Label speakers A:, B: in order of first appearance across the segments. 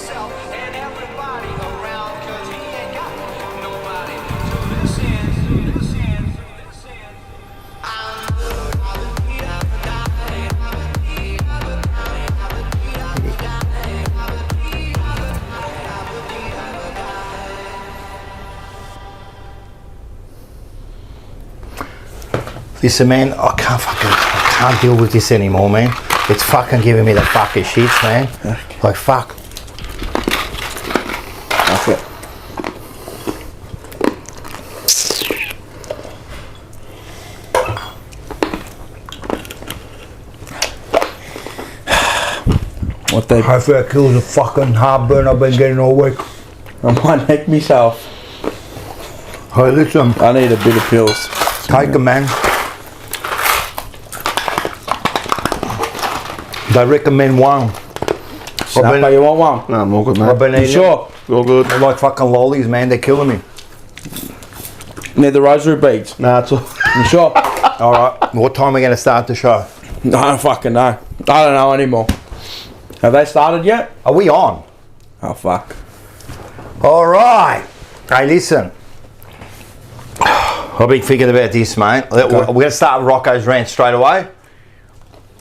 A: himself and everybody around, 'cause he ain't got nobody. So this ends.
B: Listen, man, I can't deal with this anymore, man. It's fucking giving me the fucking shits, man. Like, fuck.
C: That's it. What they?
B: Hopefully that kills the fucking heartburn I've been getting all week.
C: I might neck myself.
B: Hey, listen.
C: I need a bit of pills.
B: Take them, man. They recommend one.
C: Snapper, you want one?
D: No, I'm all good,
B: I've
D: mate.
B: been eating
C: Sure.
D: All good.
B: They're like fucking lollies, man. They're killing me.
C: Need the rosary beads.
D: Nah, it's all.
C: You sure?
B: All right. What time are we going to start the show?
C: I don't fucking know. I don't know anymore. Have they started yet?
B: Are we on?
C: Oh fuck.
B: All right. Hey, listen. I've been thinking about this, mate. We're going to start Rocco's rant straight away.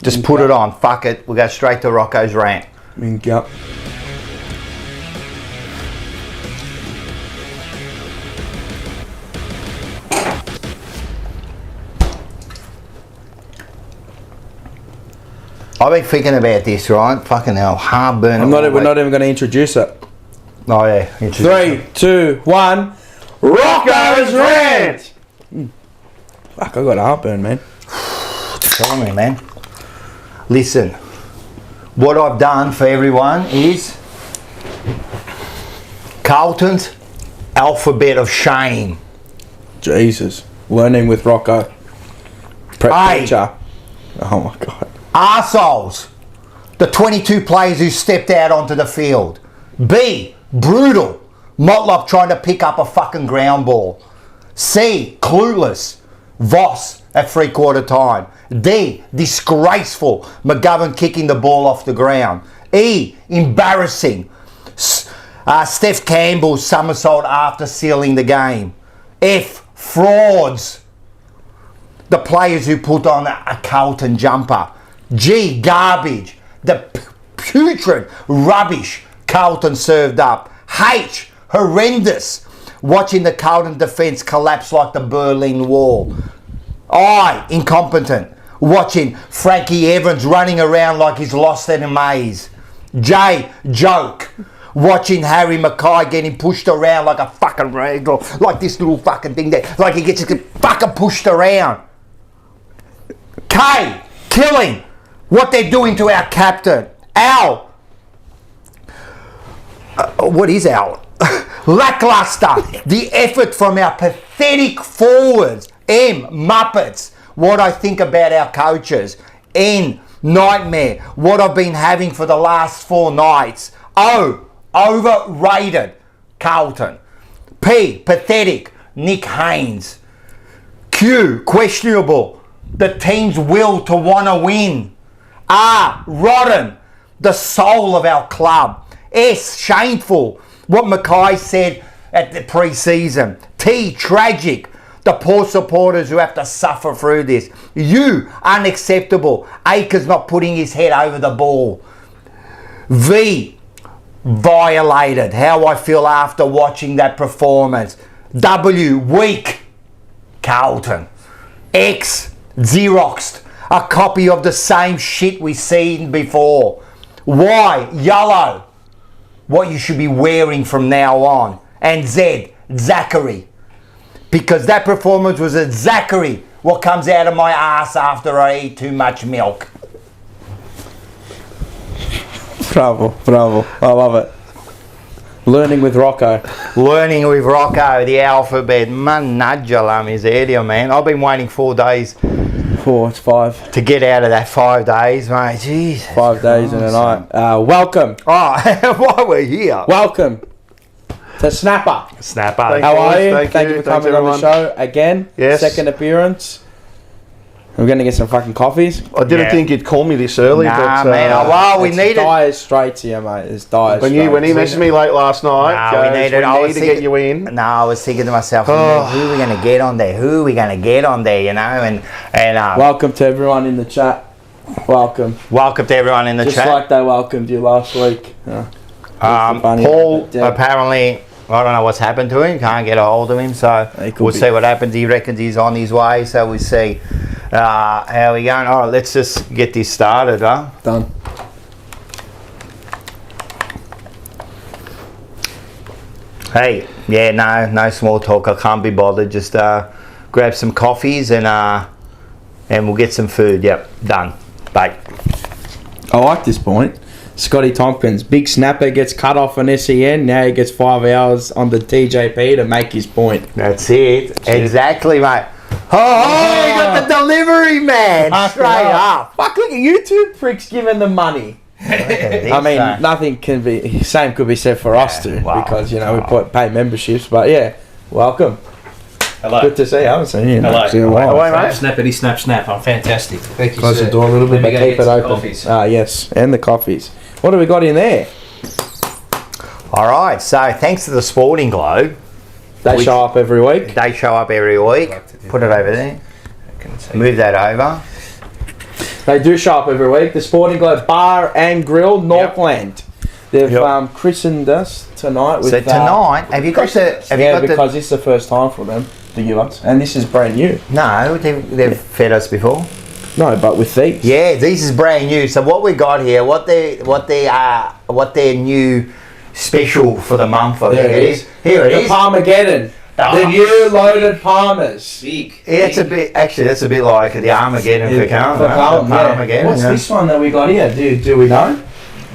B: Just put it on. Fuck it. We'll go straight to Rocco's rant.
C: Yep.
B: I've been thinking about this, right? Fucking hell. Heartburn.
C: We're not even going to introduce it.
B: Oh, yeah.
C: 3, 2, 1. Rocco's rant! Fuck, I got heartburn, man.
B: Tell me, man. Listen. What I've done for everyone is Carlton's alphabet of shame.
C: Jesus. Learning with Rocco.
B: Hey.
C: Preacher. Oh my God.
B: Arseholes. The 22 players who stepped out onto the field. B. Brutal. Motlop trying to pick up a fucking ground ball. C. Clueless. Voss at 3/4 time. D. Disgraceful. McGovern kicking the ball off the ground. E. Embarrassing. Steph Campbell's somersault after sealing the game. F. Frauds. The players who put on a Carlton jumper. G. Garbage. The putrid rubbish Carlton served up. H. Horrendous. Watching the Carlton defence collapse like the Berlin Wall. I. Incompetent. Watching Frankie Evans running around like he's lost in a maze. J. Joke. Watching Harry Mackay getting pushed around like a fucking rag, like this little fucking thing there, like he gets fucking pushed around. K. Killing. What they're doing to our captain. L. What is L? Lackluster. The effort from our pathetic forwards. M. Muppets. What I think about our coaches. N. Nightmare. What I've been having for the last 4 nights. O. Overrated. Carlton. P. Pathetic. Nick Haynes. Q. Questionable. The team's will to want to win. R. Rotten. The soul of our club. S. Shameful. What Mackay said at the pre-season. T. Tragic. The poor supporters who have to suffer through this. U. Unacceptable. Akers not putting his head over the ball. V. Violated. How I feel after watching that performance. W. Weak. Carlton. X. Xeroxed. A copy of the same shit we've seen before. Y. Yellow. What you should be wearing from now on. And Z. Zachary. Because that performance was a Zachary. What comes out of my ass after I eat too much milk.
C: Bravo. I love it. Learning with Rocco.
B: Learning with Rocco, the alphabet. Manajala miseria, man. I've been waiting 4 days.
C: 4, it's 5.
B: To get out of that 5 days, mate. Jesus.
C: 5 days and a night. Welcome.
B: Oh, while we're here.
C: Welcome to Snapper.
B: Snapper.
C: How are you?
D: Thank
C: Thank
D: you.
C: you for
D: Thanks,
C: coming on the
D: everyone.
C: show again.
B: Yes.
C: Second appearance. We're going to get some fucking coffees.
D: I didn't think you'd call me this early,
B: Nah,
D: but
B: man. Well, we
C: It's
B: needed.
C: dire straits here, mate. It's dire
D: when
C: straits.
D: he messaged me late last night,
B: Nah, we
D: goes,
B: needed. I
D: we
B: was
D: need to get you in.
B: No, I was thinking to myself, who are we going to get on there? Who are we going to get on there? You know, and
C: Welcome to everyone in the chat. Welcome.
B: welcome to everyone in the
C: Just
B: chat.
C: like they welcomed you last week. funny,
B: Paul
C: but, yeah.
B: apparently, I don't know what's happened to him. Can't get a hold of him, so
C: He could
B: we'll
C: be-
B: see what happens. He reckons he's on his way, so we'll see how we going. All right, let's just get this started, huh?
C: Done.
B: Hey, yeah, no small talk. I can't be bothered. Just grab some coffees and we'll get some food. Yep, done. Bye.
C: I like this point. Scotty Tompkins, big snapper gets cut off on SEN. Now he gets 5 hours on the TJP to make his point.
B: That's it. Exactly, mate. Oh, you got the delivery, man. Straight up.
C: Fuck, look at you two pricks giving them money. I mean, nothing can be same could be said for us too,
B: wow.
C: because you know we pay memberships. But yeah, welcome.
E: Hello.
C: Good to see you. I haven't seen you.
E: Hello.
C: In a while.
D: Away, mate.
E: Snappity snap snap. I'm fantastic. Thank you,
C: Close
E: sir.
C: the door a little bit,
E: Let
C: but
E: me go
C: keep
E: get
C: it
E: some
C: open.
E: coffees.
C: Yes, and the coffees. What have we got in there?
B: All right, so thanks to the Sporting Globe,
C: They show up every week.
B: they show up every week. Put it over there. Move that over.
C: They do show up every week. The Sporting Globe Bar and Grill, Northland. They've christened us tonight with.
B: So tonight, have you got the? Have you
C: Yeah,
B: got the?
C: because this is the first time for them to give us, and this is brand new.
B: No, they've fed us before.
C: No, but with these.
B: Yeah, this is brand new. So what we got here, what their new special for the month of
C: There
B: here
C: it
B: is.
C: is.
B: Here it
C: The
B: is.
C: Parmageddon. The new loaded Palmers.
E: Big.
B: Yeah, it's a bit. Actually, that's a bit like the Armageddon for Carlton.
C: For Carlton,
B: The
C: yeah.
B: Parmageddon,
C: What's
B: yeah.
C: this one that we got here? Do we know?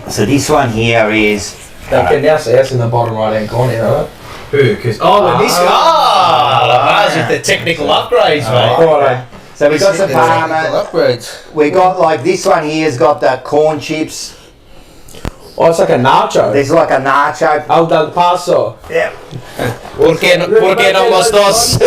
B: So this one here is.
C: They can now see us in the bottom right hand corner, right?
E: Who? Because this. Ours with the technical upgrades, mate.
C: Right.
B: So we got some
E: Technical
B: Parma.
E: upgrades.
B: We got like this one here's got the corn chips.
C: Oh, it's like a nacho.
B: There's like a nacho.
C: Al del Paso.
B: Yeah.
E: ¿Por qué no los dos?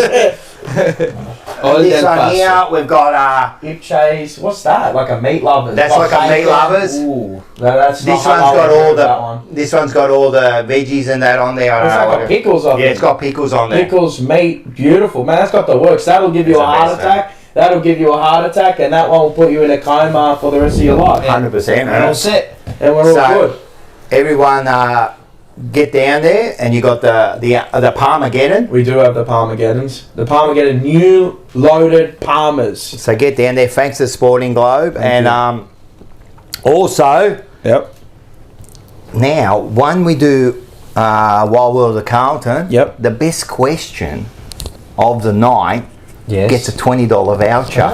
B: This one here we've got
C: Ipchase. What's that? Like a meat lovers.
B: That's like a meat lovers.
C: Ooh. No, that's
B: This
C: not
B: one's got all
C: that one.
B: This one's got all the veggies and that on there. I
C: It's
B: don't know
C: like
B: what
C: a pickles of
B: Yeah,
C: it.
B: it's got pickles on there.
C: Pickles, meat, beautiful. Man, that's got the works. That'll give you
B: It's
C: a
B: the
C: heart
B: best,
C: attack. That'll give you a heart attack, and that one will put you in a coma for the rest of your life.
B: 100%.
E: And all set.
C: And we're all
B: So-
C: good.
B: Everyone, get down there, and you got the Parmageddon.
C: We do have the Parmageddons. The Parmageddon new loaded Palmers.
B: So get down there. Thanks to Sporting Globe,
C: Thank
B: and also
C: Yep.
B: now one we do while we're at Carlton.
C: Yep.
B: The best question of the night
E: Yes.
B: gets a $20 voucher.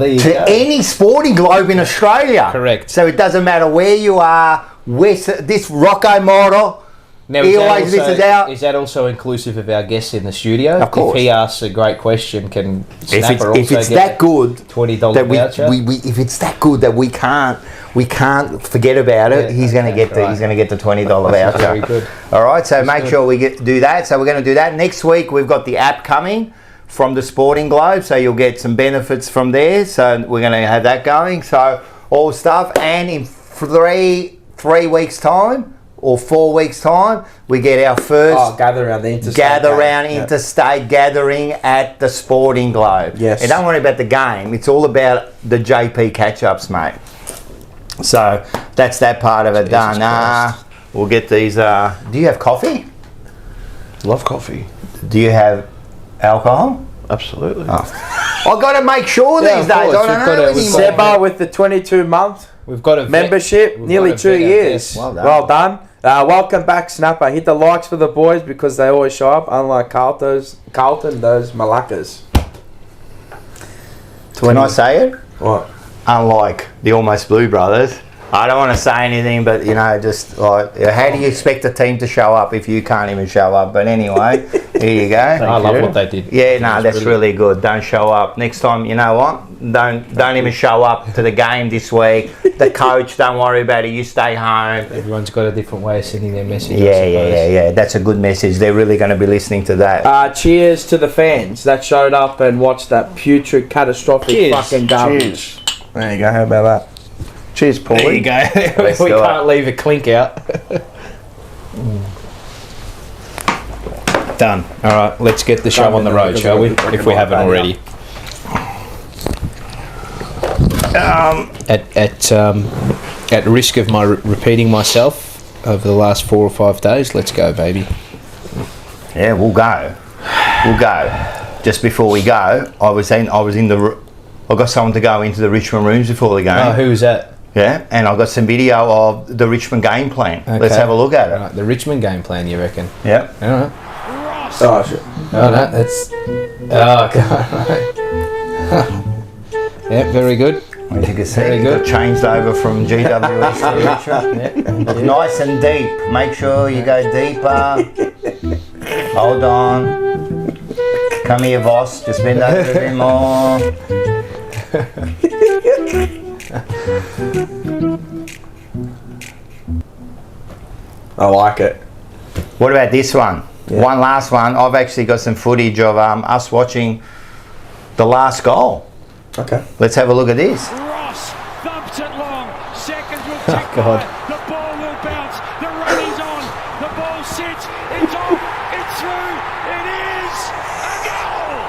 E: There you
B: To any Sporting Globe in Australia.
E: Correct.
B: So it doesn't matter where you are. This Rocco model,
E: Now,
B: he always misses out.
E: Is that also inclusive of our guests in the studio?
B: Of course.
E: If he asks a great question, can
B: If
E: Snapper
B: it's
E: also
B: that
E: get
B: good
E: a $20
B: that
E: voucher?
B: if it's that good that we can't forget about it,
E: Yeah,
B: he's going to
E: okay,
B: get the
E: right.
B: he's going to get the $20
E: That's
B: voucher.
E: very good.
B: All right, so make sure we do that. So we're going to do that next week. We've got the app coming from the Sporting Globe, so you'll get some benefits from there. So we're going to have that going. So all stuff, and in three weeks time or 4 weeks time, we get our first
C: Gather around the interstate.
B: gather
C: game.
B: round
C: Yep.
B: interstate gathering at the Sporting Globe.
C: Yes.
B: And don't worry about the game. It's all about the JP catch-ups, mate. So that's that part of it done.
E: Christ.
B: We'll get these. Do you have coffee?
D: Love coffee.
B: Do you have alcohol?
D: Absolutely.
B: I've got to make sure
E: Yeah,
B: these
E: of
B: days.
E: course.
B: I don't
E: We've
B: know
E: got to-
B: anymore.
C: Seba with the 22-month
E: We've got a vet-
C: membership,
E: we've
C: nearly
E: got a
C: 2
E: vet out
C: years.
E: there.
B: Well done.
C: Welcome back, Snapper. Hit the likes for the boys because they always show up, unlike Carlton, those Malaccas.
B: Can I say it?
C: What?
B: Unlike the Almost Blue Brothers, I don't want to say anything, but just like, how do you expect a team to show up if you can't even show up? But anyway, Here you go.
E: I love what they did.
B: Yeah, no, that's really good. Don't show up. Next time, you know what? Don't even show up to the game this week. The coach, don't worry about it. You stay home.
E: Everyone's got a different way of sending their message.
B: Yeah. That's a good message. They're really going to be listening to that.
C: Cheers to the fans that showed up and watched that putrid, catastrophic fucking garbage. There you go. How about that?
D: Cheers, Paulie.
E: There you go. We can't leave a clink out. Done. All right, let's get the show on the road, shall we? If we haven't already. At risk of my repeating myself over the last 4 or 5 days, let's go, baby.
B: Yeah, we'll go. Just before we go, I got someone to go into the Richmond rooms before the game.
E: Oh, who was that?
B: Yeah, and I got some video of the Richmond game plan. Okay. Let's have a look at it.
E: Right, the Richmond game plan, you reckon?
B: Yeah.
E: All right.
C: Oh, shit.
E: Oh, no, that's... Oh, God. Yeah, very good.
B: As you can see,
E: Very
B: it
E: good.
B: got changed over from GWS to Richmond. Look nice and deep. Make sure you go deeper. Hold on. Come here, boss. Just bend over a bit more.
C: I like it.
B: What about this one? Yeah. One last one. I've actually got some footage of us watching the last goal.
C: Okay.
B: Let's have a look at this.
F: Ross thumps it long. Seconds will tick
E: God.
F: by. The ball will bounce. The run is on. The ball sits. It's off. It's through. It is a goal.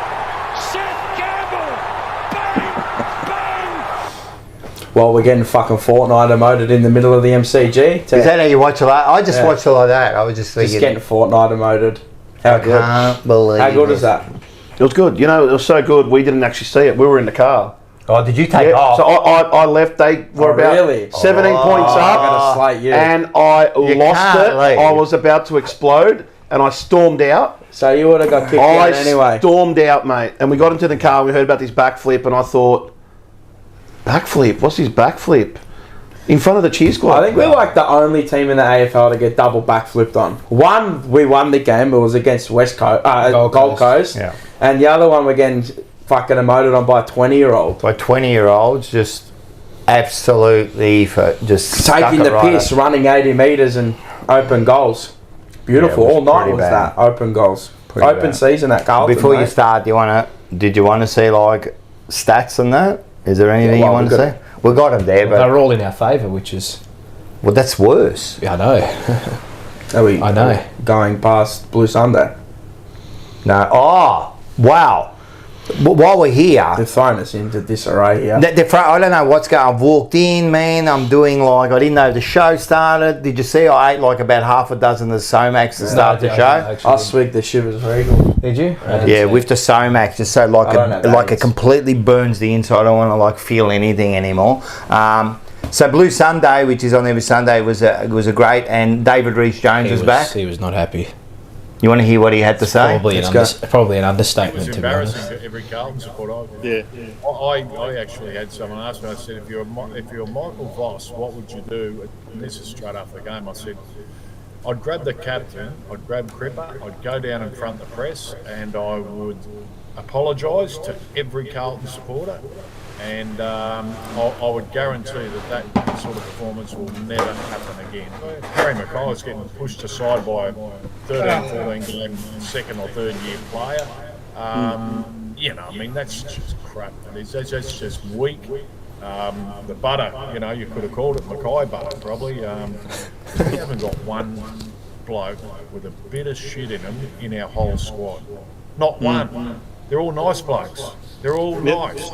F: Seth Campbell. Bang, bang.
C: Well, we're getting fucking Fortnite emoted in the middle of the MCG.
B: Is that how you watch it? I just watched it like that. I was just thinking.
C: Just getting Fortnite emoted. How good?
B: Can't believe
C: How good
B: it.
C: is that?
D: It was good. You know, it was so good, we didn't actually see it. We were in the car.
B: Oh, did you take off?
D: So I left. They were about
C: really?
D: 17 points
C: I'm
D: up.
C: gonna slate you.
D: And I lost
B: can't
D: it.
B: leave.
D: I was about to explode and I stormed out.
C: So you would have got kicked out anyway.
D: Stormed out, mate. And we got into the car, we heard about this backflip and I thought, backflip? What's his backflip? In front of the cheer squad.
C: I think we're like the only team in the AFL to get double backflipped on. We won the game. It was against Gold Coast.
B: Yeah.
C: And the other one we're getting fucking emoted on by a 20-year-old.
B: By 20-year-olds, just absolutely just
C: Taking the piss, running 80 metres and open goals. Beautiful.
B: Yeah, it was
C: All night
B: pretty
C: was
B: bad.
C: that. Open goals.
B: Pretty
C: Open
B: bad.
C: season at Carlton.
B: Before you
C: mate.
B: start, did you want to see like stats on that? Is there anything
C: well,
B: you want to see? We got them there, but
E: They're all in our favour, which is...
B: well, that's worse.
E: Yeah, I know.
C: Are we
E: I know.
C: going past Blue Sunday?
B: No. Oh, wow. While we're here,
C: They've thrown us into disarray here.
B: I don't know what's going on. I've walked in, man. I'm doing I didn't know the show started. Did you see I ate like about half a dozen of the Somax to start the show?
C: I swigged the Shivers Regal.
E: Did you?
B: Yeah, with the Somax, just so
C: I don't know that
B: it
C: is.
B: completely burns the inside. I don't want to feel anything anymore. So Blue Sunday, which is on every Sunday, was a great. And David Rhys-Jones was back.
E: He was not happy.
B: You want to hear what he had to say?
E: Probably an
G: It
E: understatement,
G: was
E: to be honest.
G: embarrassing to every Carlton supporter. I actually had someone ask me. I said, if you're Michael Voss, what would you do? And this is straight after the game. I said, I'd grab the captain, I'd grab Cripper, I'd go down in front of the press, and I would apologise to every Carlton supporter. And I would guarantee that sort of performance will never happen again. Harry Mackay's getting pushed aside by a 13, 14 game second or third year player. That's just crap. That's just weak. The butter, you could have called it Mackay butter probably. We haven't got one bloke with a bit of shit in him in our whole squad. Not one. They're all nice blokes. They're all nice.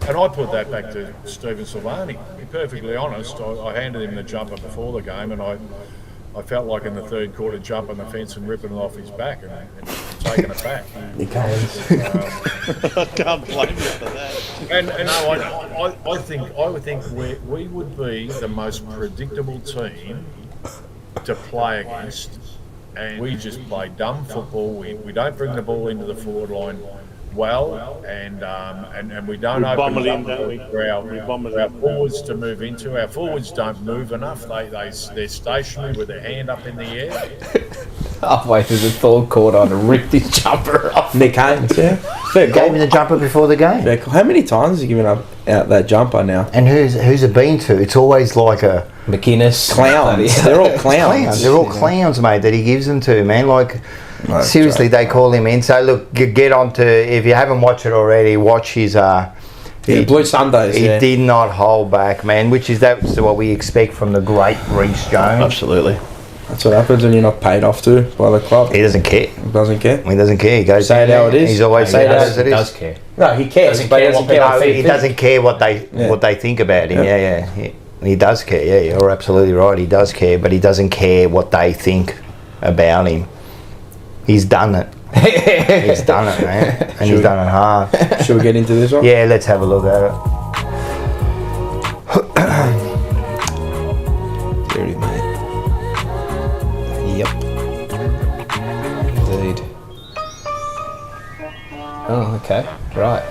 G: And I put that back to Stephen Silvani. To be perfectly honest, I handed him the jumper before the game, and I felt like in the third quarter jumping the fence and ripping it off his back and taking it back.
H: I can't blame you for that.
G: And no, I would think we would be the most predictable team to play against, and we just play dumb football. We don't bring the ball into the forward line well, and we don't open it up for our forwards to move into. Our forwards don't move enough. They're stationary with their hand up in the air.
E: halfway through the third quarter and ripped his jumper off.
C: Nick Haynes, yeah. Fair
B: Gave
C: goal.
B: him the jumper before the game.
C: Fair goal. How many times has he given out that jumper now?
B: And who's it been to? It's always like a
E: McInnes.
C: Clowns. They're all clowns.
B: They're all clowns, mate, that he gives them to, man. Like, seriously, they call him in. So, look, get on to, if you haven't watched it already, watch his...
C: Blue Sundays,
B: He did not hold back, man, that's what we expect from the great Rhys-Jones.
D: Absolutely.
C: That's what happens when you're not paid off to by the club.
B: He doesn't care.
C: He doesn't care.
B: He doesn't care. He goes,
C: Say it how it is.
B: He's always
C: Say it
B: as it
E: He
B: is.
E: does care.
C: No, he cares,
E: Doesn't
C: but he
E: care
C: doesn't
E: what
C: care
E: people
C: what
B: He
C: they
B: doesn't care what they think about him. Yeah. He does care. Yeah, you're absolutely right. He does care, but he doesn't care what they think about him. He's done it. He's done it, man, and he's done it hard.
C: Should we get into this one?
B: Yeah, let's have a look at it.
E: Dirty, mate. Yep. Indeed. Oh, okay. Right.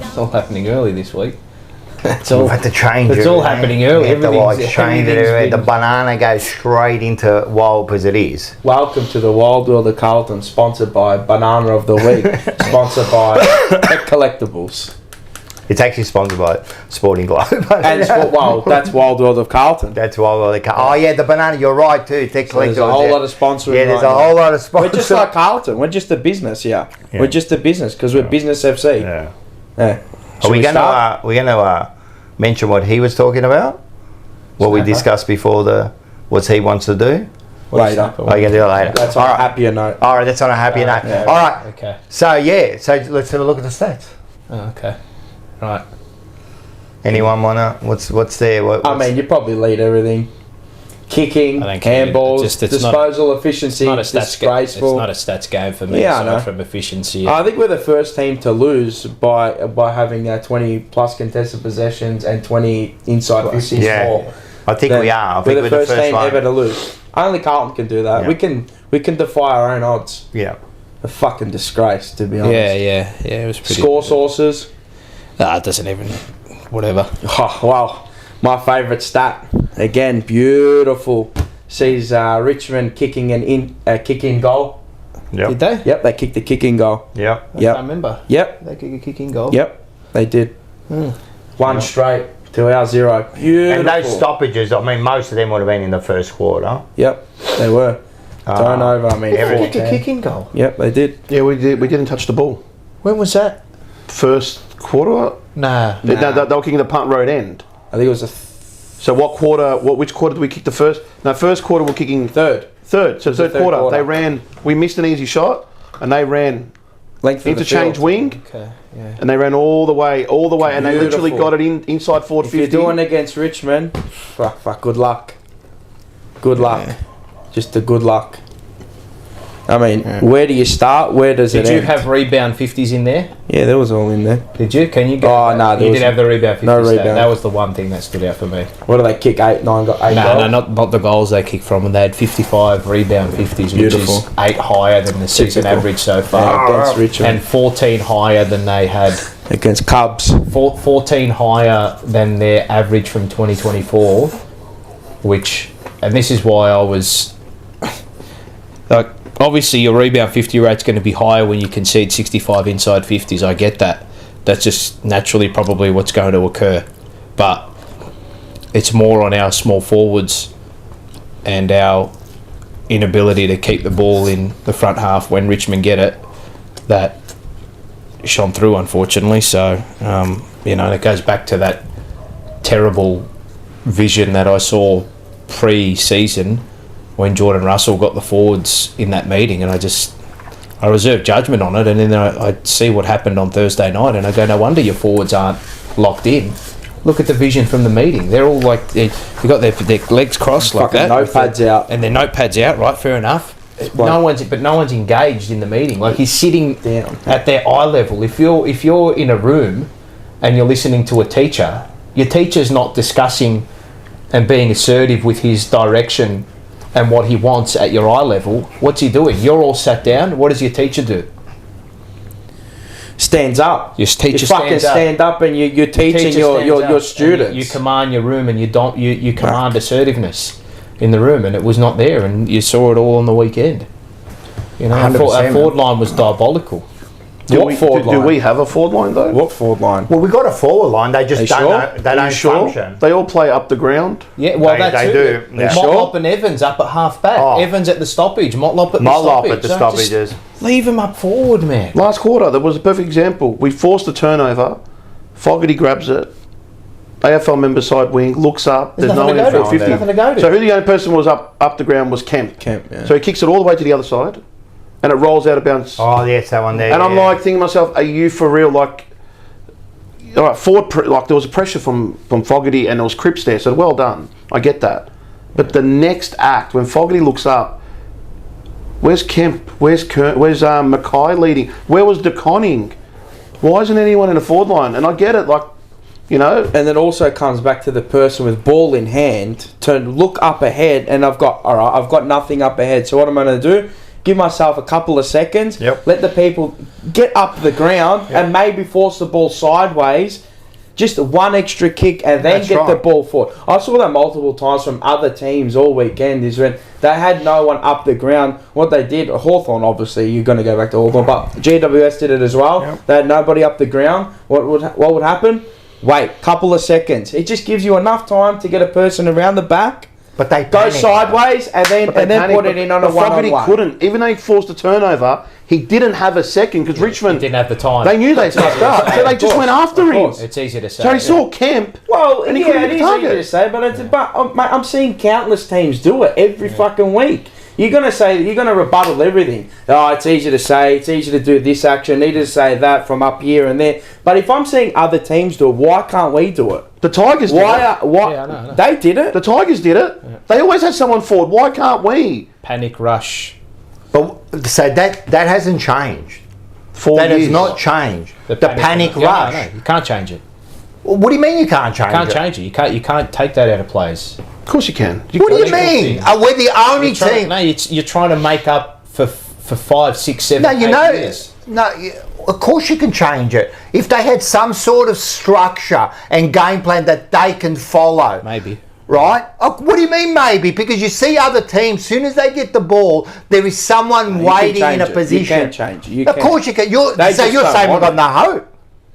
E: It's all happening early this week. It's all,
B: We've had to change
E: it's
B: it.
E: all happening early.
B: We have to
E: Everything's-
B: change it.
E: everything's
B: The
E: been-
B: banana goes straight into wild as it is.
C: Welcome to the Wild World of Carlton, sponsored by Banana of the Week, sponsored by Collectibles.
B: It's actually sponsored by Sporting Globe.
C: And that's Wild World of Carlton.
B: That's wild. Oh yeah, the banana. You're right too. Technically,
C: There's a whole lot of sponsoring.
B: Yeah, there's
C: right
B: a
C: now.
B: whole lot of
C: We're
B: sponsors.
C: just like Carlton. We're just a business, yeah. We're just a business because we're Business FC.
B: Yeah.
C: Yeah.
B: Are we going
C: start?
B: to we're going to mention what he was talking about? What we
C: Snapper?
B: discussed before what he wants to do?
C: Later.
B: Oh, you can do it later.
C: That's on a happier note.
B: All right, that's on a happier note.
C: yeah.
B: All right.
E: Okay.
B: So let's have a look at the stats.
E: Oh, okay. Right.
B: Anyone wanna? What's there?
C: I mean, you probably lead everything. Kicking,
E: I don't care.
C: handballs,
E: It's not-
C: disposal efficiency,
E: It's not a stats
C: disgraceful.
E: It's not a stats game for me.
C: Yeah, I
E: aside
C: know.
E: from efficiency.
C: I think we're the first team to lose by having 20 plus contested possessions and 20 inside 50s
B: Yeah.
C: more.
B: I think we are. I
C: We're
B: think
C: the first team
B: one.
C: ever to lose. Only Carlton can do that.
B: Yeah.
C: We can defy our own odds.
B: Yeah.
C: A fucking disgrace, to be honest.
E: yeah. It was pretty.
C: Score sources.
E: It doesn't even. Whatever.
C: Oh, wow. My favourite stat. Again, beautiful. Sees Richmond kicking kicking goal.
B: Yep.
E: Did they?
C: Yep, they kicked the kicking goal.
B: Yep.
E: I
C: Yep.
E: remember.
C: Yep.
E: They kicked a kicking goal.
C: Yep. They did. One straight to our 0. Beautiful.
B: And those stoppages, I mean, most of them would have been in the first quarter.
C: Yep, they were. Turnover, I mean,
B: everything.
E: Kick a kicking goal.
C: Yep, they did.
D: Yeah, we didn't touch the ball.
E: When was that?
D: First quarter?
E: Nah.
D: They were kicking the punt road end.
C: I think it was a
D: So what quarter? Which quarter did we kick the first? No, first quarter we're kicking
C: third.
D: Third. So
C: was the
D: third
C: third
D: quarter.
C: quarter.
D: They ran. We missed an easy shot, and they ran
C: Length of the
D: interchange
C: field.
D: wing,
E: Okay. Yeah.
D: and they ran all the way, and they literally
C: Beautiful.
D: got it inside forward
C: If you're
D: 50.
C: doing against Richmond, fuck, good luck. Good luck. Just a good luck. I mean, where do you start? Where does it
E: Did you
C: end?
E: have rebound 50s in there?
C: Yeah, there was all in there.
E: Did you? Can you get
C: Oh,
E: that?
C: no, there
E: You
C: was
E: did have the rebound 50s.
C: no
E: stat.
C: rebound.
E: That was the one thing that stood out for me.
C: What do they kick? 8
E: No,
C: goals?
E: not the goals they kicked from. And they had 55 rebound 50s,
C: Beautiful.
E: which is 8 higher than the season
C: Typical.
E: average so
C: Yeah,
E: far.
C: against Richmond.
E: And 14 higher than they had.
C: Against Cubs.
E: 14 higher than their average from 2024, which, and this is why I was like, obviously your rebound 50 rate's going to be higher when you concede 65 inside 50s. I get that. That's just naturally probably what's going to occur, but it's more on our small forwards and our inability to keep the ball in the front half when Richmond get it that shone through, unfortunately. So it goes back to that terrible vision that I saw pre-season when Jordan Russell got the forwards in that meeting, and I reserve judgment on it, and then I see what happened on Thursday night, and I go, no wonder your forwards aren't locked in. Look at the vision from the meeting. They're all like, they've got their legs crossed like
C: Fucking
E: that.
C: notepads out.
E: And their notepads out, right, fair enough. No one's engaged in the meeting. Like, he's sitting
C: Down.
E: at their eye level. If you're in a room and you're listening to a teacher, your teacher's not discussing and being assertive with his direction and what he wants at your eye level. What's he doing? You're all sat down. What does your teacher do?
C: stands up.
E: Your teacher
C: you fucking
E: stands up.
C: stand up and you're teaching your students.
E: You command your room and you command assertiveness in the room, and it was not there, and you saw it all on the weekend. You know, our
B: 100%.
E: forward line was diabolical.
D: Do we have a forward line though?
C: What forward line?
B: Well, we got a forward line. They just don't function.
D: They all play up the ground.
E: Yeah, well,
B: They do. Yeah.
E: Motlop and Evans up at half back.
B: Oh.
E: Evans at the stoppage. Motlop at the
B: Motlop
E: stoppage.
B: at the
E: So
B: stoppages.
E: just leave him up forward, man.
D: Last quarter, there was a perfect example. We forced a turnover. Fogarty grabs it. AFL member side wing looks up. There's no one in 450.
E: Nothing to go to.
D: So who the only person was up the ground was Kemp.
C: Yeah.
D: So he kicks it all the way to the other side, and it rolls out of bounds.
B: Oh, yes, that one there.
D: And I'm like thinking to myself, are you for real? Like, all right, there was a pressure from Fogarty, and there was Cripps there. So well done. I get that. But the next act, when Fogarty looks up, where's Kemp? Where's Mackay leading? Where was De Conning? Why isn't anyone in the forward line? And I get it, like, you know.
C: And it also comes back to the person with ball in hand to look up ahead, and I've got nothing up ahead. So what am I going to do? Give myself a couple of seconds.
B: Yep.
C: Let the people get up the ground and maybe force the ball sideways. Just one extra kick and then
B: That's
C: get the
B: right.
C: ball forward. I saw that multiple times from other teams all weekend. Is when they had no one up the ground. What they did, Hawthorn obviously, you're going to go back to Hawthorn, but GWS did it as well.
B: Yep.
C: They had nobody up the ground. What would happen? Wait, couple of seconds. It just gives you enough time to get a person around the back.
B: But they
C: Go
B: panic.
C: sideways and then put it in on a
D: Fogarty
C: one-on-one.
D: couldn't, even though he forced a turnover, he didn't have a second because Richmond
E: Didn't have the time.
D: they knew they fucked up, so they just went after him.
E: It's easy to say.
D: So he saw Kemp.
C: Well,
D: And he
C: yeah,
D: couldn't
C: it
D: hit
C: is
D: the target.
C: easy to say, but mate, I'm seeing countless teams do it every fucking week. You're gonna rebuttal everything. Oh, it's easy to say. It's easy to do this action. Need to say that from up here and there. But if I'm seeing other teams do it, why can't we do it?
D: The Tigers did it.
E: Yeah, I know.
C: They did it?
D: The Tigers did it. They always had someone forward. Why can't we?
E: Panic rush.
B: But so that hasn't changed.
D: 4
B: That
D: years.
B: has not changed. The panic
E: Yeah,
B: rush.
E: no, you can't change it.
B: What do you mean you can't change
E: Can't
B: it?
E: change it. You can't take that out of players.
D: Of course you can.
B: What do you
E: Legal
B: mean?
E: thing.
B: We're the only team.
E: No, you're trying to make up for 5, 6, 7,
B: No, you
E: 8
B: know,
E: years.
B: of course you can change it. If they had some sort of structure and game plan that they can follow.
E: Maybe.
B: Right? What do you mean maybe? Because you see other teams, soon as they get the ball, there is someone
C: You can
B: waiting in
C: change
B: a
C: it.
B: position.
C: You can change it. You
B: Of
C: can.
B: course you can. So
C: They just
B: you're
C: don't
B: saying we've
C: want
B: got no hope.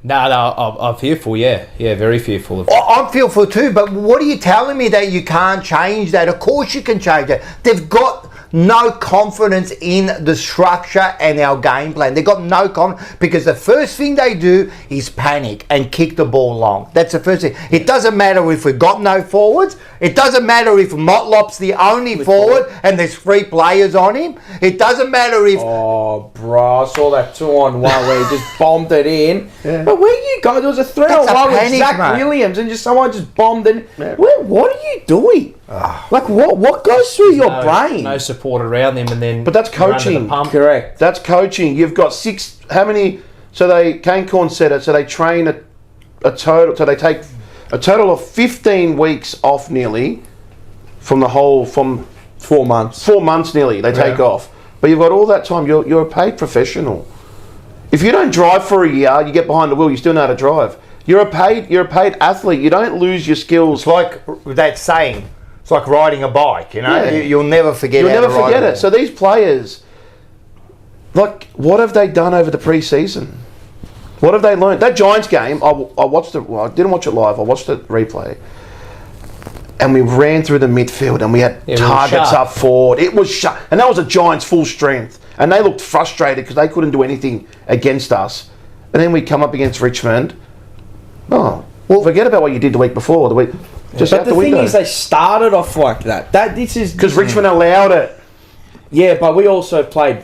E: No, I'm fearful, yeah. Yeah, very fearful of
B: I'm fearful too, but what are you telling me that you can't change that? Of course you can change it. They've got no confidence in the structure and our game plan. They've got no confidence because the first thing they do is panic and kick the ball long. That's the first thing. It doesn't matter if we've got no forwards. It doesn't matter if Motlop's the only forward and there's 3 players on him. It doesn't matter if...
C: Oh, bro, I saw that 2-on-1 where he just bombed it in. Yeah. But where you go? There was a 3-on-1 with
B: panic,
C: Zach
B: mate.
C: Williams and just someone just bombed it. Yeah. What are you doing? Like, what goes through your brain?
E: No support around them, and then.
D: But that's
E: you're under
D: coaching.
E: the pump.
C: Correct.
D: That's coaching. You've got 6. How many? So Kane Corn said it. So they train a total. So they take a total of 15 weeks off nearly from
C: 4 months.
D: 4 months nearly. They take off. But you've got all that time. You're a paid professional. If you don't drive for a year, you get behind the wheel. You still know how to drive. You're a paid athlete. You don't lose your skills.
B: It's like that saying. It's like riding a bike, you know.
D: Yeah.
B: You'll never forget.
D: You'll
B: how
D: never
B: to ride
D: forget
B: a
D: it. So these players, like, what have they done over the pre-season? What have they learned? That Giants game, I watched it. Well, I didn't watch it live. I watched it replay, and we ran through the midfield, and we had targets up forward. It was sharp, and that was a Giants full strength, and they looked frustrated because they couldn't do anything against us. And then we come up against Richmond. Oh, well, forget about what you did the week before. Just
C: But
D: out
C: the
D: the
C: thing
D: window.
C: is, they started off like that.
D: Because Richmond allowed it.
C: Yeah, but we also played.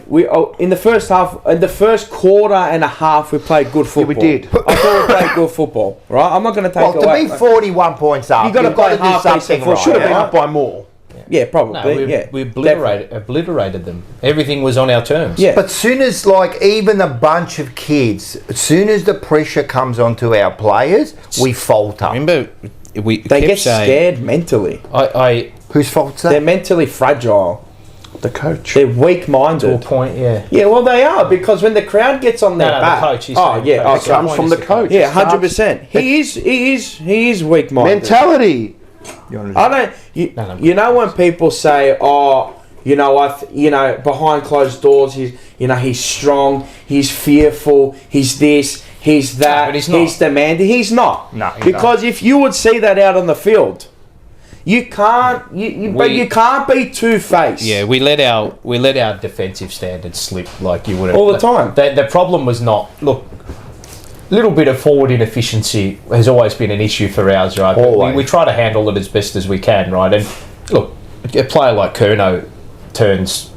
C: In the first half, in the first quarter and a half, we played good football.
D: we did.
C: I thought we played good football. Right, I'm not going to take
B: Well, to
C: away.
B: be 41 points up,
C: You've got to
B: you've got
C: play
B: to do
C: half decent
B: something
C: football.
B: right.
D: Should have been
B: yeah?
D: up by more.
C: Yeah, probably.
E: No, we obliterated them. Everything was on our terms.
C: Yeah.
B: But soon as, like, even a bunch of kids, as soon as the pressure comes onto our players, we falter.
E: Remember,
C: They get scared mentally.
E: I
B: Whose fault's that?
C: They're mentally fragile.
D: The coach.
C: They're weak-minded.
E: To a point, yeah.
C: Yeah, well, they are, because when the crowd gets on their
E: No,
C: back,
E: the coach. He's
C: oh
E: saying
C: yeah,
E: coach.
D: It comes from the coach.
C: yeah, 100%. He is weak-minded.
D: Mentality.
C: I don't. You know when people say, "Oh, behind closed doors, he's strong, he's fearful, he's this, he's that,
E: but he's not.
C: he's demanding." He's not.
B: No, he's
C: because if you would see that out on the field, you can't. But you can't be two-faced.
E: Yeah, we let our defensive standards slip like you would
C: All the time.
E: The problem was not look. Little bit of forward inefficiency has always been an issue for ours, right? But we try to handle it as best as we can, right? And look, a player like Curnow turns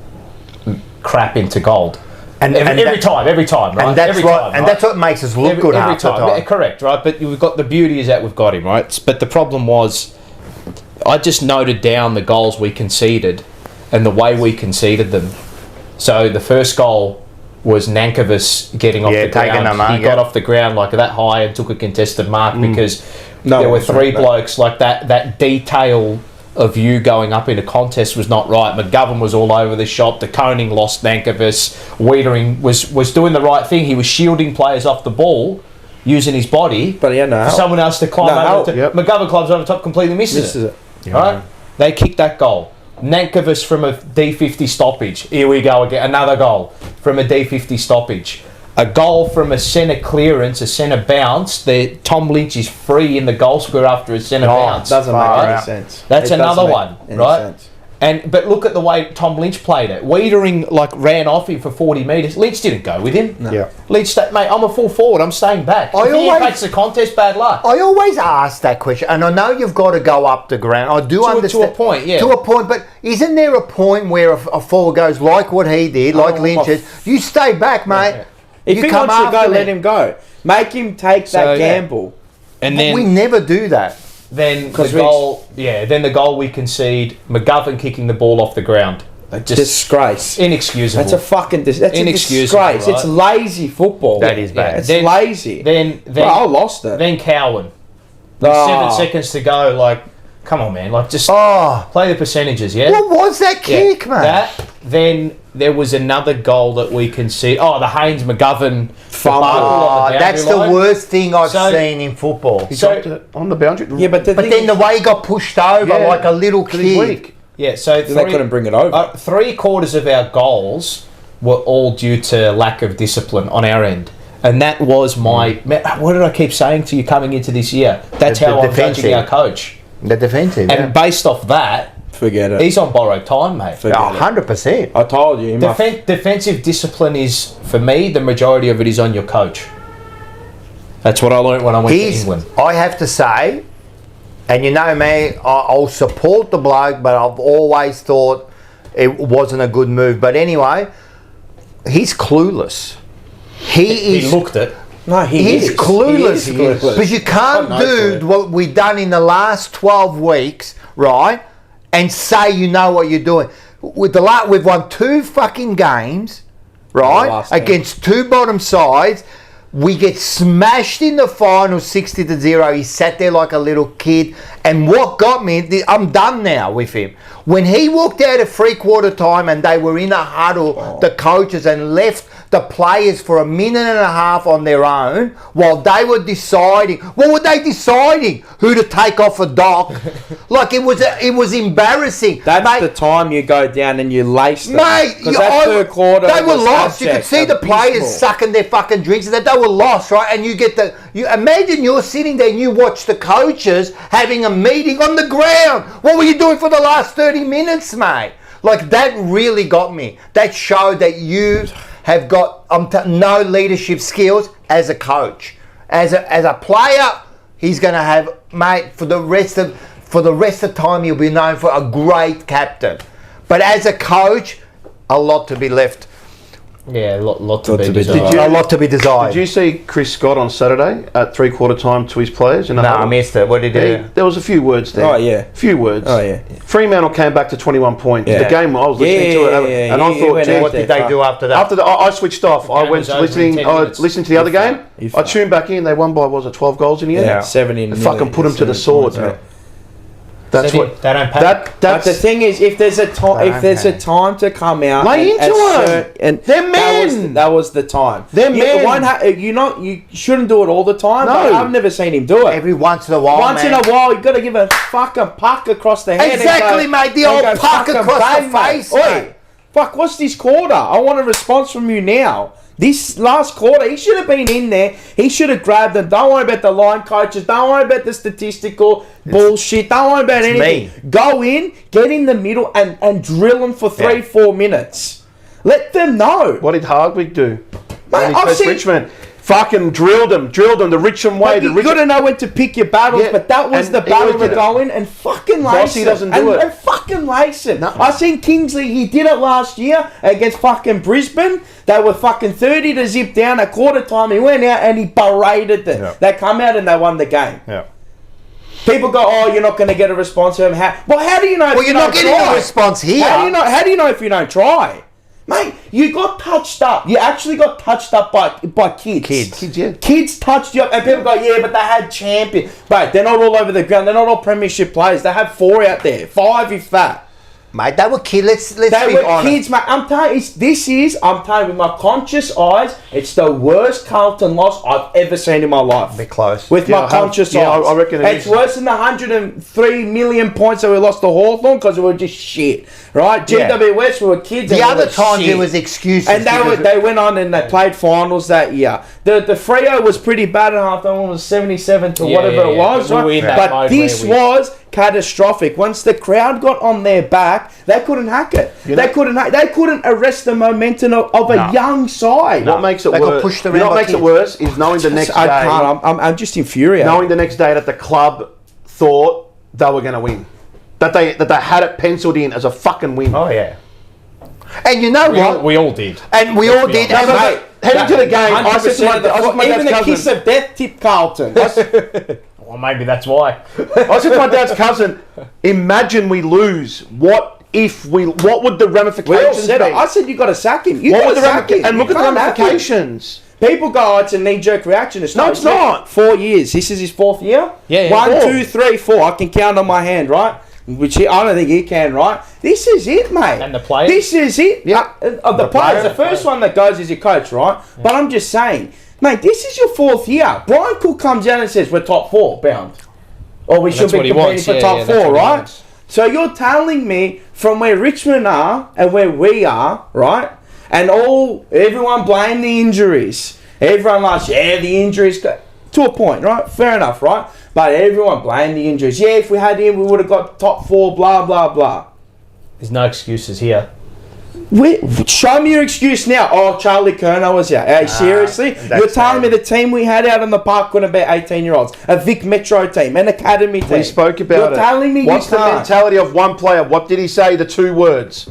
E: crap into gold. And every time, right?
B: And that's that's what makes us look good
E: every
B: half the
E: time.
B: time.
E: Yeah, correct, right? But we've got the beauty is that we've got him, right? But the problem was, I just noted down the goals we conceded and the way we conceded them. So the first goal was Nankervis getting off the ground. He got off the ground like that high and took a contested mark because there were three blokes like that. That detail of you going up in a contest was not right. McGovern was all over the shop. De Koning lost Nankervis. Wiedering was doing the right thing. He was shielding players off the ball using his body,
C: but he had no help.
E: For someone else to climb over.
C: Yep.
E: McGovern climbs over top, completely misses it. Right? They kicked that goal. Nankervis from a D50 stoppage. Here we go again. Another goal from a D50 stoppage. A goal from a centre clearance, a centre bounce. Tom Lynch is free in the goal square after a centre bounce.
C: Doesn't make any sense.
E: That's another one, right? But look at the way Tom Lynch played it. Wiedering ran off him for 40 metres. Lynch didn't go with him.
C: No. Yeah.
E: Lynch, mate, I'm a full forward. I'm staying back. If he takes the contest, bad luck.
B: I always ask that question, and I know you've got to go up the ground. I do understand.
E: To a point, yeah.
B: To a point, but isn't there a point where a forward goes like what he did, like Lynch is? You stay back, mate.
C: Yeah. If
B: you
C: he
B: come
C: wants to go,
B: after
C: let him go. Make him take that gamble.
E: And
B: but
E: then
B: we never do that.
E: Then the goal we concede, McGovern kicking the ball off the ground.
C: Disgrace.
E: Inexcusable.
C: That's a fucking
E: inexcusable,
C: disgrace.
E: right?
C: It's lazy football.
B: That is bad.
C: It's lazy.
E: Then
C: I lost it.
E: Then Cowan. With 7 seconds to go, like, come on, man. Like, just play the percentages, yeah?
B: What was that kick, man?
E: Then there was another goal that we conceded. Oh, the Haynes-McGovern
B: fumble. That's the worst thing I've seen in football.
D: He dropped it on the boundary.
C: Yeah, but
B: then the way he got pushed over like a little kid.
E: Yeah, so
C: they couldn't bring it over.
E: 3/4 of our goals were all due to lack of discipline on our end. And that was my... What did I keep saying to you coming into this year? That's how I'm judging our coach.
B: The defensive,
E: and based off that...
C: Forget it.
E: He's on borrowed time, mate.
B: 100%.
C: I told you.
E: Defensive discipline is, for me, the majority of it is on your coach. That's what I learned when I went to England.
B: I have to say, and you know me, I'll support the bloke, but I've always thought it wasn't a good move. But anyway, he's clueless. He
E: looked it.
B: No, he's clueless. He is clueless. But you can't do what we've done in the last 12 weeks, right? And say you know what you're doing. We've won 2 fucking games, right? Against 2 bottom sides. We get smashed in the final 60-0. He sat there like a little kid. And what got me, I'm done now with him. When he walked out at 3/4 time and they were in a huddle, the coaches, and left the players for 1.5 minutes on their own while they were deciding. What were they deciding? Who to take off a dock? Like it was embarrassing.
C: That's the time you go down and you lace them.
B: Mate,
C: because that 3rd quarter
B: they were lost. You could see the players sucking their fucking drinks, and that they were lost, right? And you get you imagine you're sitting there and you watch the coaches having a meeting on the ground. What were you doing for the last 30 minutes, mate? Like that really got me. That showed that you have got no leadership skills as a coach. As a player, he's going to have, mate, for the rest of time, he'll be known for a great captain. But as a coach, a lot to be left.
E: Yeah, a lot to be desired.
B: A lot to be desired.
D: Did you see Chris Scott on Saturday at 3/4 time to his players?
B: No, I missed it. What did he do?
D: There was a few words there.
C: Oh, yeah.
D: Few words.
C: Oh, yeah.
D: Fremantle came back to 21 points.
C: Yeah.
D: The game, I was listening to it, and I thought,
B: what did they do after that?
D: I switched off. I went to listening to the other game. I tuned back in. They won by, 12 goals in the end?
C: Yeah, 7 in.
D: They fucking put them to the sword. That's
E: They
D: what
E: they don't pay.
C: But the thing is, if there's a time, if there's a time to come out,
D: Lay into
C: assert-
D: it.
C: and
D: They're men.
C: That was the time.
D: They're men.
C: You shouldn't do it all the time.
D: No.
C: But I've never seen him do it.
B: Every once in a while,
C: Once
B: man.
C: in a while, you got to give a fucking puck across the head.
B: Exactly,
C: and go,
B: mate, the
C: and
B: old
C: go
B: puck
C: fucking
B: across the
C: bang, mate.
B: face,
C: Oi,
B: mate.
C: fuck, what's this quarter? I want a response from you now. This last quarter, he should have been in there. He should have grabbed them. Don't worry about the line coaches. Don't worry about the statistical bullshit. Don't worry about anything. Go in, get in the middle, and drill them for 3-4 minutes. Let them know.
D: What did Hardwick do?
C: Mate, I've seen-
D: Richmond. Fucking drilled them the Richmond way.
C: You got to know when to pick your battles,
D: Yeah,
C: but that was
D: and
C: the
D: he
C: battle
D: did
C: to
D: it.
C: go in and fucking lace
D: Bossy
C: it.
D: doesn't do it.
C: And fucking lace it.
D: No.
C: I seen Kingsley, he did it last year against fucking Brisbane. They were fucking 30 to zip down at quarter time. He went out and he berated them.
B: Yeah.
C: They come out and they won the game.
B: Yeah.
C: People go, oh, you're not going to get a response from him. How do you know?
B: Well,
C: if
B: you're
C: you
B: not
C: don't
B: getting
C: try?
B: a response here.
C: How do you know if you don't try? Mate, you got touched up. You actually got touched up by kids.
D: Kids, yeah.
C: Kids touched you up, and people go, yeah, but they had champion. Mate, they're not all over the ground. They're not all premiership players. They have 4 out there. 5 if that.
B: Mate, they were kids. Let's
C: They
B: be
C: were
B: honest.
C: kids, mate. I'm telling you, I'm telling you, with my conscious eyes, it's the worst Carlton loss I've ever seen in my life.
B: Bit close.
C: With
D: Yeah,
C: my
D: I have-
C: conscious
D: yeah,
C: eyes.
D: I reckon it
C: it's
D: is.
C: worse than the 103 million points that we lost to Hawthorn because we were just shit. Right?
B: Yeah.
C: GWS, we were kids.
B: The
C: and we
B: other
C: were
B: times
C: shit.
B: it was excuses.
C: And
B: because
C: they went on and they played finals that year. The Freo was pretty bad at half time. It was 77 to
E: Yeah,
C: whatever
E: yeah,
C: it
E: yeah.
C: was.
E: We were
C: Right?
E: in that
C: But
E: mode
C: this
E: where we-
C: was catastrophic. Once the crowd got on their back, they couldn't hack it. They couldn't arrest the momentum of a young side.
D: What makes it
B: They got
D: worse?
B: pushed
D: You
B: around
D: know what
B: by
D: makes it
B: kids.
D: worse is knowing the next
C: I
D: day.
C: can't. I'm just infuriated.
D: Knowing the next day that the club thought they were going to win, that they had it penciled in as a fucking win.
E: Oh yeah,
B: And you know what?
E: we all did.
B: And we all did. And
C: Mate,
D: Heading to the game, I said to my
C: 100% of
D: dad's
C: even the
D: cousin-
C: kiss of death tip Carlton.
E: Well, maybe that's why.
D: I said to my dad's cousin, imagine we lose. What would the
C: We all
D: ramifications
C: said
D: be?
C: it. I said you got to sack him. You
D: What
C: got
D: would
C: to
D: the
C: sack him.
D: and look
C: You
D: at the
C: can't have him.
D: ramifications.
C: People go, oh, it's a knee-jerk reaction.
D: No, it's not.
C: 4 years. This is his 4th year?
E: Yeah,
C: 1,
D: four.
C: 2, 3, 4. I can count on my hand, right? Which I don't think you can, right? This is it, mate.
E: And the players?
C: This is it.
D: Yeah.
C: The players. The first one that goes is your coach, right? Yeah. But I'm just saying, mate, this is your 4th year. Brian Cook comes out and says, we're top 4 bound. Or we should
E: That's
C: be
E: what he
C: competing
E: wants.
C: for
E: Yeah,
C: top
E: yeah, that's
C: 4,
E: what he
C: right?
E: wants.
C: So you're telling me from where Richmond are and where we are, right? And everyone blame the injuries. Everyone likes, the injuries. To a point, right? Fair enough, right? But everyone blame the injuries. Yeah, if we had him, we would have got top 4, blah, blah, blah.
E: There's no excuses here.
C: Show me your excuse now. Oh, Charlie Kerner was here. Hey, seriously? You're telling me the team we had out on the park couldn't be 18-year-olds? A Vic Metro team, an academy team.
D: We spoke about
C: You're
D: it.
C: telling me
D: What's
C: you
D: the
C: can't.
D: mentality of one player? What did he say? The 2 words.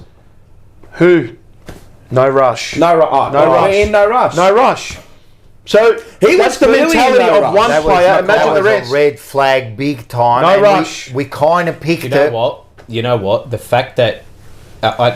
D: Who? No rush.
C: No rush. No rush.
D: No rush. So
C: He
D: that's
C: was
D: the
C: clearly in
D: mentality
C: no
D: of
C: rush.
D: one
B: That was
D: player.
B: not-
D: Imagine
B: that
D: the
B: was
D: rest.
B: a red flag, big time.
D: No
B: and
D: rush.
B: We kind of picked
E: You know
B: it.
E: what? You know what? The fact that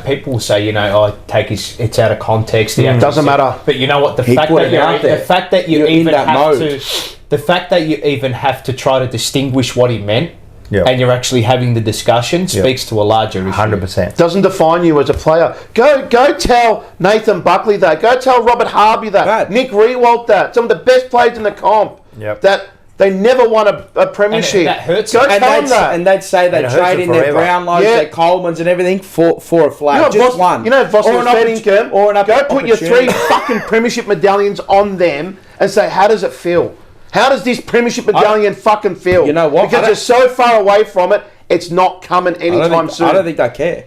E: people will say, it's out of context. The accuracy.
D: Doesn't matter.
E: But you know what? The
C: He
E: fact
C: put
E: that
C: it out
E: you're,
C: there.
E: the fact that you
C: You're in
E: even
C: that
E: have
C: mode.
E: the fact that you even have to try to distinguish what he meant,
B: Yeah.
E: and you're actually having the discussion speaks to a larger issue.
B: 100%.
D: Doesn't define you as a player. Go tell Nathan Buckley that. Go tell Robert Harvey that.
C: Right.
D: Nick Rewalt that. Some of the best players in the comp.
B: Yep.
D: That they never won a premiership.
E: And that hurts
D: Go
E: them.
D: tell them that.
C: And they'd say they
B: It hurts
C: trade
B: it
C: in their
B: forever.
C: Brownlows,
D: Yeah.
C: their Colemans and everything for a flag.
D: You know,
C: Just
D: Voss,
C: one.
D: You know, Voss
C: Or
D: was
C: an
D: fed
C: opportu-
D: income.
C: or an
D: Go put your 3
C: opportunity.
D: fucking premiership medallions on them and say, how does it feel? How does this premiership medallion fucking feel?
C: You know what?
D: Because you're so far away from it, it's not coming anytime soon.
C: I don't think they care.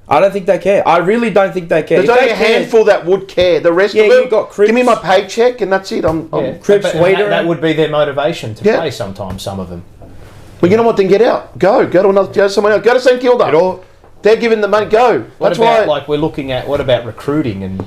C: I don't think they care. I really don't think they care.
D: There's
C: If
D: only
C: they
D: a
C: cared-
D: handful that would care. The rest
C: Yeah,
D: of them,
C: you got Cripps.
D: give me my paycheck and that's it. I'm
C: Cripps,
E: But
C: Wader,
E: that would be their motivation to
D: Yeah.
E: play sometimes, some of them.
D: Well, you know what? Then get out. Go to somewhere else. Go to St Kilda.
B: It all-
D: They're giving the money. Go.
E: What
D: That's
E: about,
D: why
E: we're looking at, what about recruiting and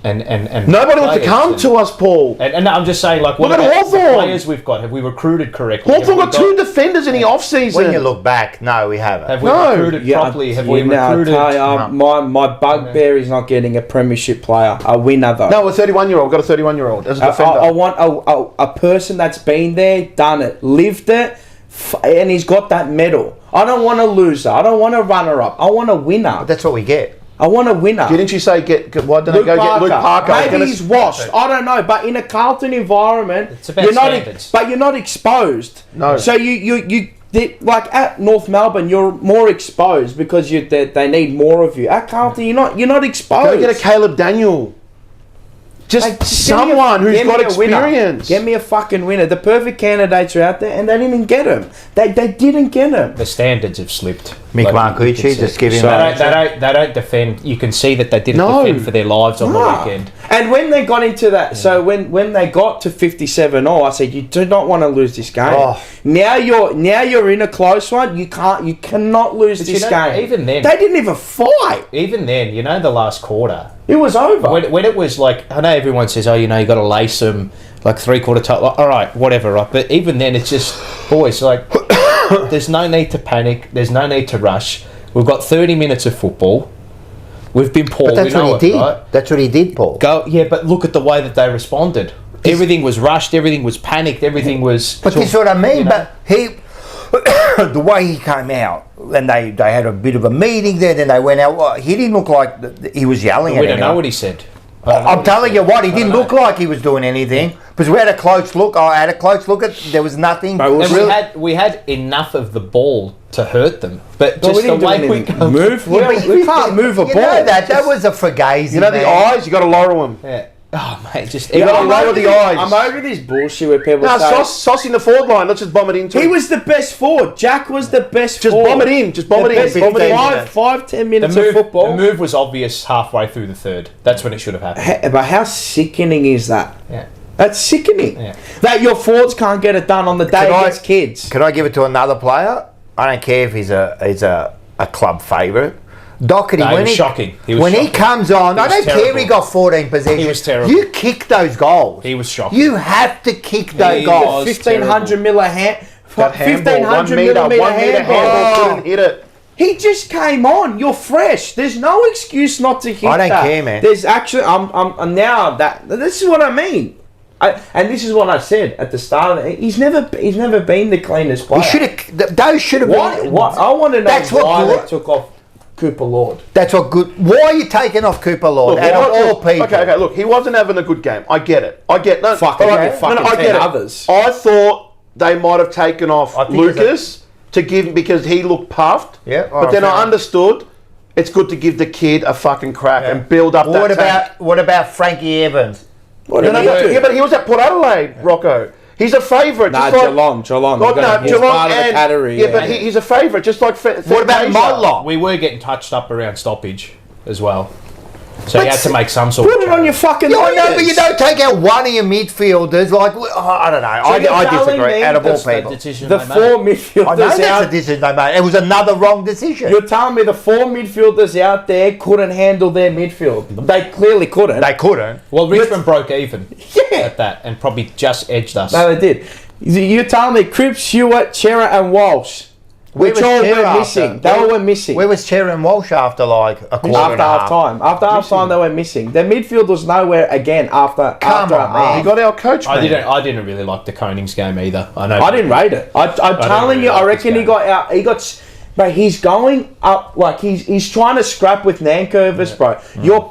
D: nobody wants to
E: players
D: come
E: and-
D: to us, Paul.
E: And no, I'm just saying, what
D: Look at
E: about the
D: Hawthorn.
E: players we've got? Have we recruited correctly?
D: Hawthorn
E: Have
D: got
E: we
D: 2 defenders in the off season.
B: When you look back, no, we haven't.
E: Have we
D: No.
E: recruited properly? Have we
C: I
E: recruited?
C: tell you, my bugbear is not getting a premiership player, a winner though.
D: No, a 31-year-old. Got a 31-year-old as a defender.
C: I want a person that's been there, done it, lived it, and he's got that medal. I don't want a loser. I don't want a runner-up. I want a winner.
B: That's what we get.
C: I want a winner.
D: Didn't you say why didn't they go get Luke Parker?
C: Maybe he's washed. I don't know. But in a Carlton environment,
E: It's about standards.
C: but you're not exposed.
D: No.
C: So like at North Melbourne, you're more exposed because they need more of you. At Carlton, you're not exposed.
D: Go get a Caleb Daniel. Just someone who's got experience.
C: Get me a fucking winner. The perfect candidates are out there, and they didn't get him. They didn't get him.
E: The standards have slipped.
B: Mick Marcucci, just give him that.
E: They don't defend. You can see that they didn't defend for their lives on the weekend.
C: And when they got into that, so when they got to 57-all, I said, you do not want to lose this game.
B: Oh.
C: Now you're in a close one. You cannot lose this game.
E: Even then,
C: they didn't even fight.
E: Even then, the last quarter.
C: It was over.
E: When it was like, I know everyone says, you got to lace them like 3/4 time. All right, whatever. Right? But even then, it's just, boys, like, there's no need to panic. There's no need to rush. We've got 30 minutes of football. We've been poor.
B: But that's what he did.
E: Right?
B: That's what he did, Paul.
E: But look at the way that they responded. Everything was rushed. Everything was panicked. Everything was.
B: But this is what I mean. But he, the way he came out, and they had a bit of a meeting there. Then they went out. Well, he didn't look like he was yelling at
E: We
B: anyone.
E: don't know what he said.
B: I'm telling you what, he didn't look like he was doing anything. Because we had a close look. I had a close look at. There was nothing.
E: And we had enough of the ball to hurt them, but just the way we
C: move. We can't move a ball.
B: You know that was a fugazi.
D: You know the eyes. You got to lower them.
E: Yeah. Oh mate, just
D: You got to lower the eyes.
C: I'm over this bullshit where people say
D: Sauce in the forward line. Let's just bomb it into.
C: he was the best forward. Jack was the best.
D: Just
C: forward.
D: bomb it in. Just bomb it in.
C: Best
D: Bomb it in.
C: 5-10 minutes
E: the
C: of football.
E: The move was obvious halfway through the third. That's when it should have happened.
C: But how sickening is that?
E: Yeah.
C: That's sickening.
E: Yeah.
C: That your forwards can't get it done on the day against kids.
B: Can I give it to another player? I don't care if he's a club favourite. Doherty,
E: No, he was shocking. He was
B: when he
E: shocking.
B: comes on,
E: He
B: I
E: was
B: don't care
E: terrible.
B: he got 14 possessions.
E: He was terrible.
B: You kick those goals.
E: He was shocking.
B: You have to kick those
E: He
B: goals.
E: was
C: 1,500
D: That handball,
C: 1,500
D: 1 metre
C: millimetre
D: handball.
C: handball.
D: Couldn't hit it.
C: He just came on. You're fresh. There's no excuse not to hit that.
B: I don't care, man.
C: There's actually, I'm now that. This is what I mean. And this is what I said at the start of it. He's never been the cleanest player.
B: He should have. Those should have been.
C: What? I want to know
B: That's what
C: why
B: good-
C: they took off Cooper Lord.
B: That's what good. Why are you taking off Cooper Lord?
D: Look,
B: Out of all
D: look,
B: people.
D: Okay, look, he wasn't having a good game. I get it. No,
C: Fucking
D: all
C: get fucking
D: I
C: 10
D: get it.
C: others.
D: I thought they might have taken off
B: I think
D: Lucas to give because he looked puffed.
B: Yeah, all
D: but
B: right,
D: then
B: fair
D: I
B: enough.
D: understood it's good to give the kid a fucking crack and build up that tank.
B: What about Frankie Evans?
D: No, but he was at Port Adelaide, Rocco. He's a favourite.
C: Nah,
D: just like,
C: Geelong.
D: Look,
C: He's
D: Geelong
C: part of the
D: and
C: category.
D: yeah, but he's a favourite, just like.
B: What about Motlop?
E: We were getting touched up around stoppage as well, so you had to make some sort
C: Put
E: of
C: it on your fucking.
B: Yeah, I know, but
C: leaders.
B: you don't take out one of your midfielders. Like, I don't know.
C: you're
B: I
C: telling
B: disagree.
C: me
B: Out of all
E: That's the
B: people,
E: decision
C: The
E: they
C: four
E: made.
B: I know
C: midfielders
B: that's
C: out.
B: the decision they made. It was another wrong decision.
C: You're telling me the four midfielders out there couldn't handle their midfield? They clearly couldn't.
B: They couldn't.
E: Well, Richmond broke even
C: Yeah.
E: at that and probably just edged us.
C: No, they did. You're telling me Cripps, Stewart, Chera, and Walsh,
B: Where
C: which
B: was
C: all
B: Chera
C: went missing.
B: after?
C: They all went missing.
B: Where was Cherry and Walsh after like a quarter
C: After
B: and a
C: half
B: half?
C: time. After half time, they went missing. Their midfield was nowhere again after
B: Come on,
C: half.
B: man.
D: He got our coach.
E: I
D: man.
E: didn't really like the Konings game either. I know.
C: I didn't rate it. I'm telling
E: really
C: you, I
E: like
C: reckon
E: this
C: he got out. He got. But he's going up like he's trying to scrap with Nankervis, bro.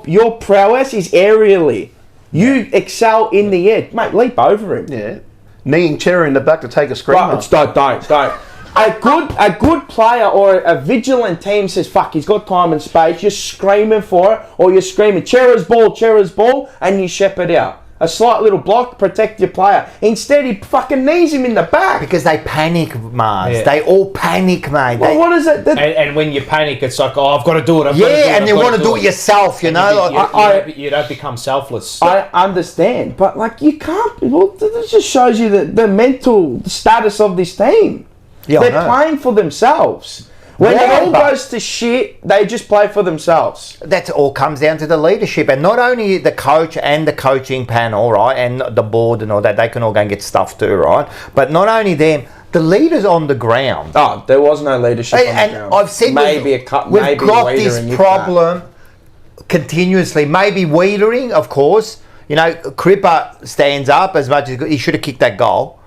C: Your prowess is aerially. You excel in the air, mate. Leap over him.
D: Yeah. Kneeing Cherry in the back to take a screamer.
C: Right, don't. A good player or a vigilant team says, fuck, he's got time and space. You're screaming for it, or you're screaming, Chera's ball, and you shepherd out. A slight little block, protect your player. Instead, he fucking knees him in the back.
B: Because they panic, Mars.
E: Yeah.
B: They all panic, mate.
C: Well, what is it?
E: And when you panic, it's like, oh, I've got to do it.
B: And you want to do it yourself, you know?
E: You don't become selfless.
C: I understand, but like you can't. Well, this just shows you the mental status of this team.
B: Yeah, I
C: They're
B: know.
C: playing for themselves. When it all goes to shit, they just play for themselves.
B: That all comes down to the leadership, and not only the coach and the coaching panel, right, and the board and all that. They can all go and get stuff too, right? But not only them, the leaders on the ground.
C: Oh, there was no leadership on the
B: And
C: ground.
B: I've said
C: maybe a cut.
B: we've
C: Maybe
B: got
C: Wiedering,
B: this
C: if
B: problem continuously. Maybe Wiedering, of course. You know, Cripper stands up as much as he should have kicked that goal.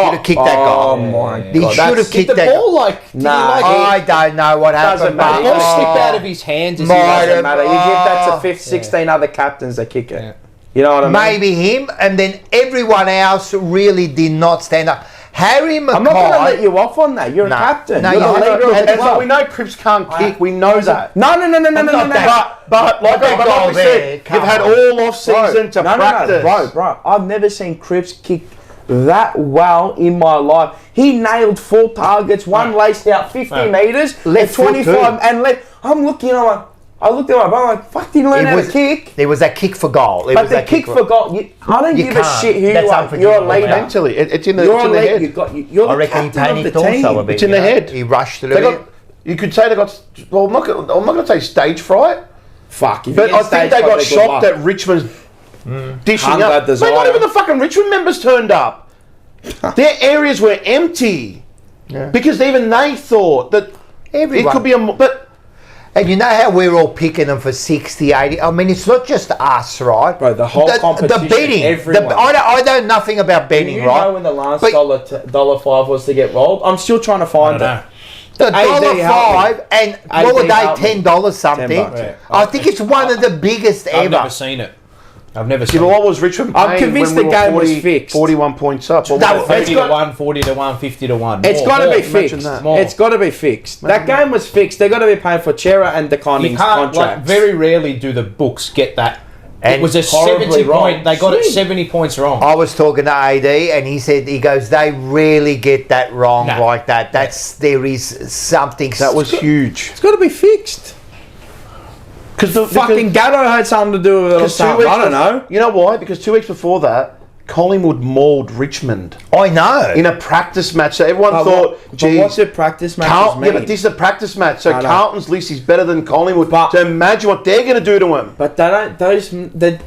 B: have kicked that goal.
C: Oh my
B: He
C: god!
B: should have kicked
E: Did the
B: that
E: ball like? Did
C: Nah,
E: he,
B: I don't know what happened.
C: Doesn't matter.
E: the ball
C: Oh.
E: slip out of his hands as he
B: Might
E: was.
C: Doesn't matter. You give that to
B: Oh.
C: 16 other captains that kick it.
E: Yeah.
C: You know what I mean?
B: Maybe him, and then everyone else really did not stand up. Harry Mackay.
C: I'm not going to let you off on that. You're
B: No.
C: a captain.
B: No,
C: You're
B: you
C: the
B: haven't.
C: leader of
D: And
C: the
D: so
C: club.
D: we know Cripps can't kick. We know that.
C: No.
B: not that.
D: But like
B: That
D: we
B: goal there,
D: said,
B: come
D: you've had
B: on.
D: all off season to practice.
C: Bro. I've never seen Cripps kick that well in my life. He nailed 4 targets, one laced out 50 metres,
B: Left foot
C: 25
B: too.
C: and left. I'm looking, I looked at my brother like, fuck, did he learn how to kick?
B: There was a kick for goal.
C: But the kick for goal, I don't
B: You
C: give a
B: can't.
C: shit who
B: That's
C: you are. You're a
B: unforgivable,
C: leader.
B: man.
D: Mentally, it's in the,
C: You're
D: it's
C: a
D: in the
C: leader.
D: head.
C: You're
B: I
C: the
B: reckon he
C: captain of
B: panicked
C: the team.
B: also a bit.
D: It's in the head.
B: He rushed it a
D: They
B: bit.
D: got, you could say they got. Well, I'm not going to say stage fright,
C: Fuck. If
D: but
C: you
D: I
C: get
D: think
C: stage
D: they
C: fright,
D: got
C: they're good
D: shocked
C: luck.
D: that Richmond's dishing
C: Hunger,
D: up.
C: desire.
D: Mate, not even the fucking Richmond members turned up. Their areas were empty because even they thought that
B: Everyone.
D: it could be a. But
B: And you know how we're all picking them for 60, 80? I mean, it's not just us, right?
C: Bro, the whole competition,
B: The betting.
C: everyone.
B: I know nothing about betting,
C: Do you
B: right?
C: know when the last
B: But
C: $1.05 was to get rolled? I'm still trying to find it.
B: the
C: AD
B: $1.05 and
C: AD
B: what were they,
C: help me.
B: $10 something?
C: $10,
E: yeah.
B: I think it's one of the biggest
E: I've
B: ever.
E: never seen it. I've never
D: you
E: seen
D: know
E: it.
D: what was Richmond
C: I'm
D: paying
C: convinced
D: when we
C: the
D: were
C: game was fixed.
D: 41 points up? Or
B: No,
D: whatever?
E: 30 to
C: got-
E: 1, 40 to 1, 50 to 1.
C: It's got to be
D: Imagine
C: fixed.
D: that.
E: More.
C: It's got to be fixed. That game was fixed. They've got to be paying for Chera and
E: You
C: DeConning's
E: can't, like,
C: contracts.
E: very rarely do the books get that.
B: And
E: it was a
C: horribly
E: 70
C: wrong.
E: point. They got it
C: Sweet.
E: 70 points wrong.
B: I was talking to AD and he goes, they rarely get that wrong
E: No.
B: like that. There is something.
D: That was huge.
C: It's got to be fixed.
D: Because
C: Fucking Gatto had something to do with it or something. I don't know.
D: You know why? Because 2 weeks before that, Collingwood mauled Richmond
B: I know.
D: in a practice match. So everyone
C: But
D: thought,
C: what
D: geez,
C: did practice matches
D: Carlton,
C: mean?
D: yeah, but this is a practice match. So
C: I know.
D: Carlton's list is better than Collingwood.
C: But-
D: So imagine what they're going to do to him.
C: But they don't.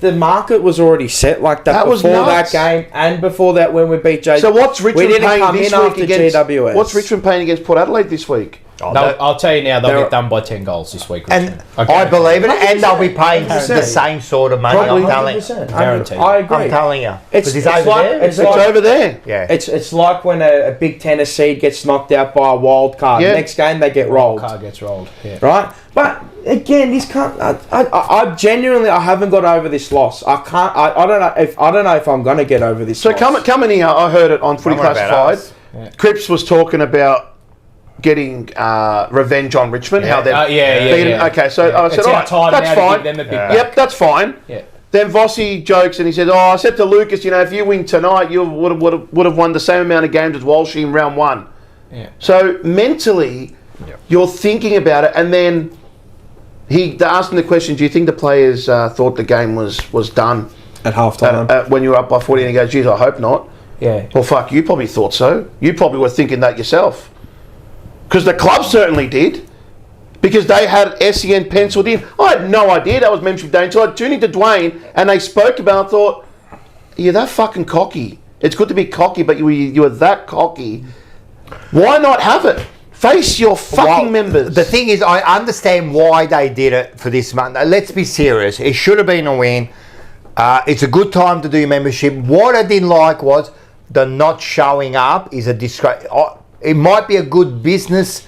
C: The market was already set like that,
D: That was
C: before
D: nuts.
C: that game and before that when we beat J.
D: So what's
C: we
D: Richmond
C: didn't
D: paying
C: come
D: this
C: in
D: week
C: after
D: against?
C: GWS.
D: What's Richmond paying against Port Adelaide this week?
E: I'll tell you now, they'll
C: They're-
E: get done by 10 goals this week.
B: And
E: Richmond.
B: I believe it, and they'll be paying
C: 100%.
B: the same sort of money.
D: Probably.
B: I'm telling you.
C: 100%.
E: Guaranteed.
C: I agree.
B: I'm telling you.
C: It's-
B: 'Cause he's
C: it's
B: over
C: like-
B: there.
C: it's
D: It's
C: like-
D: over there.
B: Yeah.
C: It's like when a Big Tennis seed gets knocked out by a wild card.
D: Yeah.
C: Next game they get rolled,
E: Car gets rolled. Yeah.
C: right? But again, this can't. I genuinely I haven't got over this loss. I can't. I don't know if I'm gonna get over this.
D: So
C: loss.
D: coming here, I heard it on Footy
B: Don't worry about
D: Classified.
B: us.
D: Cripps was talking about getting revenge on Richmond. How they're
E: Yeah.
D: beaten. Okay, so I said,
E: It's
D: all
E: our
D: right,
E: time
D: that's
E: now to
D: fine.
E: give them a big
D: Yep, that's fine.
E: Yeah.
D: Then Vossi jokes and he said, "Oh, I said to Lucas, you know, if you win tonight, you would have won the same amount of games as Walshy in round one."
E: Yeah.
D: So mentally, you're thinking about it, and then they asked him the question: do you think the players thought the game was done
C: at halftime?
D: when you were up by 40? And he goes, "Geez, I hope not."
E: Yeah.
D: Well, fuck, you probably thought so. You probably were thinking that yourself. Because the club certainly did. Because they had SEN penciled in. I had no idea that was membership day until I tuned into Dwayne and they spoke about it. I thought, you're that fucking cocky. It's good to be cocky, but you were that cocky. Why not have it? Face your fucking members.
B: The thing is, I understand why they did it for this month. Now, let's be serious. It should have been a win. It's a good time to do your membership. What I didn't like was the not showing up is a disgrace. It might be a good business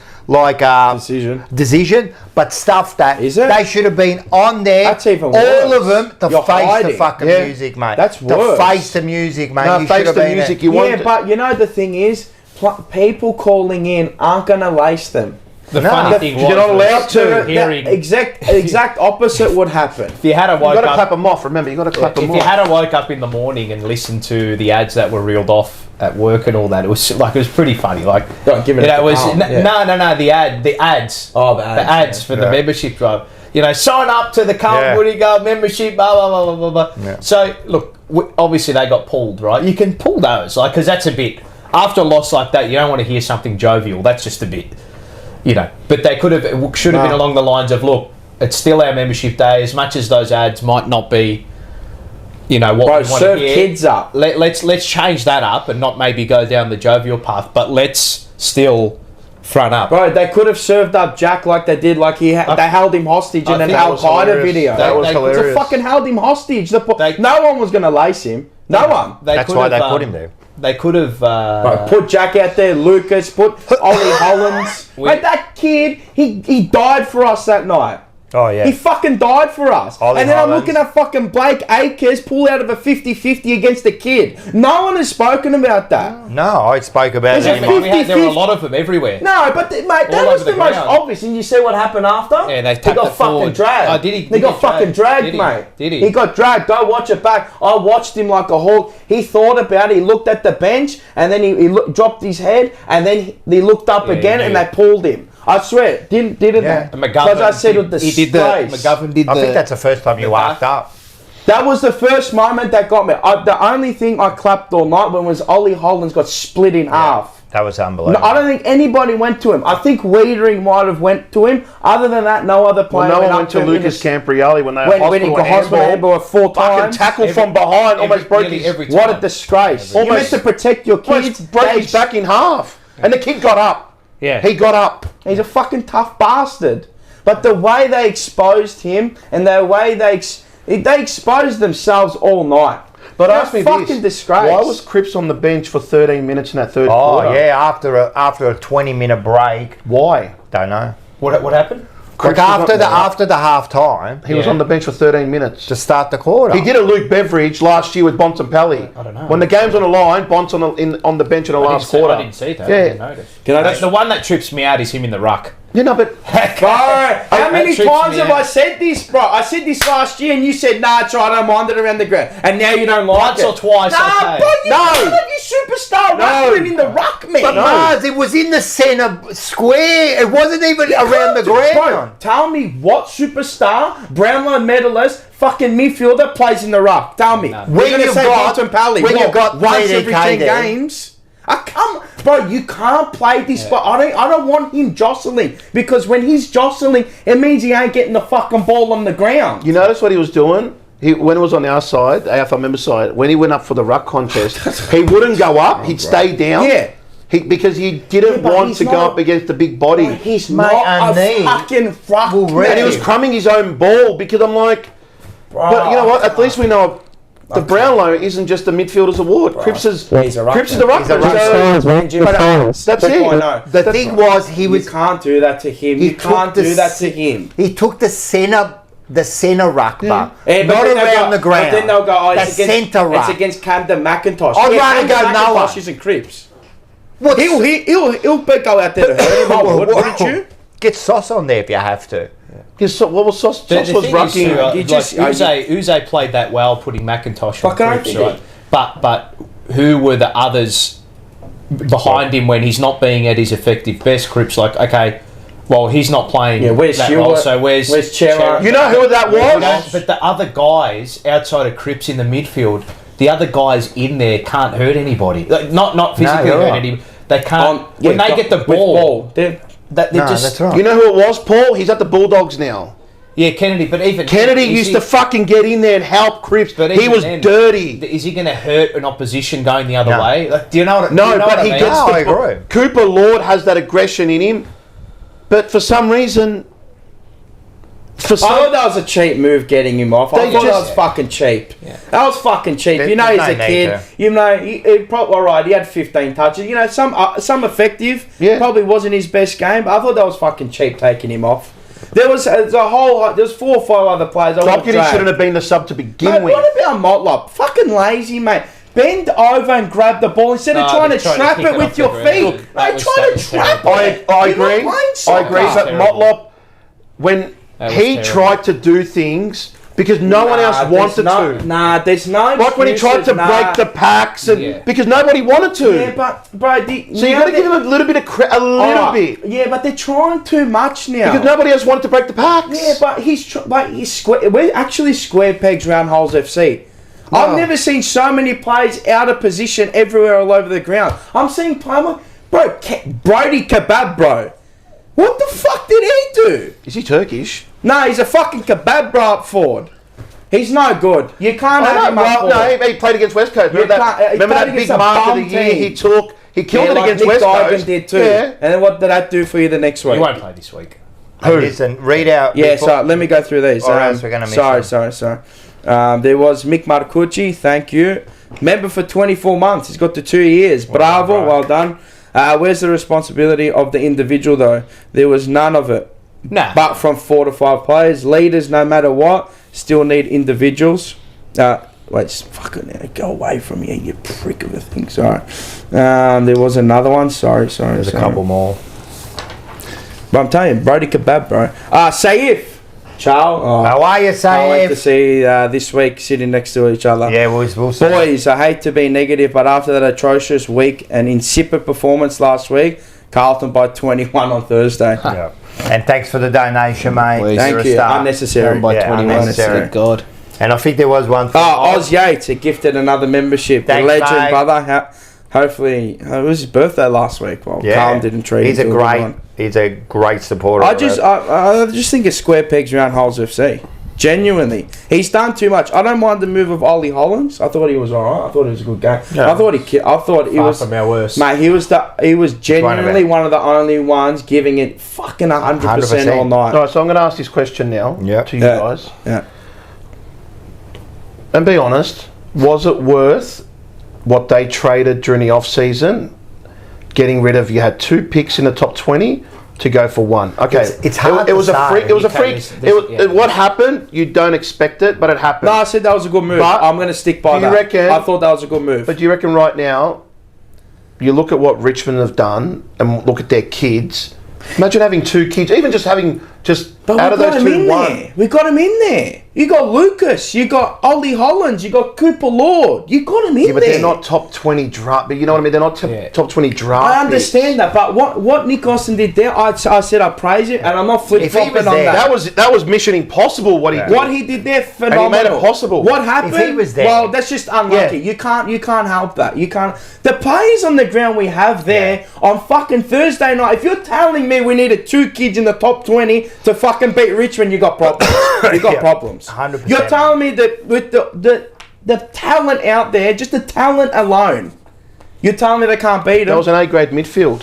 B: decision, but stuff that
C: Is it?
B: they should have been on there.
C: That's even
B: all
C: worse.
B: of them to
C: You're
B: face the
C: hiding.
B: fucking
D: Yeah.
B: music, mate.
C: That's
B: to
C: worse.
B: face the music, mate.
D: No,
B: You
D: face
B: should have
D: the
B: been
D: music.
B: there.
D: You want
C: Yeah, but you know the thing is, people calling in aren't gonna lace them.
E: The
B: No.
E: funny thing was,
D: You're not allowed to.
E: hearing.
C: Exact opposite would happen.
E: If you had a
D: You've
E: woke
D: got to
E: up,
D: clap them off. Remember, you've got to clap
E: if
D: them
E: you
D: off.
E: had a woke up in the morning and listened to the ads that were reeled off at work and all that, it was pretty funny. Like,
C: Don't give it
E: you know,
C: to
E: it was
C: Carl, yeah.
E: no, the ads.
C: Oh, the ads,
E: for the membership drive. You know, sign up to the Carlton
B: Yeah.
E: Woody Guard membership. Blah blah blah blah blah.
B: Yeah.
E: So look, obviously they got pulled, right? You can pull those, like, because that's a bit after a loss like that. You don't want to hear something jovial. That's just a bit. You know, but they should have been along the lines of, look, it's still our membership day. As much as those ads might not be, you know, what
C: Bro,
E: we want to
C: serve
E: hear.
C: kids up.
E: Let's change that up and not maybe go down the jovial path, but let's still front up.
C: Bro, they could have served up Jack like they did, like they held him hostage in
E: I
C: an
E: think
C: Al
E: that was
C: Qaeda
D: hilarious.
C: video.
D: That was
E: They-
C: It's
D: hilarious.
C: a fucking held him hostage.
E: They-
C: No one was going to lace him. No one.
B: That's
E: could
B: why
E: have,
B: they put him there.
E: They could have.
C: Right, put Jack out there, Lucas, put Ollie Hollins. Mate, that kid, he died for us that night.
B: Oh, yeah.
C: He fucking died for us.
B: Ollie
C: and then
B: Hollins.
C: I'm looking at fucking Blake Akers pull out of a 50-50 against the kid. No one has spoken about that.
B: No, I spoke about
C: Is
B: it.
C: it
B: in
C: fifty-
B: my-
E: There were a lot of them everywhere.
C: No, but mate, that
E: All
C: was
E: over
C: the
E: the
C: most
E: ground.
C: obvious. And you see what happened after?
E: Yeah, they
C: he
E: tapped
C: got
E: it
C: fucking
E: forward.
C: dragged.
E: Oh, did he?
C: He
E: Did
C: got
E: get
C: fucking dragged,
E: Did he?
C: mate.
E: Did he?
C: He got dragged. Go watch it back. I watched him like a hawk. He thought about it. He looked at the bench and then he dropped his head and then he looked up
E: Yeah,
C: again
E: he
C: and
E: knew.
C: they pulled him. I swear, didn't
B: Yeah.
C: they?
E: And McGovern
C: Because I said with the
E: he did the
C: disgrace.
E: McGovern did
B: I
E: the.
B: think that's the first time you arced up.
C: That was the first moment that got me. The only thing I clapped all night when was Ollie Hollins got split in half.
B: That was
C: No,
B: unbelievable.
C: I don't think anybody went to him. I think Wiedering might have went to him. Other than that, no other player
D: Well, no one
C: up
D: went to
C: him.
D: Lucas Camprielli when they
C: when he
D: hospital
C: got hospital handball 4
D: Fucking
C: times.
D: tackle from behind, almost broke
E: nearly
D: his
E: every time.
C: What a disgrace. You meant
D: Almost-
C: to protect your kids.
D: almost broke his back in half. And the kid got up.
E: Yeah.
D: He got up.
C: He's a fucking tough bastard. But the way they exposed him and the way they exposed themselves all night.
D: But
C: They're
D: ask me
C: fucking
D: this:
C: disgrace.
D: why was Cripps on the bench for 13 minutes in that third
B: Oh,
D: quarter?
B: yeah, after a 20-minute break.
D: Why?
B: Don't know.
E: What happened?
B: Look,
D: Cripps was
B: after the half time,
D: He was on the bench for 13 minutes.
B: to start the quarter.
D: He did a Luke Beveridge last year with Bontempelli.
E: I don't know.
D: When the game's on the line, Bont's on the bench in the last quarter.
E: I didn't see that.
D: Yeah.
E: I didn't notice.
C: Can I
E: The-
C: just-
E: the one that trips me out is him in the ruck.
D: You know, but
C: Bro, how many
E: trips
C: times
E: me
C: have
E: out.
C: I said this, bro? I said this last year and you said, nah, I don't mind it around the ground. And now you don't like
E: Once
C: it.
E: or twice,
C: Nah,
E: okay.
C: bro, you
B: No.
C: can't have your superstar ruckman in the ruck, man.
B: But Mars, it was in the centre square. It wasn't even around the ground.
C: Bro, tell me what superstar, Brownlow medalist, fucking midfielder plays in the ruck. Tell me.
E: No.
C: We're
B: When
C: gonna
B: you've
C: say
B: got-
C: Bontempelli,
B: when
C: what,
B: you've got
C: once every 10
B: TDK there.
C: games. Bro, you can't play this. But I don't want him jostling because when he's jostling, it means he ain't getting the fucking ball on the ground.
D: you notice what he was doing? When it was on our side, the AFL member side, when he went up for the ruck contest, he wouldn't go up. He'd stay down.
C: Yeah.
D: Because he didn't
C: but
D: want
C: he's
D: to go
C: not-
D: up against the big body.
C: He's
B: Mate,
C: not
B: and
C: a
B: they
C: fucking ruck.
D: And he was crumbing his own ball because I'm like, but you know what? At least we know the Brownlow isn't just the midfielder's award. Cripps is
C: He's a ruckman.
D: Cripps is the ruckman.
B: He's a ruckman.
D: So that's it.
C: I know.
B: The thing was, he
C: You
B: was
C: can't do that to him. You
B: took
C: can't
B: the
C: do that
B: s-
C: to him.
B: He took the centre ruck,
C: Yeah,
B: not
C: but then they'll
B: around
C: go-
B: the ground.
C: But then they'll go, oh,
B: the
C: it's against,
B: centre ruck.
C: it's against Camden McIntosh.
B: I'd rather
C: Camden
B: go no one.
C: McIntosh isn't Cripps.
B: What's-
C: He'll go out there to hurt him. I would, wouldn't you?
B: Get Sauce on there if you have to.
D: What was Sauce?
E: The
D: Sauce was
E: thing is, too,
D: rucking.
C: You just-
E: Uze played that well, putting McIntosh on
C: Fucking
E: Cripps,
C: oath he
E: right? But who were the others behind him when he's not being at his effective best? Cripps, like, okay, well, he's not playing
C: Yeah, where's
E: that
C: Stewart?
E: role, so where's
C: Chera?
D: You know who that was?
E: You know, but the other guys outside of Cripps in the midfield, the other guys in there can't hurt anybody. Like, not physically
B: you're
E: hurt
B: right.
E: anybody. They can't. When they get the
C: with
E: ball,
C: they're-
E: they're
B: No,
E: just.
B: that's right.
D: You know who it was, Paul? He's at the Bulldogs now.
E: Yeah, Kennedy. But even
D: Kennedy
E: is
D: used
E: he-
D: to fucking get in there and help Cripps.
E: But
D: He
E: even
D: was
E: then,
D: dirty.
E: Is he going to hurt an opposition going the other
B: No.
E: way? Like, do you know what?
D: No,
E: do you know
D: but
E: what I
D: he
E: mean?
D: gets
B: No,
D: the
B: I agree.
D: Cooper Lord has that aggression in him, but for some reason,
C: I thought that was a cheap move getting him off. I
D: They
C: thought that
D: just-
C: was fucking cheap. That was fucking cheap.
B: There-
C: You know,
B: there's
C: he's
B: no
C: a
B: need
C: kid.
B: to.
C: You know, he probably all right. He had 15 touches. You know, some effective.
D: Yeah.
C: Probably wasn't his best game. But I thought that was fucking cheap taking him off. There was 4 or 5 other players. I would've
D: Doherty
C: dragged.
D: shouldn't have been the sub to begin
C: Mate,
D: with.
C: what about Motlop? Fucking lazy, mate. Bend over and grab the ball instead of
E: No,
C: trying
E: they're
C: to
E: trying to
C: trap
E: kick
C: it
E: it
C: with
E: off
C: your
E: the ground.
C: feet.
E: Look,
C: Mate,
E: that was
C: trying to
E: so
C: trap
E: terrible.
C: it.
D: I
C: You're not
D: agree.
C: playing
D: I
C: soccer.
D: agree. But
E: Terrible.
D: Motlop, when
E: That was
D: he
E: terrible.
D: tried to do things because no one else wanted to.
C: Nah, there's no.
D: Like when he tried to
C: excuses,
D: break the packs and
E: Yeah.
D: because nobody wanted to.
C: Yeah, but bro,
D: So you got to give him a little bit of a little bit
C: Yeah, but they're trying too much now.
D: because nobody else wanted to break the packs.
C: Yeah, but he's square. We're actually square pegs round holes FC. I've never seen so many players out of position everywhere all over the ground. I'm seeing play like, bro, Brody Kebab, bro. What the fuck did he do?
D: Is he Turkish?
C: No, he's a fucking kebab bro up forward. He's no good. You can't have him up forward.
D: No, he played against West Coast. Remember
C: You can't- he
D: that, remember
C: played
D: that big
C: against a
D: mark of the
C: bum
D: year
C: team.
D: he took? He killed
C: Yeah,
D: it
C: like
D: against
C: Nick
D: West
C: Digan
D: Coast.
C: did too.
D: Yeah.
C: And then what did that do for you the next week?
E: He won't play this week.
B: Who? Listen, read out.
C: Yeah,
B: before-
C: so let me go through these.
B: Or else we're gonna miss
C: sorry,
B: them.
C: sorry. There was Mick Marcucci, thank you. Member for 24 months. He's got the 2 years. Bravo, well done. Where's the responsibility of the individual, though? There was none of it.
E: Nah.
C: But from 4 to 5 players. Leaders, no matter what, still need individuals. Wait, just fucking go away from here, you prick of a thing. Sorry. There was another one. Sorry.
E: There's a couple more.
C: But I'm telling you, Brody Kebab, bro. Saif. Charles.
B: How are you,
C: Can't wait to
B: Saif?
C: see this week sitting next to each other.
B: Yeah, we'll see.
C: Boys, I hate to be negative, but after that atrocious week and insipid performance last week, Carlton by 21 on Thursday.
B: Yeah. And thanks for the donation, mate.
E: Please.
B: You're
C: Thank
B: a
C: you.
B: star.
C: Unnecessary.
E: By
B: Yeah,
E: 21.
B: unnecessary.
E: Thank God.
B: And I think there was one thing.
C: Oz Yates had gifted another membership.
B: Thanks,
C: the legend,
B: mate.
C: brother. Hopefully, it was his birthday last week. Well, Carl didn't treat
B: He's
C: him
B: a
C: to good
B: great.
C: one.
B: He's a great supporter.
C: I
B: of
C: just,
B: it.
C: I just think it's square pegs around holes FC. Genuinely, he's done too much. I don't mind the move of Ollie Hollins. I thought he was alright. I thought it was a good game.
B: Yeah.
C: I thought he
E: Far
C: was
E: from our worst.
C: Mate, he was genuinely one of the only ones giving it fucking 100% all
B: 100%.
C: night.
D: All right, so I'm going to ask this question now
B: Yep.
D: to you
C: Yeah.
D: guys.
C: Yeah.
D: And be honest, was it worth what they traded during the off-season, getting rid of, you had 2 picks in the top 20 to go for 1? Okay,
B: It's hard
D: It was
B: to
D: a
B: say.
D: freak. It was a
E: You can't-
D: freak.
E: this-
D: What happened? You don't expect it, but it happened.
C: No, I said that was a good move.
D: But
C: I'm going to stick by
D: do you
C: that.
D: reckon-
C: I thought that was a good move.
D: But do you reckon right now, you look at what Richmond have done and look at their kids? Imagine having 2 kids, even just having
C: But
D: out
C: we
D: of
C: got
D: those
C: him
D: 2,
C: in
D: 1.
C: there. We got him in there. You got Lucas. You got Ollie Hollins. You got Cooper Lord. You got him in
D: Yeah, but
C: there.
D: they're not top 20 draft. But you know what I mean? They're not top 20 draft.
C: I understand that, but what Nick Austin did there, I said I praise it, and I'm not flip
B: If he
C: flopping
B: was
C: on
B: there-
C: that.
D: That was mission impossible. What he did.
C: What he did there, phenomenal.
D: made it possible.
C: What happened?
B: If he was there-
C: Well, that's just unlucky.
D: Yeah.
C: You can't help that. You can't. The players on the ground we have there on fucking Thursday night. If you're telling me we needed 2 kids in the top 20 to fucking beat Richmond, you got problems. You got
B: Yeah,
C: problems.
B: 100%.
C: You're telling me that with the talent out there, just the talent alone, you're telling me they can't beat
D: That
C: them?
D: was an A-grade midfield.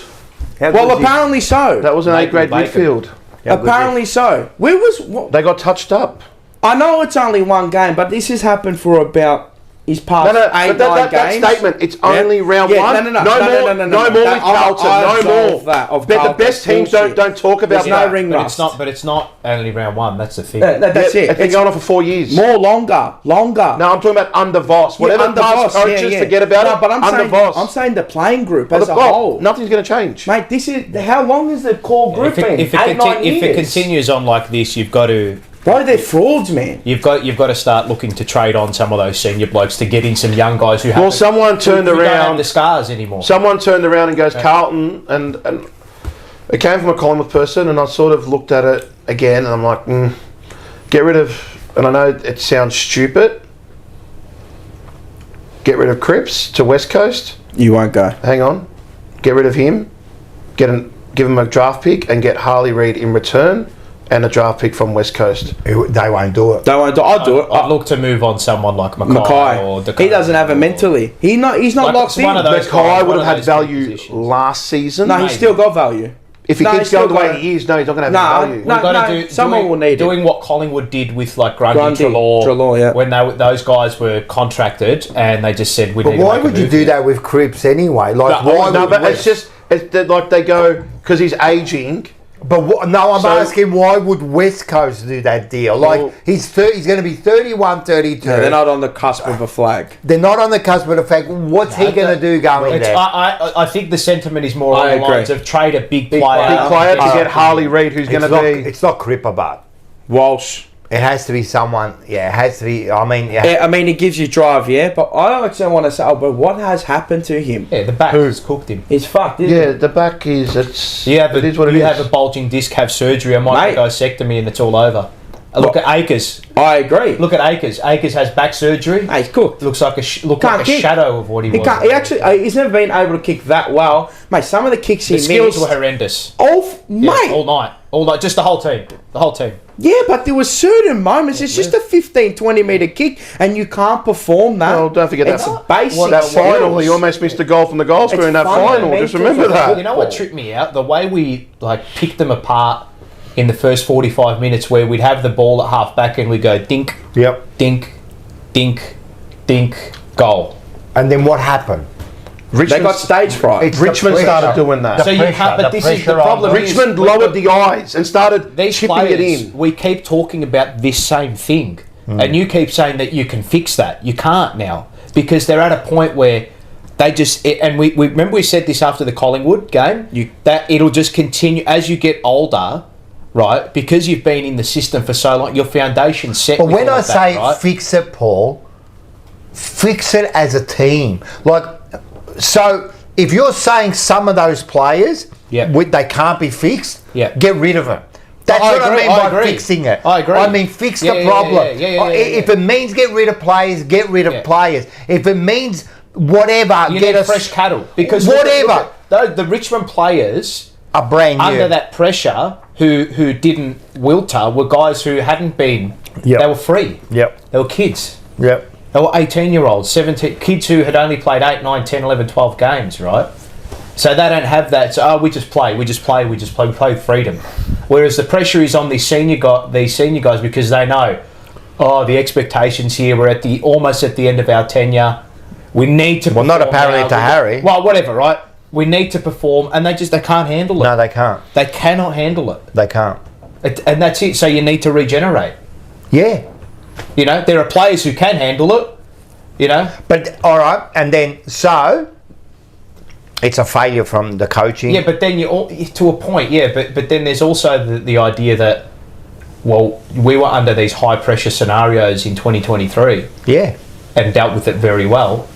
C: Well, apparently so.
D: That was an
E: Nathan
D: A-grade
E: Bacon.
D: midfield.
C: Apparently so.
D: They got touched up.
C: I know it's only one game, but this has happened for about his past
D: No,
C: 8,
D: but
C: 9
D: that
C: games.
D: statement, it's
C: Yeah.
D: only round
C: Yeah,
D: 1.
C: no,
D: more with
C: That-
D: Carlton.
C: I
D: No
C: absolve
D: more.
C: that of
D: But the
C: Carlton.
D: best teams
C: Bullshit.
D: don't talk about
C: There's no
D: that.
C: ring
E: But
C: rust.
E: it's not only round 1. That's the thing.
C: That's
D: Yeah,
C: it.
D: It's been
C: It's
D: going on for 4 years.
C: more longer.
D: No, I'm talking about under Voss. Whatever
C: under
D: past
C: Voss,
D: coaches, forget about
C: no,
D: it.
C: But I'm
D: under
C: saying,
D: Voss.
C: I'm saying the playing group as a
D: Well,
C: whole.
D: nothing's going to change.
C: Mate, this is how long is the core group been?
E: If
C: 8, 9
E: it
C: years.
E: continues on like this, you've got to
C: Bro, they're frauds, man.
E: You've got to start looking to trade on some of those senior blokes to get in some young guys who
D: Well, someone turned
E: who don't have
D: around.
E: the scars anymore.
D: Someone turned around and goes, Carlton, and it came from a Collingwood person, and I sort of looked at it again, and I'm like, get rid of, and I know it sounds stupid, get rid of Cripps to West Coast.
C: You won't go.
D: Hang on, get rid of him, give him a draft pick, and get Harley Reid in return, and a draft pick from West Coast.
B: They won't do it.
C: Don't do. I'll do it.
E: I'd look to move on someone like Mackay or
C: Mackay. He doesn't have it mentally. He's not
E: Like,
C: locked
E: it's
C: in.
E: one of those
D: Mackay
E: guys,
D: would
E: one
D: have
E: of
D: had
E: those
D: value
E: positions.
D: last season.
C: No, he's still got value.
D: If he
C: No,
D: keeps
C: he's still
D: going the way
C: got-
D: he is, no, he's not going to
C: No,
D: have value.
C: no.
E: We've got to do
C: someone will need it.
E: doing what Collingwood did with like Grundy,
C: Grundy, Treloar, yeah.
E: when those guys were contracted and they just said we
B: But
E: need to
B: why
E: make a
B: would you
E: move
B: do
E: here.
B: that with Cripps anyway? Like,
E: No,
B: why
D: No,
B: would
D: but
B: West-
D: it's just like they go because he's aging.
B: But no, I'm
D: So-
B: asking why would West Coast do that deal? Like,
D: Well-
B: he's going to be 31, 32.
C: No, they're not on the cusp of a flag.
B: They're not on the cusp of the fact. What's he going to do going
E: It's-
B: there?
E: I think the sentiment is more
C: I
E: on the
C: agree.
E: lines of trade a big player.
C: player.
D: Big player to
E: Yeah.
D: get Harley Reid, who's going to be.
B: It's not Cripper, but
C: Walsh.
B: it has to be someone. Yeah, it has to be. I mean,
C: Yeah, I mean, it gives you drive, yeah, but I don't actually want to say, but what has happened to him?
E: Yeah, the back has cooked him.
C: He's fucked, isn't
D: Yeah, the back is. It's.
E: You have
D: it is what it
E: you
D: is.
E: have a bulging disc, have surgery, a microdiscectomy, and it's all over. Look at Akers.
C: he? I agree.
E: Look at Akers. Akers has back surgery.
C: Hey, he's cooked.
E: Looks like a
C: Can't
E: like a
C: kick.
E: shadow of what he
C: He
E: was.
C: can't. He actually. He's never been able to kick that well, mate. Some of the kicks
E: the
C: he
E: skills
C: missed.
E: were horrendous.
C: Mate.
E: All night, just the whole team.
C: Yeah, but there were certain moments. It's just a 15, 20 metre kick, and you can't perform that.
D: Well, don't forget
C: it's
D: that.
C: basic.
D: That
C: skills.
D: final, he almost missed a goal from the goal square in that final. Just remember
C: fundamental.
D: that.
E: You know what tripped me out? The way we picked them apart in the first 45 minutes, where we'd have the ball at half back and we'd go dink,
B: yep.
E: dink, dink, dink, goal.
B: And then what happened?
C: They got stage fright.
B: It's the
D: Richmond
B: pressure.
D: started doing that.
E: So you can't. But this is the
B: pressure on
E: problem.
B: them.
D: Richmond lowered the eyes and started
E: These
D: chipping
E: players,
D: it in.
E: we keep talking about this same thing, and you keep saying that you can fix that. You can't now because they're at a point where they just. And we remember we said this after the Collingwood game. That it'll just continue as you get older, right? Because you've been in the system for so long, your foundation's set.
B: But
E: with
B: when
E: all
B: I
E: of that,
B: say
E: right?
B: fix it, Paul, fix it as a team. Like, so if you're saying some of those players,
E: Yeah.
B: they can't be fixed,
E: Yeah.
B: get rid of them. That's
E: I
B: what I
E: agree,
B: mean
E: I
B: by
E: agree.
B: fixing it.
E: I agree.
B: I mean, fix
E: Yeah,
B: the
E: yeah,
B: problem.
E: yeah.
B: If it means get rid of players, get rid of
E: Yeah.
B: players. If it means whatever,
E: You
B: get
E: need
B: us
E: fresh cattle because
B: whatever.
E: the Richmond players
B: a brand new.
E: under that pressure who didn't wilter were guys who hadn't been.
B: Yep.
E: They were free.
B: Yep.
E: They were kids.
B: Yep.
E: They were 18-year-olds, 17 kids who had only played 8, 9, 10, 11, 12 games, right? So they don't have that. So we just play. We play with freedom. Whereas the pressure is on these senior guys because they know, the expectations here. We're almost at the end of our tenure. We need to.
B: Well, not
E: perform
B: apparently
E: now.
B: to Harry.
E: Well, whatever, right? We need to perform, and they can't handle it.
B: No, they can't.
E: They cannot handle it.
B: They can't.
E: And that's it. So you need to regenerate.
B: Yeah.
E: You know, there are players who can handle it. You know,
B: But all right, and then so it's a failure from the coaching.
E: yeah. But then to a point, yeah. But then there's also the idea that, well, we were under these high pressure scenarios in 2023
B: Yeah.
E: and dealt with it very well,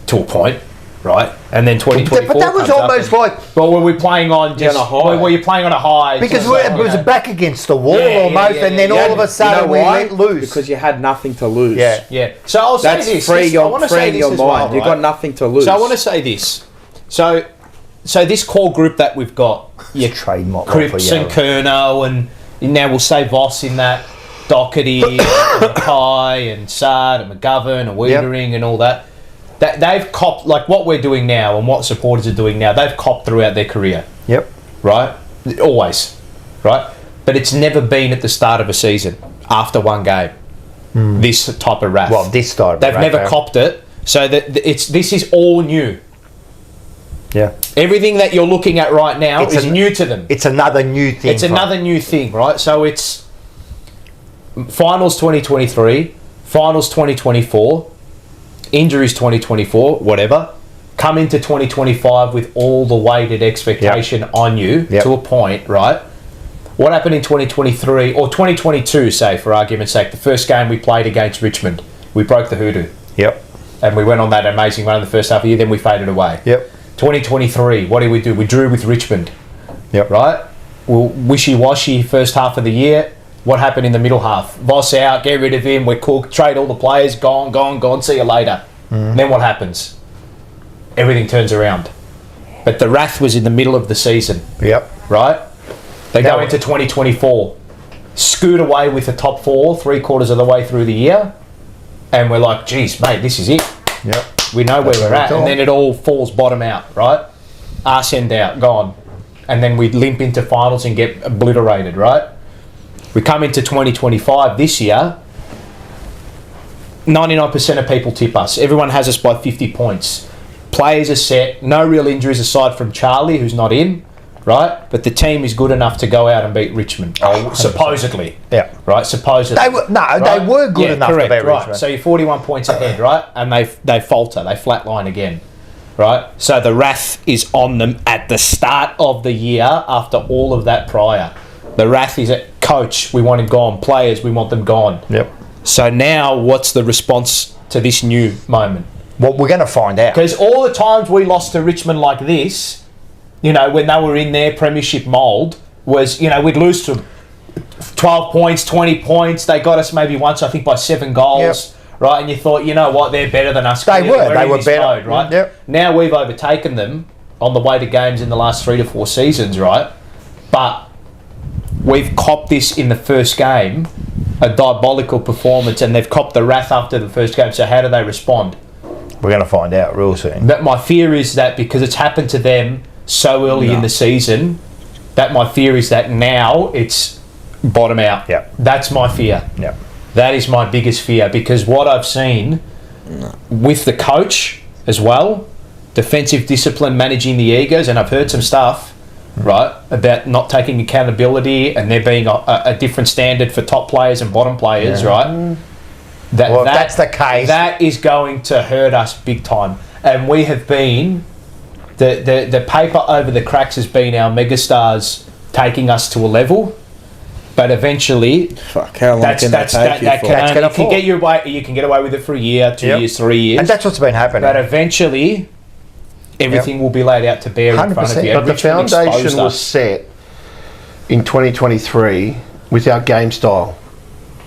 E: to a point, right? And then 2024.
B: But that was
E: comes up
B: almost
E: and-
B: like
E: Well, were we playing on just
C: on a high.
E: Were you playing on a high?
B: because
E: just
B: it was
E: you know?
B: back against the wall
E: Yeah,
B: almost,
E: yeah,
B: and then
E: yeah.
B: all of a sudden we let loose.
C: Because you had nothing to lose.
B: Yeah.
E: Yeah. So I'll say
C: That's
E: this.
C: freeing
E: I wanna say
C: freeing
E: this
C: your
E: as
C: mind.
E: well,
C: You've
E: right?
C: got nothing to lose.
E: So I want to say this. So this core group that we've got, yeah,
B: trademark
E: Cripps
B: for
E: and
B: you.
E: Kerno, and now we'll say Voss in that, Doherty, and Mackay, and Sard, and McGovern, and Wiedering, and all that. That they've copped, like what we're doing now and what supporters are doing now, they've copped throughout their career,
B: Yep.
E: right? Always, right? But it's never been at the start of a season, after one game, this type of wrath.
B: Well, this time
E: They've never copped it, so this is all new.
B: Yeah.
E: Everything that you're looking at right now is new to them.
B: It's another new thing.
E: It's another new thing, right? So it's finals 2023, finals 2024, injuries 2024, whatever. Come into 2025 with all the weighted expectation on you to a point, right? What happened in 2023 or 2022, say, for argument's sake, the first game we played against Richmond, we broke the hoodoo.
B: Yep.
E: And we went on that amazing run in the first half of the year, then we faded away.
B: Yep.
E: 2023, what did we do? We drew with Richmond.
B: Yep.
E: Right? Well, wishy-washy first half of the year. What happened in the middle half? Voss out, get rid of him, we're cooked, trade all the players, gone, see you later. Then what happens? Everything turns around. But the wrath was in the middle of the season,
B: Yep.
E: right? They go into 2024, scoot away with the top 4, 3/4 of the way through the year, and we're like, geez, mate, this is it.
B: Yep.
E: We know where we're at,
B: it's
E: and then it all falls bottom out, right? Arse end out, gone. And then we limp into finals and get obliterated, right? We come into 2025 this year, 99% of people tip us. Everyone has us by 50 points. Players are set, no real injuries aside from Charlie, who's not in, right? But the team is good enough to go out and beat Richmond, supposedly.
B: Yeah.
E: Right, supposedly.
B: They were good enough
E: correct,
B: to beat
E: right.
B: Richmond.
E: So you're 41 points ahead, right? And they falter, they flatline again, right? So the wrath is on them at the start of the year after all of that prior. The wrath is at coach, we want him gone. Players, we want them gone.
B: Yep.
E: So now what's the response to this new moment?
B: Well, we're going to find out.
E: Because all the times we lost to Richmond like this, you know, when they were in their premiership mould, was, you know, we'd lose to 12 points, 20 points. They got us maybe once, I think, by 7 goals, right? And you thought, you know what, they're better than us.
B: They
E: Clearly,
B: were.
E: we're
B: They
E: in
B: were
E: this
B: better.
E: mode, right?
B: Yep.
E: Now we've overtaken them on the way to games in the last 3 to 4 seasons, right? But we've copped this in the first game, a diabolical performance, and they've copped the wrath after the first game. So how do they respond?
B: We're going to find out real soon.
E: But my fear is that because it's happened to them so early in the season, that my fear is that now it's bottom out.
B: Yeah.
E: That's my fear.
B: Yeah.
E: That is my biggest fear, because what I've seen with the coach as well. Defensive discipline, managing the egos, and I've heard some stuff, right, about not taking accountability and there being a different standard for top players and bottom players, right?
B: Well, if that's the case,
E: that is going to hurt us big time. And we have been, the paper over the cracks has been our megastars taking us to a level, but eventually,
C: Fuck, how long can that take you for?
E: You can get away with it for a year, 2 years, 3 years.
B: And that's what's been happening.
E: But eventually, everything will be laid out to bear in front of you.
D: But the
E: Richmond
D: foundation
E: exposed
D: was
E: us.
D: set in 2023 with our game style.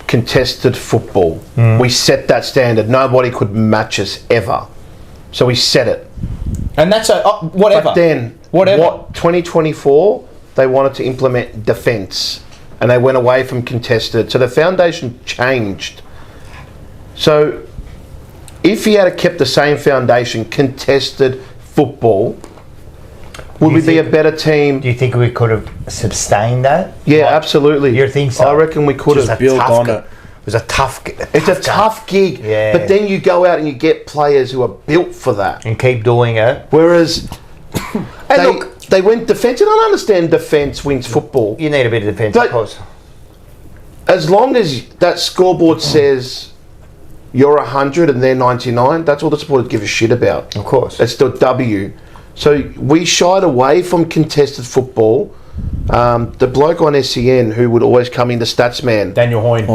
D: Contested football. We set that standard. Nobody could match us ever. So we set it.
E: And that's whatever.
D: But then,
E: whatever.
D: 2024, they wanted to implement defence. And they went away from contested. So the foundation changed. So if he had kept the same foundation, contested football, would we be a better team?
B: Do you think we could have sustained that?
D: Yeah, absolutely.
B: You think so?
D: I reckon we could have
C: built on it.
B: It was a tough.
D: It's a tough gig,
B: Yeah.
D: but then you go out and you get players who are built for that.
B: and keep doing it.
D: Whereas
B: And look,
D: they went defence, and I understand defence wins football.
B: you need a bit of defence,
D: But-
B: of course.
D: As long as that scoreboard says you're 100 and they're 99, that's all the supporters give a shit about.
B: Of course.
D: It's the W. So we shied away from contested football. The bloke on SEN who would always come in, the stats man.
E: Daniel Hoyne.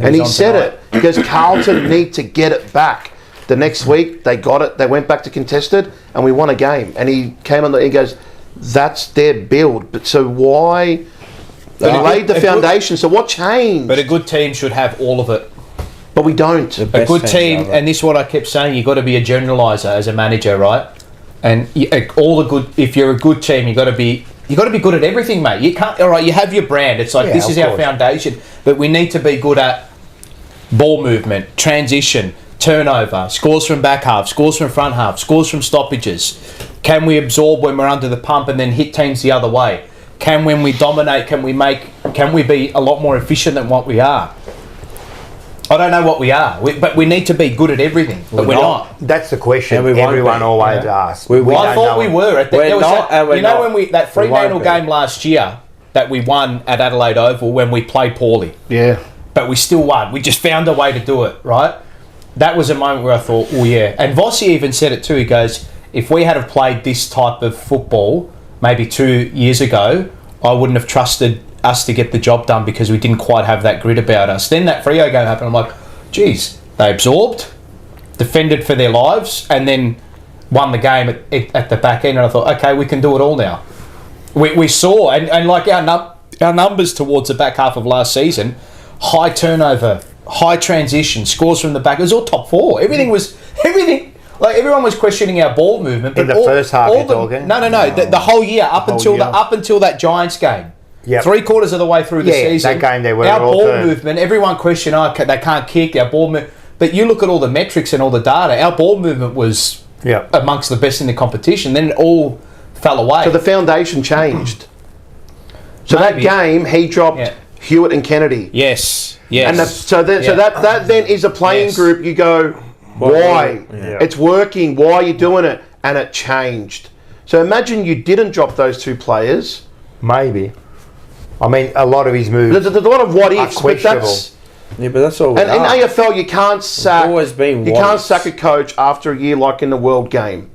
D: And he said it because Carlton need to get it back. The next week they got it. They went back to contested and we won a game. And he came on. He goes, "That's their build." But so why? They laid the foundation. So what changed?
E: But a good team should have all of it.
D: But we don't.
E: A good team, and this is what I kept saying, you've got to be a generaliser as a manager, right? And if you're a good team, you got to be good at everything, mate. You can't. All right, you have your brand. It's like this is our foundation, but we need to be good at ball movement, transition, turnover, scores from back half, scores from front half, scores from stoppages. Can we absorb when we're under the pump and then hit teams the other way? When we dominate, can we be a lot more efficient than what we are? I don't know what we are, but we need to be good at everything. But we're not.
B: That's the question
C: And we won't
B: everyone
C: be.
B: always asks.
E: I thought we were.
C: We're not, and we're not.
E: When that
C: We won't
E: Fremantle
C: be.
E: game last year that we won at Adelaide Oval when we played poorly,
D: Yeah.
E: but we still won. We just found a way to do it, right? That was a moment where I thought, oh yeah. And Vossi even said it too. He goes, if we had have played this type of football maybe 2 years ago, I wouldn't have trusted us to get the job done because we didn't quite have that grit about us. Then that Freo game happened. I'm like, geez, they absorbed, defended for their lives, and then won the game at the back end. And I thought, okay, we can do it all now. We saw, and like our numbers towards the back half of last season, high turnover, high transition, scores from the back. It was all top four. Everything. Like everyone was questioning our ball movement. But
B: In the first half, you're talking?
E: No. The whole year up until that Giants game.
B: Yep.
E: 3/4 of the way through the season,
B: that game they were
E: our
B: all
E: ball
B: turned.
E: movement. Everyone questioned, they can't kick our ball movement. But you look at all the metrics and all the data. Our ball movement was amongst the best in the competition. Then it all fell away.
D: So the foundation changed. So
E: Maybe.
D: that game, he dropped Hewitt and Kennedy.
E: Yes.
D: And so that then is a playing group. You go, why? It's working. Why are you doing it? And it changed. So imagine you didn't drop those two players.
B: Maybe. I mean, a lot of his moves.
D: There's a lot of what
B: are
D: ifs, but
B: questionable.
C: that's all.
D: And in AFL, you can't sack.
C: always been
D: you
C: what
D: can't
C: ifs.
D: sack a coach after a year like in the World Game,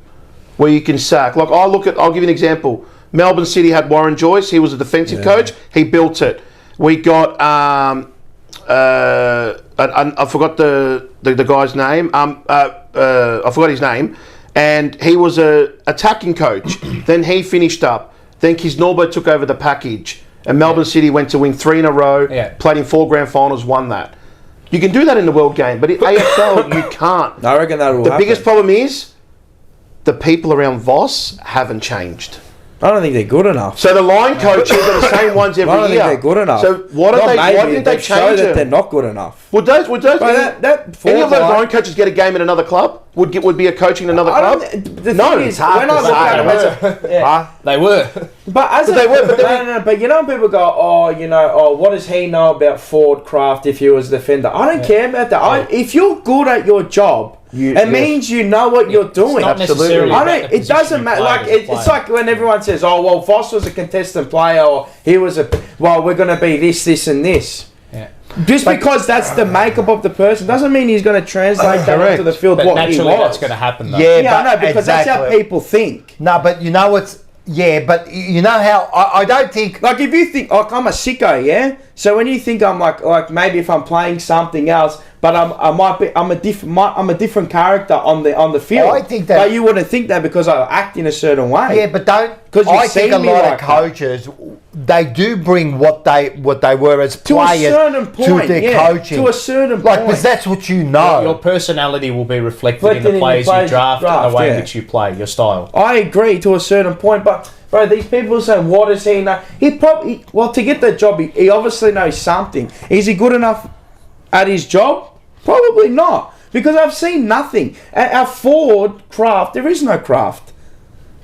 D: where you can sack. Like I'll give you an example. Melbourne City had Warren Joyce. He was a defensive coach. He built it. We got I forgot the guy's name. I forgot his name, and he was a attacking coach. Then he finished up. Then Kisnorbo took over the package, and Melbourne City went to win 3 in a row. Played in 4 grand finals, won that. You can do that in the World Game, but in AFL you can't.
C: I reckon that will
D: The
C: happen.
D: biggest problem is the people around Voss haven't changed.
C: I don't think they're good enough.
D: So the line coaches are the same ones every
C: I don't
D: year.
C: think they're good enough.
D: So what are
C: Not
D: they?
C: maybe,
D: Why didn't they
C: show
D: change
C: that
D: it?
C: they're not good enough.
D: Would those
C: But
D: any of those line coaches get a game in another club? Would be a coaching in another club?
C: The
D: No,
C: thing is,
B: it's hard
C: when
B: to
C: I look at
B: say.
C: them,
E: They were.
C: but as
D: they were, but
C: but you know, when people go, what does he know about Ford Craft if he was a defender? I don't care about that. If you're good at your job, It means you know what you're doing.
E: not necessarily
C: I
E: about
C: don't.
E: the
C: It doesn't
E: position
C: matter.
E: you
C: Like
E: played as a
C: it's
E: player.
C: like when everyone says, "Oh, well, Voss was a contestant player, or he was a." Well, we're going to be this, and this.
E: Yeah.
C: Just because that's the makeup of the person doesn't mean he's going to translate that
D: Correct.
C: onto the field.
E: But
C: What he
E: naturally,
C: was.
E: that's going to happen, though.
B: Yeah,
C: Yeah, I
B: but
C: know, because that's how
B: exactly.
C: people think.
B: No, but you know what's... Yeah, but you know how... I don't think...
C: Like if you think, like I'm a sicko, yeah. So when you think I'm like maybe if I'm playing something else, but I'm a different character on the field.
B: I think that-
C: But you wouldn't think that because I act in a certain way.
B: Yeah, but don't...
C: 'Cause you've
B: I think a
C: seen me
B: lot
C: like
B: of coaches, they do bring what they were as
C: to a
B: players
C: certain point,
B: to their
C: yeah,
B: coaching.
C: to a certain
B: like,
C: point.
B: because that's what you know.
E: Your personality will be reflected in
C: Reflected
E: the players you draft and the way in which you play, your style.
C: I agree to a certain point, but bro, these people say, what does he know? He probably, well, to get the job, he obviously knows something. Is he good enough at his job? Probably not, because I've seen nothing. At our forward craft, there is no craft.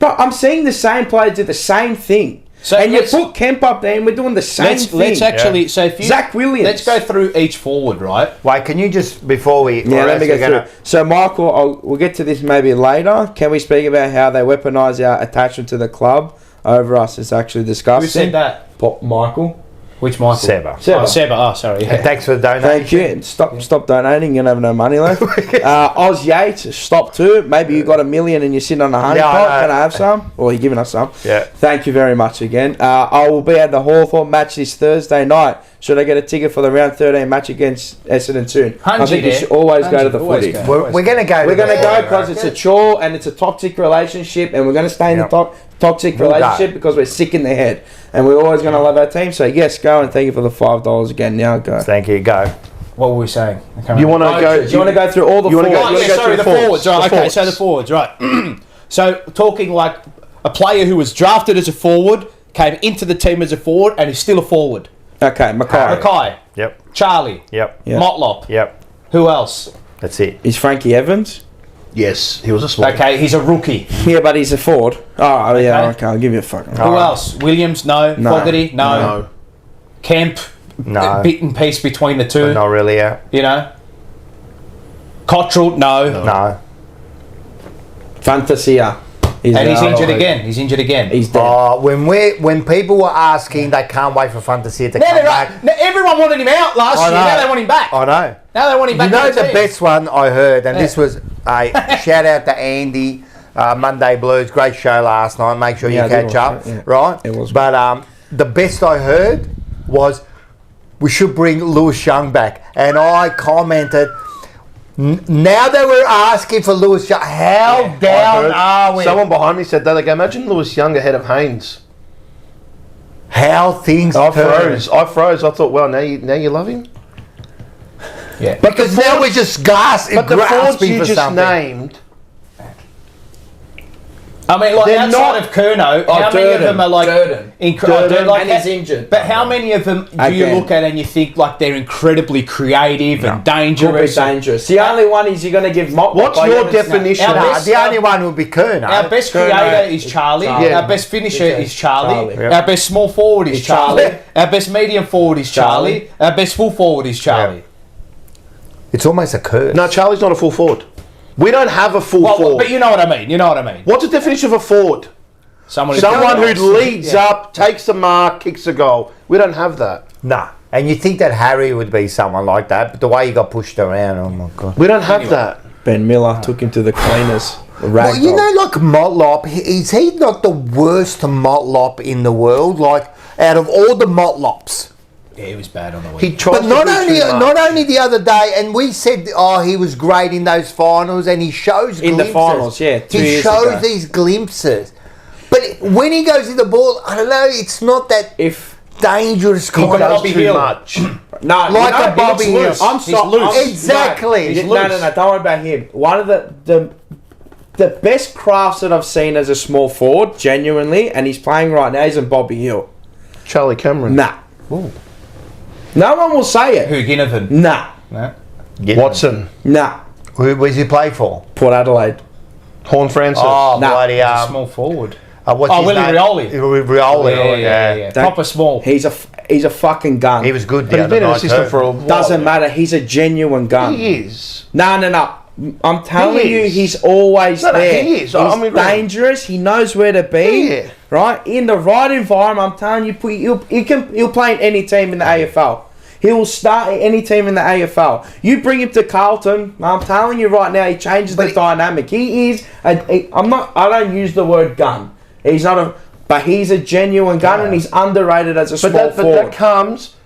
C: But I'm seeing the same players do the same thing.
E: So
C: and you
E: let's-
C: put Kemp up there, and we're doing the same thing.
E: Let's actually, so if you...
C: Zach Williams.
E: Let's go through each forward, right?
B: Wait, can you just, before we...
C: Yeah,
B: or
C: let me
B: else
C: go
B: we're
C: through. So, Michael, we'll get to this maybe later. Can we speak about how they weaponise our attachment to the club over us? It's actually disgusting.
E: Who said that?
C: Michael.
E: Which Michael?
B: Seba.
E: Oh, Seba. Oh, sorry. Yeah.
B: Thanks for the donation.
C: Thank you. Stop donating. You're going to have no money left. Oz Yates, stop too. Maybe you got $1 million and you're sitting on a honey
B: Yeah, I
C: pot.
B: know.
C: Can I have some? Or you're giving us some.
B: Yeah.
C: Thank you very much again. I will be at the Hawthorn match this Thursday night. Should I get a ticket for the round 13 match against Essendon soon? I think you should always go to the footy.
B: We're going to go.
C: We're going to go because it's a chore and it's a toxic relationship, and we're going to stay in the toxic
B: We'll
C: relationship
B: go.
C: because we're sick in the head, and we're always going to love our team. So yes, go, and thank you for the $5 again. Now go.
B: Thank you. Go.
E: What were we saying?
D: You want to go?
C: Do you want to go through all the
D: You wanna
C: forwards?
D: go-
E: Oh,
D: you
E: yeah,
D: wanna go
E: sorry,
D: through
E: the
D: the
E: forwards. Right,
D: forwards?
E: okay, so the forwards, right. So talking like a player who was drafted as a forward, came into the team as a forward, and is still a forward.
C: Okay, Mackay.
E: Mackay,
B: Yep.
E: Charlie,
B: Yep.
C: Yeah.
E: Motlop.
B: Yep.
E: Who else?
B: That's it.
C: Is Frankie Evans?
D: Yes, he was a small.
E: Okay, he's a rookie.
C: Yeah, but he's a forward. Oh, yeah,
E: Okay.
C: okay, I'll give you a fucking.
E: Who else? Williams, no.
C: No.
E: Fogarty, no.
D: No.
E: Kemp,
B: No.
E: a bit and piece between the two.
B: Not really. Yeah.
E: You know. Cottrell, no.
B: No.
C: Fantasia.
E: And he's injured again. He's injured again.
C: He's dead.
B: When people were asking, they can't wait for Fantasia to
E: Now
B: come
E: they're
B: back.
E: now everyone wanted him out last
B: I
E: year.
B: know.
E: Now they want him back.
B: I know.
E: Now they want him back.
B: You know
E: in the
B: the
E: team.
B: best one I heard, and
E: Yeah.
B: this was a shout out to Andy, Monday Blues, great show last night. Make sure you
C: Yeah, I did
B: catch
C: watch
B: up,
C: it, yeah.
B: right?
C: It was
B: But the best I heard was we should bring Lewis Young back, and I commented. Now that we're asking for Lewis Young, how down are we?
D: Someone behind me said that. Like, imagine Lewis Young ahead of Haynes.
B: How things
D: I
B: turn.
D: froze. I thought, well, now you love him.
E: Yeah.
B: Because now we're just
D: But the forwards
B: grasping
D: you
B: for
D: just
B: something.
D: named,
E: I mean, like
D: They're
E: outside
D: not-
E: of Curnow, how many of
C: Durden.
E: them are like
C: Durden.
E: Durden,
C: and he's injured.
E: But how many of them do you
C: Again.
E: look at and you think like they're incredibly creative and
C: Could be
E: dangerous?
C: dangerous. The only one is you're going to give Motlop.
D: what's
C: I
D: your
C: understand.
D: definition?
E: Our
B: Nah,
E: best-
B: the only one would be Curnow.
E: Our best
C: Curnow
E: creator is
C: is
E: Charlie.
C: Charlie.
D: Yeah.
E: Our best finisher
C: Okay.
E: is Charlie.
C: Charlie.
B: Yeah.
E: Our best small forward is
C: Is Charlie.
E: Charlie. Our best medium forward is Charlie. Our best full forward is Charlie.
B: It's almost a curse.
D: No, Charlie's not a full forward. We don't have a full
E: Well,
D: forward.
E: but you know what I mean. You know what I mean.
D: What's the definition of a forward?
E: Someone
D: Who leads up, takes the mark, kicks a goal. We don't have that.
B: Nah. And you think that Harry would be someone like that, but the way he got pushed around, oh my God.
D: We don't have that.
C: Ben Miller took him to the cleaners.
B: Well, you know, like Motlop, is he not the worst Motlop in the world? Like, out of all the Motlops.
E: Yeah, he was bad on the
D: He
E: weekend.
D: tries
B: But
D: to
B: not
D: do
B: only
D: too much.
B: not only the other day, and we said, oh, he was great in those finals, and he shows
C: In the
B: glimpses.
C: finals, yeah, 2
B: He
C: years
B: shows
C: ago.
B: these glimpses. But when he goes in the ball, I don't know, it's not that
C: If
B: dangerous
D: He
B: kind
E: got
B: of...
E: Bobby
D: does too
E: Hill.
D: much.
C: no,
B: Like a
C: he
B: Bobby
C: looks
B: Hill.
C: loose. I'm
E: He's
C: sorry.
E: loose.
B: Exactly.
E: He's
C: No,
E: loose.
C: don't worry about him. One of the best crafts that I've seen as a small forward, genuinely, and he's playing right now, is in Bobby Hill.
D: Charlie Cameron.
C: Nah. No one will say it.
E: Who Ginnivan?
C: Nah.
E: No.
D: Watson.
C: Nah.
B: Who does he play for?
C: Port Adelaide.
D: Horn Francis.
B: Oh,
C: Nah.
B: bloody...
E: He's a small forward.
B: what's
E: Oh,
B: his
E: Willie
B: name?
E: Rioli.
B: Rioli,
E: Yeah. Proper small.
C: He's a fucking gun.
B: He was good
D: But
B: the
D: he's been
B: other
D: an
B: night
D: assistant
B: too.
D: for a while.
C: Doesn't matter. He's a genuine gun.
D: He is.
C: No. I'm telling
D: He
C: you,
D: is.
C: he's always
D: No,
C: there.
D: he is.
C: He's
D: I'm agreeing.
C: dangerous. He knows where to be.
D: Yeah.
C: Right in the right environment. I'm telling you, he'll play in any team in the AFL. He will start at any team in the AFL. You bring him to Carlton, I'm telling you right now, he changes the dynamic. He is. I don't use the word gun. He's not a. But he's a genuine gun, and he's underrated as a small
D: But
C: forward.
D: that comes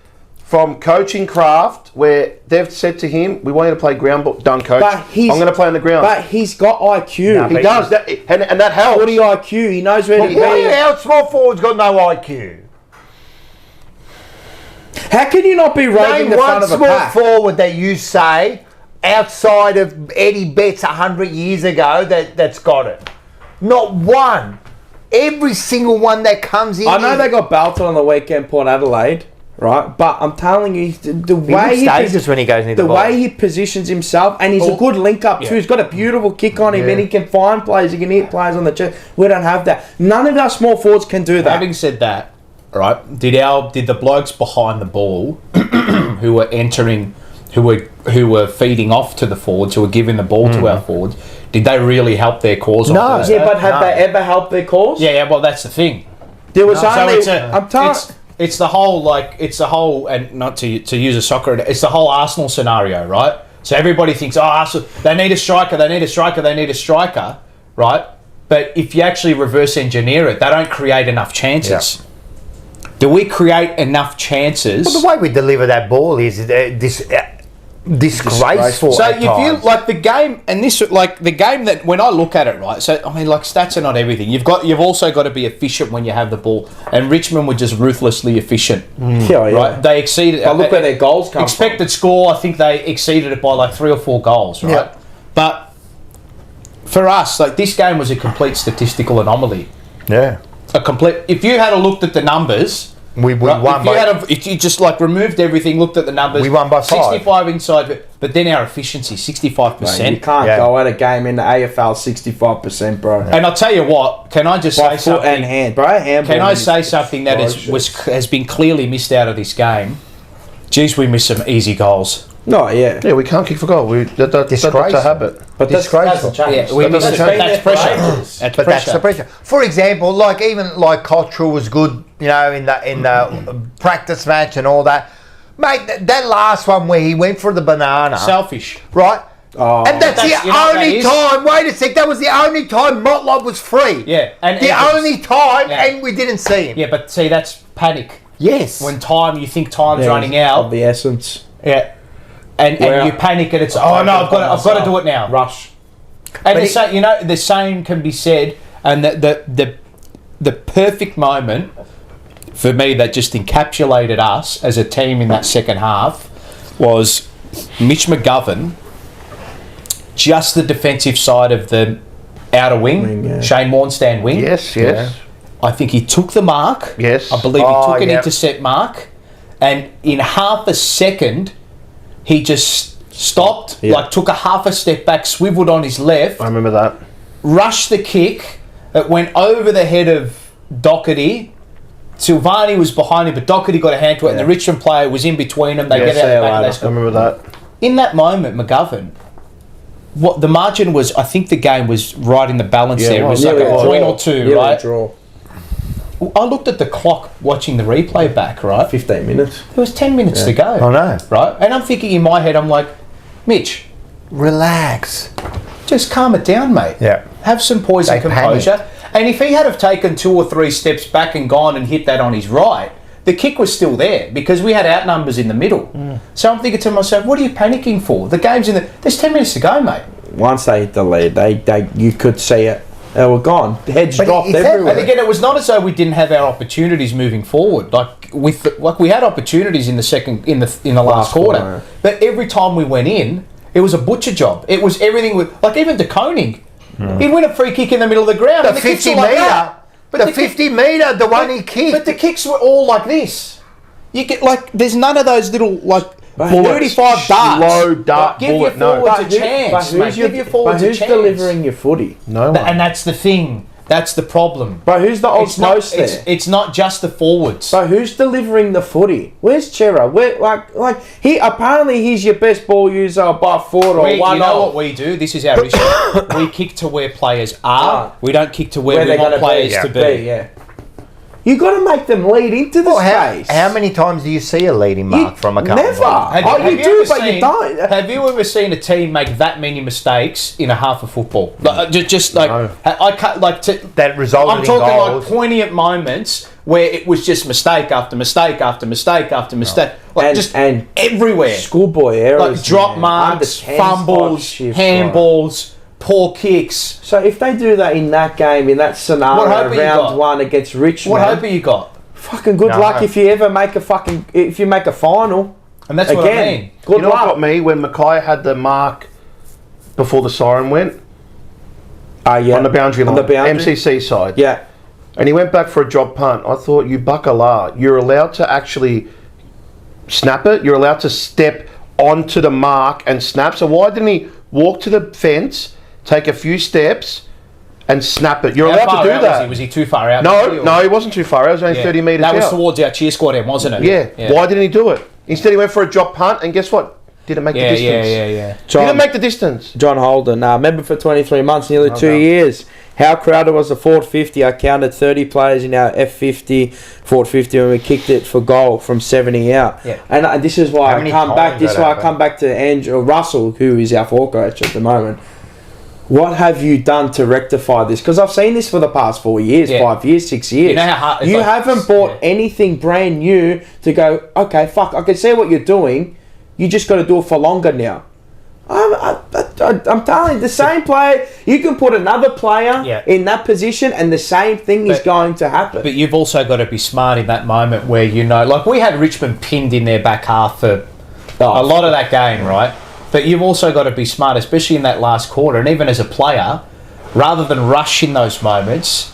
D: from coaching craft, where they've said to him, "We want you to play ground ball." Done, coach.
C: But
D: I'm going to play on the ground.
C: But he's got IQ.
B: No,
D: he does, that, and that helps.
C: 40 IQ. He knows where to be.
B: Our small forward's got no IQ.
C: How can you not be raving
B: Name
C: the
B: one
C: front of a
B: small
C: pack?
B: forward that you say, outside of Eddie Betts 100 years ago, that's got it. Not one. Every single one that comes in.
C: I know they got belted on the weekend, Port Adelaide, right? But I'm telling you, the way
B: looks dangerous when he goes into the box.
C: way he positions himself, and he's a good link up too. He's got a beautiful kick on him, and he can find players. He can hit players on the chest. We don't have that. None of our small forwards can do that.
E: Having said that, right? Did the blokes behind the ball who were entering, who were feeding off to the forwards, who were giving the ball to our forwards, did they really help their cause?
B: No.
E: On Thursday?
C: Yeah, but have they ever helped their cause?
E: Yeah. Well, that's the thing.
C: There was
E: So
C: only. I'm telling.
E: it's the whole, and not to use a soccer, it's the whole Arsenal scenario, right? So everybody thinks, Arsenal, they need a striker, right? But if you actually reverse engineer it, they don't create enough chances. Do we create enough chances?
B: Well, the way we deliver that ball is disgraceful.
E: So
B: at
E: if you
B: times.
E: like the game, and this like the game that when I look at it, right? So I mean, like stats are not everything. You've also got to be efficient when you have the ball. And Richmond were just ruthlessly efficient, right? They exceeded.
C: But look where their goals come
E: expected score. I think they exceeded it by like 3 or 4 goals, right?
B: Yeah.
E: But for us, like this game was a complete statistical anomaly.
B: yeah,
E: A complete. If you had looked at the numbers.
B: we
E: Right,
B: won
E: if you just like removed everything, looked at the numbers,
B: We won by 5.
E: 65 inside, but then our efficiency 65%.
C: You can't go at a game in the AFL 65%, bro.
E: And I'll tell you what, can I just
C: By
E: say
C: foot
E: something?
C: and hand, bro. Handball
E: Can I
C: is
E: say something that has been clearly missed out of this game? Geez, we missed some easy goals.
C: No, yeah.
D: Yeah, we can't kick for goal. That's a
B: Disgraceful.
D: habit.
C: But that's
B: Disgraceful.
E: Yeah, we missed it. That's pressure. That's
B: But that's the
E: pressure.
B: pressure. For example, like even like Cottrell was good, you know, in the practice match and all that. Mate, that last one where he went for the banana,
E: Selfish.
B: right?
C: Oh.
B: And that's
E: You know
B: the
E: what that
B: only
E: is?
B: time. Wait a sec, that was the only time Motlop was free.
E: Yeah, and
B: the
E: Evans.
B: only time,
E: Yeah.
B: and we didn't see him.
E: Yeah, but see, that's panic.
B: Yes.
E: When you think time's
C: Yeah,
E: running
C: Of
E: out.
C: the essence.
E: Yeah. And you panic and it's, oh no, I've got to do it now.
C: Rush.
E: And the same can be said, and the perfect moment for me that just encapsulated us as a team in that second half was Mitch McGovern, just the defensive side of the outer wing, Shane Warnstand wing.
D: Yes.
E: I think he took the mark.
D: Yes.
E: I believe he took an intercept mark, and in half a second, he just stopped, like took a half a step back, swiveled on his left,
D: I remember that.
E: rushed the kick. It went over the head of Doherty. Silvani was behind him, but Doherty got a hand to it, and the Richmond player was in between them. They get out the back and they
D: I
E: score.
D: remember that.
E: In that moment, McGovern, what the margin was, I think the game was right in the balance there. It was like a point or two, right?
C: Draw.
E: I looked at the clock watching the replay back, right?
C: 15 minutes.
E: There was 10 minutes to go.
B: I know.
E: Right? And I'm thinking in my head, I'm like, Mitch,
B: Relax.
E: just calm it down, mate.
B: Yeah.
E: Have some poise and
B: They
E: composure. And if he had have taken 2 or 3 steps back and gone and hit that on his right, the kick was still there because we had outnumbers in the middle. So I'm thinking to myself, what are you panicking for? The game's there's 10 minutes to go, mate.
C: Once they hit the lead, you could see it. They were gone. The heads dropped everywhere.
E: And again, it was not as though we didn't have our opportunities moving forward. Like we had opportunities in the last quarter,
C: quarter.
E: but every time we went in, it was a butcher job. It was everything with like even De Koning. He'd win a free kick in the middle of the ground.
B: The
E: and the kicks
B: 50
E: were like
B: metre.
E: that.
B: But the 50 metre, the one he kicked.
E: But the kicks were all like this. You get like there's none of those little like
C: Bullets.
E: 35 darts.
D: Slow dart
E: Give
D: bullet.
E: your
D: No.
E: forwards a chance, mate. Give your forwards a
C: who's
E: chance.
C: delivering your footy?
D: No one.
E: And that's the thing. That's the problem.
C: Bro, who's the old
E: It's not,
C: post there?
E: it's not just the forwards.
C: Bro, who's delivering the footy? Where's Chera? Apparently he's your best ball user by foot or
E: You
C: one
E: know
C: off.
E: what we do? This is our issue. We kick to where players are. We don't kick to where we
C: they're
E: want
C: gonna
E: players to be.
C: Yeah. You got to make them lead into the space.
B: How many times do you see a leading mark from a couple?
C: Never.
E: Have
C: You
E: you
C: do,
E: ever
C: but you
E: seen-
C: don't.
E: Have you ever seen a team make that many mistakes in a half of football? Like, just like
B: No.
E: I can't like to.
B: That resulted
E: I'm
B: in
E: talking
B: goals.
E: like poignant moments where it was just mistake after mistake after mistake after mistake, like
C: And-
E: just
C: and
E: everywhere.
C: Schoolboy errors.
E: Like drop
C: man.
E: marks,
C: Under 10
E: fumbles,
C: spot shifts, bro.
E: handballs, poor kicks.
C: So if they do that in that game, in that
E: What
C: scenario,
E: hope have you
C: round
E: got?
C: one against Richmond,
E: What hope have you got?
C: fucking good
B: No.
C: luck if you ever make if you make a final.
E: And that's what I mean.
C: Good
D: You know what
C: luck.
D: got me? When Mackay had the mark before the siren went
C: Yeah.
D: on the boundary line,
C: On the boundary.
D: MCC side.
C: Yeah.
D: And he went back for a drop punt. I thought, you buckala, you're allowed to actually snap it. You're allowed to step onto the mark and snap. So why didn't he walk to the fence, take a few steps, and snap it? You're
E: How
D: allowed
E: far
D: to do
E: out
D: that.
E: Was he too far out?
D: No, he wasn't too far. It was only
E: Yeah.
D: 30 metres
E: That was
D: out.
E: towards our cheer squad end, wasn't it?
D: Yeah. Why didn't he do it? Instead, he went for a drop punt, and guess what? Didn't make the distance.
E: Yeah.
D: Didn't make the distance.
C: John Holden, member for 23 months, nearly 2 years. How crowded was the Ford 50? I counted 30 players in our F50, Ford 50, and we kicked it for goal from 70 out.
E: Yeah.
C: And this is why
B: How
C: I
B: many
C: come back.
B: times
C: This is
B: that
C: why I
B: happened?
C: come back to Andrew Russell, who is our forward coach at the moment. What have you done to rectify this? Because I've seen this for the past 4 years,
E: Yeah.
C: 5 years, 6 years.
E: You know how hard- it's
C: You
E: like-
C: haven't bought
E: yeah.
C: anything brand new to go, okay, fuck, I can see what you're doing. You just got to do it for longer now. I'm telling you, the same player, you can put another player
E: Yeah.
C: in that position and the same thing is
E: But-
C: going to happen.
E: But you've also got to be smart in that moment where you know, like we had Richmond pinned in their back half for a lot of that game, right? But you've also got to be smart, especially in that last quarter, and even as a player, rather than rush in those moments.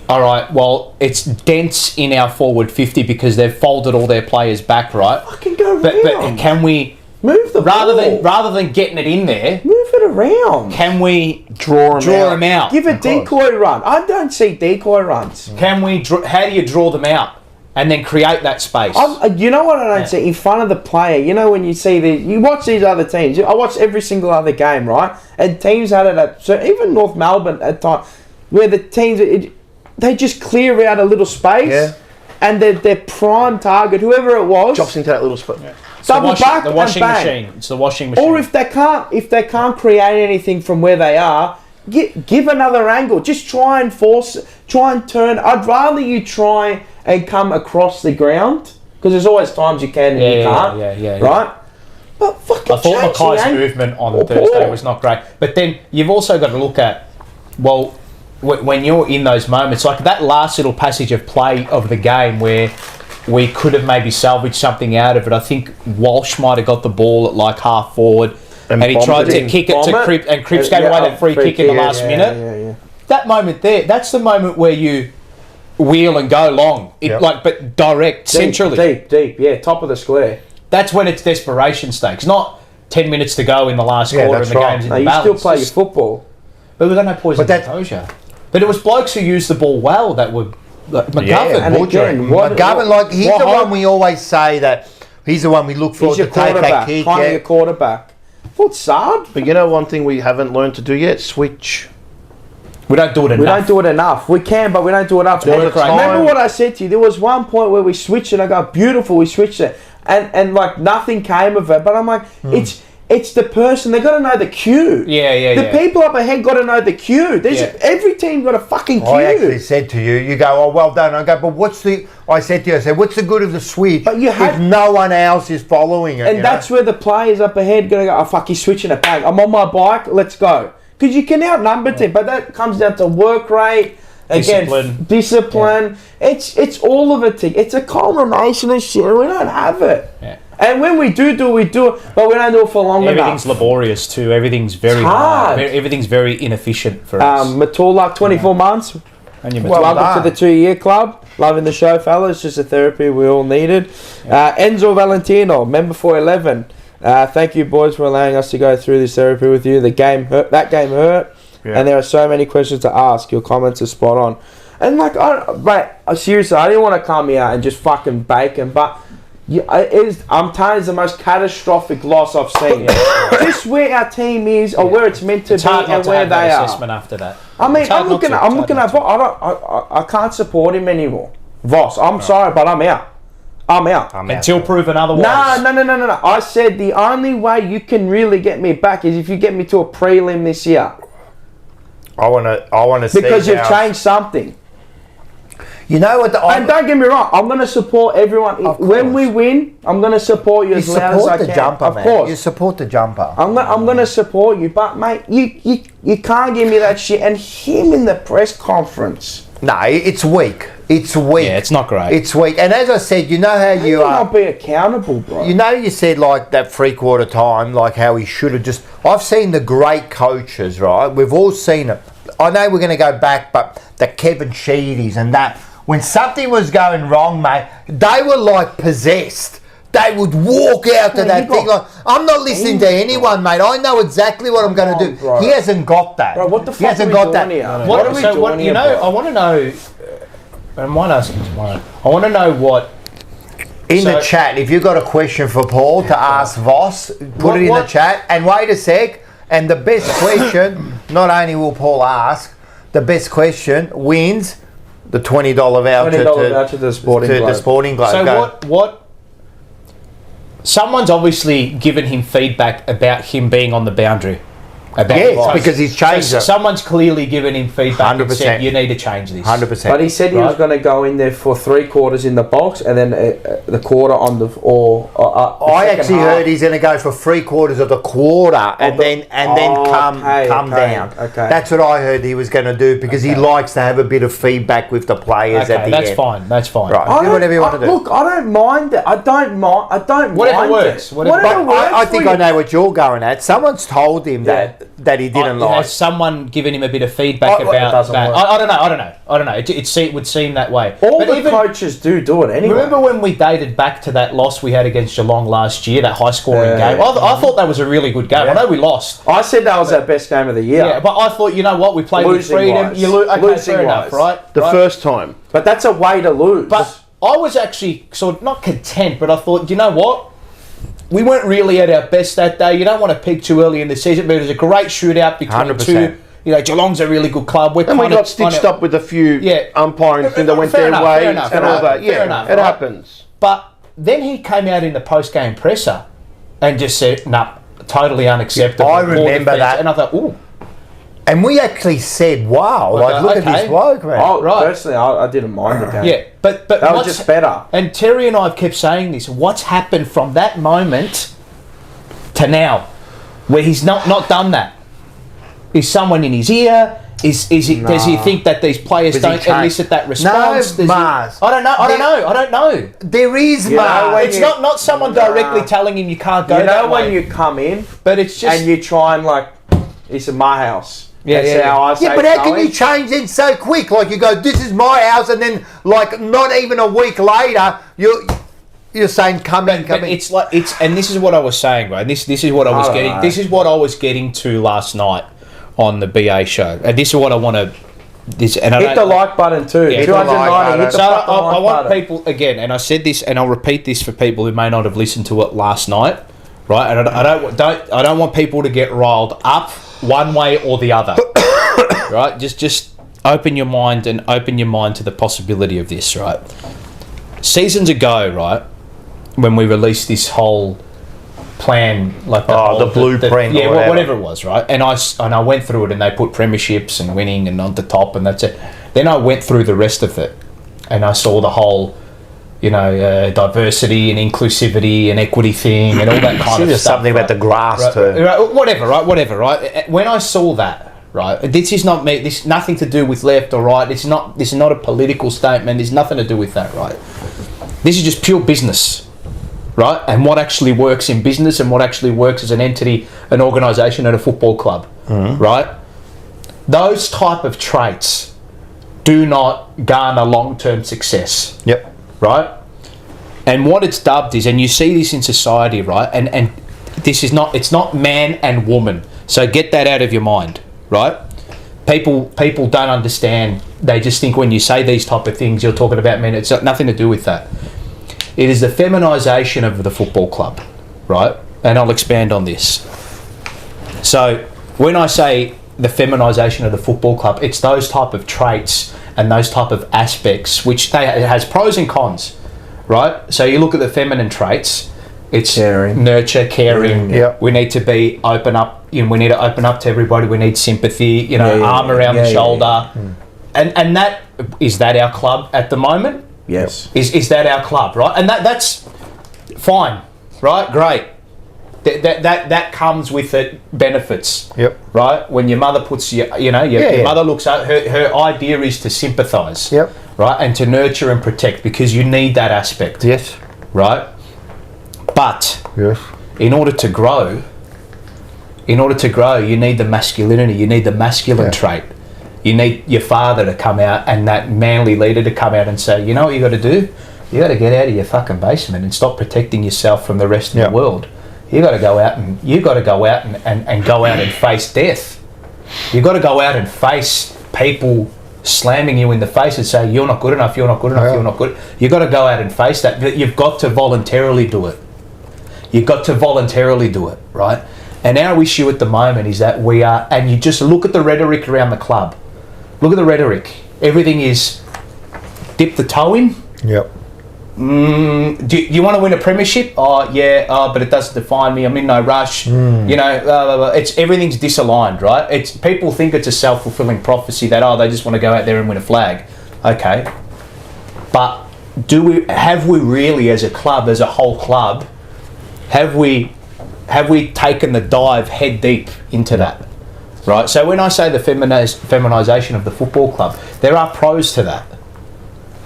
E: All right, well, it's dense in our forward 50 because they've folded all their players back, right?
C: Fucking go
E: But
C: around.
E: can we
C: Move the ball.
E: rather than getting it in there,
C: Move it around.
E: can we
D: Draw
E: them out?
C: Give a decoy run. I don't see decoy runs.
E: Can we? How do you draw them out and then create that space?
C: You know what I don't see? In front of the player, you know when you see you watch these other teams. I watch every single other game, right? And teams had it at, so even North Melbourne at times, where the teams, they just clear out a little space.
D: Yeah.
C: And their prime target, whoever it was,
D: Drops into that little spot.
C: double back
E: the
C: and
E: washing
C: bang.
E: machine. It's the washing machine.
C: Or if they can't create anything from where they are, give another angle. Just try and turn. I'd rather you try and come across the ground because there's always times you can and you can't.
E: yeah.
C: Right? But fucking
E: I thought
C: change
E: Mackay's
C: the angle.
E: movement on
C: Or
E: Thursday
C: poor.
E: was not great. But then you've also got to look at, well, when you're in those moments, like that last little passage of play of the game where we could have maybe salvaged something out of it. I think Walsh might have got the ball at like half forward and he
D: bombed
E: tried
D: it
E: to
D: in.
E: kick it to
C: Bomb it.
E: Cripps and Cripps gave away that free kick in the last minute.
C: Yeah.
E: That moment there, that's the moment where you wheel and go long. But direct, centrally.
C: Deep, yeah, top of the square.
E: That's when it's desperation stakes, not 10 minutes to go in the last
B: Yeah,
E: quarter and
B: that's
E: the
B: right.
E: game's in
C: No,
E: the
C: you
E: balance.
C: still play your football.
E: But we've got no poison
B: But that-
E: composure. But it was blokes who used the ball well that were like McGovern.
B: Yeah,
C: And again, what-
B: McGovern, like he's
C: what
B: the
C: hope-
B: one we always say that he's the one we look for
C: He's
B: to
C: your
B: take that
C: quarterback.
B: kick.
C: Kind of
B: Yeah.
C: your quarterback. What's sad?
D: But you know one thing we haven't learned to do yet? Switch.
E: We don't do it enough.
C: We don't do it enough. We can, but we don't do it enough.
D: There was a
C: Remember
D: time-
C: what I said to you? There was one point where we switched it. I go, beautiful, we switched it. And like nothing came of it. But I'm like, it's the person. They got to know the cue.
E: Yeah.
C: The people up ahead got to know the cue. Every team got a fucking cue.
B: I actually said to you, you go, oh, well done. I go, but what's the good of the switch
C: But you had-
B: if no one else is following it?
C: And that's where the players up ahead going to go, oh, fuck, he's switching it back. I'm on my bike, let's go. Because you can outnumber team, but that comes down to work rate, discipline. It's all of it. It's a culmination of shit, and we don't have it.
E: Yeah.
C: And when we do we do it, but we don't do it for long
E: Everything's
C: enough.
E: laborious too. Everything's very
C: It's hard.
E: Everything's very inefficient for us.
C: Matulak, 24 months.
E: And you
B: Well
C: Welcome
B: done.
C: to the 2-year club. Loving the show, fellas. Just a therapy we all needed. Enzo Valentino, member for 11. Thank you, boys, for allowing us to go through this therapy with you. That game hurt. and there are so many questions to ask. Your comments are spot on. And like, seriously, I didn't want to come here and just fucking bake him, but I'm telling you, it's the most catastrophic loss I've seen. Just where our team is, or where it's meant to
E: It's
C: be,
E: hard not
C: and
E: to
C: where
E: have that
C: they are.
E: assessment after that.
C: I mean,
E: It's hard
C: I'm
E: not
C: looking
E: to.
C: at I can't support him anymore. Voss, I'm sorry, but I'm out.
E: Until proven otherwise.
C: No. I said the only way you can really get me back is if you get me to a prelim this year.
B: I want to see
C: Because you've changed something.
B: You know what?
C: And don't get me wrong, I'm going to support everyone. When we win, I'm going to support you as loud as I can.
B: You support the jumper,
C: of
B: man.
C: course.
B: You support the jumper.
C: I'm going to support you, but mate, you can't give me that shit. And him in the press conference.
B: No, it's weak. It's weak.
E: Yeah, it's not great.
B: It's weak. And as I said, you know how you are.
C: Not be accountable, bro.
B: You know, you said like that 3/4 time, like how he should have just. I've seen the great coaches, right? We've all seen it. I know we're going to go back, but the Kevin Sheedys and that. When something was going wrong, mate, they were like possessed. They would walk out to that thing like, I'm not listening to anyone, mate. I know exactly what I'm going to do.
C: Bro.
B: He hasn't got that.
C: Bro, what the
B: He
C: fuck
B: hasn't
C: are we
B: got that.
C: doing here?
E: What
C: What are we doing here, bro?
E: I want to know. I might ask him tomorrow. I want to know what.
B: In the chat, if you've got a question for Paul to ask Voss, put it in the chat. And wait a sec. And the best question, not only will Paul ask, the best question wins the $20 voucher
C: to the Sporting Globe.
B: the Sporting Globe.
E: So what? Someone's obviously given him feedback about him being on the boundary.
B: Yes, because he's changed it.
E: Someone's clearly given him feedback and said, you need to change this.
B: 100%.
C: But he said he was going to go in there for 3/4 in the box and then the quarter on the
B: I actually heard he's going to go for 3/4 of the quarter and then come down.
C: Okay.
B: That's what I heard he was going to do because he likes to have a bit of feedback with the players at the
E: that's
B: end.
E: fine. That's fine.
B: Right, do whatever you want to do.
C: Look, I don't mind it. I don't
E: Whatever
C: mind
E: works.
C: it.
E: Whatever
C: Whatever works.
B: I think I know what you're going at. Someone's told him that he didn't like.
E: Has someone given him a bit of feedback
B: It
E: about
C: doesn't
E: that?
C: work.
E: I don't know. It would seem that way.
C: All
E: But
C: the
E: even-
C: coaches do it anyway.
E: Remember when we dated back to that loss we had against Geelong last year, that high-scoring game? I thought that was a really good game. I know we lost.
C: I said that was our best game of the year.
E: Yeah, but I thought, you know what? We played with
C: Losing
E: freedom.
C: wise.
E: You okay,
C: Losing
E: fair enough,
C: wise.
E: right?
D: The
E: Right.
D: first time.
C: But that's a way to lose.
E: But I was actually sort of not content, but I thought, you know what? We weren't really at our best that day. You don't want to peak too early in the season, but it was a great shootout between
B: 100%.
E: two. You know, Geelong's a really good club.
D: And we got stitched up with a few umpiring things that went
E: Fair
D: their
E: enough,
D: way
E: fair
D: and
E: enough,
D: all that.
E: fair
D: Yeah,
E: enough,
D: it
E: right?
D: happens.
E: But then he came out in the post-game presser and just said, "Nah, totally unacceptable."
B: I
E: Poor
B: remember
E: defence.
B: that.
E: And I thought, "Ooh,
B: And we actually said, wow, like, look at
E: okay.
B: this bloke, man.
E: right.
C: Personally, I didn't mind the game.
E: yeah." But
C: That was
E: what's-
C: just better.
E: And Terry and I have kept saying this. What's happened from that moment to now, where he's not done that? Is someone in his ear? Is it? Does he think that these players
B: Does he
E: don't
B: change?
E: elicit that response? Does he-
B: Mars.
E: I don't know. I don't know.
B: There is,
C: You know,
B: man.
C: when
E: It's
C: you-
E: not someone directly telling him you can't go
C: You
E: that
C: know when
E: way.
C: you come in
E: But it's just
C: and you try and like, it's my house.
E: Yeah,
C: That's
E: yeah,
C: how I say
B: Yeah, but how can
C: going.
B: you change it so quick? Like you go, this is my house, and then like not even a week later, you're saying come in.
E: But it's like and this is what I was saying, right? This is what I was getting.
C: know.
E: This is what I was getting to last night on the BA show, and this is what I want to. And I
C: Hit the
E: don't-
C: like button too.
E: Yeah, hit the
C: 290.
B: like
C: Hit the
E: So
C: fucking
E: I
C: like
E: want
C: button.
E: people again, and I said this, and I'll repeat this for people who may not have listened to it last night, right? And I don't want people to get riled up one way or the other, right? Just open your mind and open your mind to the possibility of this, right? Seasons ago, right, when we released this whole plan, like
B: the blueprint or
E: yeah,
B: whatever.
E: whatever it was, right? And I went through it, and they put premierships and winning and on the top, and that's it. Then I went through the rest of it, and I saw the whole, diversity and inclusivity and equity thing and all that kind of
B: There's
E: stuff.
B: something about the grass
E: right?
B: too.
E: Right, whatever, right? When I saw that, right, this is not me. This nothing to do with left or right. This is not a political statement. There's nothing to do with that, right? This is just pure business, right? And what actually works in business and what actually works as an entity, an organisation, and a football club, right? Those type of traits do not garner long-term success.
B: Yep.
E: Right? And what it's dubbed is, and you see this in society, right? And this is not, it's not man and woman. So get that out of your mind, right? people don't understand. They just think when you say these type of things, you're talking about men. It's got nothing to do with that. It is the feminisation of the football club, right? And I'll expand on this. So when I say the feminisation of the football club, it's those type of traits and those type of aspects which it has pros and cons, right? So you look at the feminine traits, it's
C: Caring.
E: nurture, caring.
B: Yep.
E: We need to be open up. We need to open up to everybody. We need sympathy. Arm around the shoulder, and that is that our club at the moment.
C: Yes.
E: Is that our club, right? And that's fine, right? Great. That comes with it benefits.
B: Yep.
E: Right? When your mother puts your mother looks at her idea is to sympathise.
B: Yep.
E: Right? And to nurture and protect, because you need that aspect.
B: Yes.
E: Right? But
B: Yes.
E: in order to grow, you need the masculinity, you need the masculine trait. You need your father to come out and that manly leader to come out and say, you know what you got to do? You got to get out of your fucking basement and stop protecting yourself from the rest of the world. You got to go out and go out and face death. You got to go out and face people slamming you in the face and say you're not good enough, you're not good enough, you're not good. You got to go out and face that. But you've got to voluntarily do it. You've got to voluntarily do it, right? And our issue at the moment is that we are, and you just look at the rhetoric around the club. Look at the rhetoric. Everything is dip the toe in.
B: Yep.
E: Do you want to win a premiership? Oh yeah, but it doesn't define me. I'm in no rush. It's everything's disaligned, right? It's people think it's a self-fulfilling prophecy that they just want to go out there and win a flag. Okay, but have we really, as a club, as a whole club, have we taken the dive head deep into that? Right. So when I say the feminisation of the football club, there are pros to that.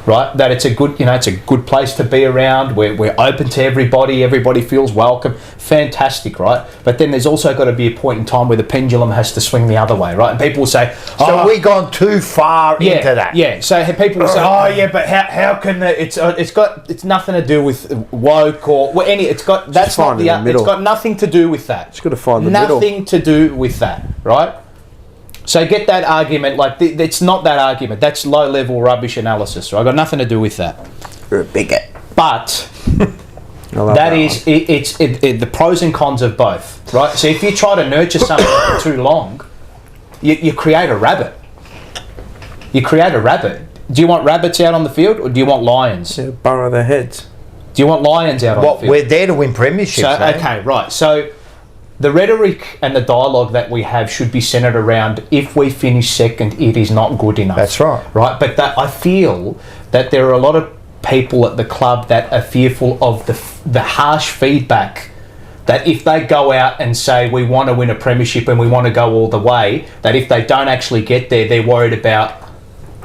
E: Right, that it's a good place to be around. We're open to everybody. Everybody feels welcome. Fantastic, right? But then there's also got to be a point in time where the pendulum has to swing the other way, right? And people will say,
B: So we've gone too far into that.
E: Yeah. So people will say, but how can it's nothing to do with woke or any. It's got that's not the. It's got nothing to do with that.
C: Just got to find the middle.
E: Nothing to do with that, right? So get that argument, it's not that argument. That's low-level rubbish analysis. Right? I've got nothing to do with that.
C: You're a bigot.
E: But that is the pros and cons of both, right? So if you try to nurture something for too long, you create a rabbit. You create a rabbit. Do you want rabbits out on the field, or do you want lions?
C: Yeah, burrow their heads.
E: Do you want lions out on the field?
B: We're there to win premierships.
E: So, okay, right. So the rhetoric and the dialogue that we have should be centred around if we finish second, it is not good enough.
B: That's right.
E: Right, but I feel that there are a lot of people at the club that are fearful of the harsh feedback that if they go out and say we want to win a premiership and we want to go all the way, that if they don't actually get there, they're worried about,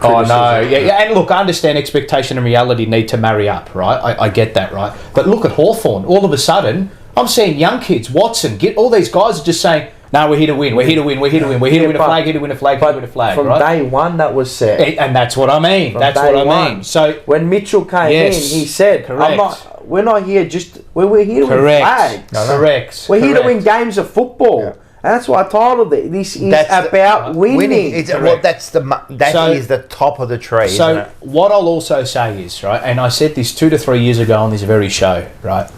E: and look, I understand expectation and reality need to marry up, right? I get that, right? But look at Hawthorn. All of a sudden, I'm seeing young kids, Watson, all these guys are just saying, no, we're here to win, we're here to win, we're here to win, we're here to win a flag, here to win a flag, here to win a flag,
C: from
E: right?
C: day one that was set.
E: And that's what I mean. That's what I mean. So
C: when Mitchell came in, he said, we're not here we're here to win flags.
E: Correct.
C: We're here to win games of football. Yeah. And that's why I titled it. This is about winning.
B: Is the top of the tree.
E: So
B: isn't it?
E: what I'll also say is, right, and I said this 2 to 3 years ago on this very show, right?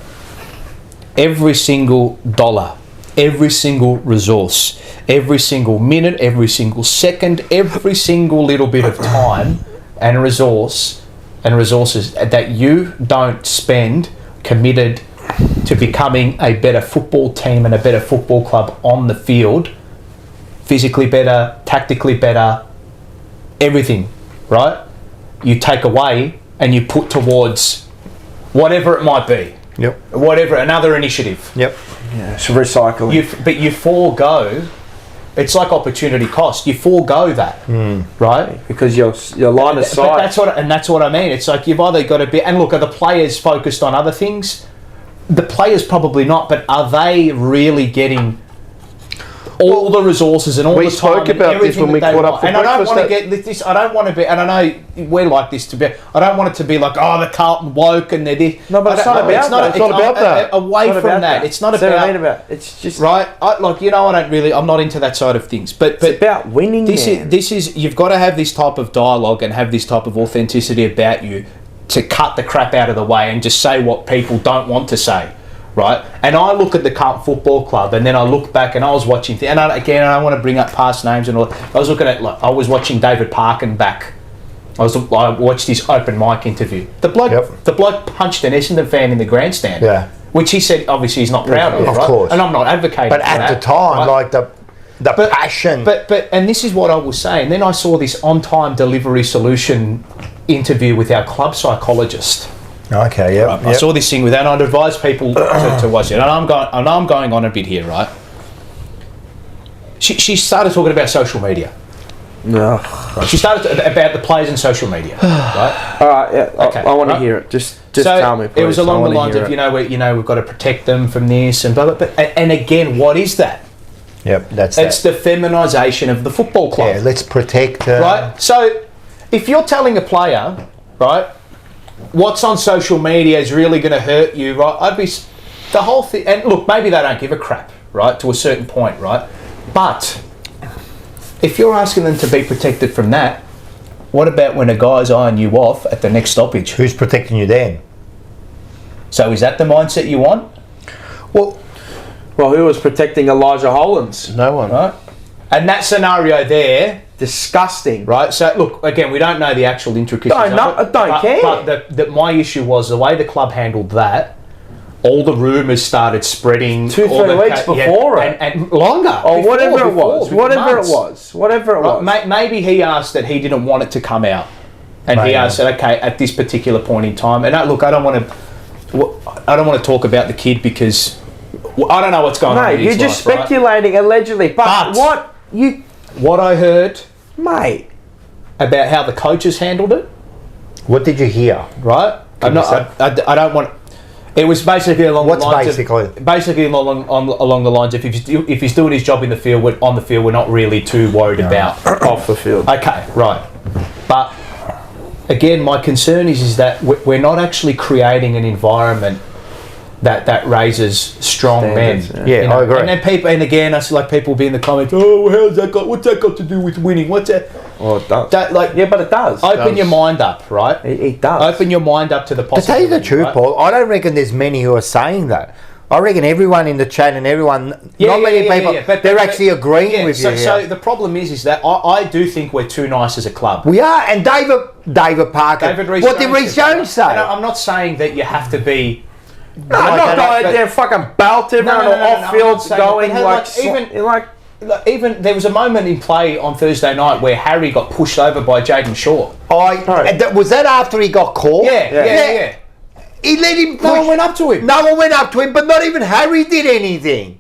E: Every single dollar, every single resource, every single minute, every single second, every single little bit of time and resources that you don't spend committed to becoming a better football team and a better football club on the field, physically better, tactically better, everything, right? You take away and you put towards whatever it might be.
B: Yep.
E: Whatever, another initiative.
B: Yep.
C: Yeah, it's recycling.
E: But you forego. It's like opportunity cost. You forego that, right?
C: Because your line of sight.
E: But that's what I mean. It's like you've either got to be. And look, are the players focused on other things? The players probably not. But are they really getting all the resources and all
D: We
E: the time.
D: spoke
E: and
D: about this
E: everything
D: when we
E: that they
D: caught up
E: want.
D: for
E: And I don't
D: breakfast,
E: want to
D: that-
E: get this. I don't want to be. And I know we're like this to be. I don't want it to be like, oh, the Carlton woke and they're this.
C: No, but it's not about that.
D: It's not about that.
E: Away from that. It's not about.
C: It's just
E: Right, I'm not into that side of things. But
C: It's about winning.
E: this is you've got to have this type of dialogue and have this type of authenticity about you to cut the crap out of the way and just say what people don't want to say, right? And I look at the Carlton Football Club and then I look back and I was watching and I don't want to bring up past names and all. I was looking at I was watching David Parkin back. I watched his open mic interview. The bloke punched an Essendon fan in the grandstand.
B: Yeah.
E: Which he said obviously he's not proud of,
B: Of
E: right?
B: course.
E: And I'm not advocating
B: But
E: for
B: at
E: that,
B: the time,
E: right?
B: like the passion.
E: But and this is what I was saying. Then I saw this on-time delivery solution interview with our club psychologist.
B: Okay, yeah.
E: I saw this thing with that, and I'd advise people to watch it. And I'm going on a bit here, right? She started talking about social media.
C: No.
E: Right? She started about the players and social media, right?
C: All right. Yeah.
E: Okay,
C: I want to
E: right.
C: hear it. Just
E: So
C: tell me. Please.
E: it was along the
C: I wanna
E: lines
C: hear
E: of
C: it.
E: we've got to protect them from this and blah blah. But and again, what is that?
B: Yep, that's
E: It's the feminisation of the football club.
B: Yeah, let's protect.
E: Right? So, if you're telling a player, right, what's on social media is really going to hurt you, right? The whole thing, and look, maybe they don't give a crap, right, to a certain point, right? But if you're asking them to be protected from that, what about when a guy's eyeing you off at the next stoppage?
B: Who's protecting you then?
E: So is that the mindset you want?
C: Well, who was protecting Elijah Hollands?
D: No one.
E: Right? And that scenario there,
C: Disgusting.
E: right? So look, again, we don't know the actual intricacies.
C: Don't care.
E: But my issue was the way the club handled that. All the rumours started spreading.
C: 2-3 weeks before it.
E: and longer.
C: Or
E: before,
C: whatever
E: before,
C: it was.
E: before
C: Whatever
E: months.
C: it was. Whatever it was.
E: Right, maybe he asked that he didn't want it to come out, and he asked that okay at this particular point in time. And look, I don't want to talk about the kid because I don't know what's going on.
C: Mate,
E: in
C: you're
E: his
C: just
E: life, right?
C: speculating allegedly. But
E: what I heard,
C: mate,
E: about how the coaches handled it.
B: What did you hear?
E: Right? I don't want. It was basically along
B: What's
E: the lines
B: basically?
E: along the lines of if he's doing his job in the field, on the field, we're not really too worried about
C: off the field.
E: Okay, right. But again, my concern is that we're not actually creating an environment that raises strong
C: Standards,
E: men.
B: Yeah, I agree.
E: And then again, I see like people be in the comments. Oh, how's that got? What's that got to do with winning? What's that?
C: Well, it does.
E: Yeah,
C: but it does.
E: Open your mind up, right?
C: It does.
E: Open your mind up to the
B: To
E: possibility.
B: tell you the truth,
E: right?
B: Paul, I don't reckon there's many who are saying that. I reckon everyone in the chat and everyone, not many people,
E: But
B: they're actually agreeing with you here.
E: So the problem is that I do think we're too nice as a club.
B: We are, and David Parker. What did Rhys-Jones say?
E: And I'm not saying that you have to be.
C: No, I'm not going out there and fucking belt everyone or off fields going
E: even there was a moment in play on Thursday night where Harry got pushed over by Jaden Shaw.
B: Was that after he got caught?
E: Yeah.
B: He let him push.
E: No one went up to him.
B: No one went up to him, but not even Harry did anything.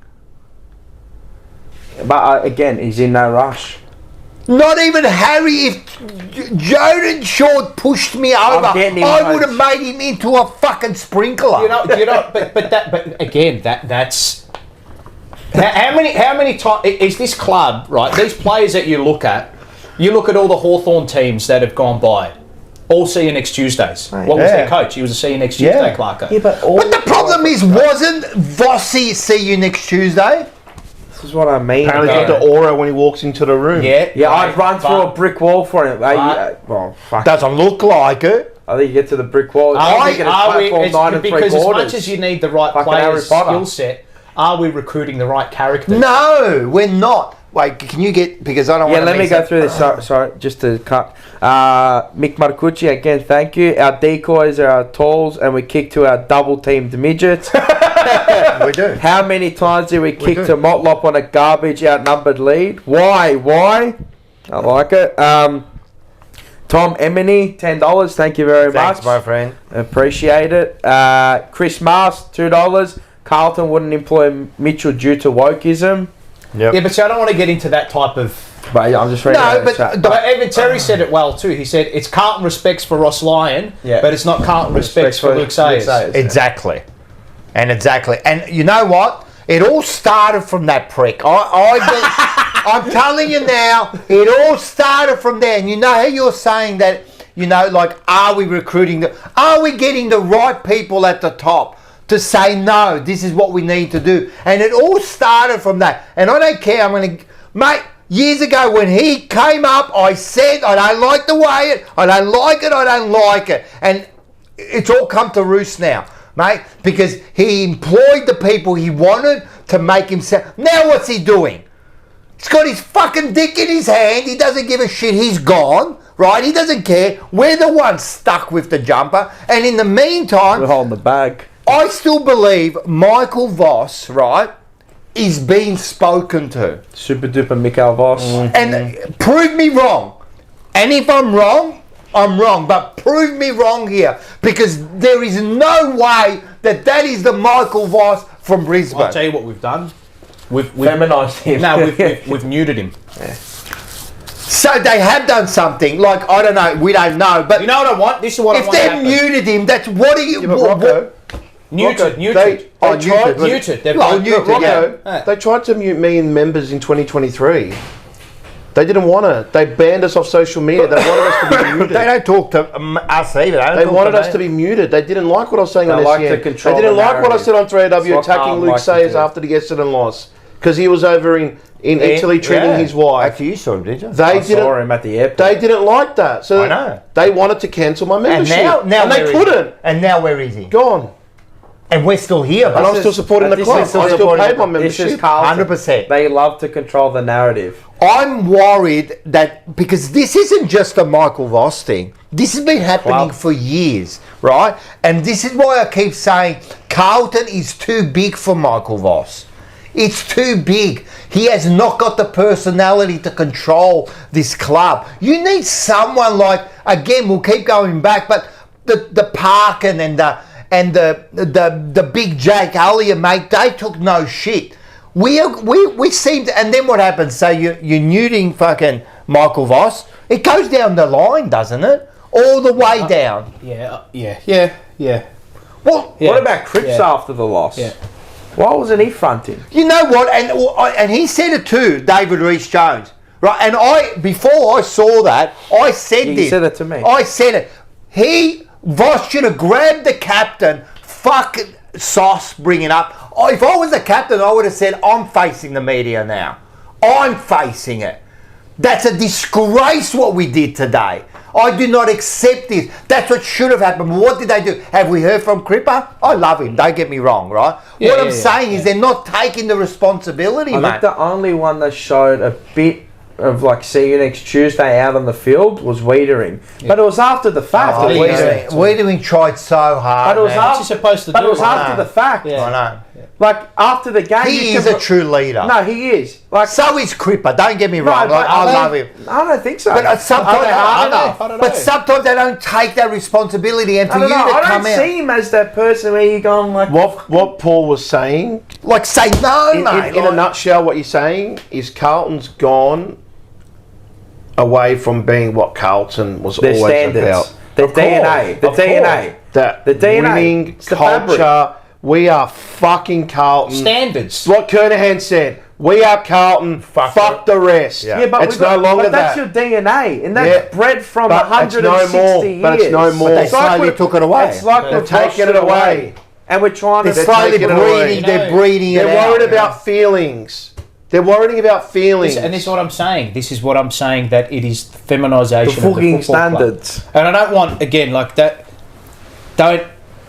C: But again, he's in no rush.
B: Not even Harry. If Jaden Shaw pushed me over, I would have made him into a fucking sprinkler.
E: You know. But again, that's how many times is this club right? These players that you look at all the Hawthorn teams that have gone by. All see you next Tuesdays. What was their coach? He was a see you next Tuesday, Clarko.
C: Yeah, but
B: the problem is, wasn't Vossi see you next Tuesday?
C: This is what I mean.
D: Apparently he's got the aura when he walks into the room.
C: Yeah, I'd run through a brick wall for him. Fuck.
B: Doesn't look like it.
C: I think you get to the brick wall.
E: Because as much as you need the right players' skill set, are we recruiting the right characters?
B: No, we're not. Wait, can you get, because I don't want to...
C: Yeah, let me go through this. Sorry, just to cut. Mick Marcucci, again, thank you. Our decoys are our tools, and we kick to our double-teamed midgets.
B: We do.
C: How many times did we kick to Motlop on a garbage outnumbered lead? Why? I like it. Tom Emini, $10. Thank you very much.
B: Thanks, my friend.
C: Appreciate it. Chris Mars, $2. Carlton wouldn't employ Mitchell due to wokeism.
B: Yep.
E: Yeah, but see, I don't want to get into that type of...
C: But I'm just reading
E: But even Terry said it well too. He said it's Carlton respects for Ross Lyon, but it's not Carlton respects for Luke Sayers.
B: Exactly. And you know what? It all started from that prick. I'm telling you now, it all started from there. And you know how you're saying that, like, are we recruiting? Are we getting the right people at the top to say, no, this is what we need to do? And it all started from that. And I don't care. Mate, years ago when he came up, I said, I don't like the way I don't like it. And it's all come to roost now, mate, because he employed the people he wanted to make himself. Now what's he doing? He's got his fucking dick in his hand. He doesn't give a shit. He's gone, right? He doesn't care. We're the ones stuck with the jumper. And in the meantime,
C: We're holding the bag.
B: I still believe Michael Voss, right, is being spoken to.
C: Super duper Mikhail Voss.
B: And prove me wrong. And if I'm wrong, I'm wrong. But prove me wrong here. Because there is no way that is the Michael Voss from Brisbane.
E: I'll tell you what we've done. We've
C: Feminised him.
E: No, we've neutered him.
C: Yeah.
B: So they have done something. Like, I don't know. We don't know. But
E: You know what I want? This is what I
B: if
E: want to
B: they've
E: happen.
B: muted him, that's what are you...
D: Yeah, but Rocco,
E: Neutered.
D: They tried,
E: Neutered. They've
B: Well,
E: got-
B: neutered,
D: Rocco,
E: yeah.
D: they tried to mute me and members in 2023. They didn't want to. They banned us off social media. They wanted us to be muted.
B: They don't talk to us either.
D: They wanted us to be muted. They didn't like what I was saying on
C: like to
D: SEN.
C: control
D: They didn't
C: the
D: like what I
C: narrative.
D: said on 3AW
C: That's what
D: attacking
C: Carlton
D: Luke
C: liked to
D: Sayers
C: do.
D: after the Essendon loss. Because he was over in Italy treating his wife.
B: Actually, you saw him, did you?
D: They
C: I saw
D: didn't.
C: him at the airport.
D: They didn't like that. So
B: I know.
D: they wanted to cancel my
B: And
D: membership.
B: now
D: and they
B: where is
D: couldn't.
B: he? And now where is he?
D: Gone.
B: And we're still here.
D: And I'm still supporting the
C: this
D: club. I
C: is-
D: still
B: supporting
D: paid
B: the
D: my
B: club.
C: This is
D: membership.
C: Carlton.
B: 100%.
C: They love to control the narrative.
B: I'm worried that because this isn't just a Michael Voss thing. This has been happening for years, right? And this is why I keep saying Carlton is too big for Michael Voss. It's too big. He has not got the personality to control this club. You need someone like, again, we'll keep going back, but the Parkin and the big Jake Elliott, mate, they took no shit. We seem to, and then what happens? So you're neuting fucking Michael Voss. It goes down the line, doesn't it? All the way down.
E: Yeah.
B: Well,
C: What about Cripps after the loss?
E: Yeah.
C: Why wasn't he fronting?
B: you know what? And he said it too, David Rhys-Jones. Right? And before I saw that, I said
C: You
B: this.
C: said it to me.
B: I said it. Voss should have grabbed the captain. Fucking sauce, bringing up. If I was the captain, I would have said, I'm facing the media now. I'm facing it. That's a disgrace what we did today. I do not accept this. That's what should have happened. What did they do? Have we heard from Cripper? I love him. Don't get me wrong, right? What I'm saying is they're not taking the responsibility,
C: I
B: mate.
C: think the only one that showed a bit of like see you next Tuesday out on the field was Wiedering. But it was after the fact.
E: After the
B: Wiedering tried so hard.
C: But it was
B: man.
C: after,
E: What's he supposed to
C: but
E: do?
C: it was
B: I
C: after
B: know.
C: the fact.
E: Yeah.
B: I know.
C: Like after the game,
B: He
C: you
B: is
C: can-
B: a true leader.
C: No, he is. Like
B: So is Cripper. Don't get me
C: no,
B: wrong.
C: but
B: I love him.
C: I don't think so.
B: But sometimes
E: I don't know.
B: But sometimes they don't take that responsibility, and for
C: I don't
B: you
C: know.
B: to
C: I
B: come
C: don't
B: out,
C: see him as that person where you're going like.
D: What Paul was saying,
B: like say no,
D: in
B: mate.
D: a nutshell, what you're saying is Carlton's gone away from being what Carlton was
C: Their
D: always
C: standards,
D: about.
C: their
D: Of course,
C: DNA, the
D: of
C: DNA.
D: course. That
C: The DNA.
D: winning
C: It's the fabric.
D: culture. We are fucking Carlton.
E: Standards.
D: What Kernahan said. We are Carlton. Fuck the rest.
B: Yeah.
C: Yeah, but
D: it's
C: we've got-
D: no longer
C: but that's
D: that.
C: your DNA, and that's
D: Yeah.
C: bred from
D: But it's
C: 160
D: no more.
C: years.
D: But it's no more.
B: But they
C: It's like
B: slowly
C: we're-
B: took it away.
C: It's like
D: They're
C: we've
D: taking
C: washed
D: it away.
C: and we're trying to.
B: They're slowly
D: taking it away.
B: breeding. They're breeding it
D: They're
B: out.
D: worried about feelings. They're worrying about feelings.
E: And this is what I'm saying. This is what I'm saying, that it is the feminisation
C: The
E: of the
C: fucking
E: football club.
C: standards.
E: And I don't want, again, like that. Don't,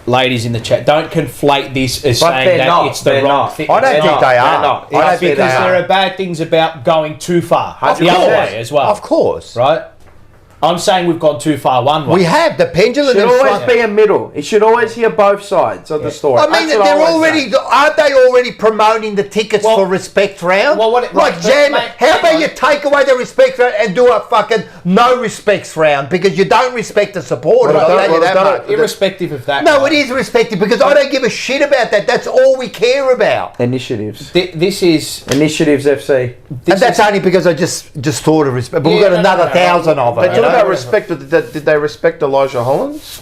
E: ladies in the chat, don't conflate this as
C: But
E: saying
C: they're
E: that
C: not.
E: it's the
C: They're
E: wrong
C: not.
E: thing.
B: I don't
E: It's
B: think
E: not.
B: they
C: They're
B: are.
C: not.
B: I don't think
E: Because
B: they
E: there
B: are.
E: are bad things about going too far. The
C: 100%.
E: other way as well.
B: Of course.
E: Right? I'm saying we've gone too far one way.
B: We have the pendulum.
C: It should
B: in
C: always
B: front.
C: be a middle. It should always hear both sides of the story.
B: I mean,
C: That's what
B: they're
C: always
B: already,
C: say.
B: aren't they already promoting the tickets
E: Well-
B: for respect round?
E: well, what-
B: like,
E: right,
B: Jam,
E: mate,
B: how
E: hang
B: about
E: on.
B: you take away the respect round and do a fucking no respects round because you don't respect the supporters.
D: Well,
B: I'll
D: they've
B: tell you
D: done
B: that,
D: it.
B: mate.
E: Irrespective of that.
B: No, it is respected because I don't give a shit about that. That's all we care about.
C: Initiatives.
E: This is...
C: Initiatives FC.
B: And that's only because I just thought of respect. But we've got
E: Yeah, no,
B: another
E: no, no.
B: 1,000 of
D: They
B: them.
D: talk about respect, but did they respect Elijah Hollins?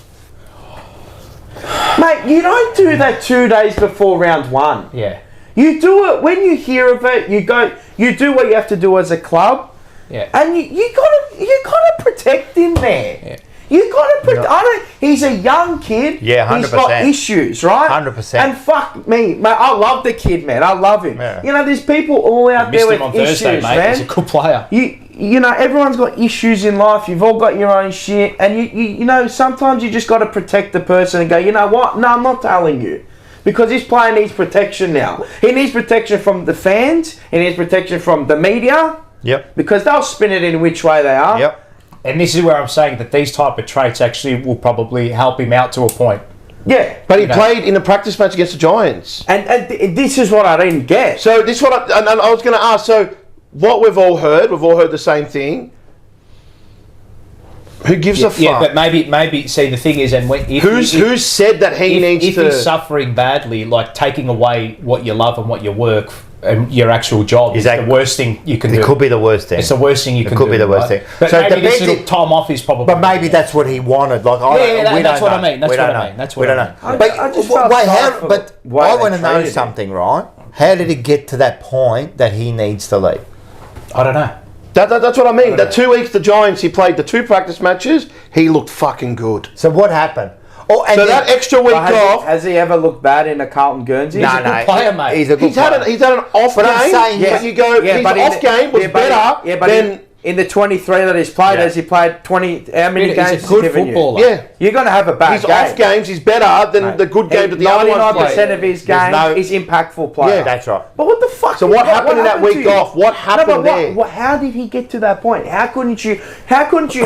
C: Mate, you don't do that 2 days before round one.
E: Yeah.
C: You do it when you hear of it. You go. You do what you have to do as a club.
E: Yeah.
C: And you gotta protect him there.
E: Yeah.
C: You gotta protect. He's a young kid.
B: Yeah,
C: He's got
B: 100%.
C: issues, right?
B: 100%.
C: And fuck me, mate. I love the kid, man. I love him.
B: Yeah.
C: You know, there's people all out
E: Missed
C: there
E: him
C: with
E: on Thursday,
C: issues,
E: mate.
C: man.
E: He's a good player.
C: You know, everyone's got issues in life. You've all got your own shit, and you know, sometimes you just got to protect the person and go, you know what? No, I'm not telling you. Because this player needs protection now. He needs protection from the fans. He needs protection from the media.
B: Yep.
C: Because they'll spin it in which way they are.
B: Yep.
E: And this is where I'm saying that these type of traits actually will probably help him out to a point.
C: Yeah.
D: But he played in a practice match against the Giants.
C: And this is what I didn't get.
D: So this is what I was going to ask. So what we've all heard the same thing. Who gives a fuck?
E: Yeah, but maybe. See, the thing is, and
D: who's said that he needs
E: if
D: to?
E: he's suffering badly, like taking away what you love and what you work and your actual job
B: Exactly.
E: is the worst thing you can do.
B: It could be the worst thing.
E: It's the worst thing you can do.
B: It could be the worst thing.
E: But
B: So it
E: maybe this
B: depends
E: little time off is probably.
B: But maybe that's what he wanted. Like,
E: that's what I mean. That's
B: we
E: what
B: don't
E: I
B: know.
E: mean. That's
B: We
E: what
B: don't
E: I
B: know.
E: mean.
B: But
C: I just felt sorry for the way
B: I
C: they
B: want to know
C: treated him.
B: something, right? How did it get to that point that he needs to leave?
E: I don't know.
D: That's what I mean. The 2 weeks the Giants, he played the 2 practice matches. He looked fucking good.
B: So what happened? Oh, and
D: So
B: then-
D: that extra week off.
C: Has he ever looked bad in a Carlton Guernsey?
B: No,
C: He's a
B: no,
C: good player, mate.
B: He's a good
D: He's had an off
B: But
D: game.
B: I'm saying,
D: but you go, his
C: but
D: off game was better than.
C: in the 23 that he's played, has he played 20? How many games
E: He's a
C: has
E: good
C: he given
E: footballer.
C: you?
D: Yeah.
C: You're going to have a bad
D: His
C: game.
D: off games is better than the good games that the other ones
C: 99%
D: played.
C: of his
B: There's
C: game
B: no-
C: is impactful player.
D: Yeah,
B: that's right.
C: But what the fuck?
D: So what happened in that week
C: to you?
D: off? What happened there?
C: How did he get to that point? How couldn't you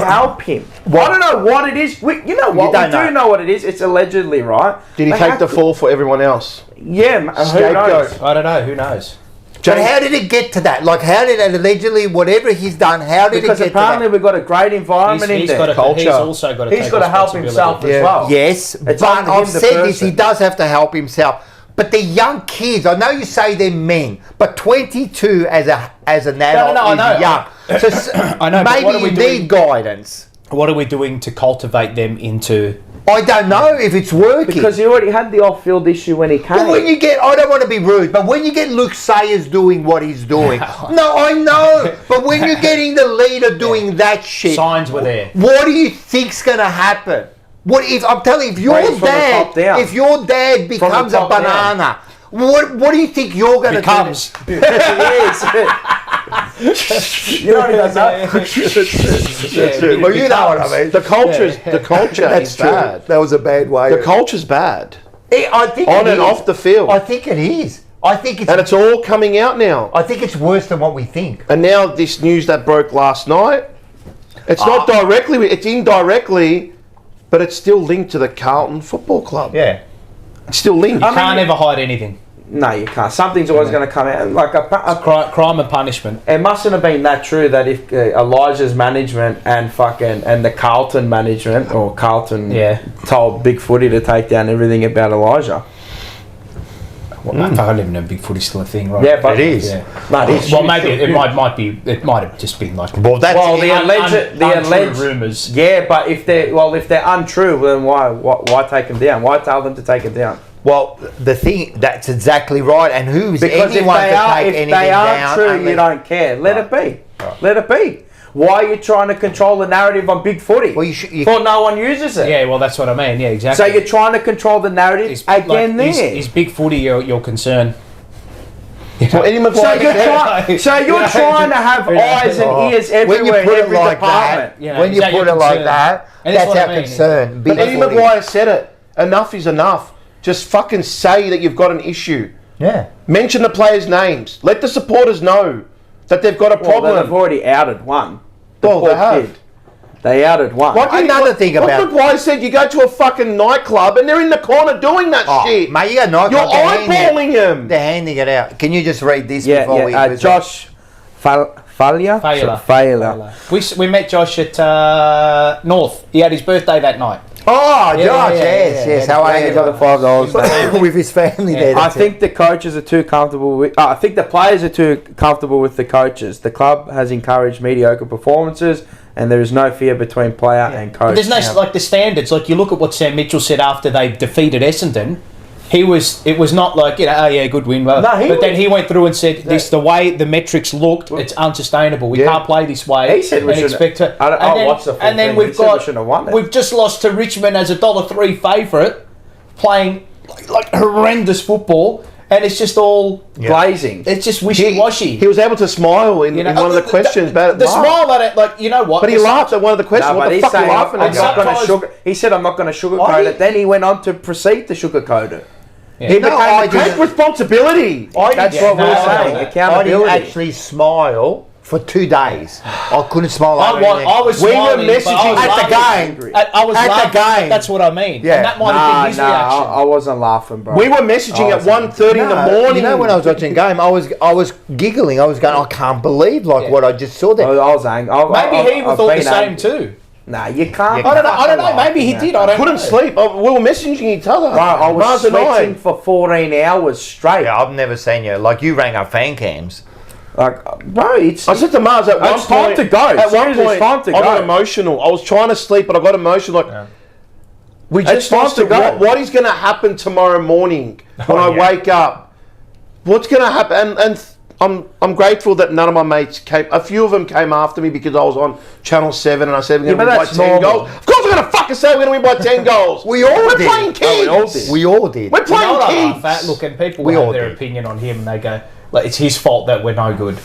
C: help him? I don't know what it is. You know what?
B: don't
C: We do
B: know.
C: know what it is. It's allegedly, right?
D: Did he
C: But
D: take
C: how
D: the
C: could-
D: fall for everyone else?
C: Yeah, who knows?
D: Scapegoat.
E: I don't know. Who knows?
B: But how did it get to that? Like, how did it allegedly, whatever he's done, how did
C: Because
B: it get
C: apparently
B: to
C: we've got a great environment in
E: He's
C: there.
E: got to.
D: Culture.
E: He's also got to.
C: He's got to help himself as well.
B: that? Yes,
C: It's
B: but
C: on him,
B: I've
C: the
B: said this, he
C: person.
B: does have to help himself. But the young kids, I know you say they're men, but 22 as an adult
E: no, I know.
B: is young. So
E: I know, but
B: maybe
E: what are we
B: you
E: doing?
B: need guidance.
E: What are we doing to cultivate them into?
B: I don't know if it's working.
C: Because he already had the off-field issue when he came.
B: But when you get, I don't want to be rude, but when you get Luke Sayers doing what he's doing, no, I know, but when you're getting the leader doing that shit,
E: Signs were there.
B: what do you think's going to happen? What if, I'm telling you, if your
C: Raised from the top
B: dad,
C: down.
B: if your dad becomes a
C: top down.
B: banana, what do you think you're going to
E: Becomes.
B: do?
C: You know what he does that?
B: Well, you know what I mean.
D: The culture is
B: That's true.
D: bad.
B: That was a bad way.
D: The culture's bad.
B: I think
D: On
B: it
D: and
B: is.
D: off the field.
B: I think it is. I think
D: And it's all coming out now.
B: I think it's worse than what we think.
D: And now this news that broke last night, it's not directly, it's indirectly, but it's still linked to the Carlton Football Club.
B: Yeah.
D: It's still linked.
E: You can't ever hide anything.
C: No, you can't. Something's always going to come out. Like
E: Crime and punishment.
C: it mustn't have been that true that if Elijah's management and the Carlton management or Carlton told Big Footy to take down everything about Elijah.
E: Well, I don't even know Big Footy's still a thing, right?
C: Yeah, but
B: It is.
E: Yeah.
C: No, it is.
E: Well, maybe it might have just been like.
B: Well, that's
C: Well, the alleged
E: rumours.
C: Yeah, but if they're untrue, then why take them down? Why tell them to take it down?
B: well, the thing that's exactly right. And who's
C: Because if
B: anyone
C: they
B: to
C: are,
B: take
C: if
B: anything
C: they are
B: down?
C: true,
B: unless-
C: you don't care. Let it be. Let it be. Why are you trying to control the narrative on Big Footy?
B: Well, you
C: For no one uses it.
E: Yeah, well, that's what I mean. Yeah,
C: So
E: exactly.
C: you're trying to control the narrative
E: Is-
C: again
E: like,
C: there.
E: Is Big Footy your concern?
D: So Eddie
C: So
D: Maguire
C: you're,
D: said-
C: trying to have eyes and ears
B: when you
C: everywhere in
B: put it
C: every
B: like
C: department.
B: that,
E: You know,
B: when
E: is
B: you
E: that
B: put
E: your
B: it like
E: concern?
B: that,
E: And that's
B: that's
E: what
B: our
E: I mean.
B: concern.
D: But
B: Big
D: Eddie
B: Footy.
D: Maguire said it. Enough is enough. Just fucking say that you've got an issue.
B: Yeah.
D: Mention the players' names. Let the supporters know that they've got a
C: Well,
D: problem.
C: they've already outed one. The
D: Well, they
C: poor
D: have.
C: kid. They outed one.
D: What
B: Another thing
D: what
B: about-
D: Maguire said, you go to a fucking nightclub and they're in the corner doing that
B: Oh,
D: shit.
B: mate, you got no.
D: You're eyeballing them.
B: They're handing it out. Can you just read this
C: Yeah,
B: before we?
C: yeah. Josh Failure.
E: We met Josh at North. He had his birthday that night.
B: Oh,
E: Yeah,
B: Josh,
E: yeah,
B: yes,
E: yeah,
B: yes.
E: yeah.
B: How are
C: He
B: you?
C: got the $5
B: With his family there.
C: I
B: that's it.
C: think the coaches are too comfortable with. I think the players are too comfortable with the coaches. The club has encouraged mediocre performances, and there is no fear between player and coach.
E: But there's no like the standards. Like you look at what Sam Mitchell said after they defeated Essendon. It was not like, oh yeah, good win. But then he went through and said, the way the metrics looked, it's unsustainable. We can't play this way.
C: He said we
E: and expect to.
C: I'll watch the full
E: and then
C: thing. He said we shouldn't have won it.
E: we've just lost to Richmond as a $1.03 favourite, playing like horrendous football, and it's just all
C: glazing.
E: It's just wishy-washy.
D: He was able to smile in one of the questions.
E: The smile at it, like, you know what?
D: But he laughed at one of the questions. What the fuck are you laughing at?
C: He said, I'm not going to sugarcoat it. Then he went on to proceed to sugarcoat it.
D: He take responsibility.
C: That's what we're saying. Accountability.
B: I didn't actually smile for 2 days. I couldn't smile.
E: I was smiling.
B: We were messaging at the game.
E: I was
B: at
E: laughing.
B: the game.
E: That's what I mean.
B: Yeah.
E: And that might have been his reaction.
C: I wasn't laughing, bro.
D: We were messaging at 1:30 in the morning.
B: You know, when I was watching the game, I was giggling. I was going, I can't believe what I just saw there.
C: I was angry.
E: Maybe he thought the same too.
C: Nah, you can't.
E: I don't know. Maybe he did. I don't know.
D: Couldn't sleep. We were messaging each other.
C: Bro, I was sweating for 14 hours straight.
B: Yeah, I've never seen you. Like, you rang up fan cams.
C: Like, bro, I
D: said to Mars at one point.
C: It's time to go.
D: At one
C: Seriously,
D: point,
C: it's time to
D: I got
C: go.
D: emotional. I was trying to sleep, but I got emotional. Like, we
C: It's
D: just
C: time
D: lost
C: to
D: it.
C: go.
D: What is going to happen tomorrow morning when I wake up? What's going to happen? And I'm grateful that none of my mates came. A few of them came after me because I was on Channel 7 and I said we're going to win by 10 goals. Of course we're going to fucking say we're going to win by 10 goals.
B: We all
D: We're
B: did.
D: playing kids.
B: We all did.
D: We're playing kids.
E: Look, and people
B: We
E: have
B: all
E: their
B: did.
E: opinion on him, and they go, like, it's his fault that we're no good.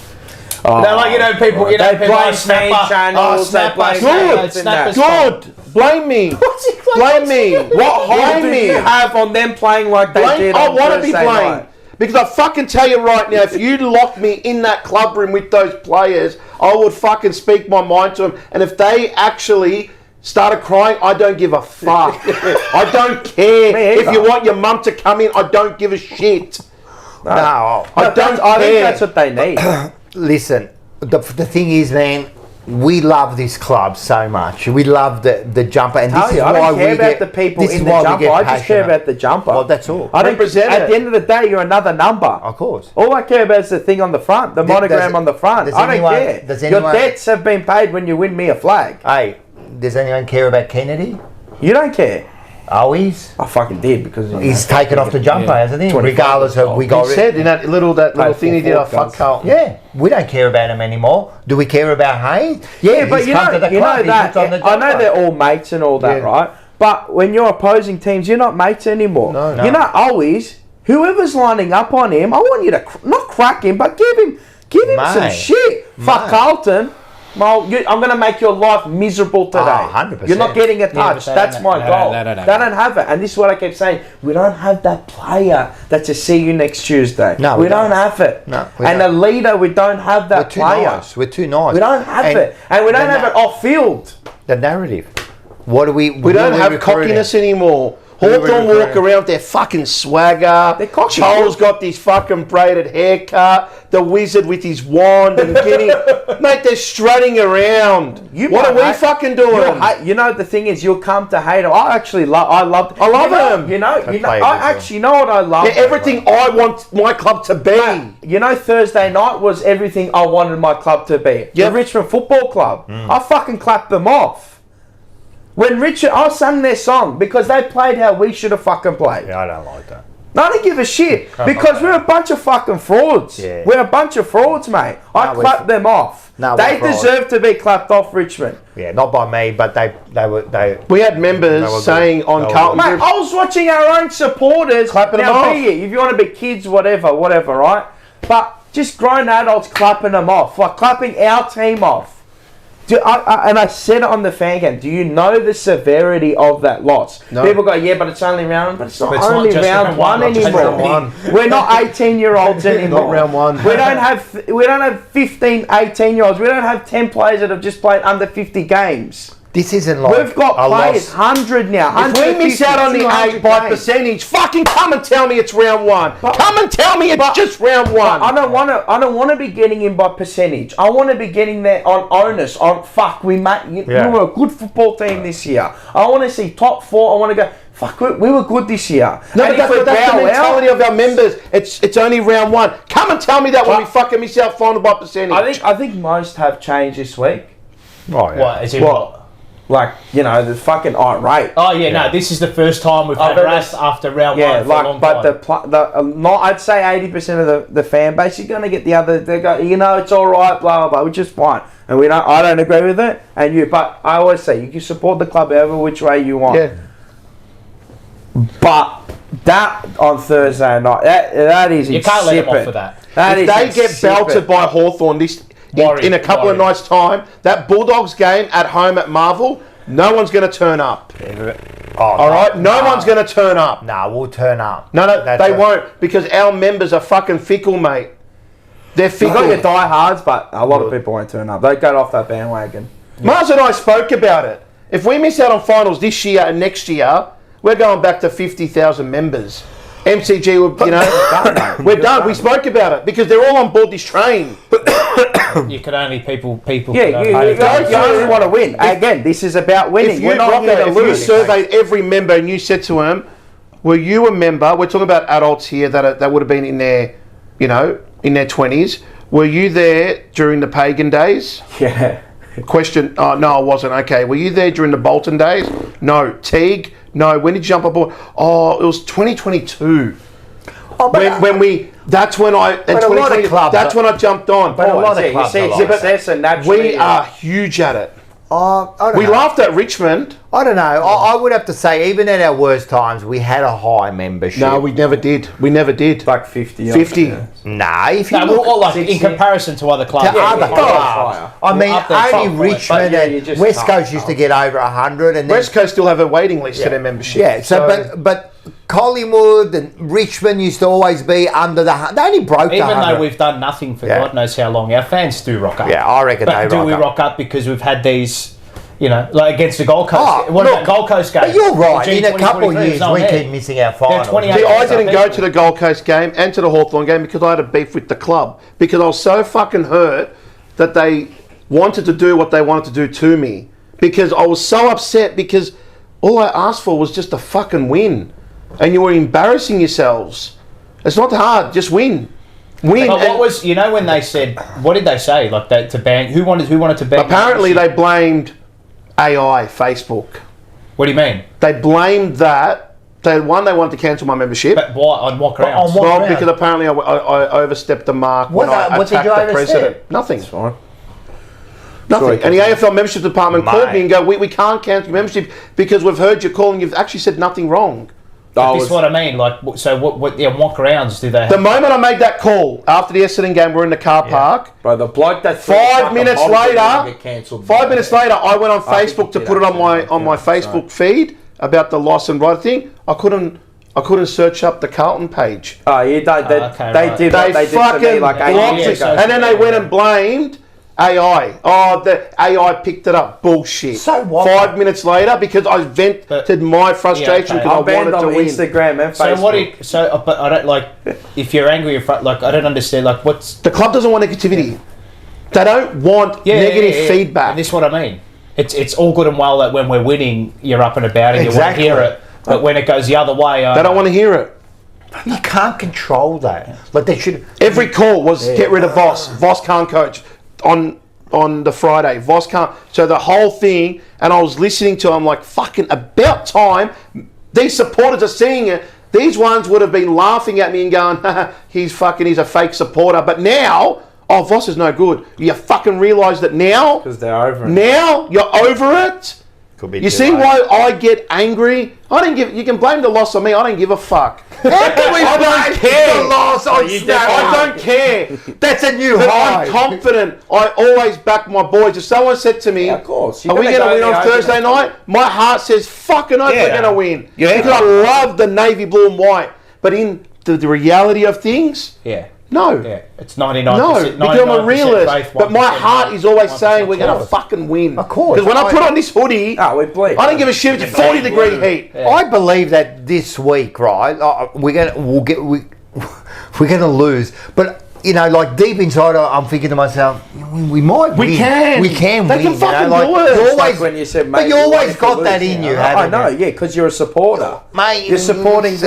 E: People,
C: they
E: people
C: blame
E: snapper,
C: channels, they blame
E: snapper's
D: Good. Blame me. Blame me.
C: What hold do you have on them playing like they did
D: I
C: on
D: want to be
C: Thursday
D: blamed.
C: night?
D: Because I fucking tell you right now, if you lock me in that club room with those players, I would fucking speak my mind to them. And if they actually started crying, I don't give a fuck. I don't care. If you want your mum to come in, I don't give a shit.
B: No,
C: I think that's what they need.
B: listen, the thing is, man, we love this club so much. We love the jumper, and this is
C: I
B: why
C: don't care
B: we
C: about
B: get
C: the people
B: this is
C: in the
B: why we
C: jumper.
B: get
C: I just care
B: passionate.
C: about the jumper.
B: Well, that's all.
C: I don't
D: Represent
C: At
D: it.
C: the end of the day, you're another number.
B: Of course.
C: All I care about is the thing on the front, the monogram on the front.
B: does
C: I don't
B: anyone-
C: care.
B: does
C: Your
B: anyone-
C: debts have been paid when you win me a flag.
B: Hey, does anyone care about Kennedy?
C: You don't care.
B: Always.
C: I fucking did because
B: He's taken off the jumper, hasn't he?
C: 25
B: Regardless of we
D: He
B: got
D: said in that little thing he did, I fuck Carlton.
B: Yeah, we don't care about him anymore. Do we care about Hayes?
C: Yeah, but
B: he's
C: you
B: come
C: know,
B: to the
C: you
B: club,
C: know
B: he
C: that.
B: puts on the
C: I know
B: jumper.
C: they're all mates and all that,
D: Yeah.
C: right? But when you're opposing teams, you're not mates anymore.
B: No.
C: You're not always. Whoever's lining up on him, I want you to not crack him, but give him some
B: Mate.
C: shit. Fuck
B: Mate.
C: Carlton. Well, I'm going to make your life miserable today.
B: 100%.
C: You're not getting a
E: Yeah, but
C: touch.
E: they
C: That's
E: don't-
C: my
E: they
C: goal.
E: don't-
C: They don't have it. And this is what I kept saying. We don't have that player that's a see you next Tuesday.
B: No,
C: we
B: we
C: don't
B: don't.
C: have it.
B: No, we
C: and
B: don't.
C: a leader, we don't have that
B: We're too
C: player.
B: nice. We're too nice.
C: We don't have
B: And
C: it. And we don't
B: the
C: have it off field.
B: The narrative. What do we?
D: We don't have cockiness anymore. Hawthorn walk around with their fucking swagger.
C: They're cocky.
D: Charles got this fucking braided haircut. The wizard with his wand and getting... Mate, they're strutting around. What are we fucking doing?
C: You know, the thing is, you'll come to hate him. I actually love. I love
D: him.
C: You know.
B: play
C: I
B: good,
C: actually know what I love.
D: They're everything I want my club to be.
C: You know, Thursday night was everything I wanted my club to be.
D: Yep.
C: The Richmond Football Club. I fucking clapped them off. When I sang their song because they played how we should have fucking played.
B: Yeah, I don't like that.
C: I don't give a shit because we're a bunch of fucking frauds.
B: Yeah.
C: We're a bunch of frauds, mate. I clapped them off.
B: No,
C: they
B: we're frauds.
C: deserve to be clapped off, Richmond.
B: Yeah, not by me, but they were.
D: We had members
B: They were good.
D: saying on
B: They were
D: Carlton...
C: Mate, I was watching our own supporters
D: Clapping them
C: now,
D: off.
C: be it, if you want to be kids, whatever, right? But just grown adults clapping them off, like clapping our team off. And I said it on the fan game. Do you know the severity of that loss?
D: No.
C: People go, yeah, but it's only round. But it's not
E: But it's not
C: only
E: just
C: round
E: round
C: one
E: one, just
C: anymore.
D: round one.
C: We're not 18-year-olds anymore.
D: Not round one.
C: We don't have 15, 18-year-olds. We don't have 10 players that have just played under 50 games.
B: This isn't like
C: We've got
B: a
C: players,
B: loss.
C: 100 now.
D: If we miss out on the 8 by percentage, fucking come and tell me it's round one. Come and tell me it's just round one.
C: I don't want to be getting in by percentage. I want to be getting there on onus. On fuck, we were a good football team this year. I want to see top 4. I want to go. Fuck, we were good this year.
D: No,
C: And
D: but
C: if we
D: that's the
C: bow
D: mentality
C: out-
D: of our members. It's only round one. Come and tell me that when we fucking miss out final by percentage.
C: I think most have changed this week.
B: Oh, yeah.
E: What? Is it what?
C: Like, you know, the fucking irate.
E: Oh yeah, no, this is the first time we've had rest after round one for a long
C: but
E: time.
C: not, I'd say 80% of the fan base is going to get the other. They go, you know, it's all right, blah blah blah, which is fine, and I don't agree with it, but I always say you can support the club however which way you want.
D: Yeah.
C: But that on Thursday night, that is
E: you can't let them off for that.
D: If they get belted by Hawthorn in a couple of nights' time, that Bulldogs game at home at Marvel, no one's going to turn up. All right? No one's going to turn up.
B: No, we'll turn up.
D: No, they won't, because our members are fucking fickle, mate. They're
C: You've
D: fickle.
C: got your diehards, but a lot of people won't turn up. They got off that bandwagon.
D: Mars and I spoke about it. If we miss out on finals this year and next year, we're going back to 50,000 members. MCG, you know, we're done. We spoke about it because they're all on board this train.
E: You can only people.
C: Yeah, you only want to win. Again, this is about winning. We're not here to
D: if you
C: lose.
D: surveyed every member and you said to them, "Were you a member?" We're talking about adults here that would have been in their, you know, in their 20s. Were you there during the pagan days?
C: Yeah.
D: Question. Oh no, I wasn't. Okay. Were you there during the Bolton days? No. Teague. No. When did you jump aboard? Oh, it was 2022.
B: Oh, but
D: when we. That's when I. And
B: a lot of
D: 2020,
B: clubs.
D: that's when I jumped on.
B: But a lot of clubs.
D: We are huge at it.
B: I don't
D: We
B: know.
D: laughed at Richmond.
B: I don't know. I would have to say, even at our worst times, we had a high membership.
D: No, we never did. We never did.
C: Like 50.
D: 50.
B: Nah, if you
E: No,
B: look
E: well, like
C: 60.
E: in comparison to other clubs.
B: to other clubs, I mean,
E: Up there, top
B: only
E: point.
B: Richmond
C: But you
B: and
C: just
B: West
C: can't
B: Coast used to get over 100, and then
D: West Coast still have a waiting list to their membership.
B: yeah. So, but Collingwood and Richmond used to always be under the. They only broke the
E: Even
B: 100.
E: though we've done nothing for
B: Yeah.
E: God knows how long, our fans do rock up.
B: Yeah, I reckon
E: But
B: they
E: do
B: rock
E: we
B: up.
E: rock up because we've had these, you know, like against the Gold Coast?
B: Oh,
E: What
B: look,
E: about Gold Coast games?
B: But you're right.
E: The
B: In a couple of
E: G2023
B: years,
E: is on
B: we
E: there.
B: keep missing our finals.
E: 28
D: See, I
E: games
D: didn't
E: up
D: go
E: there.
D: to the Gold Coast game and to the Hawthorn game because I had a beef with the club. Because I was so fucking hurt that they wanted to do what they wanted to do to me. Because I was so upset because all I asked for was just a fucking win. And you were embarrassing yourselves. It's not hard, just win. Win.
E: But what
D: And
E: was, you know, when they said, what did they say? Like that to ban? Who wanted to ban?
D: apparently they blamed AI, Facebook.
E: What do you mean?
D: They blamed that. They wanted to cancel my membership.
E: But why? On what grounds?
B: on what-
D: Well,
B: ground?
D: because apparently I overstepped the mark when I
B: what did
D: attacked
B: you
D: the
B: overstep?
D: president. Nothing.
C: Fine.
D: Nothing. And the AFL membership department called me
B: Mate.
D: and go, we can't cancel your membership because we've heard you calling. You've actually said nothing wrong.
E: This is what I mean. Like, so what? Yeah, on what grounds do they have?
D: The moment I made that call after the Essendon game, we're in the car park.
C: Bro, the bloke that
D: 5 minutes later,
C: I
D: went on
C: I
D: Facebook
C: think
D: to
C: you
D: put it on
C: did
D: my
C: actually,
D: Facebook feed about the loss and right thing. I couldn't search up the Carlton page.
C: Oh, yeah, they
E: right.
C: did what they did to
D: fucking
C: me like 8
D: blocked
C: years
D: it.
C: ago.
D: And then they went and blamed AI. Oh, the AI picked it up. Bullshit.
B: So what?
D: 5 minutes later, because I vented my frustration
E: Yeah, okay.
D: because
C: I'm
D: I
C: banned
D: wanted
C: on
D: to win.
C: Instagram and Facebook.
E: But I don't like. If you're angry, like I don't understand. Like what's
D: The club doesn't want negativity. They don't want negative feedback.
E: And this is what I mean. It's all good and well that when we're winning, you're up and about and you want to hear it. But when it goes the other way,
D: They don't want to hear it.
B: You can't control that. Like they should.
D: Every call was get rid of Voss. Voss can't coach on the Friday. Voss can't. So the whole thing, and I was listening to. I'm like, fucking about time. These supporters are seeing it. These ones would have been laughing at me and going, he's a fake supporter. But now, Voss is no good. You fucking realise that now?
C: Because they're over it.
D: Now you're over it.
B: Could be
D: You
B: too
D: see
B: late.
D: why I get angry? I don't give. You can blame the loss on me. I don't give a fuck.
B: How can we
D: I
B: blame
D: don't care.
B: the loss on Snap?
D: I don't care.
B: That's a new
D: But
B: high.
D: I'm confident. I always back my boys. If someone said to me,
C: Yeah, of course.
D: are we going to win on Thursday night? My heart says, fucking oath we're going to win.
B: Yeah.
D: Because I love the navy blue and white. But in the reality of things,
E: yeah.
D: no.
E: Yeah, it's 99%.
D: No, because I'm a
E: 99%
D: realist.
E: faith,
D: But my
E: 1%
D: heart is always
E: 1%
D: saying we're going to
E: faith.
D: fucking win.
B: Of course.
D: Because when I put on this hoodie,
C: we bleed.
D: I don't give a shit if it's 40 degree heat.
B: I believe that this week, right? We're gonna lose, but you know, like deep inside, I'm thinking to myself, we might win. We can
D: They
B: win.
D: can
B: you
D: fucking
B: know?
D: do it.
B: You
C: It's
B: always,
C: like when you said,
B: but
C: mate,
B: you
C: we
B: always
C: won if
B: got
C: we
B: that
C: lose,
B: in
C: you
B: you,
C: know.
B: haven't
C: I know,
B: you?
C: yeah, because you're a supporter.
B: Mate,
C: You're supporting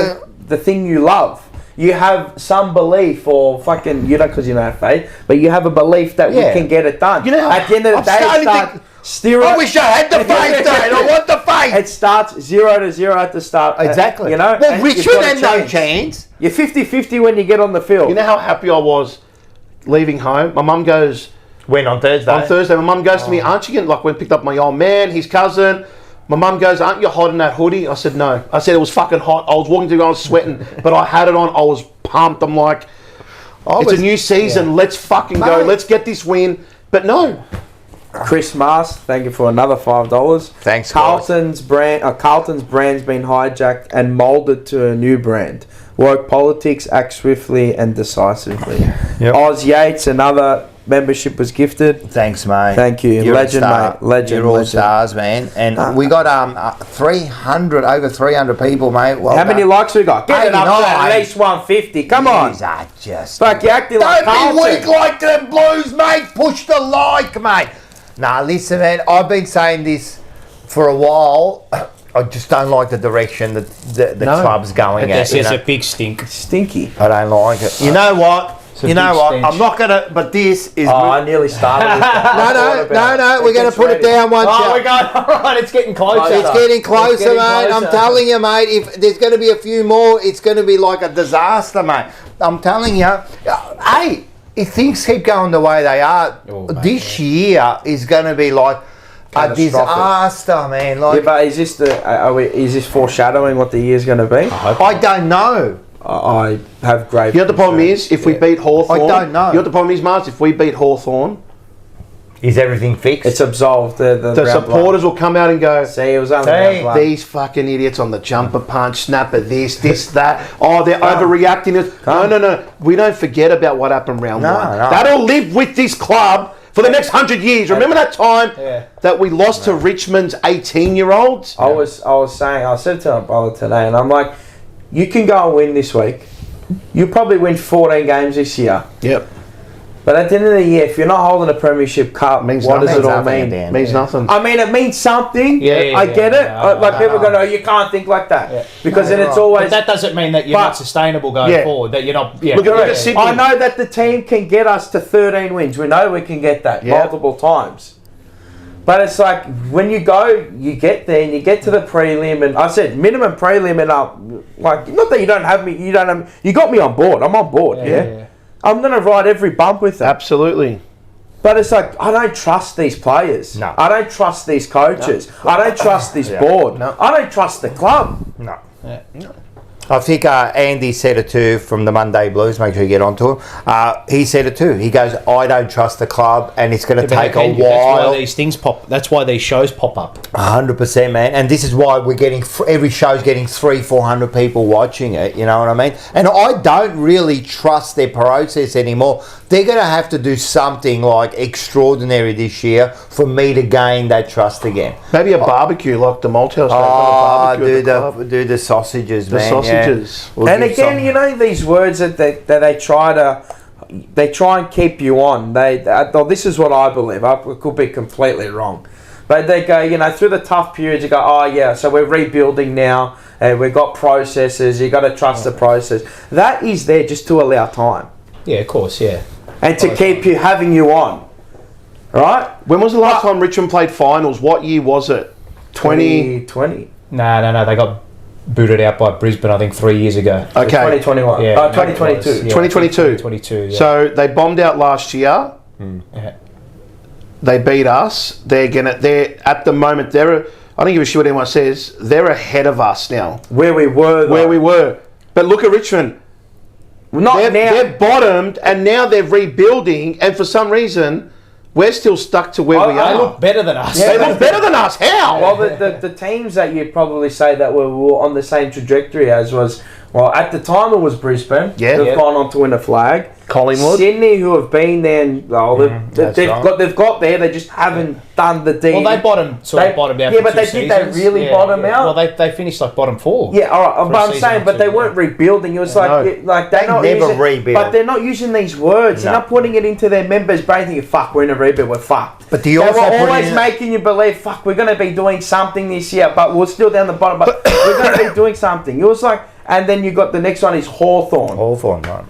C: the thing you love. You have some belief, or fucking, you don't because you don't have faith, but you have a belief that
B: Yeah.
C: we can get it done.
D: You know,
C: at the end of the
D: I'm
C: day,
D: starting to think
C: Steer
B: I wish I had the faith, Dave. I want the faith.
C: It starts 0-0 at the start.
B: Exactly.
C: You know?
B: Well,
C: and you've
B: Richmond
C: got a
B: had no chance.
C: You're 50-50 when you get on the field.
D: You know how happy I was leaving home? My mum goes,
B: When on Thursday?
D: on Thursday, my mum goes to me, aren't you getting, like, when I picked up my old man, his cousin, my mum goes, aren't you hot in that hoodie? I said, no. I said, it was fucking hot. I was walking through, I was sweating, but I had it on. I was pumped. I'm like, it's a new season. Let's fucking go.
B: Mate.
D: Let's get this win. But no.
C: Chris Mars, thank you for another $5.
B: Thanks,
C: Carlton's brand's been hijacked and molded to a new brand. Woke politics, act swiftly and decisively.
B: Yep.
C: Oz Yates, another membership was gifted.
B: Thanks, mate.
C: Thank you.
B: You're
C: Legend,
B: a star.
C: mate. Legend,
B: You're all
C: legend.
B: stars, man. And we got over 300 people, mate. Well
C: How many
B: done.
C: likes we got? Get it up to
B: 89.
C: at least 150. Come on.
B: These are just...
C: Fuck, you're acting like
B: Don't be weak
C: Carlton.
B: like the Blues, mate. Push the like, mate. Nah, listen, man. I've been saying this for a while. I just don't like the direction that the club's going
E: This
B: at.
E: is
B: You
E: a
B: know?
E: big stink.
C: Stinky.
B: I don't like it. You know what?
E: a
B: You know
E: big
B: what?
E: stench.
B: I'm not gonna. But this is.
C: Oh, I nearly started with that.
B: No. We're gonna put it down one.
E: Oh, we're going. All right, it's getting closer.
B: It's getting closer,
E: It's getting
B: mate. I'm
E: closer.
B: telling you, mate. If there's going to be a few more, it's going to be like a disaster, mate. I'm telling you. Hey, if things keep going the way they are, this year is going to be like a disaster, man. Like,
C: Yeah, but is this is this foreshadowing what the year's going to be?
B: I don't know.
C: I have great.
D: You know what the problem is? If we beat Hawthorn,
B: I don't know.
D: You know what the problem is, Mars? If we beat Hawthorn,
B: Is everything fixed?
C: It's absolved. The
D: the
C: round
D: supporters will come out and go,
C: See, it was only round one.
D: these fucking idiots on the jumper punch, snapper this, that. Oh, they're overreacting. No. We don't forget about what happened round one.
B: No.
D: That'll live with this club for the next 100 years. Remember that time that we lost to Richmond's 18-year-olds?
C: I said to my brother today, and I'm like, you can go and win this week. You'll probably win 14 games this year.
D: Yep.
C: But at the end of the year, if you're not holding a premiership cup,
D: Means
C: what does
D: nothing.
C: it all
B: Means
C: mean?
D: Means nothing.
C: I mean, it means something.
E: Yeah,
C: I get it.
E: yeah,
C: People go, no, you can't think like that. Because then it's
E: But
C: always...
E: that doesn't mean that you're
C: But-
E: not sustainable going forward. That you're not. Yeah,
D: Look at Sydney.
C: I know that the team can get us to 13 wins. We know we can get that multiple times. But it's like, when you go, you get there and you get to the prelim, and I said, minimum prelim, and like, not that you don't have me, you got me on board. I'm on board, yeah. I'm going to ride every bump with them.
D: Absolutely.
C: But it's like, I don't trust these players.
B: No.
C: I don't trust these coaches. I don't trust this board.
B: No.
C: I don't trust the club.
B: No. I think Andy said it too from the Monday Blues. Make sure you get onto him. He said it too. He goes, I don't trust the club, and it's going to take a
E: That's
B: while.
E: why these things pop. That's why these shows pop up.
B: 100%, man. And this is why we're getting every show's getting 300-400 people watching it. You know what I mean? And I don't really trust their process anymore. They're going to have to do something like extraordinary this year for me to gain that trust again.
D: Maybe a barbecue like the Malthouse.
B: Do the sausages, man.
D: sausages.
B: Yeah. We'll
C: And
B: give
C: again,
B: some-
C: you know, these words that they try and keep you on. This is what I believe. I could be completely wrong. But they go, you know, through the tough periods, you go, oh yeah, so we're rebuilding now, and we've got processes, you got to trust the process. That is there just to allow time.
E: Yeah, of course. Yeah.
C: And to keep having you on. Right?
D: When was the last time Richmond played finals? What year was it?
C: 2020.
E: No. They got booted out by Brisbane, I think, 3 years ago.
D: Okay.
C: 2021.
E: Yeah,
C: 2022.
E: Yeah,
D: 2022.
E: 2022. Yeah.
D: So they bombed out last year.
E: Yeah.
D: They beat us. They're at the moment. I don't give a shit what anyone says. They're ahead of us now.
C: Where we were.
D: But look at Richmond. They're bottomed, and now they're rebuilding. And for some reason, we're still stuck to where we
E: They
D: are.
E: look better than us.
D: They look better than us. How?
C: Well, the teams that you probably say that were on the same trajectory as was, well, at the time it was Brisbane.
D: Yeah.
C: They've gone on to win a flag.
D: Collingwood.
C: Sydney, who have been there, and they've got there. They just haven't done the deed.
E: Well, they bottomed out.
C: Yeah,
E: for
C: but
E: 2
C: did
E: seasons.
C: they really bottom out?
E: Well, they finished like bottom 4.
C: Yeah, all right.
E: For a
C: But I'm
E: season
C: saying,
E: or
C: but
E: two,
C: they weren't rebuilding. It was like they're
B: They
C: not
B: never
C: using,
B: rebuild.
C: But they're not using these words.
B: No.
C: They're not putting it into their members' brain. Thinking, "Fuck, we're in a rebuild. We're fucked."
B: But
C: they
B: you
C: were
B: also put
C: always
B: in-
C: making you believe, "Fuck, we're going to be doing something this year, but we're still down the bottom. But we're going to be doing something." It was like, and then you got the next one is Hawthorn.
B: Hawthorn, man.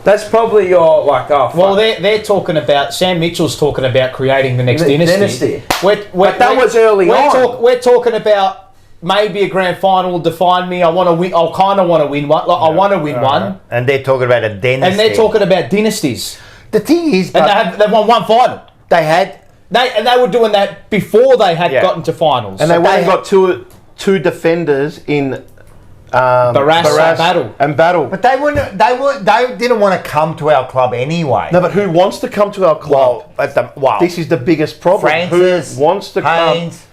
C: That's probably your
E: Well, they're talking about Sam Mitchell's talking about creating the next dynasty.
C: But that was early on.
E: We're talking about maybe a grand final will define me. I want to win. I kind of want to win one. I want to win one.
B: And they're talking about a dynasty.
E: And they're talking about dynasties.
B: The thing is,
E: And they won one final.
B: they
E: They were doing that before they had gotten to finals.
D: And they went and got two defenders in
E: Barras
D: and Battle.
B: But they didn't want to come to our club anyway.
D: No, but who wants to come to our club? This is the biggest problem.
B: Francis,
D: who wants to
B: Haynes.
D: come?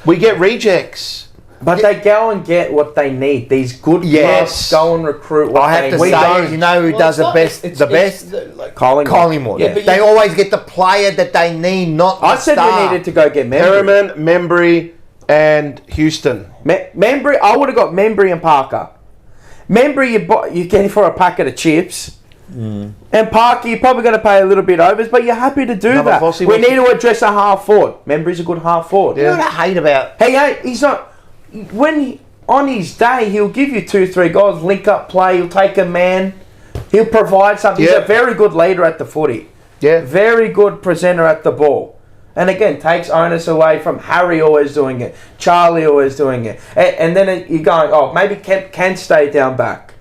D: We get rejects.
C: But they go and get what they need. These good clubs go and recruit what
B: I have to say, you know who does the best? Collingwood.
E: Yeah,
B: they always get the player that they need, not the
C: I said
B: star.
C: we needed to go get Membry.
D: Perriman, Membry, and Houston.
C: Membry, I would have got Membry and Parker. Membry, you get it for a packet of chips. And Parker, you're probably going to pay a little bit overs, but you're happy to do that. We need to address a half forward. Membry's a good half forward.
B: You know what I hate about...
C: He's not... On his day, he'll give you 2-3 goals, link up play, he'll take a man, he'll provide something. He's a very good leader at the footy.
D: Yeah.
C: Very good presenter at the ball. And again, takes onus away from Harry always doing it, Charlie always doing it. And then you're going, maybe Kemp can stay down back.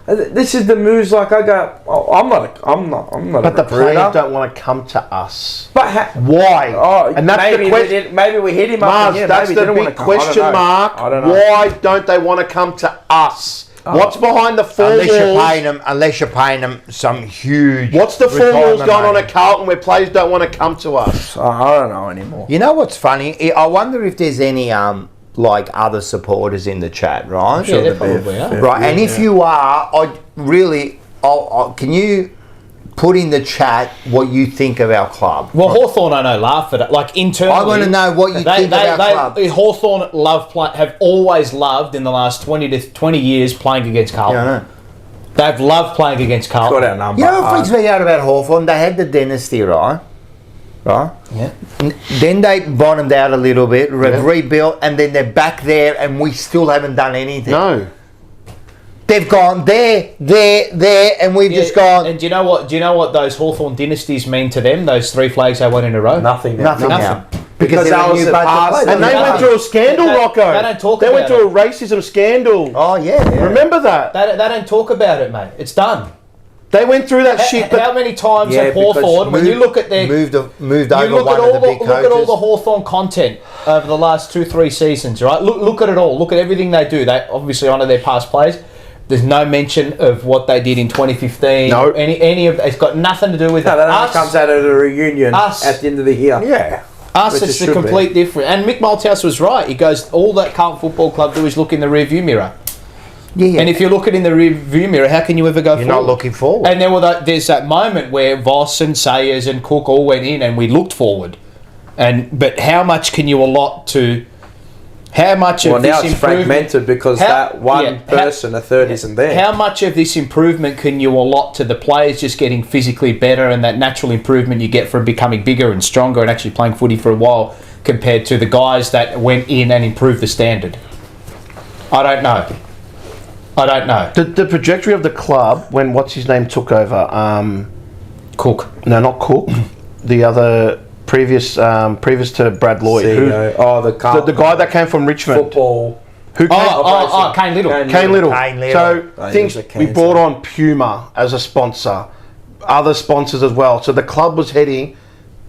C: This is the moves. Like I go, I'm not.
D: But the players don't want to come to us.
C: But
D: why?
C: And that's the question. Maybe we hit him up.
D: Mars, that's the big question mark.
C: I don't know.
D: Why don't they want to come to us? What's behind the four walls?
B: Unless you're paying them some huge...
D: What's the four walls going on at Carlton where players don't want to come to us?
C: I don't know anymore.
B: You know what's funny? I wonder if there's any other supporters in the chat, right?
E: Yeah, there probably are.
B: Right, and if you are, can you put in the chat what you think of our club?
E: Well, Hawthorn, I know, laugh at it. Like internally,
B: I want to know what you think of our club.
E: Hawthorn have always loved in the last 20 years playing against Carlton.
B: Yeah, I know.
E: They've loved playing against Carlton.
C: Got our number.
B: You know what freaks me out about Hawthorn? They had the dynasty, right? Right?
E: Yeah.
B: Then they bottomed out a little bit, rebuilt, and then they're back there, and we still haven't done anything.
D: No.
B: They've gone there, and we've just gone...
E: And do you know what those Hawthorn dynasties mean to them? Those 3 flags they won in a row?
C: Nothing.
B: Now.
C: Because that was the past.
D: And they went through a scandal, Rocco.
E: They don't talk
D: They went
E: about
D: through a racism scandal.
B: Oh, yeah.
D: Remember that?
E: They don't talk about it, mate. It's done.
D: They went through that shit.
E: How many times have Hawthorn, when you look at their...
B: Moved over
E: look
B: one
E: at
B: of the big coaches.
E: Look at all the Hawthorn content over the last 2-3 seasons, right? Look at it all. Look at everything they do. They obviously honour their past players. There's no mention of what they did in 2015.
D: No.
E: Any of it's got nothing to do with
C: that. That comes out of the reunion at the end of the year.
B: Yeah.
E: It's the complete different. And Mick Malthouse was right. He goes, all that Carlton Football Club do is look in the rearview mirror.
B: Yeah.
E: And if you're looking in the rearview mirror, how can you ever go forward?
B: You're not looking forward.
E: And then there's that moment where Voss and Sayers and Cook all went in and we looked forward. But how much can you allot to... How much of this
C: now it's fragmented because that one person, a third, isn't there.
E: How much of this improvement can you allot to the players just getting physically better and that natural improvement you get from becoming bigger and stronger and actually playing footy for a while compared to the guys that went in and improved the standard? I don't know.
D: The trajectory of the club when what's-his-name took over...
E: Cook.
D: No, not Cook. The other... Previous to Brad Lloyd. The guy that came from Richmond.
C: Football.
D: Who came?
E: Kane Little.
D: Kane Little. So we brought on Puma as a sponsor, other sponsors as well. So the club was heading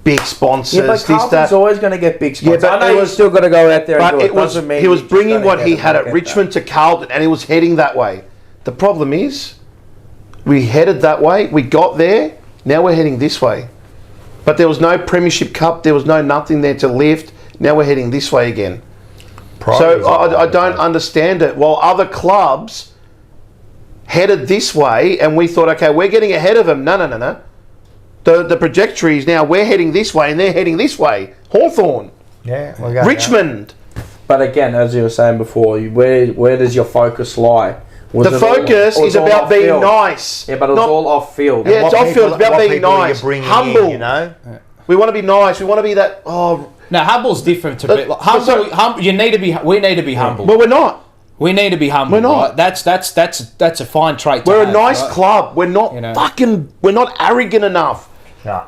D: big sponsors.
C: Yeah, but Carlton's always going to get big sponsors.
D: Yeah, but
C: I know you've still got to go out there and do it.
D: Doesn't mean he was bringing what he had at Richmond to Carlton, and he was heading that way. The problem is, we headed that way. We got there. Now we're heading this way. But there was no Premiership Cup. There was no nothing there to lift. Now we're heading this way again. So I don't understand it. While other clubs headed this way, and we thought, okay, we're getting ahead of them. No. The trajectory is now we're heading this way, and they're heading this way. Hawthorn.
B: Yeah.
D: Richmond.
C: But again, as you were saying before, where does your focus lie?
D: The focus is about being nice.
C: Yeah, but it's all off field.
D: Yeah, it's off field. It's about being nice. Humble.
B: You know?
D: We want to be nice. We want to be that...
E: No, humble's different to be... Humble, you need to be... We need to be humble.
D: Well, we're not.
E: We need to be humble.
D: We're not.
E: Right? That's a fine trait. To
D: We're
E: have,
D: a nice
E: right?
D: club. We're not we're not arrogant enough.
B: No.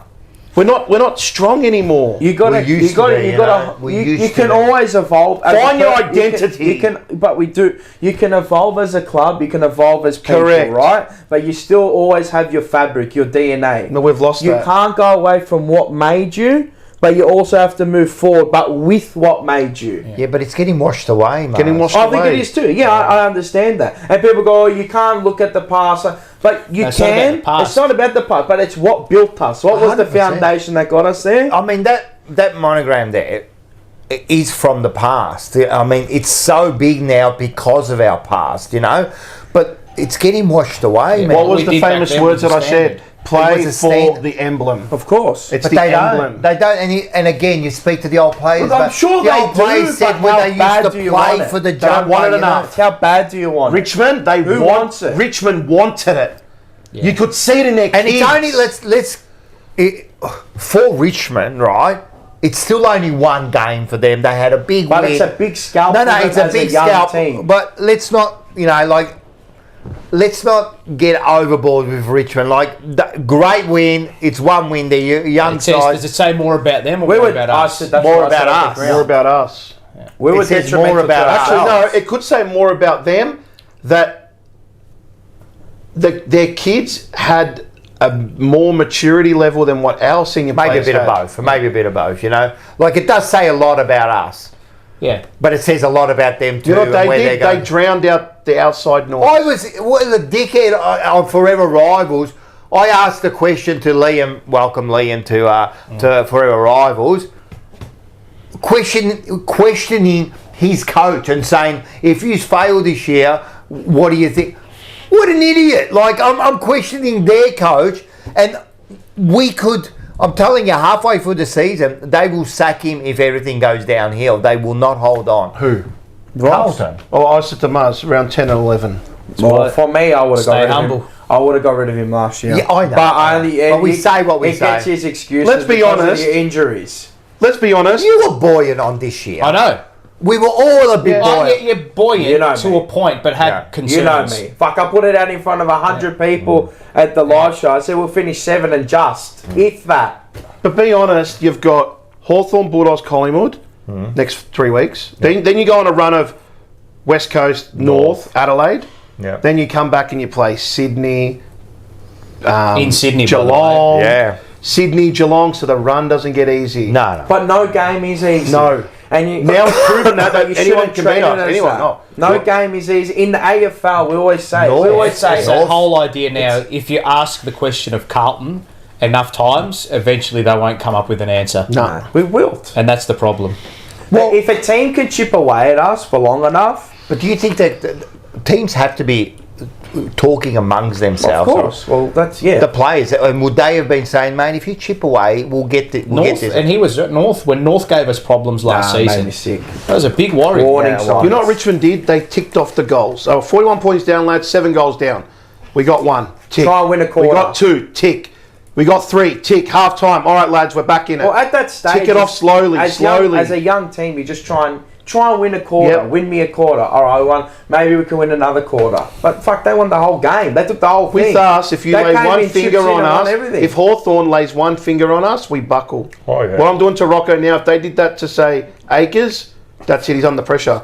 D: We're not strong anymore.
C: You gotta,
B: We used to be, you know. We used
C: you
B: to
C: can
B: be.
C: always evolve. as
D: Find
C: a
D: your
C: per-
D: identity.
C: You can, but we do. You can evolve as a club. You can evolve as people,
D: Correct.
C: right? But you still always have your fabric, your DNA.
D: No, we've lost
C: You
D: that.
C: can't go away from what made you, but you also have to move forward, but with what made you.
B: Yeah, but it's getting washed away, man.
D: Getting washed
C: I think
D: away.
C: it is too. Yeah, I understand that. And people go, oh, you can't look at the past. But you
E: No, it's not about
C: can.
E: the past.
C: It's not about the past, but it's what built us. What was the
B: 100%.
C: foundation that got us there?
B: I mean, that monogram there is from the past. I mean, it's so big now because of our past, you know? But it's getting washed away, man.
D: What was
E: we
D: the
E: did back
D: famous
E: then
D: words
E: was
D: that I
E: the standard.
D: said? Play
B: was the
D: for
B: standard.
D: the emblem.
C: Of course.
D: It's
B: But
D: the
B: they
D: emblem.
B: don't. They don't. And again, you speak to the old players.
C: Look, I'm
B: but
C: sure
B: the
C: they
B: old players
C: do,
B: said
C: but
B: when
C: how
B: they
C: bad
B: used
C: do
B: to
C: you
B: play
C: want it?
B: for the
C: They don't
B: jumper.
D: want it
B: you know.
D: enough.
C: How bad do you want it?
D: Richmond,
C: Who wants it?
D: Richmond wanted it. You could see it in their
B: And
D: kids.
B: it's only for Richmond, right? It's still only one game for them. They had a big
C: But
B: win.
C: it's a big scalp.
B: No,
C: for them
B: it's a
C: as
B: big
C: young
B: scalp.
C: team.
B: But let's not, let's not get overboard with Richmond. Great win. It's one win. They're young
E: It says,
B: side.
E: does it say more about them or
C: We
E: more
C: would
E: about
C: I
E: us?
C: said that's
B: More
C: what I said
B: about
C: off
B: us.
C: the ground.
D: More about us.
C: We were
B: It says
C: detrimental
B: more about
C: to
B: us.
D: Actually, no,
C: ourselves.
D: it could say more about them that their kids had a more maturity level than what our senior
B: Maybe a
D: players
B: bit
D: had.
B: of both. Maybe a bit of both, you know. It does say a lot about us,
E: Yeah.
B: but it says a lot about them too.
D: You know
B: and
D: what they
B: where
D: did?
B: they're going.
D: They drowned out the outside noise.
B: I was a dickhead on Forever Rivals. I asked the question to Liam, welcome Liam to Forever Rivals, questioning his coach and saying, if you fail this year, what do you think? What an idiot. I'm questioning their coach, and I'm telling you, halfway through the season, they will sack him if everything goes downhill. They will not hold on.
D: Who?
B: Carlton.
D: Oh, I said to Mars around 10 and 11.
C: Well, for me, I would have got
E: Stay
C: rid of
E: humble.
C: him. I would have got rid of him last year.
B: Yeah, I know.
C: But
B: we say what we
C: he gets
B: say.
C: his excuses.
D: Let's be
C: because of
D: honest.
C: the injuries.
D: Let's be honest.
B: You were buoyant on this year.
E: I know.
B: We were all a bit buoyant.
E: You're buoyant
C: You know
E: to
C: me.
E: a point, but had
B: Yeah.
E: concerns.
C: You know me. Fuck, I put it out in front of 100 people at the live show. I said we'll finish 7 and just. If that.
D: But be honest, you've got Hawthorn, Bulldogs, Collingwood next 3 weeks. Then you go on a run of West Coast, North, Adelaide.
B: Yeah.
D: Then you come back and you play Sydney,
E: In Sydney, by the way.
D: Geelong.
B: Yeah.
D: Sydney, Geelong, so the run doesn't get easy.
B: No.
C: But no game is easy.
D: No.
C: And you,
D: Now it's proven that
C: but you
D: anyone
C: shouldn't
D: can
C: treat
D: beat
C: it
D: us.
C: as
D: Anyone,
C: that.
D: no.
C: No game is easy. In the AFL, we always say.
B: No.
C: We always say.
E: It's that whole idea now, if you ask the question of Carlton enough times, eventually they won't come up with an answer.
D: No.
C: We wilt.
E: And that's the problem.
C: Well, if a team can chip away at us for long enough,
B: But do you think that teams have to be talking amongst themselves?
C: of course. Well, that's
B: The players, and would they have been saying, "Mate, if you chip away, we'll get this."
E: North, and he was at North when North gave us problems last
C: made
E: season.
C: me sick.
E: That was a big worry.
C: Warning
B: Yeah,
C: signs.
B: well,
D: You know what Richmond did? They ticked off the goals. They were 41 points down, lads, 7 goals down. We got 1, tick.
C: Try and win a quarter.
D: We got 2, tick. We got 3, tick. Half time. All right, lads, we're back in it.
C: Well, at that stage,
D: Tick it off slowly,
C: as a young team, you just try and win a quarter.
D: Yep.
C: Win me a quarter. All right, one. Maybe we can win another quarter. But fuck, they won the whole game. They took the whole thing.
D: With us, if you
C: They
D: lay
C: came
D: one
C: in,
D: finger
C: chips in
D: on
C: and
D: us,
C: everything.
D: if Hawthorn lays one finger on us, we buckle.
B: Oh, yeah.
D: What I'm doing to Rocco now, if they did that to, say, Akers, that's it, he's under pressure.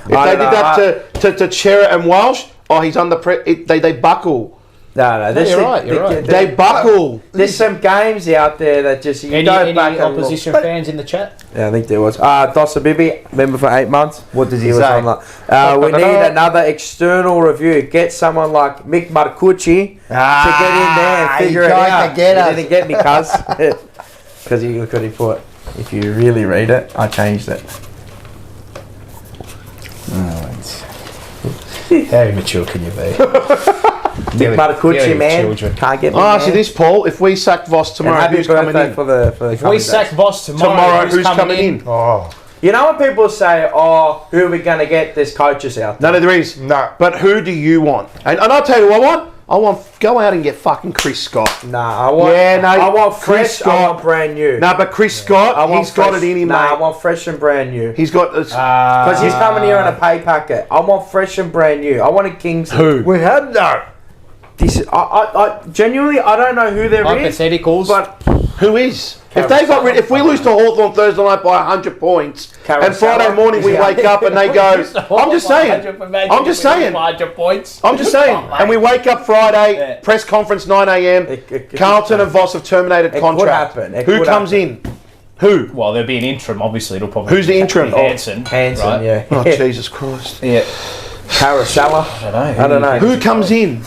D: If
C: I
D: they
C: don't
D: did that to Cherrett and Walsh, he's under pressure. They buckle.
C: No, this
E: you're right, you're right.
D: They buckle.
C: There's some games out there that just you
E: Any
C: go back and
E: opposition
C: look.
E: fans in the chat?
C: Yeah, I think there was. Dossa Bibi, member for 8 months.
B: What does he
C: was
B: say?
C: on that. We need another external review. Get someone like Mick Marcucci to get in there and
B: he
C: figure it
B: tried
C: out.
B: to get us.
C: He didn't get me, cuz. Because he look what he put. If you really read it, I changed it.
E: How immature can you be?
C: Mick Marcucci,
E: yeah,
C: man.
E: children.
C: Can't get me.
D: I
C: man.
D: see this, Paul. If we sack Voss
C: And
D: tomorrow,
C: happy
D: who's coming
C: birthday
D: in?
C: for the
E: If we sack Voss
D: Tomorrow, who's coming in?
B: Oh,
C: You know when people say, "Oh, who are we going to get?" There's coaches out there.
D: None of there is.
B: No.
D: But who do you want? And I'll tell you who I want. go out and get fucking Chris Scott.
C: Nah, I want.
D: Yeah, no,
C: I want
D: Chris
C: fresh.
D: Scott.
C: I want brand new.
D: No, but Chris Scott,
C: I want
D: he's got
C: fresh.
D: it in him,
C: Nah, I
D: mate.
C: want fresh and brand new.
D: He's got this.
C: Because he's coming here on a pay packet. I want fresh and brand new. I want a Kingsley.
E: Who?
B: We have no.
C: This is, I genuinely, I don't know who there is.
E: Hypotheticals.
C: But
D: Who is? If we lose to Hawthorn Thursday night by 100 points, and Friday morning we wake up and they go, I'm just saying, and we wake up Friday, press conference 9 a.m. Carlton and Voss have terminated contract. Who comes in? Who?
E: Well, there'll be an interim, obviously. It'll probably
D: Who's the interim?
E: Hanson.
C: Hanson, yeah.
D: Oh, Jesus Christ.
E: Yeah.
C: Carousella.
E: I don't know.
D: Who comes in?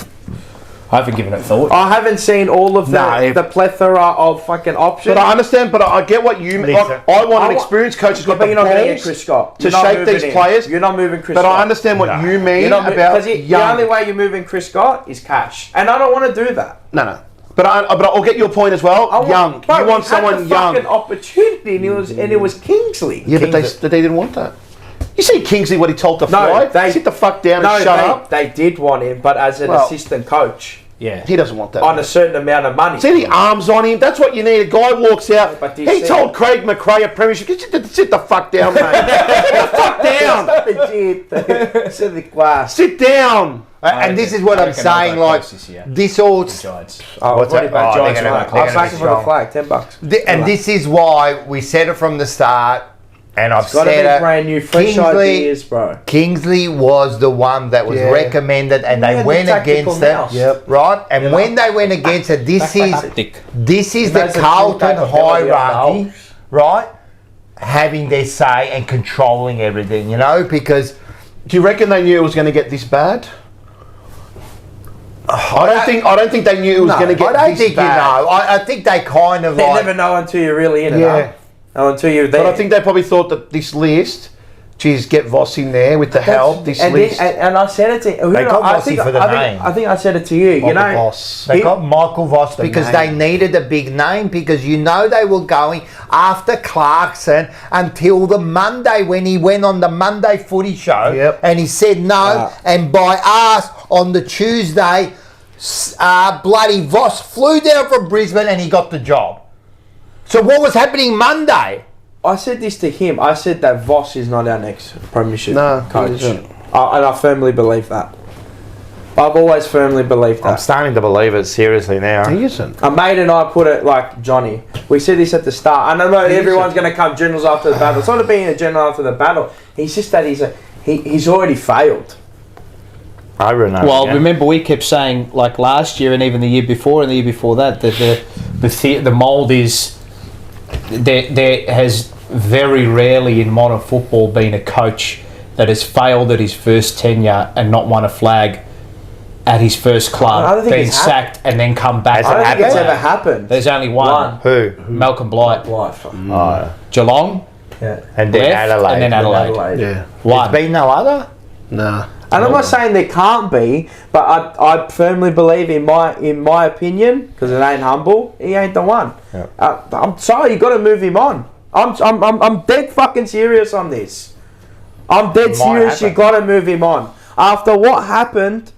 E: I haven't given it thought.
C: I haven't seen all of the plethora of fucking options.
D: But I understand, but I get what you mean. Like, I want an experienced coach who's got the
C: you're not going to get Chris
D: balls
C: Scott.
D: to
C: You're not
D: shape
C: moving
D: these
C: him.
D: players.
C: You're not moving Chris
D: But
C: Scott.
D: I understand what you mean about
C: because the
D: young.
C: only way you're moving Chris Scott is cash. And I don't want to do that.
D: No. But I'll get your point as well. Young. You want someone young.
C: Fucking opportunity, and it was Kingsley.
D: Yeah, but they didn't want that. You see Kingsley, what he told the fly? Sit the fuck down and shut up.
C: They did want him, but as an assistant coach.
E: Yeah.
D: He doesn't want that.
C: On a certain amount of money.
D: See the arms on him? That's what you need. A guy walks out.
C: But
D: He told Craig McRae at Premiership, sit the fuck down, mate. Sit the fuck down.
C: Sit the glass.
D: Sit down.
B: And this is what I'm saying, like, this all...
C: What's that? Giants, I'm backing for the flag, $10.
B: And this is why we said it from the start, and I've
C: Got to be
B: said it.
C: brand new, fresh ideas, bro.
B: Kingsley was the one that was recommended, and they went against it, right? And when they went against it, this is the Carlton hierarchy, right? Having their say and controlling everything, you know, because...
D: Do you reckon they knew it was going to get this bad? I don't think they knew it was going to get this bad.
B: I don't think you know. I think they kind of
C: You never know until you're really in it.
D: Yeah.
C: Until you're there.
D: But I think they probably thought that this list, geez, get Voss in there with the help. This list.
C: And I said it to
B: They got Vossi for the name.
C: I think I said it to you. You know,
D: Voss.
B: They got Michael Voss because they needed a big name, because you know they were going after Clarkson until the Monday when he went on the Monday footy show and he said no, and by us on the Tuesday, bloody Voss flew down from Brisbane and he got the job. So what was happening Monday?
C: I said this to him. I said that Voss is not our next premiership coach.
D: He isn't.
C: And I firmly believe that. I've always firmly believed that.
B: I'm starting to believe it seriously now.
D: He isn't.
C: A mate and I put it like Johnny. We said this at the start. I know everyone's going to come generals after the battle. It's not being a general after the battle. He's just that he's already failed.
B: I remember.
E: Well, remember we kept saying, like last year and even the year before and the year before that the mould is there has very rarely in modern football been a coach that has failed at his first tenure and not won a flag at his first club, been sacked and then come back.
C: I don't think it's ever happened.
E: There's only one.
B: Who?
E: Malcolm Blight. Geelong.
B: Yeah. And then Adelaide.
E: And then Adelaide.
D: Yeah.
E: One.
B: There's been no other?
D: Nah.
C: And I'm not saying there can't be, but I firmly believe in my opinion, because it ain't humble, he ain't the one.
B: Yep.
C: I'm sorry, you got to move him on. I'm dead fucking serious on this. I'm dead serious. You got to move him on. After what happened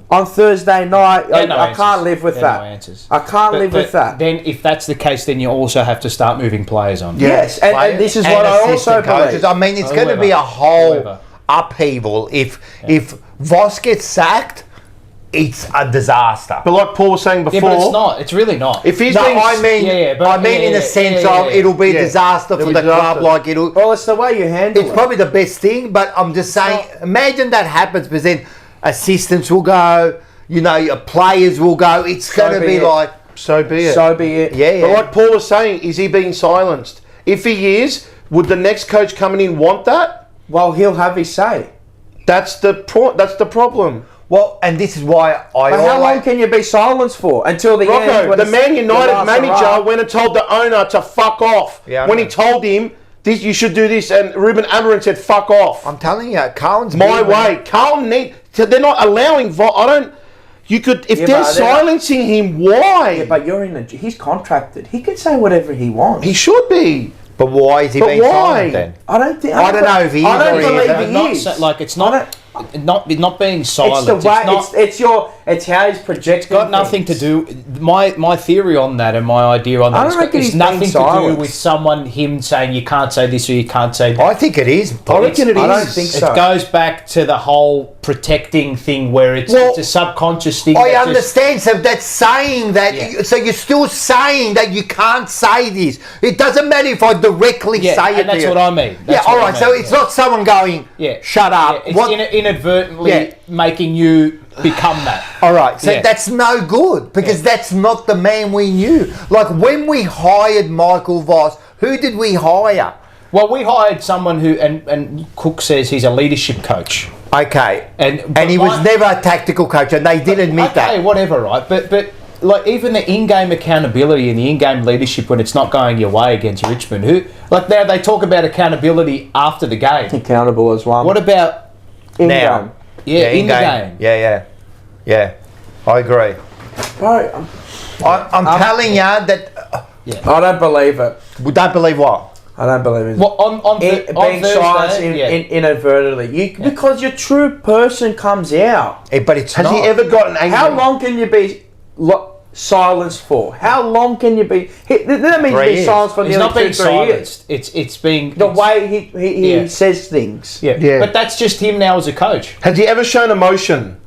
C: on Thursday night, I can't live with that. I can't live with that.
E: Then, if that's the case, then you also have to start moving players on.
C: Yes, and this is what I also believe.
B: I mean, it's going to be a whole upheaval if Voss gets sacked. It's a disaster.
D: But like Paul was saying before,
E: but it's not. It's really not.
D: If he's
B: I mean in the sense of it'll be a disaster for the club. Like it'll.
C: Well, it's the way you handle it.
B: It's probably the best thing, but I'm just saying. Imagine that happens, because then assistants will go. You know, your players will go. It's going to be like.
D: So be it.
C: So be it.
B: Yeah.
D: But like Paul was saying, is he being silenced? If he is, would the next coach coming in want that?
C: Well, he'll have his say.
D: That's the problem.
B: Well, and this is why
C: how long can you be silenced for? Until the end?
D: Rocco, the Man United manager went and told the owner to fuck off.
B: Yeah,
D: when he told him, you should do this, and Ruben Amorim said, fuck off.
B: I'm telling you, Carlton's
D: my way. Carlton they're not allowing if they're silencing him, why?
C: Yeah, but he's contracted. He can say whatever he wants.
D: He should be.
B: But why is he being silent then?
C: I don't know if he is.
E: Like, it's not. not being silent.
C: It's the way.
E: not,
C: It's how he's projecting.
E: got nothing to do. My theory on that and my idea on
C: I
E: that
C: don't reckon
E: is
C: he's
E: nothing
C: being
E: to do
C: silenced.
E: with him saying you can't say this or you can't say that.
B: I think it is.
D: I reckon it is.
C: I don't think so.
E: It goes back to the whole protecting thing where it's a subconscious thing.
B: I
E: that
B: understand. So that's saying that.
E: Yeah.
B: So you're still saying that you can't say this. It doesn't matter if I directly say it.
E: and that's
B: to you.
E: what I mean. That's
B: all
E: what I
B: right. So
E: mean,
B: it's not someone going, shut up.
E: Yeah, it's inadvertently making you become that.
B: All right, so that's no good because that's not the man we knew. Like when we hired Michael Voss, who did we hire?
E: Well, we hired someone who, and Cook says he's a leadership coach.
B: Okay,
E: and
B: he was never a tactical coach, and they did admit that.
E: Okay, whatever, right? But like even the in-game accountability and the in-game leadership when it's not going your way against Richmond, now they talk about accountability after the game.
C: Accountable as one.
E: What about
B: now?
E: Game? Yeah, in the game.
B: Yeah. I agree.
C: Bro,
B: I'm telling you that.
C: I don't believe it.
B: We don't believe what?
C: I don't believe it.
E: Well, on
C: being silenced inadvertently, because your true person comes out.
B: But it's
D: Has
B: not.
D: he ever gotten angry?
C: How long can you be silenced for? How long can you be? That means
B: 3
C: being
B: years.
C: silenced for
E: He's
C: nearly
E: not being
C: 2-3 years.
E: silenced. It's being
C: The way he says things.
E: Yeah. But that's just him now as a coach.
D: Has he ever shown emotion?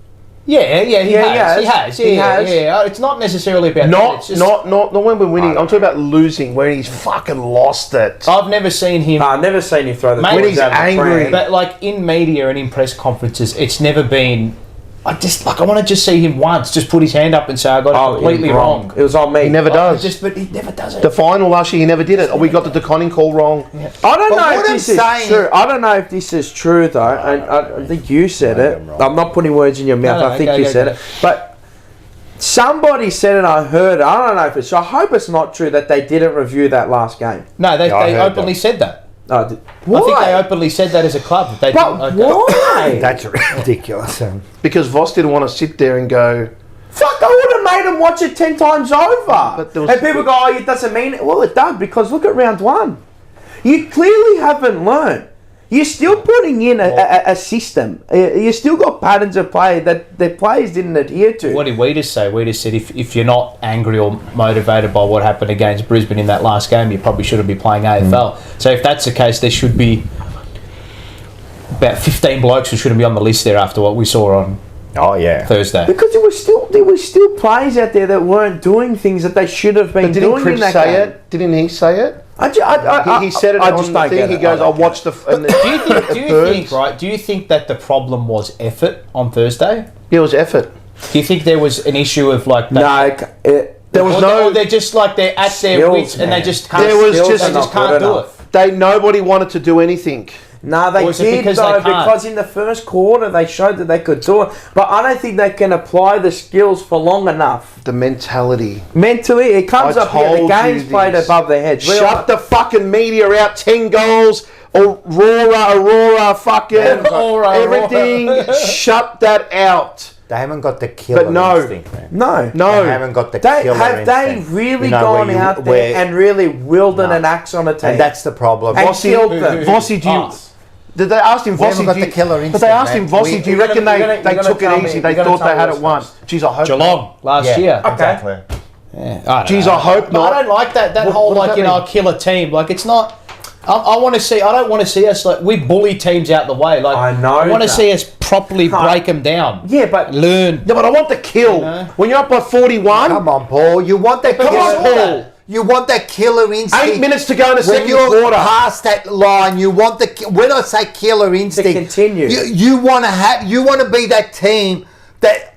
E: He has. It's not necessarily about that. It's just,
D: Not when we're winning. I'm talking about losing, where he's fucking lost it.
E: I've never seen him.
C: I've never seen him throw the
E: Maybe
C: boys
D: he's
C: out of the
D: angry.
C: pram.
E: But like in media and in press conferences, it's never been. I want to just see him once, just put his hand up and say, "I got it completely wrong."
C: It was on me.
D: He never does.
E: But he never does it.
D: The final last year, he never did it. We got the DeConning call wrong.
C: I don't
B: But
C: know
B: what
C: if
B: I'm
C: this is
B: saying-
C: true. I don't know if this is true though. And I think you said it. I'm not putting words in your mouth.
E: No,
C: I think
E: go,
C: you
E: go,
C: said
E: go.
C: it. But somebody said it. I heard it. I don't know if it's true. I hope it's not true that they didn't review that last game.
E: No, they
B: I heard
E: openly said that.
C: Why?
E: I think they openly said that as a club. That they
C: But
E: didn't,
C: why?
B: That's ridiculous.
D: Because Voss didn't want to sit there and go,
C: Fuck, I would have made them watch it 10 times over.
D: But there was-
C: And people go, it doesn't mean it. Well, it does, because look at round one. You clearly haven't learned. You're still putting in a system. You still got patterns of play that the players didn't adhere to.
E: What did we just say? We just said if you're not angry or motivated by what happened against Brisbane in that last game, you probably shouldn't be playing AFL. So if that's the case, there should be about 15 blokes who shouldn't be on the list there after what we saw on Thursday.
C: Because there were still players out there that weren't doing things that they should have been
D: but didn't
C: doing in
D: Cripps
C: that
D: say
C: game.
D: it? Didn't he say it?
C: He
D: said it
C: I
D: on
C: just
D: the
C: don't
D: thing.
C: get
D: He
C: it.
D: goes,
C: I
D: I'll
C: don't
D: watch the... And
E: Do you think that the problem was effort on Thursday?
D: Yeah, it was effort.
E: Do you think there was an issue of like that?
C: No,
D: There was no...
E: Or they're just like they're at their
C: Skills,
E: wits and they
C: man.
E: just can't.
D: There was
E: they
D: just-
E: just
C: not
E: can't
C: good
E: do
C: enough.
E: it.
D: Nobody wanted to do anything.
C: No, they
E: Or is it
C: did
E: because
C: though,
E: they can't?
C: because in the first quarter they showed that they could do it. But I don't think they can apply the skills for long enough.
D: The mentality.
C: Mentally, it comes
D: I
C: up here. The
D: told
C: game's
D: you
C: played
D: this.
C: above their heads.
D: Shut the fucking media out. 10 goals. Aurora, fucking
E: Aurora.
D: everything. Shut that out.
B: They haven't got the killer
D: But no.
B: instinct, man.
C: No.
B: They haven't got the
C: They,
B: killer
C: have they
B: instinct.
C: really
B: You know,
C: gone
B: where you-
C: out
B: where-
C: there and really wielded
B: No.
C: an axe on a team?
B: And that's the problem.
C: And
D: Vossi,
C: killed them.
D: Vossi, do you...
E: Us.
D: Did they ask him,
B: We haven't
D: Vossi,
B: got
D: do
B: the
D: you,
B: killer
D: but they
B: instinct,
D: asked him,
B: man.
D: Vossi, do you
C: You're
D: reckon
C: gonna-
D: they
C: you're gonna
D: took
C: tell
D: it
C: me-
D: easy?
C: you're
D: They
C: gonna
D: thought they
C: tell
D: had
C: me
D: it won.
C: it's
D: Jeez, I hope
E: Geelong last
B: Yeah.
E: year.
B: Exactly.
E: Yeah, I don't
D: Jeez,
E: know.
D: I hope
E: But
D: not.
E: I don't like that whole
D: what does
E: like
D: that
E: a
D: mean?
E: killer team. Like it's not. I want to see. I don't want to see us like we bully teams out the way. Like
C: I know
E: I want to
C: that.
E: see us properly break them down.
C: Yeah, but
E: Learn.
D: Yeah, but I want the kill.
E: know?
D: When you're up by 41,
B: Come on, Paul. You want that
E: Come on,
B: killer
E: Paul.
B: You want that killer instinct.
D: 8 minutes to go in the
B: When
D: second
B: you're
D: quarter.
B: past that line, you want the. When I say killer instinct,
C: continue.
B: You want to have. You want to be that team that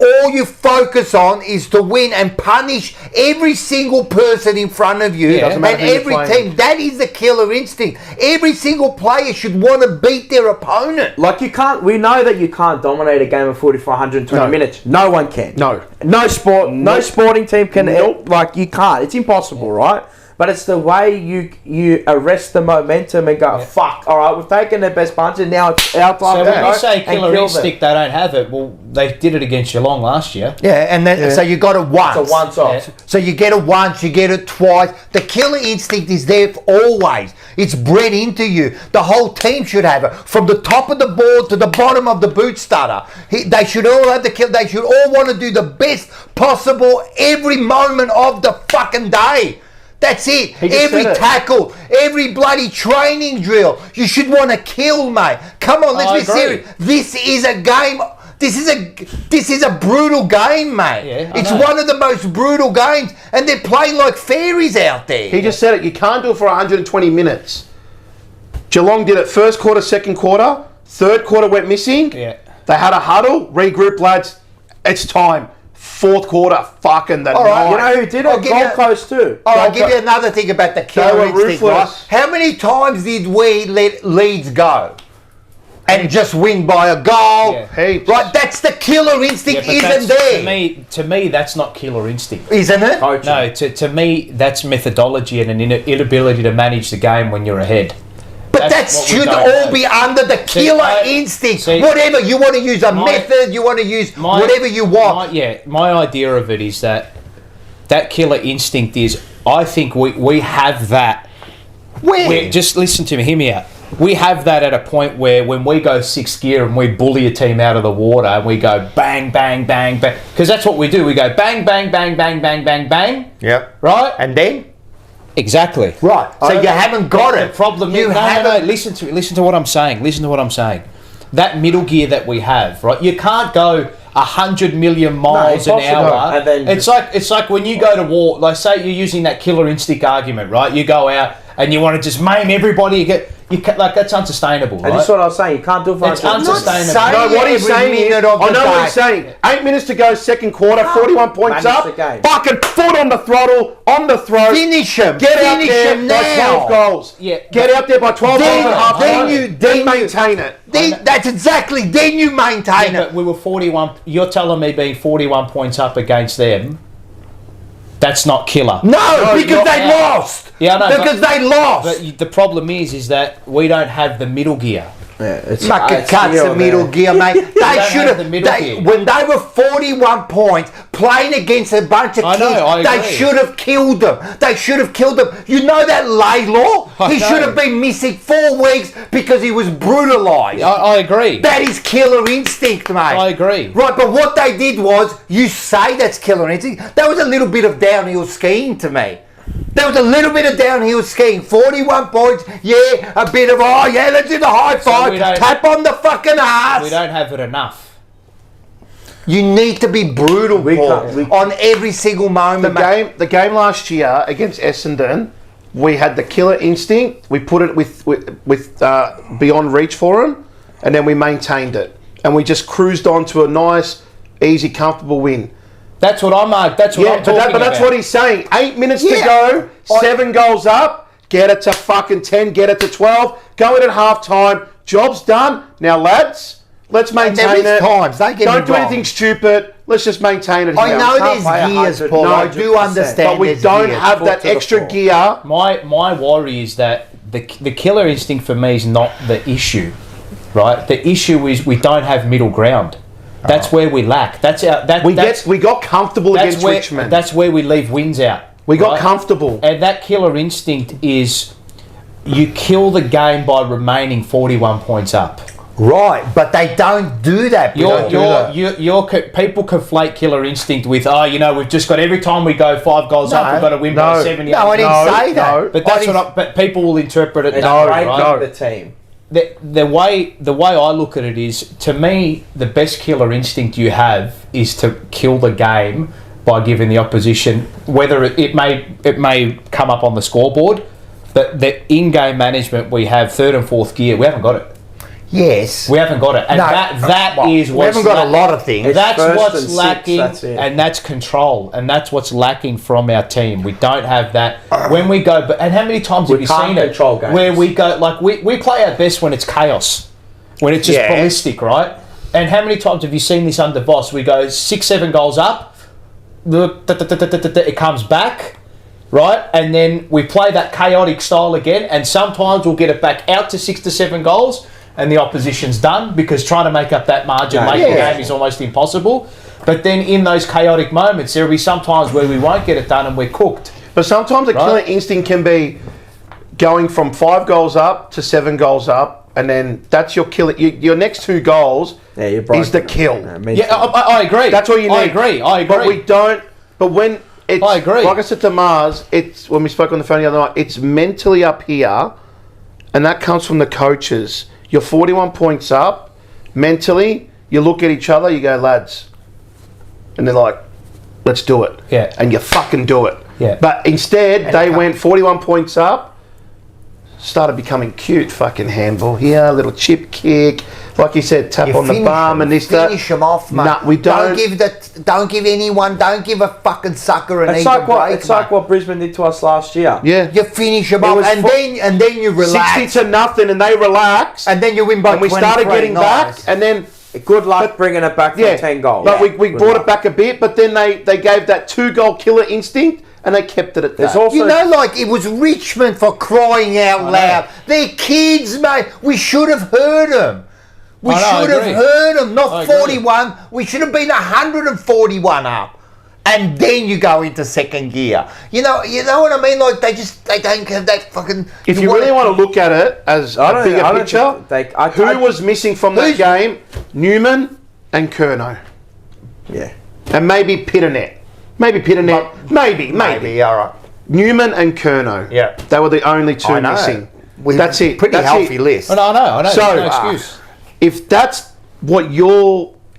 B: all you focus on is to win and punish every single person in front of you,
E: Yeah. Doesn't
B: and
D: matter who you're
B: every
D: playing.
B: team. That is the killer instinct. Every single player should want to beat their opponent.
C: like you can't. We know that you can't dominate a game of footy for 120
D: No.
C: minutes. No one can.
D: No.
C: No sport. No sporting team can.
D: Nope.
C: Like you can't. It's impossible, right? but it's the way you arrest the momentum and go, fuck, all right, we've taken their best punch and now it's our time
E: So
C: to
E: when
C: go
E: you say
C: and
E: killer
C: kill
E: instinct, they don't have it. Well, they did it against Geelong last year.
B: Yeah, and then so you got it once.
C: them. So once off.
B: So you get it once, you get it twice. The killer instinct is there always. It's bred into you. The whole team should have it. From the top of the board to the bottom of the boot stutter. They should all have the kill. They should all want to do the best possible every moment of the fucking day. That's it. Every tackle, every bloody training drill. You should want to kill, mate. Come on, let's be serious. This is a game. This is a brutal game, mate.
E: Yeah,
B: it's one of the most brutal games, and they're playing like fairies out there.
D: He just said it. You can't do it for 120 minutes. Geelong did it first quarter, second quarter, third quarter went missing.
E: Yeah.
D: They had a huddle, regroup, lads. It's time. Fourth quarter, fucking the
B: All right,
D: night.
C: You know who did it? Gold Coast too.
B: I'll give you another thing about the killer
D: were
B: instinct, right?
D: ruthless.
B: How many times did we let leads go and just win by a goal?
E: Yeah.
D: Heaps.
B: Right, that's the killer instinct,
E: but
B: isn't
E: that's-
B: there?
E: To me, that's not killer instinct.
B: Isn't it?
C: Coaching.
E: No, to me, that's methodology and an inability to manage the game when you're ahead.
B: But that
E: That's what we
B: should
E: don't
B: all
E: have.
B: be under the killer instinct. Whatever, you want to use a method, you want to use whatever you want.
E: My idea of it is that killer instinct is, I think we have that.
B: Where?
E: Just listen to me, hear me out. We have that at a point where when we go sixth gear and we bully a team out of the water and we go bang, bang, bang, bang. Because that's what we do. We go bang, bang, bang, bang, bang, bang, bang.
B: Yep.
E: Right?
B: And then?
E: Exactly.
B: Right. So you haven't got it.
E: The problem
B: you
E: is, no, listen to what I'm saying. Listen to what I'm saying. That middle gear that we have, right? You can't go 100 million miles an hour.
C: And then
E: it's like when you go to war. Like, say you're using that killer instinct argument, right? You go out and you want to just maim everybody. Like, that's unsustainable, right?
C: And that's what I was saying. You can't do it for
E: It's unsustainable.
D: No, what he's saying is, I know what he's saying. 8 minutes to go, second quarter, 41 points
C: Manage
D: up.
C: the game.
D: Fucking foot on the throttle, on the throat.
B: Finish him.
D: Get out
B: Finish
D: there
B: him
D: by
B: now.
D: 12 goals.
E: Yeah.
D: Get out there by 12 goals
B: Then-
D: and a half
B: then
D: time.
B: you-
D: Then maintain it.
B: That's exactly. Then you maintain
E: Yeah,
B: it.
E: but we were 41. You're telling me being 41 points up against them, that's not killer.
B: No, because they lost.
E: Yeah, I know,
B: because they lost.
E: But the problem is that we don't have the middle gear.
C: Yeah, it's
B: Fucking cuts the middle gear, mate. They
E: don't
B: should
E: have the
B: have.
E: middle gear.
B: When they were 41 points playing against a bunch of
E: I know,
B: kids,
E: I
B: they
E: agree.
B: should have killed them. They should have killed them. You know that Laidlaw?
E: I
B: He
E: know.
B: should have been missing 4 weeks because he was brutalised.
E: I agree.
B: That is killer instinct, mate.
E: I agree.
B: Right, but what they did was, you say that's killer instinct. That was a little bit of downhill skiing to me. There was a little bit of downhill skiing. 41 points, yeah, a bit of, oh yeah, let's do the high five,
E: we don't-
B: tap on the fucking ass.
E: We don't have it enough.
B: You need to be brutal, Paul, on every single moment.
D: The game last year against Essendon, we had the killer instinct. We put it with beyond reach for them, and then we maintained it, and we just cruised on to a nice, easy, comfortable win.
E: That's what I'm talking
D: But that's
E: about.
D: what he's saying. 8 minutes to
B: Yeah.
D: go, 7 goals up, get it to fucking 10, get it to 12, go in at half time, job's done. Now, lads, let's maintain
B: there is
D: it.
B: times, don't get me
D: Don't do
B: wrong.
D: anything stupid. Let's just maintain it.
B: I
D: here.
B: know
C: can't play
B: there's gears,
C: 100,
B: Paul.
C: no,
B: I do
C: 100%.
B: understand.
D: But we
B: there's
D: don't
B: gears.
D: have that
C: to the
D: extra
C: fore.
D: gear.
E: My worry is that the killer instinct for me is not the issue, right? The issue is we don't have middle ground. That's where we lack.
D: We got comfortable against
E: where,
D: Richmond.
E: That's where we leave wins out.
D: We got
E: right?
D: comfortable.
E: And that killer instinct is you kill the game by remaining 41 points up.
B: Right, but they don't do that.
E: People conflate killer instinct with, we've just got every time we go 5 goals up, we've got to win by 70.
B: No, I didn't say that.
D: no.
E: But that's but people will interpret it that way, right?
C: No, the team.
E: The way I look at it is, to me, the best killer instinct you have is to kill the game by giving the opposition, whether it may come up on the scoreboard, but the in-game management we have, third and fourth gear, we haven't got it.
B: Yes.
E: We haven't got it, and that is
B: we
E: what's
B: haven't got a lot of things.
E: That's
C: First
E: what's
C: and sixth,
E: lacking,
C: that's it.
E: and that's control, and that's what's lacking from our team. We don't have that when we go. And how many times have you
C: can't
E: seen it
C: control games.
E: where we go like we play our best when it's chaos, when it's just ballistic, right? And how many times have you seen this under Voss? We go 6-7 goals up, it comes back. right? And then we play that chaotic style again, and sometimes we'll get it back out to 6 to 7 goals, and the opposition's done because trying to make up that margin late in the game is almost impossible. But then in those chaotic moments, there'll be some times where we won't get it done and we're cooked.
D: But sometimes a killer instinct can be going from 5 goals up to 7 goals up, and then that's your killer. Your next 2 goals is the kill.
E: I agree.
D: That's what you need.
E: I agree.
D: But we don't. But when it's,
E: I agree.
D: like I said to Mars, it's when we spoke on the phone the other night. It's mentally up here, and that comes from the coaches. You're 41 points up. Mentally, you look at each other. You go, lads, and they're like, let's do it.
E: Yeah.
D: And you fucking do it.
E: Yeah.
D: But instead, they went 41 points up. Started becoming cute, fucking handball here, little chip kick, like you said, tap on the bum and this, that.
B: Finish them off, mate.
D: No, we don't.
B: Don't give a fucking sucker an
C: It's
B: easy
C: like what
B: break,
C: it's like what Brisbane did to us last year.
D: Yeah.
B: You finish them off, and then you relax,
D: 60-0, and they relax,
B: and then you win by
D: and we
B: 23.
D: started getting back, and then
C: Good luck bringing it back from 10 goals.
D: But we brought it back a bit, but then they gave that 2-goal killer instinct, and they kept it at that.
B: You know, like it was Richmond, for crying out loud. They're kids, mate. We should have heard them. We should have heard them. Not 41. We should have been 141 up. And then you go into second gear. You know what I mean? Like they don't have that fucking.
D: If you really want to look at it as a bigger picture, who was missing from that game? Newman and Curnow.
C: Yeah.
D: And maybe Pitternet. Maybe.
B: All right.
D: Newman and Curnow.
B: Yeah.
D: They were the only 2 missing. That's it.
B: Pretty
D: That's
B: healthy
D: it.
B: list.
E: I know.
D: So,
E: no excuse.
D: If that's what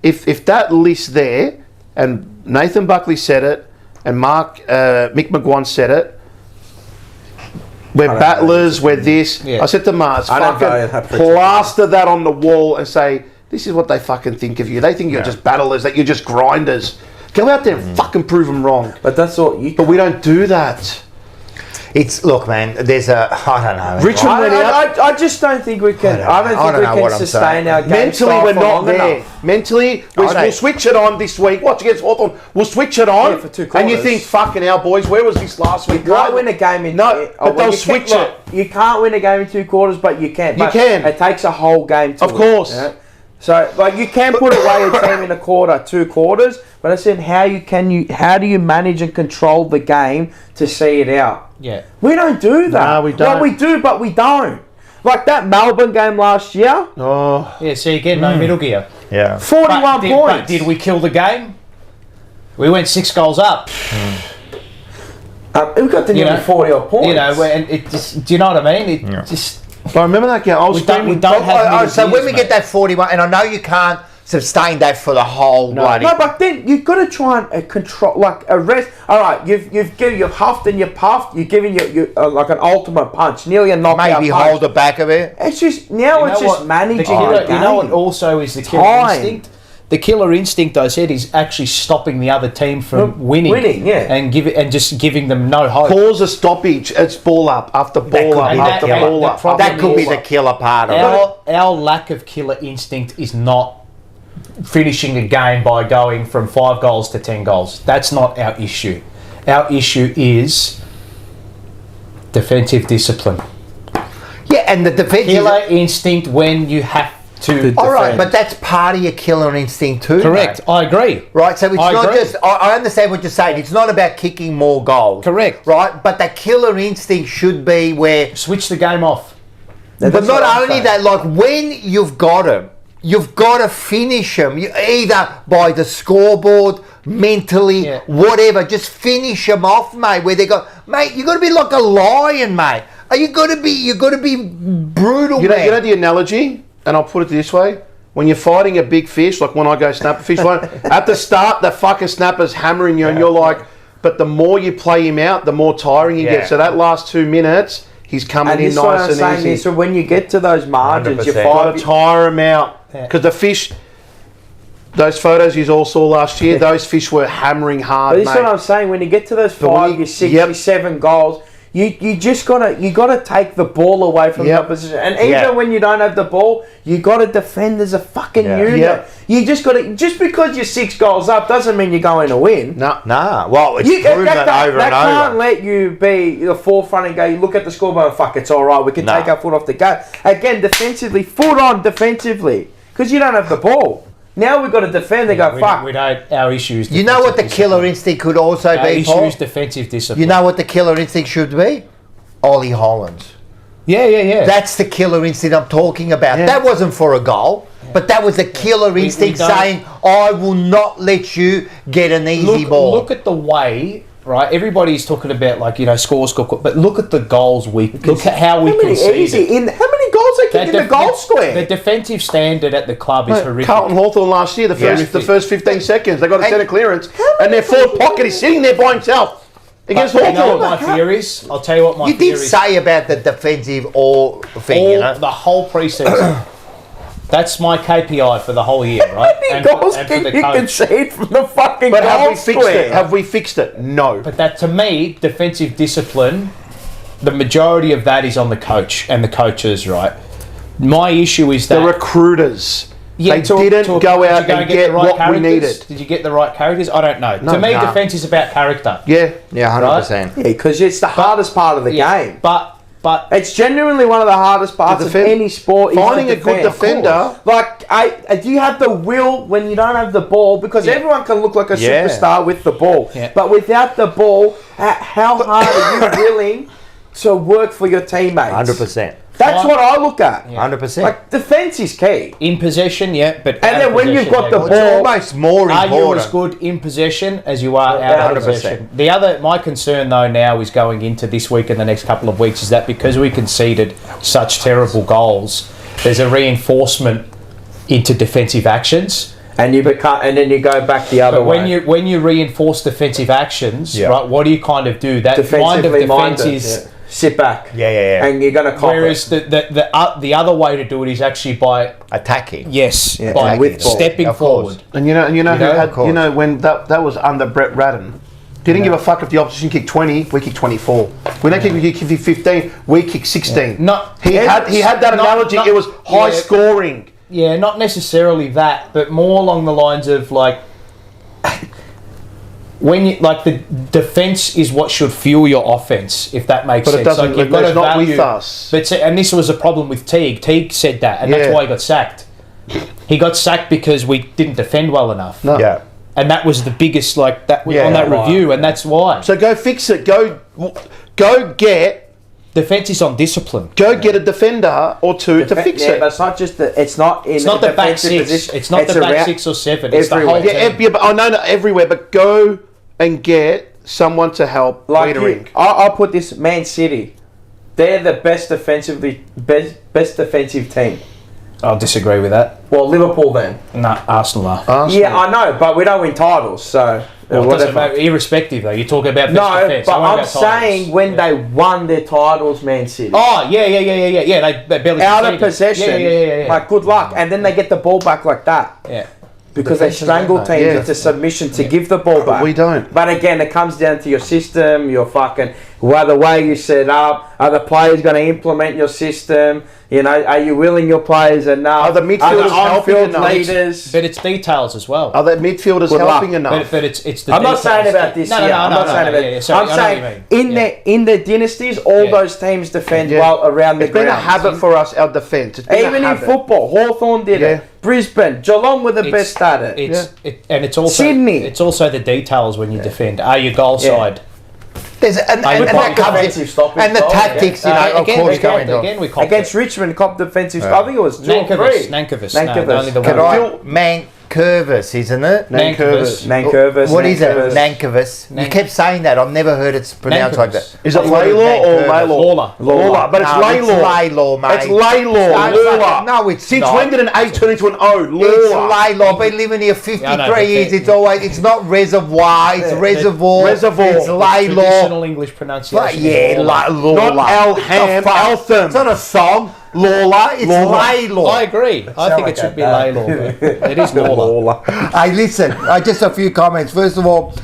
D: if that list there, and Nathan Buckley said it, and Mick McGuan said it, we're battlers, we're this. Yeah. I said to Mars, fucking plaster that on the wall and say, this is what they fucking think of you. They think you're just battlers, that you're just grinders. Go out there and fucking prove them wrong.
C: But that's all.
D: But we don't do that.
B: Look, man. I don't know.
D: Richmond went out.
C: I just don't think we can. I don't think we can sustain our game.
D: Mentally, we're not there. Mentally, we'll switch it on this week. Watch against Hawthorn. We'll switch it on.
C: For 2 quarters.
D: And you think, fucking hell, boys, where was this last week?
C: You can't win a game in...
D: but they'll switch it.
C: You can't win a game in 2 quarters, but you can.
D: You can.
C: It takes a whole game to
D: Of course.
C: Yeah? So, like, you can put away a team in a quarter, 2 quarters, but I said, how do you manage and control the game to see it out?
E: Yeah.
C: We don't do that.
D: No, we don't.
C: Well, we do, but we don't. Like that Melbourne game last year.
D: Oh.
E: Yeah, see again, no middle gear.
B: Yeah.
C: 41 points.
E: But did we kill the game? We went 6 goals up.
C: We got to nearly 40 odd points.
E: You know, and it just, do you know what I mean? It just...
D: But I remember that game.
E: We don't have
B: so when we get that 41, and I know you can't sustain that for the whole bloody...
C: No, but then you've got to try and control, like a rest. All right, you've huffed and you've puffed. You're giving you like an ultimate punch, nearly a knockout
B: Maybe
C: punch.
B: hold the back of it.
C: It's just managing the game.
E: You know what also is the killer instinct? The killer instinct, I said, is actually stopping the other team from winning, and just giving them no hope.
D: Cause a stoppage. It's ball up after ball up after ball up.
B: That could be the killer part of it.
E: Our lack of killer instinct is not finishing a game by going from 5 goals to 10 goals. That's not our issue. Our issue is defensive discipline.
B: Yeah, and the defensive
E: killer instinct when you have to
B: all right, but that's part of your killer instinct too.
E: Correct.
B: Mate.
E: I agree.
B: Right, so it's not just... I understand what you're saying. It's not about kicking more goals.
E: Correct.
B: Right, but the killer instinct should be where...
E: Switch the game off.
B: But not only that, like when you've got them, you've got to finish them. Either by the scoreboard, mentally, whatever. Just finish them off, mate. Where they go, mate. You got to be like a lion, mate. You got to be brutal,
D: you
B: man.
D: You know the analogy, and I'll put it this way: when you're fighting a big fish, like when I go snapper fish, at the start, the fucking snapper's hammering you, and you're like, but the more you play him out, the more tiring you get. So that last 2 minutes, he's coming in nice and easy.
C: So when you get to those margins, you've
D: got to tire him out because the fish. Those photos you all saw last year, those fish were hammering hard,
C: But that's what I'm saying. When you get to those 5, 6, 7 goals, You just gotta take the ball away from the opposition, and even when you don't have the ball, you gotta defend as a fucking unit.
D: Yeah.
C: You just because you're 6 goals up doesn't mean you're going to win.
B: Nah. Well, it's proven
C: that
B: over and
C: can't
B: over.
C: let you be the forefront and go. You look at the scoreboard and fuck, it's all right. We can take our foot off the gas again. Defensively, foot on defensively, because you don't have the ball. Now we've got to defend. They go, fuck.
E: We don't. Our issues.
B: You know what the killer instinct could also
E: Our
B: be,
E: issue
B: Paul?
E: is defensive discipline.
B: You know what the killer instinct should be? Ollie Hollands.
E: Yeah.
B: That's the killer instinct I'm talking about.
D: Yeah.
B: That wasn't for a goal, but that was the killer instinct
E: don't-
B: saying, I will not let you get an easy ball.
E: Look at the way, right? Everybody's talking about, like, you know, score, but look at the goals look at how we conceded.
C: How many goals they kick in the goal square?
E: The defensive standard at the club is horrific.
D: Carlton Hawthorn last year, the first 15 seconds, they got a centre clearance, and their forward pocket is sitting there by himself against
E: You know what
D: Hawthorn.
E: my fear is? I'll tell you what my
B: You
E: fear
B: did
E: is.
B: say about the defensive or thing, you know?
E: The whole pre-season. That's my KPI for the whole year, right?
C: How many goals can you concede from the fucking
D: But have
C: goal
D: we fixed
C: square?
D: it? Have we fixed it? No.
E: But that, to me, defensive discipline, the majority of that is on the coach and the coaches, right? My issue is that
D: The recruiters.
E: Yeah,
D: They didn't go
E: did
D: out
E: you go
D: and get
E: the right
D: what we
E: characters?
D: needed.
E: Did you get the right characters? I don't know. To me, defense is about character.
D: Yeah.
B: Yeah, 100%.
C: Yeah, because it's the hardest part of the game.
E: But
C: It's genuinely one of the hardest parts of
D: defend-
C: any sport. is
D: finding
C: to
D: a good
C: defend.
D: defender.
C: Like, do you have the will when you don't have the ball? Because everyone can look like a
B: Yeah.
C: superstar with the ball.
E: Yeah.
C: But without the ball, how hard are you willing to work for your teammates?
B: 100%.
C: That's what I look at.
B: 100%.
C: Like, defense is key.
E: in possession, yeah. But
C: And
E: out
C: then
E: of
C: when you've
E: possession,
C: got the
B: Well,
E: yeah.
B: it's
C: ball-
B: almost more
E: Are you
B: important.
E: as good in possession as you are out of
B: 100%.
E: possession? My concern though now is going into this week and the next couple of weeks is that because we conceded such terrible goals, there's a reinforcement into defensive actions.
C: And then you go back the other
E: But
C: way.
E: when you reinforce defensive actions,
B: Yeah.
E: right? What do you kind of do? That kind of
C: defensively
E: defense
C: minded,
E: is.
C: sit back.
B: Yeah.
C: And you're going to cop
E: Whereas the other way to do it is actually by
B: Attacking.
E: by
B: and with
C: ball.
E: stepping
B: Of course.
E: forward.
D: And you know who
B: of course.
D: had, when that was under Brett Ratton. Didn't give a fuck if the opposition kicked 20, we kicked 24. We don't kick 15, we kick 16.
E: Not
D: He had that analogy, it was high scoring.
E: Yeah, not necessarily that, but more along the lines of like when you like the defense is what should fuel your offense, if that makes
D: But it
E: sense.
D: doesn't-
E: Like, you've got
D: it's
E: to
D: not with
E: value,
D: us.
E: But and this was a problem with Teague. Teague said that, and that's
D: Yeah.
E: why he got sacked. He got sacked because we didn't defend well enough.
D: No.
B: Yeah.
E: And that was the biggest, like, that was
B: Yeah,
E: on that
B: right.
E: review, and that's why.
D: So go fix it. Go get
E: Defense is on discipline.
D: a defender or two to fix it.
C: But it's not just it's not in
E: It's not the back
C: defensive
E: six.
C: position.
E: It's not the back
C: around-
E: 6 or 7. It's the whole
C: everywhere.
E: team.
D: Yeah, but I know not everywhere, but go and get someone to help
C: Like
D: leadering.
C: I'll put this: Man City, they're the best defensive team.
E: I'll disagree with that.
C: Well, Liverpool then.
E: No, Arsenal are.
C: Yeah, I know, but we don't win titles, so
E: Well, it doesn't
C: whatever.
E: matter, irrespective though. You're talking about best
C: No,
E: defense.
C: but
E: I want
C: I'm
E: about titles.
C: saying when they won their titles, Man City.
E: Oh yeah. They barely
C: Out of
E: conceded.
C: possession,
E: Yeah.
C: like good luck, and then they get the ball back like that
E: Yeah.
C: because they strangle teams
D: Yeah.
C: into submission to give the ball back.
D: we don't.
C: But again, it comes down to your system, your fucking the way you set up. Are the players going to implement your system? You know, are you willing your players enough?
D: Are the midfielders helping
C: on-field
D: enough?
C: leaders?
E: But it's details as well.
D: Are the midfielders
C: Good luck.
D: helping enough?
E: But it's the.
C: I'm not
E: details.
C: saying about this.
E: No,
C: here. I'm not saying about.
E: yeah, sorry,
C: I'm
E: I know
C: saying
E: what you mean.
C: in their dynasties, all
E: Yeah.
C: those teams defend
D: Yeah.
C: well around the
D: It's been a
C: ground.
D: habit for us, our defence. It's been
C: Even
D: a
C: in
D: habit.
C: football, Hawthorn did
D: Yeah.
C: it. Brisbane, Geelong were the best at it.
E: And it's also
C: Sydney.
E: It's also the details when you defend. Are you goal
C: Yeah.
E: side?
B: There's and
E: would
B: that
E: like
B: comes
C: defensive stoppage
B: and the
C: goal,
B: tactics, you know, of course, coming on.
E: again we copped
C: Against
E: it.
C: Richmond, cop defensive. I think it was 2 or 3.
E: Nankervis. No, only the
B: Can
E: one.
B: I Mankervis, isn't it?
E: Nankervis.
C: Nankervis.
B: What is it?
C: Nankervis.
B: Nankervis. You kept saying that. I've never heard it's pronounced like that.
E: Nankervis.
D: Is it
B: I thought
D: Laylaw or
B: Nankervis.
D: Laylaw?
E: Lawler.
D: But it's
B: No, it's
D: Laylaw.
B: Laylaw, mate.
D: It's Laylaw.
B: No,
D: Lawler.
B: no, it's
D: Since
B: not.
D: when did an A turn into an O?
B: It's
D: Lawler.
B: Laylaw. I've been living here 53
E: Yeah, I know,
B: years.
E: but
B: It's always. It's not reservoir. It's reservoir.
D: Reservoir.
B: It's Laylaw.
E: Traditional English pronunciation.
B: Yeah, Lawler.
D: Not Alham, Altham.
B: It's not a song. Lawler. It's Laylaw.
E: I agree. I think it should be Laylaw, but it is Lawler.
B: Hey, listen, just a few comments. First of all,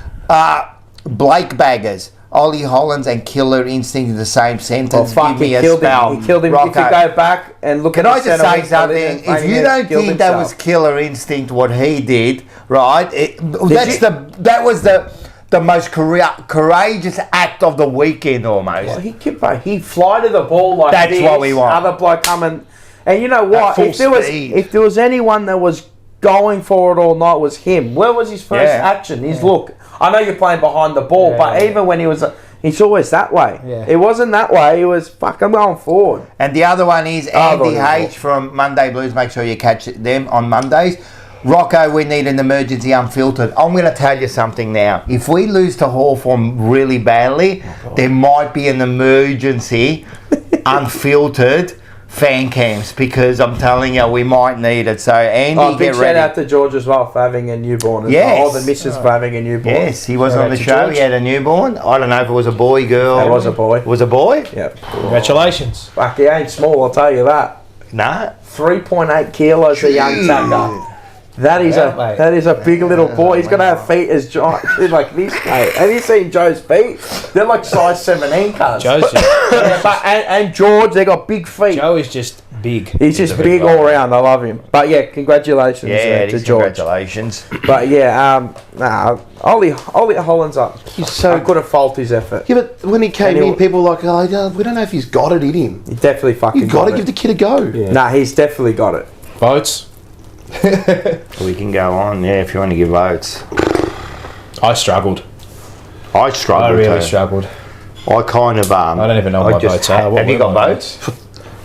B: Blake Baggers. Ollie Hollands and Killer Instinct in the same sentence.
C: Fuck,
B: Give me
C: he
B: a
C: killed
B: spell.
C: him. He killed him. If you
B: Rocco.
C: go back and look
B: Can
C: at
B: I
C: the
B: just
C: centre
B: say
C: wing
B: something?
C: position,
B: If you
C: he
B: don't
C: killed
B: think that was
C: himself.
B: Killer Instinct what he did, right? That was the most courageous act of the weekend almost.
C: Well, he fly to the ball like
B: That's
C: this.
B: what we want.
C: Other bloke coming, and you know what?
B: full
C: If
B: speed.
C: there was anyone that was going for it all night, was him. Where was his first
B: Yeah.
C: action? His look. I know you're playing behind the ball, but even when he was, he's always that way.
E: Yeah.
C: It wasn't that way. It was fuck. I'm going forward.
B: And the other one is Andy
C: got it.
B: H from Monday Blues. Make sure you catch them on Mondays. Rocco, we need an emergency unfiltered. I'm going to tell you something now. If we lose to Hawthorn really badly, there might be an emergency unfiltered fan cams, because I'm telling you, we might need it. So Andy,
C: Big
B: get
C: shout
B: ready.
C: out to George as well for having a newborn. As
B: Yes.
C: well. Or the missus for having a newborn.
B: Yes, he was
E: Shout
B: on
E: out
B: the
E: to
B: show.
E: George.
B: He had a newborn. I don't know if it was a boy, girl.
C: It was a boy.
B: It was a boy?
C: Yep.
E: Congratulations.
C: Fuck, he ain't small. I'll tell you that.
B: Nah.
C: 3.8 kilos, a young tucker. That is
E: mate.
C: that is a big little boy. He's gonna have feet as giant like this, mate. Have you seen Joe's feet? They're like size 17 cars.
E: Joe's just,
C: and George, they got big feet.
E: Joe is just big.
C: He's just
E: a big
C: big
E: guy.
C: all round. I love him. But yeah, congratulations
B: Yeah, it
C: to
B: is.
C: George.
B: Congratulations.
C: But yeah, Ollie Holland's up.
D: He's so-
C: I could have fault his effort.
D: Yeah, but when he came
C: And
D: in, people were like, oh, yeah, we don't know if he's got it in him.
C: He definitely fucking
D: You've got to
C: it.
D: give the kid a go.
C: Nah, he's definitely got it.
E: Votes.
B: We can go on, yeah, if you want to give votes.
E: I struggled.
B: I struggled.
E: I really
B: too.
E: struggled.
B: I kind of
E: I don't even know what my votes are. What
B: Have you
E: were
B: got
E: my
B: votes?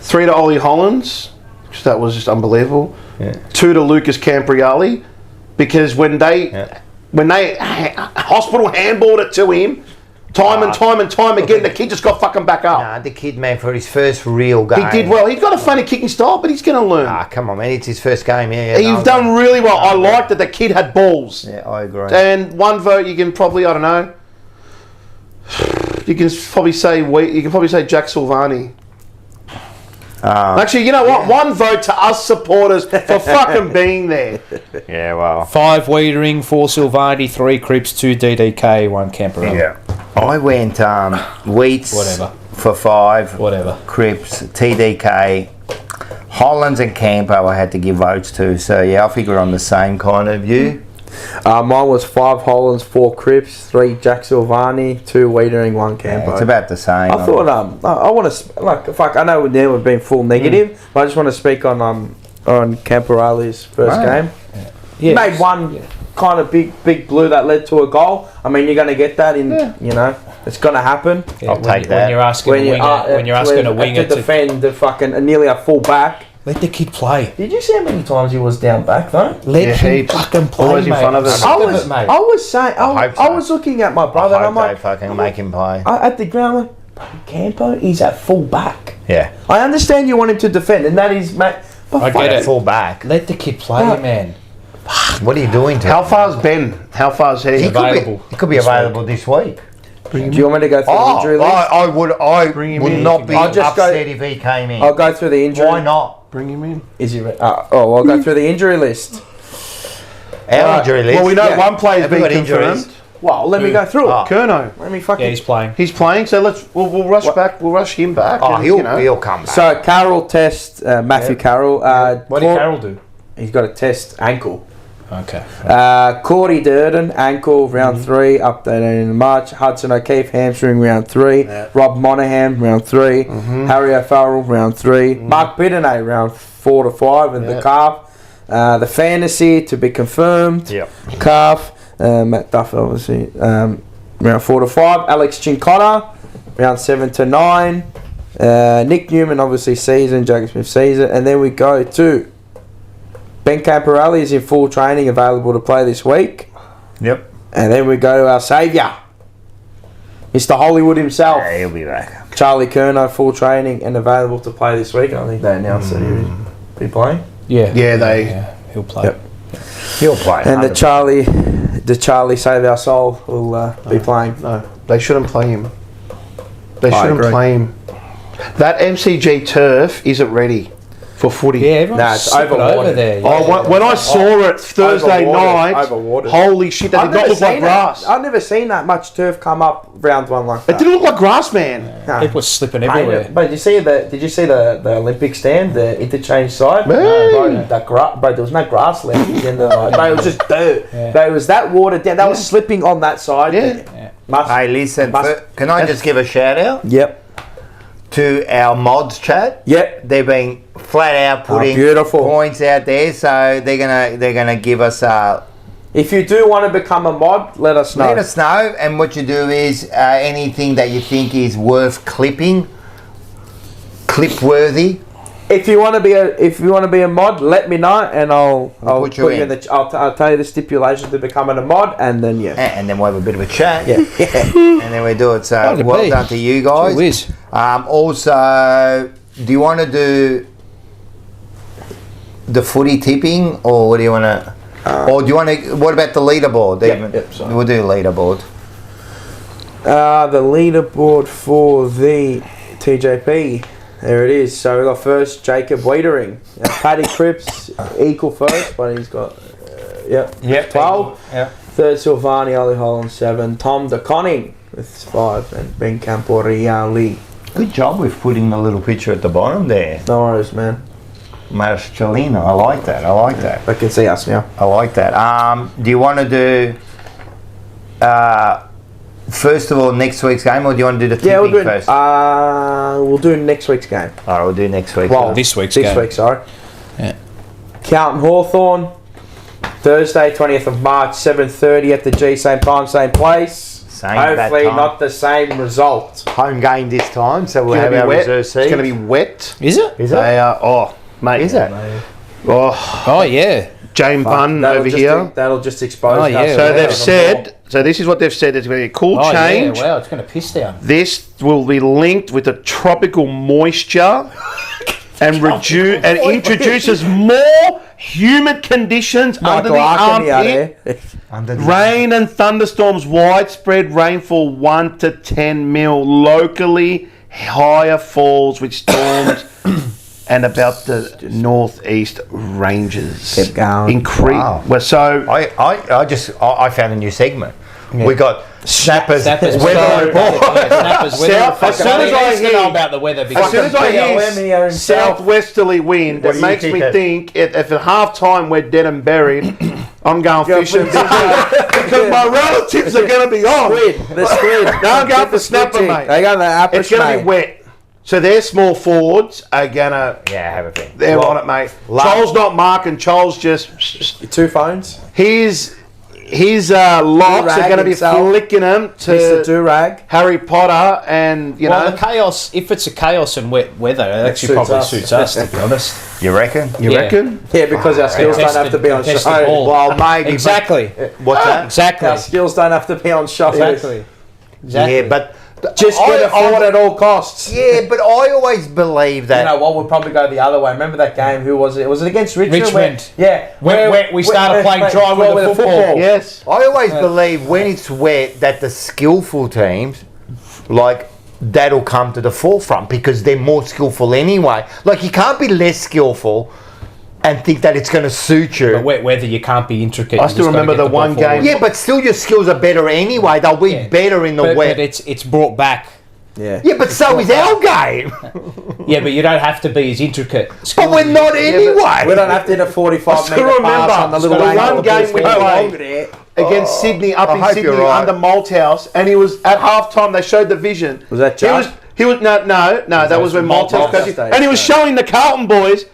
D: 3 to Ollie Hollands, because that was just unbelievable.
B: Yeah.
D: 2 to Lucas Campriali, because when they hospital handballed it to him, time and time again, the kid just got fucking back up.
B: Nah, the kid, man, for his first real game.
D: He did well. He's got a funny kicking style, but he's going to learn.
B: Ah, come on, man. It's his first game, yeah.
D: You've done really well. I like that the kid had balls.
B: Yeah, I agree.
D: And 1 vote, you can probably, I don't know. You can probably say Jack Silvani. Actually, you know what? 1 vote to us supporters for fucking being there.
B: Yeah, well.
E: 5 Wiedering, 4 Silvani, 3 Cripps, 2 DDK, 1 Camperella.
B: Yeah. I went Wheats
E: Whatever.
B: for 5.
E: Whatever.
B: Cripps, TDK, Hollands and Campo I had to give votes to. So, yeah, I figure on the same kind of view.
C: Mine was 5 Hollands, 4 Cripps, 3 Jack Silvani, 2 Wiedering, 1 Campo.
B: Yeah, it's about the same.
C: I thought I want to like fuck. I know we've never been full negative, but I just want to speak on Camporali's first game. He made one kind of big blue that led to a goal. I mean, you're going to get that in. You know, it's going to happen.
E: Yeah,
B: I'll take that.
E: When you're asking a winger
C: to defend the fucking nearly a full back.
E: let the kid play.
C: Did you see how many times he was down back though?
E: Let him
B: heaps.
E: fucking play,
D: Always in
E: mate.
D: front of us.
E: I'm sick of it, mate.
C: I was saying,
B: I hope so.
C: I was looking at my brother, and
B: I
C: I'm
B: hope
C: like,
B: they fucking make him play.
C: at the ground, like, Campo, he's at full back.
B: Yeah.
C: I understand you want him to defend, and that is, mate. But
E: I get it.
B: Full back.
E: Let the kid play,
C: Yeah.
E: man.
B: What are you doing to
D: How
B: him?
D: far's Ben? How far's he?
B: He
E: available
B: could be available this week.
C: do you want me to go through the injury list?
B: I would not be
C: I'll just go-
B: upset if he came in.
C: I'll go through the injury.
B: Why not?
D: Bring him in.
C: Is he? I'll go through the injury list.
B: Our injury list.
D: Well, we know
C: Yeah.
D: one player's
B: Have we
D: been
B: got injuries?
D: confirmed.
C: Well, let me go through it.
D: Kerno.
C: Let me fucking.
E: Yeah, he's playing.
D: He's playing, so we'll rush back. We'll rush him back.
B: Oh,
D: and,
B: he'll come back.
C: So Carroll test Matthew Carroll.
E: What did Carroll do?
C: He's got a test ankle.
E: Okay.
C: Cordy Durden ankle round 3, updated in March. Hudson O'Keefe hamstring round 3. Rob Monaghan round 3. Harry O'Farrell round 3. Mark Biddenay round 4 to 5 and the calf. The fantasy to be confirmed.
B: Yep.
C: Calf. Matt Duff obviously round 4 to 5. Alex Chincotta round 7 to 9. Nick Newman obviously season. Jacob Smith season, and then we go to Ben Camporelli is in full training, available to play this week.
B: Yep.
C: And then we go to our saviour, Mr. Hollywood himself,
B: Yeah, he'll be back.
C: Charlie Curnow, full training and available to play this week. I think they announced that he would be playing.
E: Yeah.
D: Yeah,
E: he'll play.
C: Yep.
B: He'll play.
C: And the Charlie Save Our Soul will be playing.
D: No, they shouldn't play him. They
C: I
D: shouldn't
C: agree.
D: play him. That MCG turf isn't ready. for footy.
E: Yeah, everyone's
C: Nah, it's
E: slipping
C: overwatered.
E: over there.
D: When I saw it Thursday night,
C: Overwatered.
D: holy shit, that did not look like grass.
C: I've never seen that much turf come up round one like that.
D: It didn't look like grass, man.
C: Nah.
E: People were slipping
C: Mate,
E: everywhere.
C: But did you see the Olympic stand, the interchange side?
D: Man.
C: Bro, there was no grass left at the end of the night. Bro, it was just dirt.
E: Yeah.
C: Bro, it was that watered down. That was slipping on that side.
D: Yeah.
C: Must,
B: Hey, listen,
C: must-
B: can I just give a shout out
C: Yep.
B: to our mods chat?
C: Yep.
B: They've been flat out putting
C: beautiful.
B: points out there, so they're gonna give us
C: If you do want to become a mod, let us know.
B: let us know, and what you do is anything that you think is worth clip worthy.
C: If you want to be a mod, let me know, and I'll
B: put
C: put
B: you
C: you
B: in.
C: in the. I'll tell you the stipulations to becoming a mod, and then yeah.
B: And then we'll have a bit of a chat,
C: Yeah.
B: and then we do it. So
E: That'd
B: well
E: be.
B: done to you
E: Gee
B: guys.
E: whiz.
B: Also, do you want to do the footy tipping, or what do you want to? Or do you want to? What about the leaderboard?
C: sorry.
B: We'll do leaderboard.
C: The leaderboard for the TJP. There it is. So we got first Jacob Wiedering. Paddy Cripps equal first, but he's got 12.
B: Yeah.
C: Third Silvani Ali Holland 7. Tom DeConning with 5, and Ben Camporiali.
B: Good job with putting the little picture at the bottom there,
C: No worries, man.
B: Marcellino. I like that. I like that.
C: They can see us now.
B: I like that. Do you want to do? First of all, next week's game, or do you want to do the tipping
C: Yeah, we'll do.
B: first?
C: We'll do next week's game.
B: All right, we'll do next week.
C: Well,
E: This week's
C: This
E: game.
C: week, sorry.
E: Yeah.
C: Carlton Hawthorn, Thursday, 20th of March, 7:30 at the G. Same time, same place.
B: Same that
C: Hopefully,
B: time.
C: not the same result.
B: Home game this time, so we'll
D: It's
B: have
D: going to
B: our
D: be wet.
B: reserve
D: It's
B: seat.
D: going to be wet.
E: Is it?
B: Is it?
D: They are, mate.
B: Is it?
D: Oh,
E: Oh, yeah.
D: Jane Bunn over here.
C: That'll just expose
E: Oh,
C: us.
E: yeah.
D: So
E: Yeah.
D: they've said, so this is what they've said, there's going to be a cool
E: Oh,
D: change.
E: yeah. Wow, it's going to piss down.
D: This will be linked with the tropical moisture and reduce and introduces more humid conditions under the armpit. Rain and thunderstorms, widespread rainfall 1 to 10 mil, locally higher falls with storms and about the northeast ranges.
C: Keep going.
B: Wow.
D: Well, so
B: I found a new segment. We got Snappers
E: Snappers
B: weather report.
E: Snappers weather
D: South-
E: report.
D: as soon as
E: He
D: I
E: needs to
D: hear-
E: know about the weather
D: as
E: because
D: soon as I
C: Lemmy
D: hear
C: himself.
D: southwesterly wind,
B: What
D: it
B: do you
D: makes me
B: think?
D: think if at half time we're dead and buried, I'm going fishing because my relatives are going to be on.
C: The squid.
D: No, I'm going for snapper, mate.
C: They got the apple.
D: It's going to be wet. So their small forwards are going to...
B: Yeah, have a thing.
D: They're on it, mate. Charles not marking. Charles just...
C: 2 phones.
D: His locks are
C: Do-rag
D: going to be
C: himself.
D: flicking them
C: Mr.
D: to
C: Durag.
D: Harry Potter and, you
E: well,
D: know...
E: the chaos. If it's a chaos and wet weather, it actually
C: suits
E: probably
C: us.
E: suits us. To be honest,
B: You reckon?
D: You
E: Yeah.
D: reckon?
C: Yeah, because our skills don't have to be on show.
E: Contested ball.
B: Well, maybe.
E: exactly,
B: What's that?
E: exactly,
C: Our skills don't have to be on show.
E: exactly.
B: Yeah, but
C: Just get it forward at all costs.
B: Yeah, but I always believe that.
C: You know what? We'll probably go the other way. Remember that game? Who was it? Was it against Richmond?
E: Richmond.
C: Where
E: we started playing dry with the football.
D: Yes.
B: I always believe when it's wet that the skillful teams, like, that'll come to the forefront because they're more skillful anyway. Like, you can't be less skillful and think that it's going to suit you.
E: But wet weather, you can't be intricate.
D: I
E: you
D: still
E: just gotta
D: remember
E: get
D: the
E: ball
D: one
E: forward.
D: game-
B: Yeah, but still your skills are better anyway. They'll be
E: Yeah.
B: better in the wet.
E: But it's brought back.
C: Yeah.
B: Yeah, but so is our game.
E: Yeah, but you don't have to be as intricate.
B: But we're not anyway.
C: We don't have to hit a 45
D: still
C: metre pass
D: remember
C: on the little
D: the
C: angle.
D: one game we played against Sydney, up
B: I
D: in
B: hope
D: Sydney,
B: you're right.
D: under Malthouse, and he was at half time. They showed the vision.
C: Was that
D: He
C: Judd?
D: was no. That was when Malthouse
C: Malthouse
D: coached,
C: days,
D: and he was showing the Carlton boys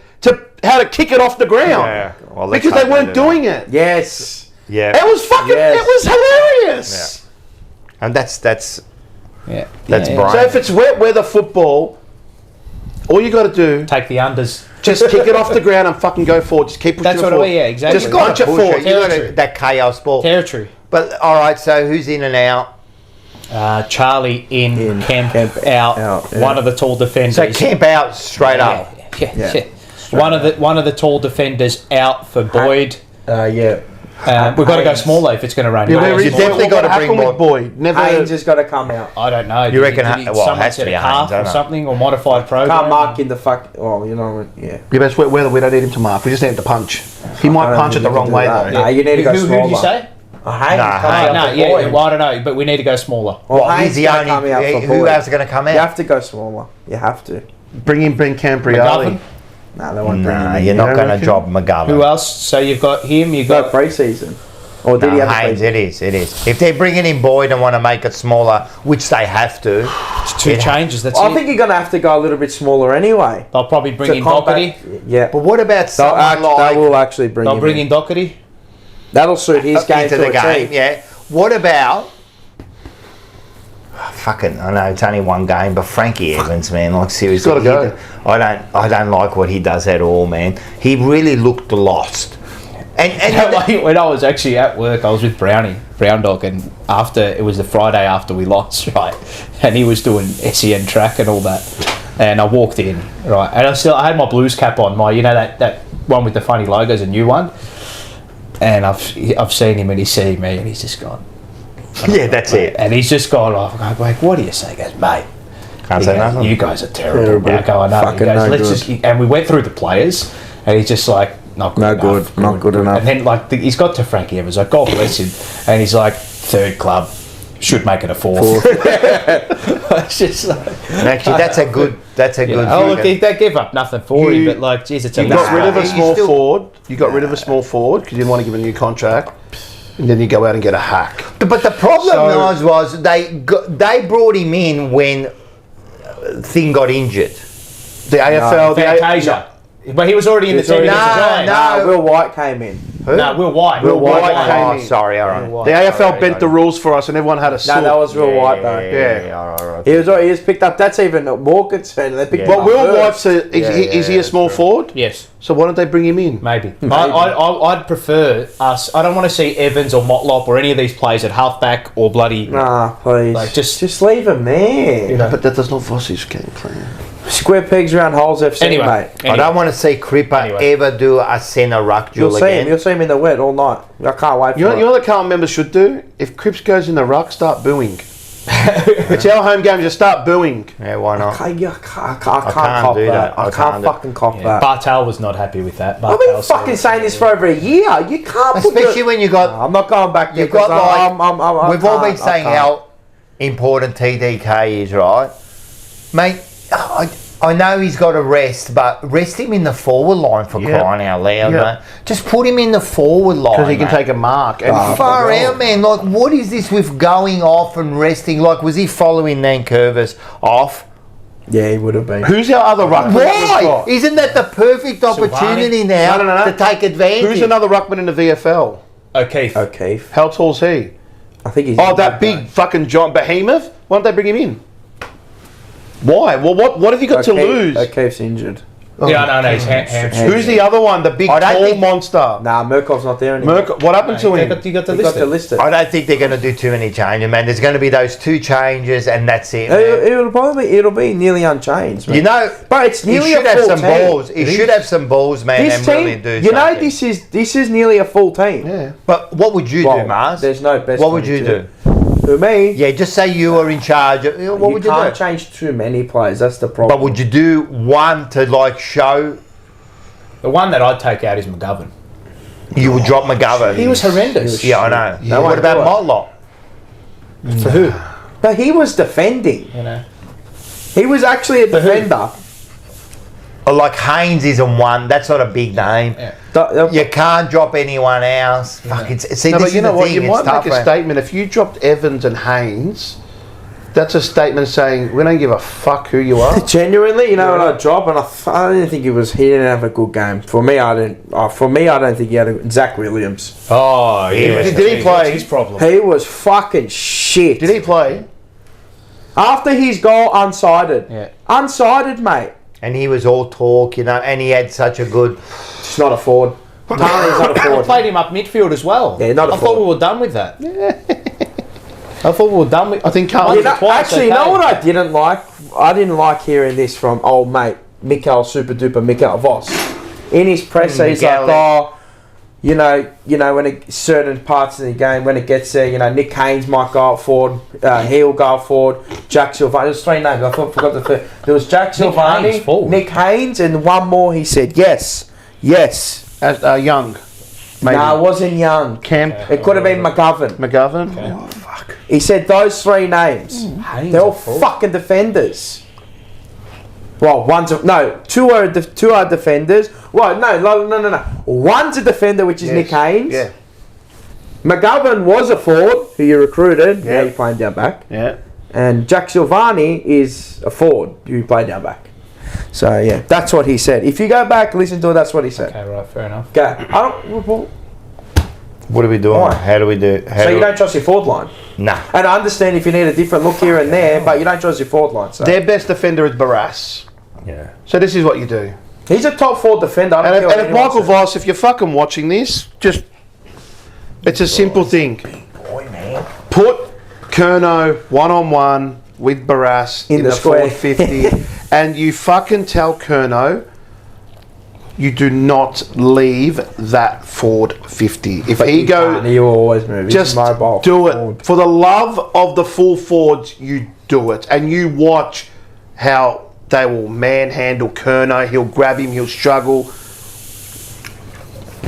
D: how to kick it off the ground
B: Yeah. Well, let's
D: because they
B: hope
D: weren't
B: do that.
D: doing it.
C: Yes.
B: Yeah.
D: It was fucking.
C: Yes.
D: It was hilarious.
B: And that's
E: Yeah,
B: That's
E: yeah,
B: bright.
D: So if it's wet weather football, all you got to do
E: Take the unders.
D: just kick it off the ground and fucking go forward. Just keep pushing
E: That's
D: it
E: what
D: forward.
E: yeah, exactly.
D: Just punch it
B: Push
D: forward.
B: You got
E: Territory.
B: that chaos ball.
E: Territory.
B: But all right, so who's in and out?
E: Charlie in, Camp out.
C: yeah.
E: One of the tall defenders.
B: So camp out straight up.
E: Yeah. One of the tall defenders out for Boyd.
C: Yeah.
E: We've got to go smaller if it's going to run.
B: you definitely got to bring
D: happened
B: more.
D: with Boyd. Never.
C: Haynes has got to come out.
E: I don't know.
B: You reckon?
E: Did
B: Well, it
E: someone
B: has to
E: said
B: be
E: a
B: Haynes,
E: calf
B: don't
E: or
B: it?
E: something or modified program?
C: Can't mark in the fuck. Oh, you know, yeah.
D: Yeah, but whether we don't need him to mark, we just need him to punch. He might punch it the wrong way though.
C: No, you need to go
E: Who
C: smaller.
E: did you say?
C: Haynes,
B: Nah,
C: come
B: Haynes.
C: out
E: No,
C: for
E: yeah,
C: Boyd.
E: well, I don't know, but we need to go smaller.
C: Well,
B: He's
C: Haynes
B: the
C: gotta come out
B: only.
C: for
B: Who
C: Boyd.
B: else is going to come
C: You
B: out?
C: have to go smaller. You have to.
D: Bring in Camprioli.
E: McGovern?
C: No, they won't bring him
B: Nah,
C: in.
B: you're not
D: don't
B: going to
D: reckon?
B: drop McGovern.
E: Who else? So you've got him, you've
C: No
E: got...
C: pre-season. Or did he
B: No,
C: have a
B: Haynes,
C: pre-season?
B: it is. If they're bringing in Boyd and want to make it smaller, which they have to,
E: It's two changes, that's
C: I
E: it.
C: think you're going to have to go a little bit smaller anyway.
E: They'll probably bring
C: To
E: in
C: combat-
E: Doherty.
C: Yeah.
B: but what about
C: They'll
B: someone like
C: they will actually bring
E: They'll
C: him
E: bring
C: in.
E: in Doherty.
C: That'll suit his game
B: into
C: to
B: the
C: a
B: game?
C: T.
B: Yeah. What about? Fucking, I know it's only one game, but Frankie Evans, man, like seriously,
D: He's gotta go.
B: I don't like what he does at all, man. He really looked lost. And
E: When I was actually at work, I was with Brown Dog, and after it was the Friday after we lost, right, and he was doing SEN track and all that, and I walked in, right, and I had my Blues cap on, my that one with the funny logos, a new one, and I've seen him and he's seen me and he's just gone,
B: yeah, that's it.
E: and he's just gone off. I'm like, what do you say? He goes, mate.
B: Can't
E: He
B: say
E: goes,
B: nothing.
E: you guys are terrible.
C: Terrible.
E: I go, I know. He
C: Fucking
E: goes,
C: no
E: let's
C: good.
E: just, and we went through the players, and he's just like, not good
C: No
E: enough.
C: good, not good enough.
E: And then like he's got to Frankie Evans, like God bless him, and he's like third club, should make it a fourth. It's just like,
B: Actually, that's a good.
E: oh look, they give up nothing for him, but like, geez, it's a
D: You got rid of a
B: He's
D: small
B: still-
D: forward. You got rid of a small forward because you didn't want to give him a new contract, and then you go out and get a hack.
B: But the problem
D: So-
B: was they brought him in when Thing got injured.
D: The AFL,
E: Fantasia. But he was already in the team.
B: No,
E: Giants.
B: no.
C: Will White came in.
E: No, Will White.
D: Will White came
B: Oh,
D: in.
B: sorry, all right.
E: White.
D: the AFL bent the rules for us, and everyone had a
C: No,
D: suit.
C: that was Will White though.
D: Yeah.
B: all right.
C: He was picked up. That's even more concern. They picked him
D: But
C: up
D: Will
C: first.
D: White's is he a small forward?
E: Yes,
D: So why don't they bring him in?
E: maybe. I'd prefer us. I don't want to see Evans or Motlop or any of these players at halfback or bloody.
C: Nah, please.
E: Like, just-
C: leave him there.
E: You know.
D: But that does not Vossi's game plan.
C: Square pegs round holes FC,
E: Anyway,
C: mate.
B: I don't want to see Cripper ever do a centre ruck
C: You'll
B: duel
C: see
B: again.
C: him. You'll see him in the wet all night. I can't wait for
D: You know
C: it.
D: what the Carlton members should do? If Cripps goes in the ruck, start booing. It's our home game, just start booing.
B: Yeah, why not?
C: I can't
B: can't
C: cop
B: do
C: that.
B: that.
C: I
B: I
C: can't
B: can't do-
C: fucking cop that.
E: Bartel was not happy with that.
C: I've been fucking saying this for over a year. You can't put
B: Especially when you got.
C: I'm not going back there.
B: You've got
C: 'cause
B: like. We've all been saying
C: how.
B: how important TDK is, right? Mate, I know he's got to rest, but rest him in the forward line for
D: Yeah.
B: crying out loud,
D: Yeah.
B: mate. Just put him in the forward line.
D: Because he can
B: mate.
D: take a mark. And
B: Far out, man. Like, what is this with going off and resting? Like, was he following Nankervis off?
C: Yeah, he would have been.
D: Who's our other ruckman?
B: Why? Isn't that the perfect opportunity now
D: No.
B: to take advantage?
D: Who's another ruckman in the VFL?
E: O'Keefe.
C: O'Keefe.
D: How tall's he?
C: I think he's.
D: Oh, that big fucking giant behemoth? Why don't they bring him in? Why? Well, what have you got to lose?
C: O'Keefe's injured.
E: Yeah, no, he's hamstring.
D: Who's the other one? The big
B: I don't
D: tall
B: think-
D: monster.
C: Nah, Murkov's not there anymore.
D: What happened to him?
E: You got the
C: He got
E: list.
C: to list it.
B: I don't think they're going to do too many changes, man. There's going to be those 2 changes, and that's it. Man.
C: It'll be nearly unchanged. Man.
B: You know,
C: but it's
B: he
C: nearly
B: should
C: a
B: have
C: full
B: some
C: team.
B: balls. He should have some balls, man,
C: This
B: and
C: team,
B: really do
C: you know,
B: something.
C: this is nearly a full team.
D: Yeah.
B: But what would you
C: Well,
B: do, Mars?
C: there's no best
B: What would you
C: 22.
B: do?
C: For me,
B: Yeah, just say you were in charge. What
C: you
B: would you
C: can't
B: do?
C: change too many players. That's the problem.
B: But would you do one to like show
E: The one that I'd take out is McGovern.
B: you would drop McGovern?
E: He was horrendous.
B: Yeah, I know.
C: No
B: what
C: one
B: about
C: do
B: Motlop?
E: For who?
C: But he was defending.
E: You know.
C: He was actually a defender.
B: Or like Haynes isn't one. That's not a big name.
E: Yeah.
B: You can't drop anyone else. Fuck, see,
D: No,
B: this
D: but
B: is
D: you know
B: the
D: what?
B: thing.
D: You
B: It's
D: might
B: tough,
D: make a
B: man.
D: statement. If you dropped Evans and Haynes, that's a statement saying we don't give a fuck who you are.
C: Genuinely, you know what I drop, and I didn't think he didn't have a good game. For me, I don't think he had a Zach Williams.
E: Oh, yeah.
D: Did he play?
E: What's his problem?
C: He was fucking shit.
D: Did he play?
C: After his goal, unsided.
E: Yeah.
C: Unsided, mate.
B: And he was all talk, you know, and he had such a good.
C: It's not a forward. Tarney's not a
E: I
C: forward.
E: played him up midfield as well.
C: Yeah, not a
E: I thought
C: forward.
E: we were done with that. I thought we were done with.
D: I think Carlton.
E: Once or twice,
C: Actually, you know
E: okay.
C: what I didn't like? I didn't like hearing this from old mate Mikael Super Duper Mikael Voss. In his presser, he's like,
B: Miguel.
C: "Oh, you know, when certain parts of the game, when it gets there, you know, Nick Haynes might go up forward, he'll go up forward, Jack Silvani. There's 3 names. I forgot the first. There was Jack Silvani, Nick Haynes, and one more. He said yes.
D: Young. Maybe.
C: No, it wasn't Young.
D: Camp.
C: It could have been McGovern.
D: Oh, fuck.
C: He said those 3 names. They're all fucking defenders. Well, two are defenders. Well, no. One's a defender, which is Nick Haynes.
D: Yeah.
C: McGovern was a forward who you recruited.
D: Yeah.
C: Now you're playing down back.
D: Yeah.
C: And Jack Silvani is a forward who you play down back. So yeah, that's what he said. If you go back, listen to it. That's what he said.
E: Okay, right, fair enough.
C: Go. I don't.
B: What are we doing?
C: Why?
B: How do we do?
C: So you don't trust your forward line.
B: Nah.
C: And I understand if you need a different look here and there, but you don't trust your forward line. So.
D: Their best defender is Barras.
B: Yeah.
D: So this is what you do.
C: He's a top 4 defender. I don't
D: And
C: care
D: if
C: what anyone
D: Michael
C: says.
D: Voss, if you're fucking watching this, it's a simple thing. Put Curnow 1-on-1 with Barras in the
C: square.
D: forward 50, and you fucking tell Curnow you do not leave that forward 50. If he goes,
C: you always move. He's
D: just
C: mobile
D: do it.
C: forward.
D: For the love of the full forwards, you do it, and you watch how they will manhandle Curnow. He'll grab him. He'll struggle.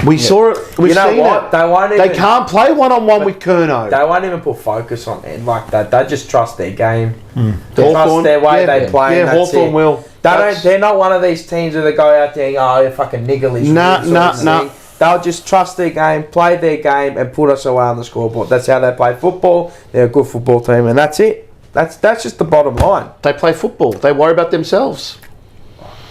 D: We saw it. We've
C: You know
D: seen
C: what?
D: it.
C: They
D: can't play 1-on-1 with Curnow.
C: They won't even put focus on it like that. They just trust their game. They
D: Hawthorn,
C: trust their way they play.
D: Yeah,
C: and that's
D: Hawthorn
C: it.
D: will.
C: They're not one of these teams where they go out there and go, you're fucking niggly.
D: Nah.
C: They'll just trust their game, play their game, and put us away on the scoreboard. That's how they play football. They're a good football team, and that's it. That's just the bottom line.
D: They play football. They worry about themselves.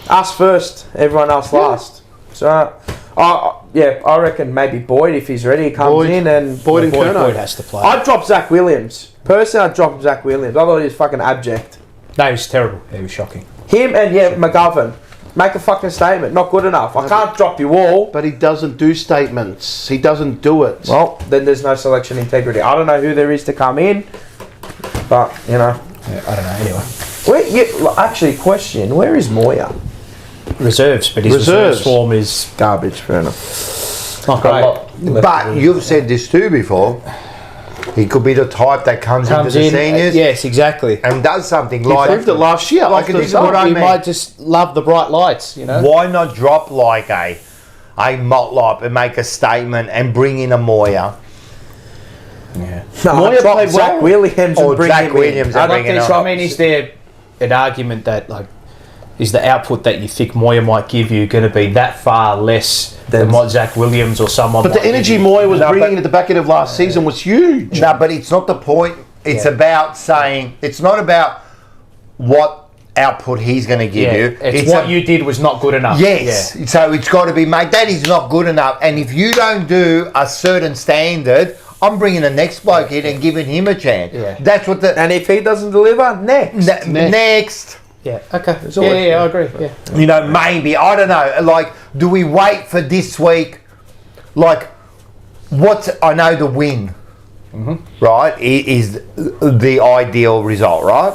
C: Us first, everyone else last. So, I reckon maybe Boyd, if he's ready, comes in and
D: Boyd and Curnow.
E: Boyd has to play.
C: I'd drop Zach Williams. Personally, I'd drop Zach Williams. I thought he was fucking abject.
E: No, he was terrible. He was shocking.
C: Him and McGovern. Make a fucking statement. Not good enough. I can't drop you all.
D: But he doesn't do statements. He doesn't do it.
C: Well, then there's no selection integrity. I don't know who there is to come in, but you know.
E: Yeah, I don't know. Anyway,
C: Actually, question: where is Moya?
E: reserves, but his reserves form is
C: Garbage. Fair enough.
E: not great.
B: But you've said this too before. He could be the type that comes into the seniors.
E: Yes, exactly.
B: And does something
D: He
B: like
D: proved it last year.
B: Like this is what I
E: You
B: mean.
E: might just love the bright lights, you know.
B: Why not drop like a Motlop and make a statement and bring in a Moya?
E: Yeah.
C: No,
D: Moya
C: drop
D: played
C: Zach
D: well.
C: Williams
B: Or
C: and bring
B: Jack
C: him
B: Williams
C: in.
B: and bring it
E: So,
B: on.
E: I mean, is there an argument that like is the output that you think Moya might give you going to be that far less than what Zach Williams or someone?
D: But the
E: might give
D: energy
E: you?
D: Moya was bringing at the back end of last season was huge.
B: No, but it's not the point. It's about saying, it's not about what output he's going to give
E: Yeah,
B: you.
E: it's what you did was not good enough.
B: Yes.
E: Yeah.
B: So it's got to be, mate, that is not good enough. And if you don't do a certain standard, I'm bringing the next bloke in and giving him a chance.
E: Yeah.
B: That's what the...
C: And if he doesn't deliver, next.
B: Next.
E: Yeah. Okay.
C: always-
E: Yeah, I agree. Yeah.
B: You know, maybe, I don't know, like, do we wait for this week? Like, I know the win, right, is the ideal result, right?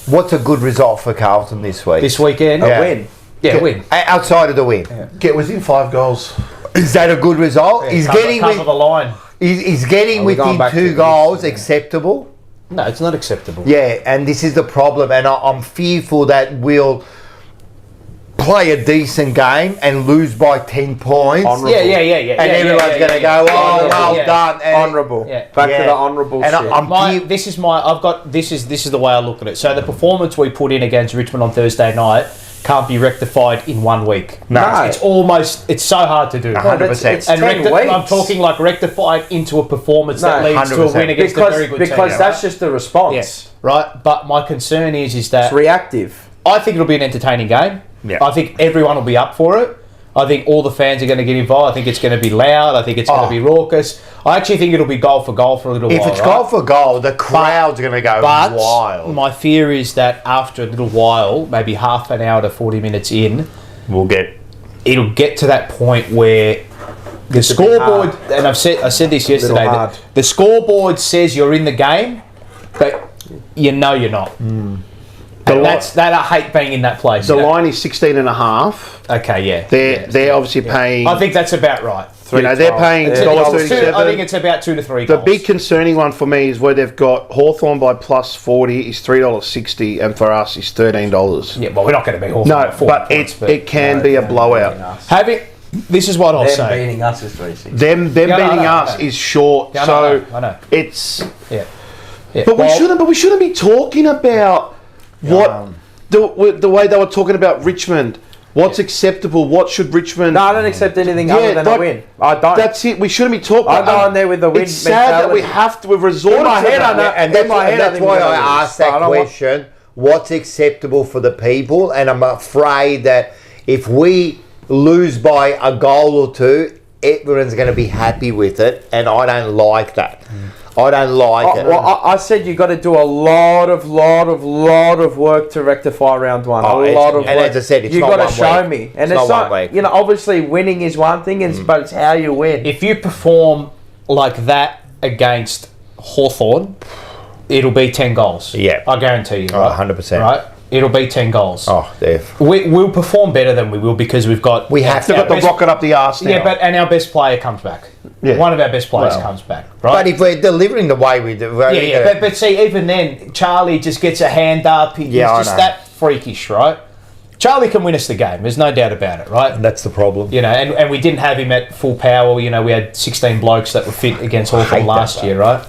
B: What's a good result for Carlton this week?
E: This weekend,
B: Yeah.
E: a win. Yeah, win.
B: Outside of the win.
D: Get within 5 goals.
B: Is that a good result? Is getting
E: cover the line.
B: is getting
C: Are we going
B: within
C: back to
B: 2
C: this?
B: goals acceptable?
E: No, it's not acceptable.
B: Yeah, and this is the problem, and I'm fearful that we'll play a decent game and lose by 10 points.
C: Honourable.
E: Yeah.
B: And everyone's going to go, oh, well
E: yeah.
B: done. And
C: Honourable.
E: Yeah.
C: Back
B: Yeah.
C: to the honourable
B: And
C: shit.
B: I'm
E: This is the way I look at it. So the performance we put in against Richmond on Thursday night can't be rectified in 1 week.
B: No.
E: It's so hard to do.
B: 100%.
C: It's 10 weeks.
E: I'm talking like rectified into a performance that
C: No,
E: leads to a
B: 100%.
E: win against a very good team.
C: Because that's just the response.
E: Yes, right. But my concern is that
C: It's reactive.
E: I think it'll be an entertaining game.
B: Yeah.
E: I think everyone will be up for it. I think all the fans are going to get involved. I think it's going to be loud. I think it's going to be raucous. I actually think it'll be goal for a little while.
B: if it's
E: right?
B: goal for goal, the crowd's going to go
E: But
B: wild.
E: my fear is that after a little while, maybe half an hour to 40 minutes in, it'll get to that point where the scoreboard, and I said this yesterday,
C: hard.
E: that the scoreboard says you're in the game, but you know you're not. And that I hate being in that place.
D: The
E: you know?
D: line is 16 and a half.
E: Okay, yeah.
D: They're obviously paying.
E: I think that's about right.
D: You know, they're paying
E: It's
D: $1.37.
E: I think it's about 2 to 3
D: The
E: goals.
D: big concerning one for me is where they've got Hawthorn by plus 40 is $3.60, and for us is $13.
E: Yeah, well, we're not going to be Hawthorn.
D: No, but it can be a blowout.
E: This is what I'll
C: Them
E: say.
C: beating us is 360.
D: Them
E: Yeah, I
D: beating
E: know,
D: us is short,
E: Yeah,
D: so
E: I know.
D: it's.
E: Yeah. Yeah.
D: But
E: Well,
D: we shouldn't be talking about what the way they were talking about Richmond. What's acceptable? What should Richmond?
C: No, I don't accept anything
D: Yeah,
C: other than
D: like,
C: a win. I don't.
D: That's it. We shouldn't be talking.
C: I go on there with the win
D: It's sad that we
C: mentality.
D: have to. We've resorted
C: In my
D: to
C: head,
D: that.
C: I know.
B: And
C: In my head, I
B: that's
C: think
B: why
C: we're gonna
B: I
C: lose.
B: asked that
C: I don't want-
B: question. What's acceptable for the people? And I'm afraid that if we lose by a goal or two, everyone's going to be happy with it, and I don't like that. I don't like it.
C: Well, I said you got to do a lot of work to rectify round one.
B: Oh,
C: A lot of
B: and
C: work.
B: as I said, it's
C: you
B: not
C: got to
B: one
C: show
B: week.
C: me, and
B: It's
C: it's
B: not
C: not.
B: one week.
C: You know, obviously winning is one thing, but it's how you win.
E: if you perform like that against Hawthorn, it'll be 10 goals.
B: Yeah.
E: I guarantee you.
B: Oh,
E: Right?
B: 100%.
E: Right? It'll be 10 goals.
B: Oh, Dave.
E: We'll perform better than we will because we've got...
B: We have to
D: They've got the
E: best-
D: rocket up the arse now.
E: Yeah, and our best player comes back.
D: Yeah.
E: One of our best players
B: Well.
E: comes back, right?
B: But if we're delivering the way we do,
E: but see, even then, Charlie just gets a hand up. He's
B: Yeah, I
E: just
B: know.
E: that freakish, right? Charlie can win us the game. There's no doubt about it, right?
B: that's the problem.
E: You know, and we didn't have him at full power. You know, we had 16 blokes that were fit against
B: hate
E: Hawthorn
B: that,
E: last
B: though.
E: year, right?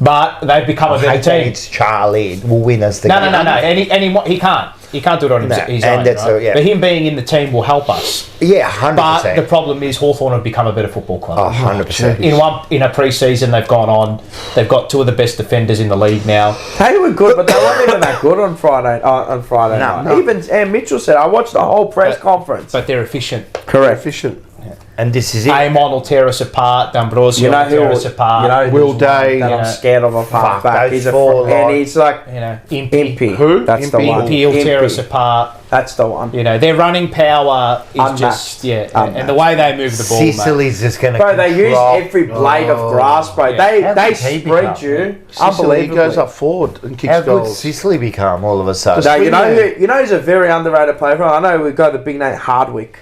E: But they've become a
B: I
E: better
B: hate that
E: team.
B: it's Charlie. It will win us the
E: No,
B: game.
E: And he can't. He can't do it on his
B: No,
E: his
B: and
E: own,
B: that's
E: right?
B: yeah.
E: But him being in the team will help us.
B: Yeah, 100%.
E: But the problem is Hawthorn have become a better football club.
B: Oh, 100%.
E: In a pre-season, they've gone on. They've got two of the best defenders in the league now.
C: They were good, but they weren't even that good on Friday. On Friday night.
B: no.
C: Even Mitchell said, I watched the whole press conference.
E: But they're efficient.
C: Correct.
D: efficient.
B: And this is it.
E: Amon will tear us apart. D'Ambrosio
C: You know
E: will tear us apart.
C: You know,
D: Will
C: there's one
D: Day,
C: that
E: you
C: I'm
E: know,
C: scared of a
B: fuck,
C: halfback.
B: those
C: He's a
B: four,
C: and
B: like-
C: he's like
E: Impy.
C: Impy.
D: Who?
C: That's the
D: Impy?
C: one.
E: Impy will tear
C: Impy.
E: us apart.
C: That's the one.
E: You know, their running power is
C: Unmatched.
E: just
C: Unmatched.
E: and the way they move the ball, mate.
B: Sicily's just going to
C: Bro, they use every blade of grass, bro.
E: Yeah.
C: They
B: How
C: they
B: did he
C: spread
B: become?
C: you.
D: Sicily
C: Unbelievably.
D: goes up forward and kicks
B: How good
D: goals.
B: Sicily become all of a sudden?
C: No, you know who's a very underrated player. I know we've got the big name Hardwick.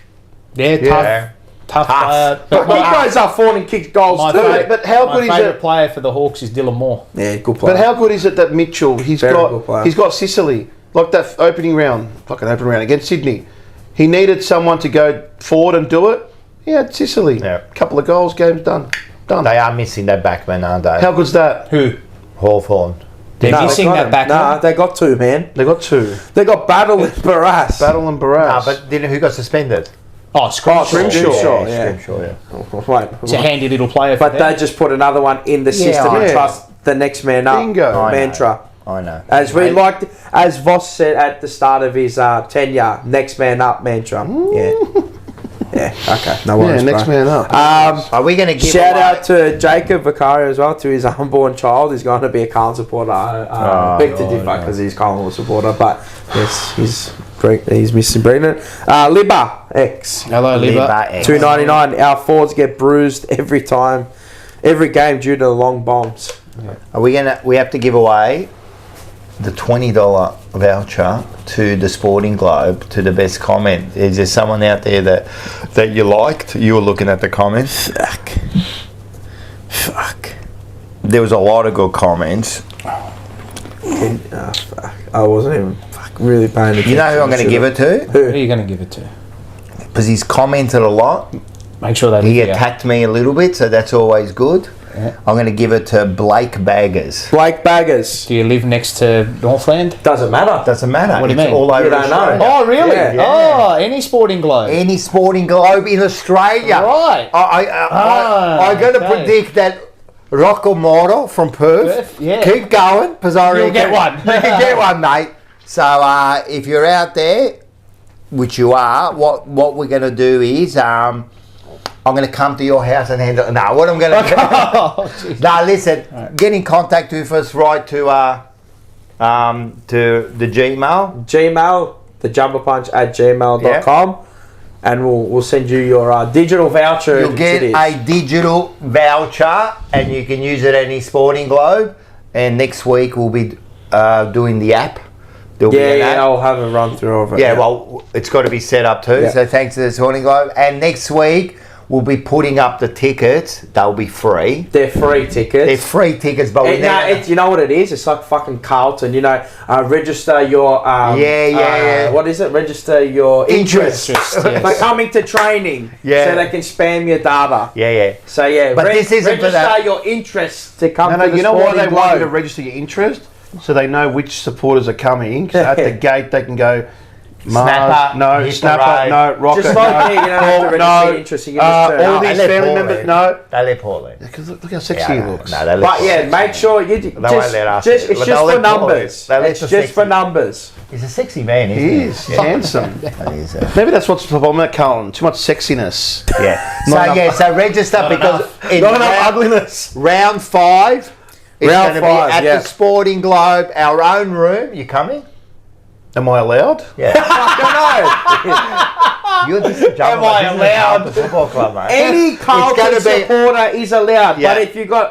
E: They're tough player.
C: But he goes up forward and kicks goals
E: My
C: too.
E: favourite,
D: but how good is
E: favourite
D: it-
E: player for the Hawks is Dylan Moore.
C: Yeah, good player.
D: But how good is it that Mitchell? He's
C: Very good player.
D: got Sicily like that opening round, fucking opening round against Sydney. He needed someone to go forward and do it. He had Sicily.
B: Yeah.
D: Couple of goals, game's done.
B: They are missing that backman, aren't they?
D: How good's that?
E: Who?
B: Hawthorn.
E: They're
C: No,
E: missing
C: they got
E: that
C: him.
E: back.
C: Nah, they got two, man.
D: They got two.
C: They got Battle and Barras.
D: Battle and Barras.
B: But who got suspended?
E: Oh, Scrimshaw.
C: Scrimshaw. Yeah.
B: yeah.
E: It's a handy little player for
C: But
E: them.
C: they just put another one in the system and
D: yeah.
C: trust the next man up.
D: Bingo.
B: I know.
C: Mantra.
B: I know.
C: As we liked, as Voss said at the start of his tenure, next man up mantra. Yeah. Yeah, okay. No worries,
D: next
C: bro.
D: man up.
B: Are we going to give
C: Shout
B: away-
C: out to Jacob Vicario as well, to his unborn child. He's going to be a Carlton supporter. Big to differ because he's Carlton supporter, but yes, he's missing Brendan. Libba X.
E: Hello, Liber.
B: X.
C: $2.99. Our forwards get bruised every time, every game due to the long bombs.
B: Are we have to give away the $20 voucher to the Sporting Globe, to the best comment. Is there someone out there that you liked? You were looking at the comments.
C: Fuck.
B: There was a lot of good comments.
C: Fuck. I wasn't even really paying attention.
B: You know who I'm going to give it to?
E: Who are you going to give it to?
B: Because he's commented a lot.
E: Make sure they
B: He
E: live here.
B: attacked me a little bit, so that's always good.
E: Yeah.
B: I'm going to give it to Blake Baggers.
C: Blake Baggers.
E: Do you live next to Northland?
C: Doesn't matter.
B: Doesn't matter.
E: What do you
B: It's
E: mean?
B: all over
C: You don't know.
B: Australia.
E: Oh, really?
C: Yeah.
E: Oh, any sporting globe.
B: Any Sporting Globe in Australia.
E: Right.
B: I'm going to
E: okay.
B: predict that Rocco Moro from Perth.
E: Yeah.
B: Keep going, because I
E: You'll
B: reckon
E: get one.
B: You can get one, mate. So if you're out there, which you are, what we're going to do is I'm going to come to your house and handle. No, what I'm going to do.
E: Oh, jeez.
B: No, listen. Get in contact with us. Right to the Gmail.
C: Gmail, thejumperpunch@gmail.com, and we'll send you your digital voucher.
B: You'll get a digital voucher, and you can use it at any Sporting Globe. And next week we'll be doing the app. There'll be an app.
C: I'll have a run through of it.
B: Yeah, well, it's got to be set up too.
C: Yeah.
B: So thanks to the Sporting Globe. And next week will be putting up the tickets. They'll be free.
C: They're free tickets.
B: They're free tickets, but
C: You know what it is? It's like fucking Carlton. You know, register your what is it? Register your interest for coming to training.
B: Yeah.
C: So they can spam your data.
B: Yeah.
C: So yeah,
B: But this isn't for that.
C: register your interest to come.
D: No,
C: to the
D: you know why
C: Sporting
D: they want you to
C: Globe.
D: register your interest? So they know which supporters are coming. So at the gate, they can go.
B: Snapper,
D: no,
B: hit
D: Snapper,
B: parade.
D: no, Rocket,
C: Just like
D: no,
C: me, you don't have to
D: Paul,
C: register
D: no,
C: your interest. You can just turn
D: all
C: up.
D: these
B: They let
D: family
B: Paul
D: members,
B: in.
D: no.
B: They let Paul in.
D: Because look how sexy he looks.
B: No, they let
C: But
B: Paul
C: yeah,
B: in.
C: make sure you
B: They won't let us.
C: it's
B: They'll
C: just
B: let
C: for
B: Paul
C: numbers.
B: in. They'll let
C: It's
B: the
C: just for
B: sexy-
C: numbers.
B: He's a sexy man, isn't
D: He
B: he?
D: is handsome.
B: He is,
D: Maybe that's what's the problem at Carlton. Too much sexiness.
B: yeah.
D: Not enough-
B: So register because in
D: Not enough
B: round,
D: ugliness.
B: round 5 is
C: Round
B: going to be
C: 5,
B: at
C: yeah.
B: the Sporting Globe, our own room. You coming?
D: Am I allowed?
B: Yeah. You're just a
C: Am I allowed?
B: The football club, mate.
C: Any Carlton
B: gonna be-
C: supporter is allowed,
B: Yeah.
C: but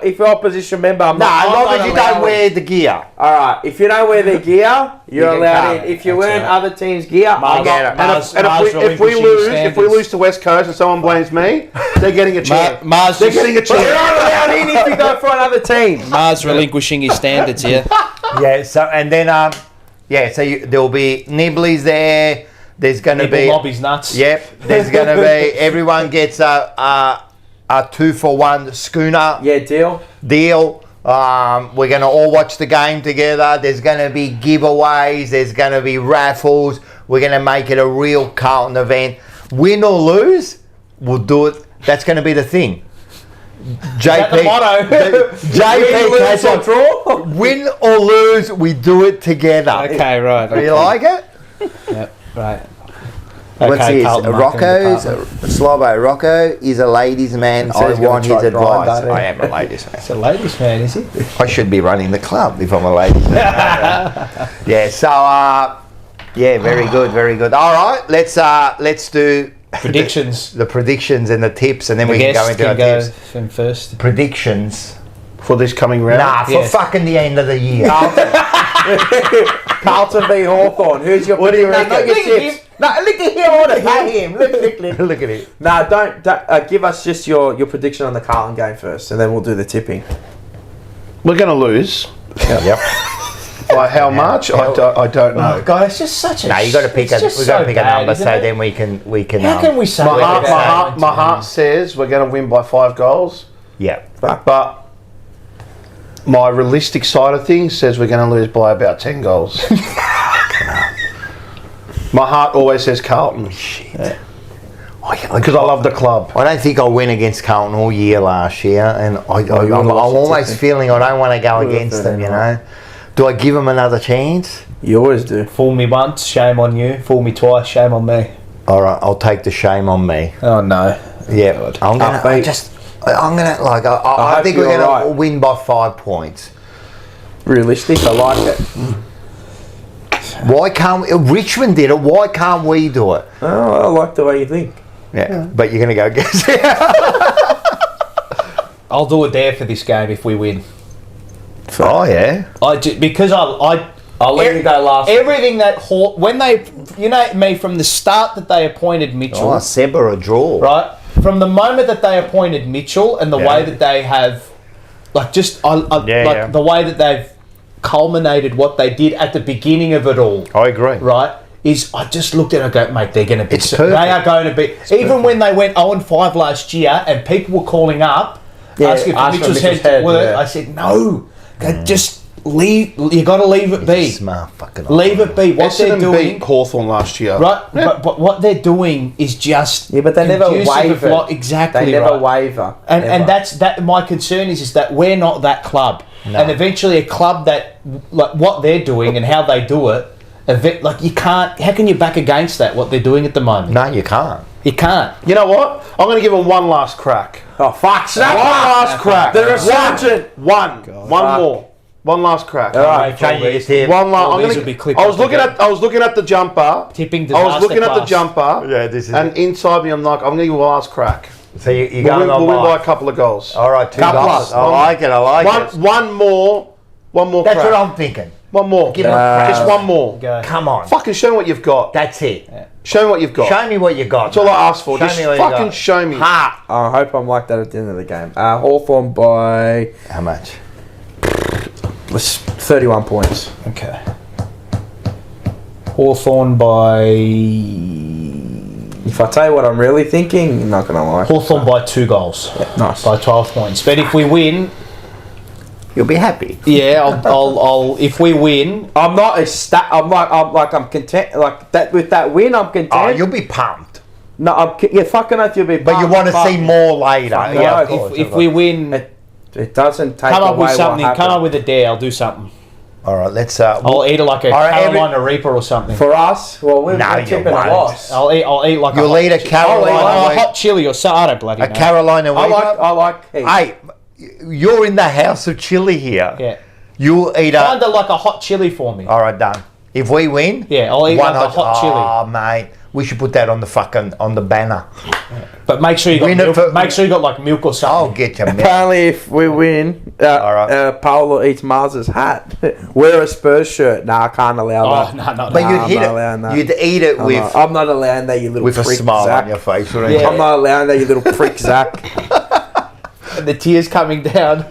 C: if you're opposition member, I'm
B: No,
C: not,
B: as
C: I'm
B: long
C: not
B: as you
C: allowing.
B: don't wear the gear.
C: All right, if you don't wear their gear, you're
B: You can
C: allowed
B: come.
C: in. If you're
E: That's
C: wearing
E: right.
C: other teams' gear, I'm
B: get
C: not.
B: it.
D: And
E: Mars
D: if we
E: relinquishing
D: lose to West Coast and someone blames me, they're getting a chance.
E: Mars
D: They're getting a
C: But you're
D: chance.
C: not allowed in if you go for another team.
E: Mars relinquishing his standards here.
B: Yeah. So and then so there'll be nibblies there. There's going to
E: Nibble
B: be
E: Nobby's nuts.
B: Yep. There's going to be everyone gets a 2-for-1 schooner
C: Yeah, deal.
B: deal. We're going to all watch the game together. There's going to be giveaways. There's going to be raffles. We're going to make it a real Carlton event. Win or lose, we'll do it. That's going to be the thing. JP,
E: the motto?
B: JP,
C: Win, lose,
B: catch
C: or
B: on.
C: draw.
B: Win or lose, we do it together.
E: Okay, right.
B: Do you like it?
E: Yep, right.
B: What's
E: Okay,
B: his?
E: Carlton
B: Rocco's
E: marketing
B: Slobo. Rocco is a ladies' man.
C: So
B: I
C: he's gonna
B: want
C: try
B: his
C: to drive,
B: advice.
C: don't he?
B: I am a ladies' man.
E: It's a ladies' man, is he?
B: I should be running the club if I'm a ladies' man. Yeah. So very good, very good. All right, let's do
E: Predictions.
B: the predictions and the tips, and then
E: The
B: we can go
E: guest
B: into our
E: can go
B: tips.
E: from first.
B: Predictions.
D: For this coming round.
B: Nah, for
E: Yes.
B: fucking the end of the year.
C: Carlton v Hawthorn. Who's your?
B: What do you
C: No,
B: reckon?
C: not your
B: Look at
C: tips. No, look at him. I want to pay him. Look. Look at it. No, don't give us just your prediction on the Carlton game first, and then we'll do the tipping.
D: We're going to lose.
B: Yep.
D: By how much? I don't know.
E: Oh, God, it's just such a.
B: No, you got to pick a.
E: it's just
B: We got to
E: so
B: pick a
E: bad,
B: number
E: isn't
B: so
E: it?
B: then we can.
E: How can we say
D: My
E: that?
D: heart says we're going to win by 5 goals.
B: Yeah.
D: But my realistic side of things says we're going to lose by about 10 goals. My heart always says Carlton.
B: Shit.
D: Because I love the club.
B: I don't think I went against Carlton all year last year, and I'm almost feeling I don't want to go against them, you know. Do I give them another chance?
C: You always do.
E: Fool me once, shame on you. Fool me twice, shame on me.
B: All right, I'll take the shame on me.
E: Oh no.
B: Yeah, I'm gonna
C: Upbeat.
B: I think
C: hope
B: we're
C: you're
B: gonna
C: right.
B: win by 5 points.
C: Realistic. I like it.
B: Why can't Richmond did it? Why can't we do it?
C: Oh, I like the way you think.
B: Yeah, but you're gonna go against it.
E: I'll do a dare for this game if we win.
B: Oh yeah.
E: Because
C: I'll let you go last.
E: Everything that when they, me from the start that they appointed Mitchell,
B: Seb or a draw.
E: right? From the moment that they appointed Mitchell and the way that they have, the way that they've culminated what they did at the beginning of it all,
B: I agree.
E: right? Is I just looked at it and go, mate, they're going to be.
B: It's
E: They
B: perfect.
E: are going to be. Even when they went 0-5 last year, and people were calling up asking for Mitchell's head to work, I said no, just leave. You got to leave it be.
B: Smart fucking.
E: Leave it be. What they're
D: Essendon
E: doing,
D: beat Hawthorn last year.
E: right? But what they're doing is just
C: Yeah, but they never
E: conducive of
C: waver.
E: exactly.
C: They never
E: right.
C: waver.
E: And
C: ever.
E: that's that. My concern is that we're not that club, and eventually a club that like what they're doing and how they do it. Like you can't. How can you back against that? What they're doing at the moment?
B: No, you can't.
E: You can't.
D: You know what? I'm going to give them one last crack.
C: Oh fuck! Snap!
D: One last crack.
C: The resurgent.
D: One more. One last crack.
C: All right.
B: Change your tip.
D: One last.
E: All these will be clipped
D: I was
E: up
D: looking
E: together.
D: at. I was looking at the jumper.
E: Tipping
D: I
E: disaster
D: was looking at the
E: class.
D: jumper.
B: Yeah, this is
D: And inside me, I'm like, I'm going to give you one last crack.
B: So you
D: We'll
B: going
D: win,
B: on
D: we'll win by
B: by.
D: a couple of goals.
B: All right, 2
D: Couple
B: goals.
D: up.
B: I like it. I like it.
D: One more
B: That's
D: crack.
B: what I'm thinking.
D: One more.
B: Give him a crack.
D: Just one more.
E: Go.
B: Come on.
D: Fucking show me what you've got.
B: That's it.
D: Show me what you've got.
B: Show me what you got.
D: That's all I asked for.
B: Show
D: Just
B: me what you
D: fucking
B: got.
D: show me.
B: Ha.
C: I hope I'm like that at the end of the game. Hawthorn by
B: How much?
C: 31 points.
E: Okay. Hawthorn by...
C: If I tell you what I'm really thinking, you're not going to like it.
E: Hawthorn by 2 goals.
C: Nice.
E: By 12 points. But if we win...
B: You'll be happy.
E: Yeah, I'll if we win...
C: I'm not a I'm content. Like that with that win, I'm content.
B: Oh, you'll be pumped.
C: No, yeah, fucking oath you'll be.
B: But you want to see more later.
C: Fuck
B: Yeah,
C: no.
B: of course.
E: If we win...
C: It doesn't take
E: Come up
C: away
E: with something.
C: what
E: Come up
C: happened.
E: with a dare. I'll do something.
B: All right, let's.
E: I'll eat like a
B: All right,
E: Carolina Reaper or something.
C: For us, well, we're
B: No, you
C: tipping a
B: won't.
C: loss.
E: I'll eat like
B: You'll
E: a
B: eat a Carolina.
E: hot chili or something. I don't bloody
B: A
E: know.
B: Carolina Reaper.
C: I like.
B: Hey, you're in the house of chili here.
E: Yeah.
B: You'll eat a.
E: Find like a hot chili for me.
B: All right, done. If we win,
E: Yeah, I'll eat
B: one
E: like a hot chili.
B: Oh, mate, we should put that on the banner.
E: But make sure you got
B: Win it
E: milk.
B: for-
E: Make sure you got like milk or
B: I'll
E: something.
B: get you, man.
C: Apparently, if we win,
B: Alright.
C: Paolo eats Mars's hat. Wear a Spurs shirt. Nah, I can't allow
E: Oh
C: that.
E: no, no,
B: But
E: no.
B: you'd
C: I'm
B: hit
C: not allowing
B: it.
C: that.
B: You'd eat it with
C: I'm not allowing that, you little
B: with a
C: prick,
B: smile
C: Zach.
B: on your face. Wouldn't
E: Yeah.
C: I'm not allowing that, you little prick, Zach.
E: And the tears coming down.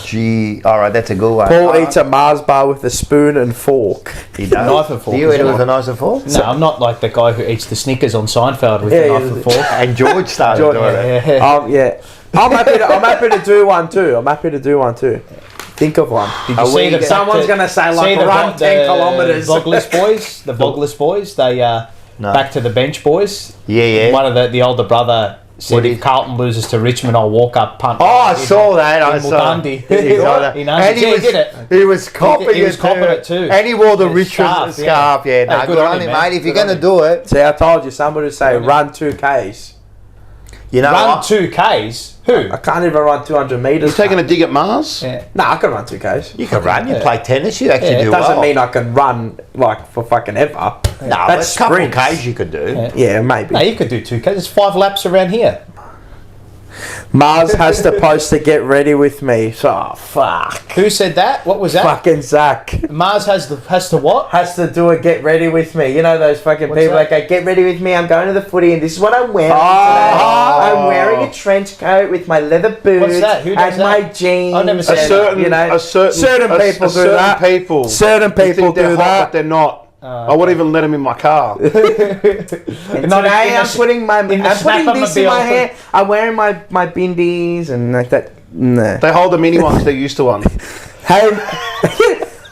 B: Gee, all right, that's a good one.
C: Paul eats a Mars bar with a spoon and fork.
B: He does.
E: Knife and fork
B: Do you
E: as
B: eat it
E: well.
B: with a knife and fork?
E: No, I'm not like the guy who eats the Snickers on Seinfeld with
C: Yeah,
E: a knife
C: yeah.
E: and fork.
B: And George started
C: George,
B: doing it.
E: Yeah.
C: Yeah. I'm happy to do one too. Think of one.
E: Did you see the
C: someone's going to say like run 10 kilometres.
E: The Vogless boys, they
B: No.
E: back to the bench boys.
B: Yeah, yeah.
E: One of the older brother said
B: What
E: if
B: is-
E: Carlton loses to Richmond, I'll walk up punt.
B: Oh, I saw that. I
E: in
B: saw
E: Mukandi.
B: that. He saw that.
E: He knows
B: And
E: it. Yeah, he did it.
B: He was copying
E: He was
B: it
E: copying it too.
B: And he wore the
E: Yeah,
B: Richmond
E: scarf, yeah.
B: scarf. Yeah,
E: Hey,
B: no,
E: good
B: good
E: on
B: on
E: him,
B: him,
E: man.
B: mate. If you're
E: Good on
B: going to do it,
C: See, I told you, somebody would say run 2Ks.
B: you know
E: Run
B: what?
E: 2Ks? Who?
C: I can't even run 200 metres.
D: He's taking a dig at Mars.
E: Yeah.
C: Nah, I can run 2Ks.
B: You can run. You
E: Yeah.
B: play tennis. You actually
E: Yeah,
B: do
C: It doesn't
B: well.
C: mean I can run like for fucking ever.
B: No,
C: That's
B: that's a couple of
C: sprints.
B: Ks you could do.
E: Yeah.
C: Yeah, maybe.
E: No, you could do 2Ks. There's 5 laps around here.
C: Mars has to post to get ready with me. So, fuck.
E: Who said that? What was that?
C: Fucking Zach.
E: Mars has to what?
C: Has to do a get ready with me. You know those fucking
E: What's
C: people
E: that?
C: like, get ready with me. I'm going to the footy and this is what I'm wearing today.
B: Oh.
C: I'm wearing a trench coat with my leather boots
E: What's that? Who does
C: and my
E: that?
C: jeans.
E: I've never
C: and,
E: seen that.
C: certain people do
D: certain
C: that.
D: people.
C: Certain
D: They
C: people
D: think they're
C: do
D: hot,
C: that.
D: but they're not. I wouldn't even let him in my car.
C: And
E: Not
C: today
E: in
C: I'm
E: the-
C: putting my
E: in the
C: I'm putting this in my
E: Snappermobile.
C: hair. I'm wearing my bindies and like that. Nah.
D: They hold the mini ones. They're used to one.
C: Hey,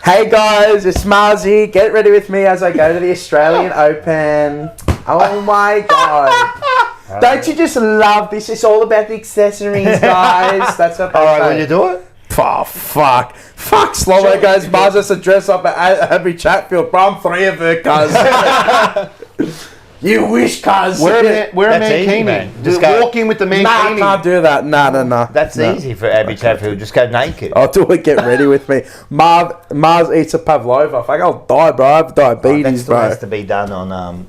C: hey guys, it's Marzi. Get ready with me as I go to the Australian Open. Oh my god! Don't you just love this? It's all about the accessories, guys. That's what.
B: All right, will you do it?
C: Oh fuck! Fuck! Slovo goes. Mars has to dress up at Abby Chatfield. Bro, I'm 3 of her, cuz. You wish, cuz.
D: Wear a
B: That's easy,
D: mankini.
B: man.
D: Just
B: Just go-
D: walk in with the
C: Nah, I
D: mankini.
C: can't do that. No.
B: That's
C: No.
B: easy for Abby Chatfield. Just go naked.
C: I'll do it. Get ready with me. Mars eats a pavlova. Fuck, I'll die, bro. I have
B: That
C: diabetes,
B: still
C: bro.
B: has to be done on.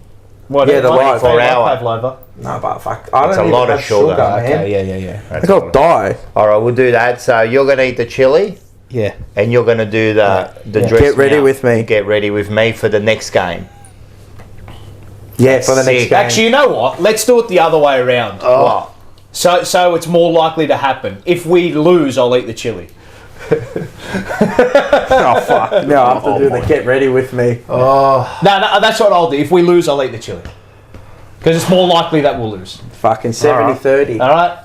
E: What?
C: Yeah, the
E: what-
C: live.
B: 24 hour.
E: Pavlova.
C: No, but fuck. I
B: It's
C: don't
B: a
C: even
B: lot of
C: have
B: sugar.
C: man.
E: Okay, yeah.
C: I could die.
B: All right, we'll do that. So you're going to eat the chili,
E: Yeah.
B: and you're going to do the
E: Yeah.
B: dress.
C: Get ready with me.
B: Get ready with me for the next game.
C: Yeah, for the next
B: Sick.
C: game.
E: Actually, you know what? Let's do it the other way around.
B: Oh,
E: So it's more likely to happen. If we lose, I'll eat the chili.
C: Oh fuck! No, I have to do the get ready with me.
E: No, that's what I'll do. If we lose, I'll eat the chili. Because it's more likely that we'll lose.
C: Fucking 70-30.
E: All right?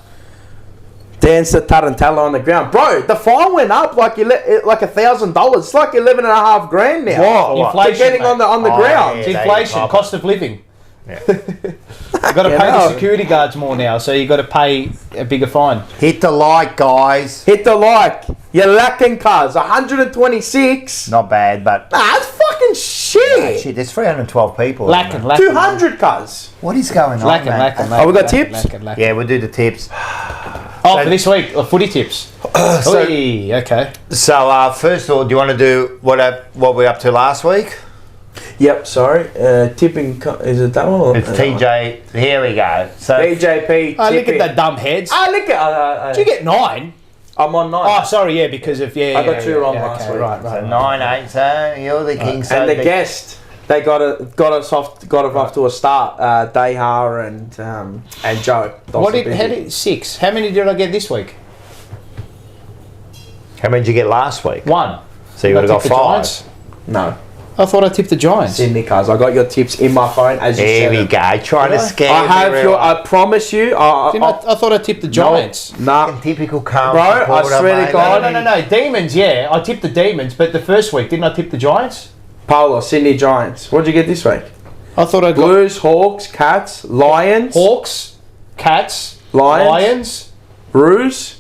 C: Dance the tarantella on the ground, bro. The fine went up like $1,000. It's like $11,500 now.
B: What?
C: For getting on the
B: Oh,
C: ground.
E: It's
B: yeah.
E: inflation,
B: they-
E: cost of living. You've got to
C: You
E: pay the
C: know.
E: security guards more now, so you've got to pay a bigger fine.
B: hit the like, guys.
C: Hit the like. You're lacking, cuz 126.
B: Not bad, but
C: Nah, that's fucking shit.
B: shit, there's 312 people.
E: Lacking.
C: 200, cuz.
B: What is going on,
E: Lacking.
B: man?
C: Oh, we got tips?
B: Yeah, we'll do the tips.
E: Oh, for this week, footy tips.
B: so-
E: Oi, okay.
B: So first of all, do you want to do what we're up to last week?
C: Yep, sorry. Tipping. Is it that one? Or
B: It's TJ. Here we go. So
C: TJP.
E: Oh, look at
C: tipping.
E: the dumb heads.
C: Ah, look at.
E: Did you get 9?
C: I'm on 9.
E: Oh, sorry, yeah, because of
C: I got two wrong last week.
E: Right,
B: So
E: right.
B: 9-8. So you're the king. So
C: And the guest, they got us off to a start. Dayhar and Joe.
E: How did 6? How many did I get this week?
B: How many did you get last week?
E: 1.
B: So you
E: Did
B: would
E: I
B: have got
E: tip the
B: 5.
E: Giants?
C: No.
E: I thought I tipped the Giants.
C: Sydney cars. I got your tips in my phone as you
B: There
C: said.
B: we
C: it.
B: go. Trying to scam
C: I have
B: everyone.
C: I promise you.
E: I thought I tipped the Giants.
C: Nah.
B: Typical calm.
C: Bro, I
B: supporter,
C: swear to
B: mate.
C: God.
E: No. Demons, yeah. I tipped the Demons, but the first week, didn't I tip the Giants?
C: Polo, Sydney Giants. What'd you get this week?
E: I thought I got
C: Blues, Hawks, Cats, Lions,
E: Hawks, Cats,
C: Lions. Roos,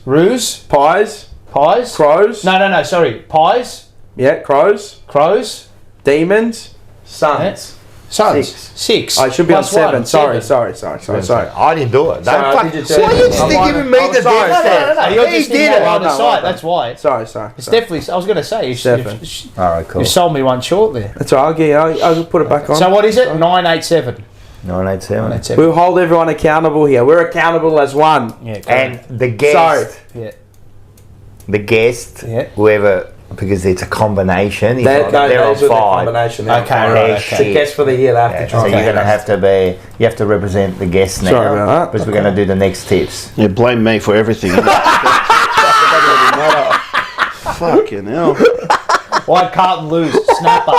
E: Pies,
C: Crows.
E: No, sorry. Pies,
C: Yeah, Crows,
E: Crows,
C: Demons, Suns.
E: Suns.
C: 6.
E: 6.
C: I should be on
E: Plus
C: 7.
E: one,
C: Sorry.
B: I didn't do it.
C: Sorry, I
B: Don't
C: did you
B: fuck.
C: too.
B: Why are you
C: I'm
B: still
C: on
B: giving
C: it.
B: me
C: Oh,
B: the
C: sorry.
B: death
E: No, you're
B: He
E: just
B: did
E: thinking
B: it.
E: on the
C: no,
E: site.
C: no.
E: That's why.
C: Sorry.
E: It's definitely. I was going to say.
C: Seven.
B: All right, cool.
E: You sold me one short there.
C: That's all right. I'll put it back on.
E: So what is it? 987.
B: 987.
E: 987.
C: We'll hold everyone accountable here. We're accountable as one.
E: Yeah. Correct.
B: And the guest,
E: Yeah.
B: the guest, whoever, because it's a combination. They're on
C: those are the
B: 5.
C: combination.
E: Okay,
B: Yeah,
E: right.
C: It's a
B: shit.
C: guess for the year. They have
B: Yeah,
C: to try.
B: so
C: and
B: you're
C: get
B: going to
C: us.
B: have to be. You have to represent the guest now.
C: Sorry about that.
B: Because we're going to do the next tips.
D: Yeah, blame me for everything. Fucking hell.
E: Why'd Carlton lose? Snapper.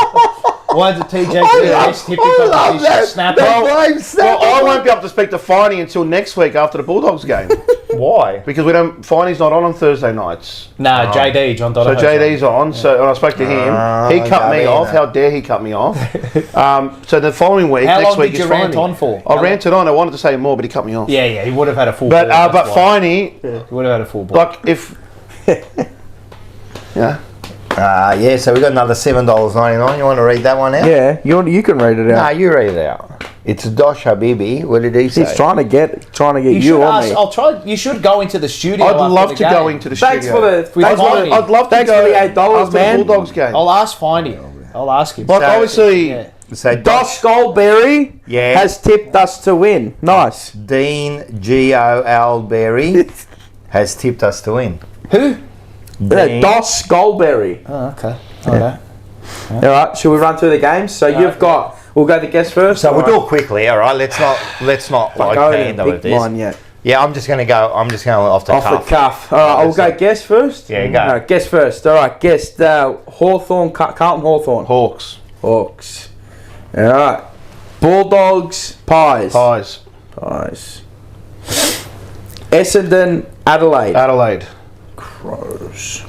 E: Why'd the TJ get the best tip because he's a snapper?
D: Well, I won't be able to speak to Finey until next week after the Bulldogs game.
B: Why?
D: Because Finey's not on Thursday nights.
E: No, JD, John
D: So
E: Donohoe's
D: JD's on, so and I spoke to him. He cut me off. How dare he cut me off? So the following week,
E: How
D: next
E: long
D: week
E: did
D: is
E: you rant
D: Finey.
E: on for?
D: I ranted on. I wanted to say more, but he cut me off.
E: Yeah, he would have had a full
D: But
E: board.
D: but
E: that's why.
D: Finey,
E: He would have had a full board.
D: like if yeah.
B: Yeah, so we got another $7.99. You want to read that one out?
C: Yeah, you can read it
B: Nah,
C: out.
B: you read it out. It's Dosh Habibi. What did he say?
C: He's trying to get
E: you
C: you
E: should
C: on
E: ask,
C: me.
E: I'll try. You should go into the studio.
D: I'd
E: after
D: love
E: the
D: to
E: game.
D: go into the
C: Thanks
D: studio.
C: for the.
E: With
C: Thanks for
E: Finey.
C: the.
D: I'd love to
C: Thanks
D: go
C: for the $8,
D: after
C: man.
D: the Bulldogs game.
E: I'll ask Finey. I'll ask him.
D: Like obviously,
E: Yeah.
B: So
C: Dosh Goldberry
B: Yeah.
C: has tipped us to win. Nice.
B: Dean G.O.L. Berry has tipped us to win.
E: Who?
B: Dean.
C: Dosh Goldberry.
E: Oh, okay. Okay.
C: All right. Should we run through the games? So you've got. We'll go the guest first.
B: So we'll do it quickly, all right? Let's not like
C: I
B: pander
C: haven't
B: with
C: picked
B: this.
C: mine yet.
B: Yeah, I'm just going off the
C: Off
B: cuff.
C: the cuff. All right. I'll go guest first.
B: Yeah, go.
C: All right. Guest first. All right. Guest. Hawthorn. Carlton Hawthorn.
D: Hawks,
C: Hawks. All right. Bulldogs. Pies.
D: Pies,
C: Pies. Essendon. Adelaide.
D: Adelaide,
C: Crows.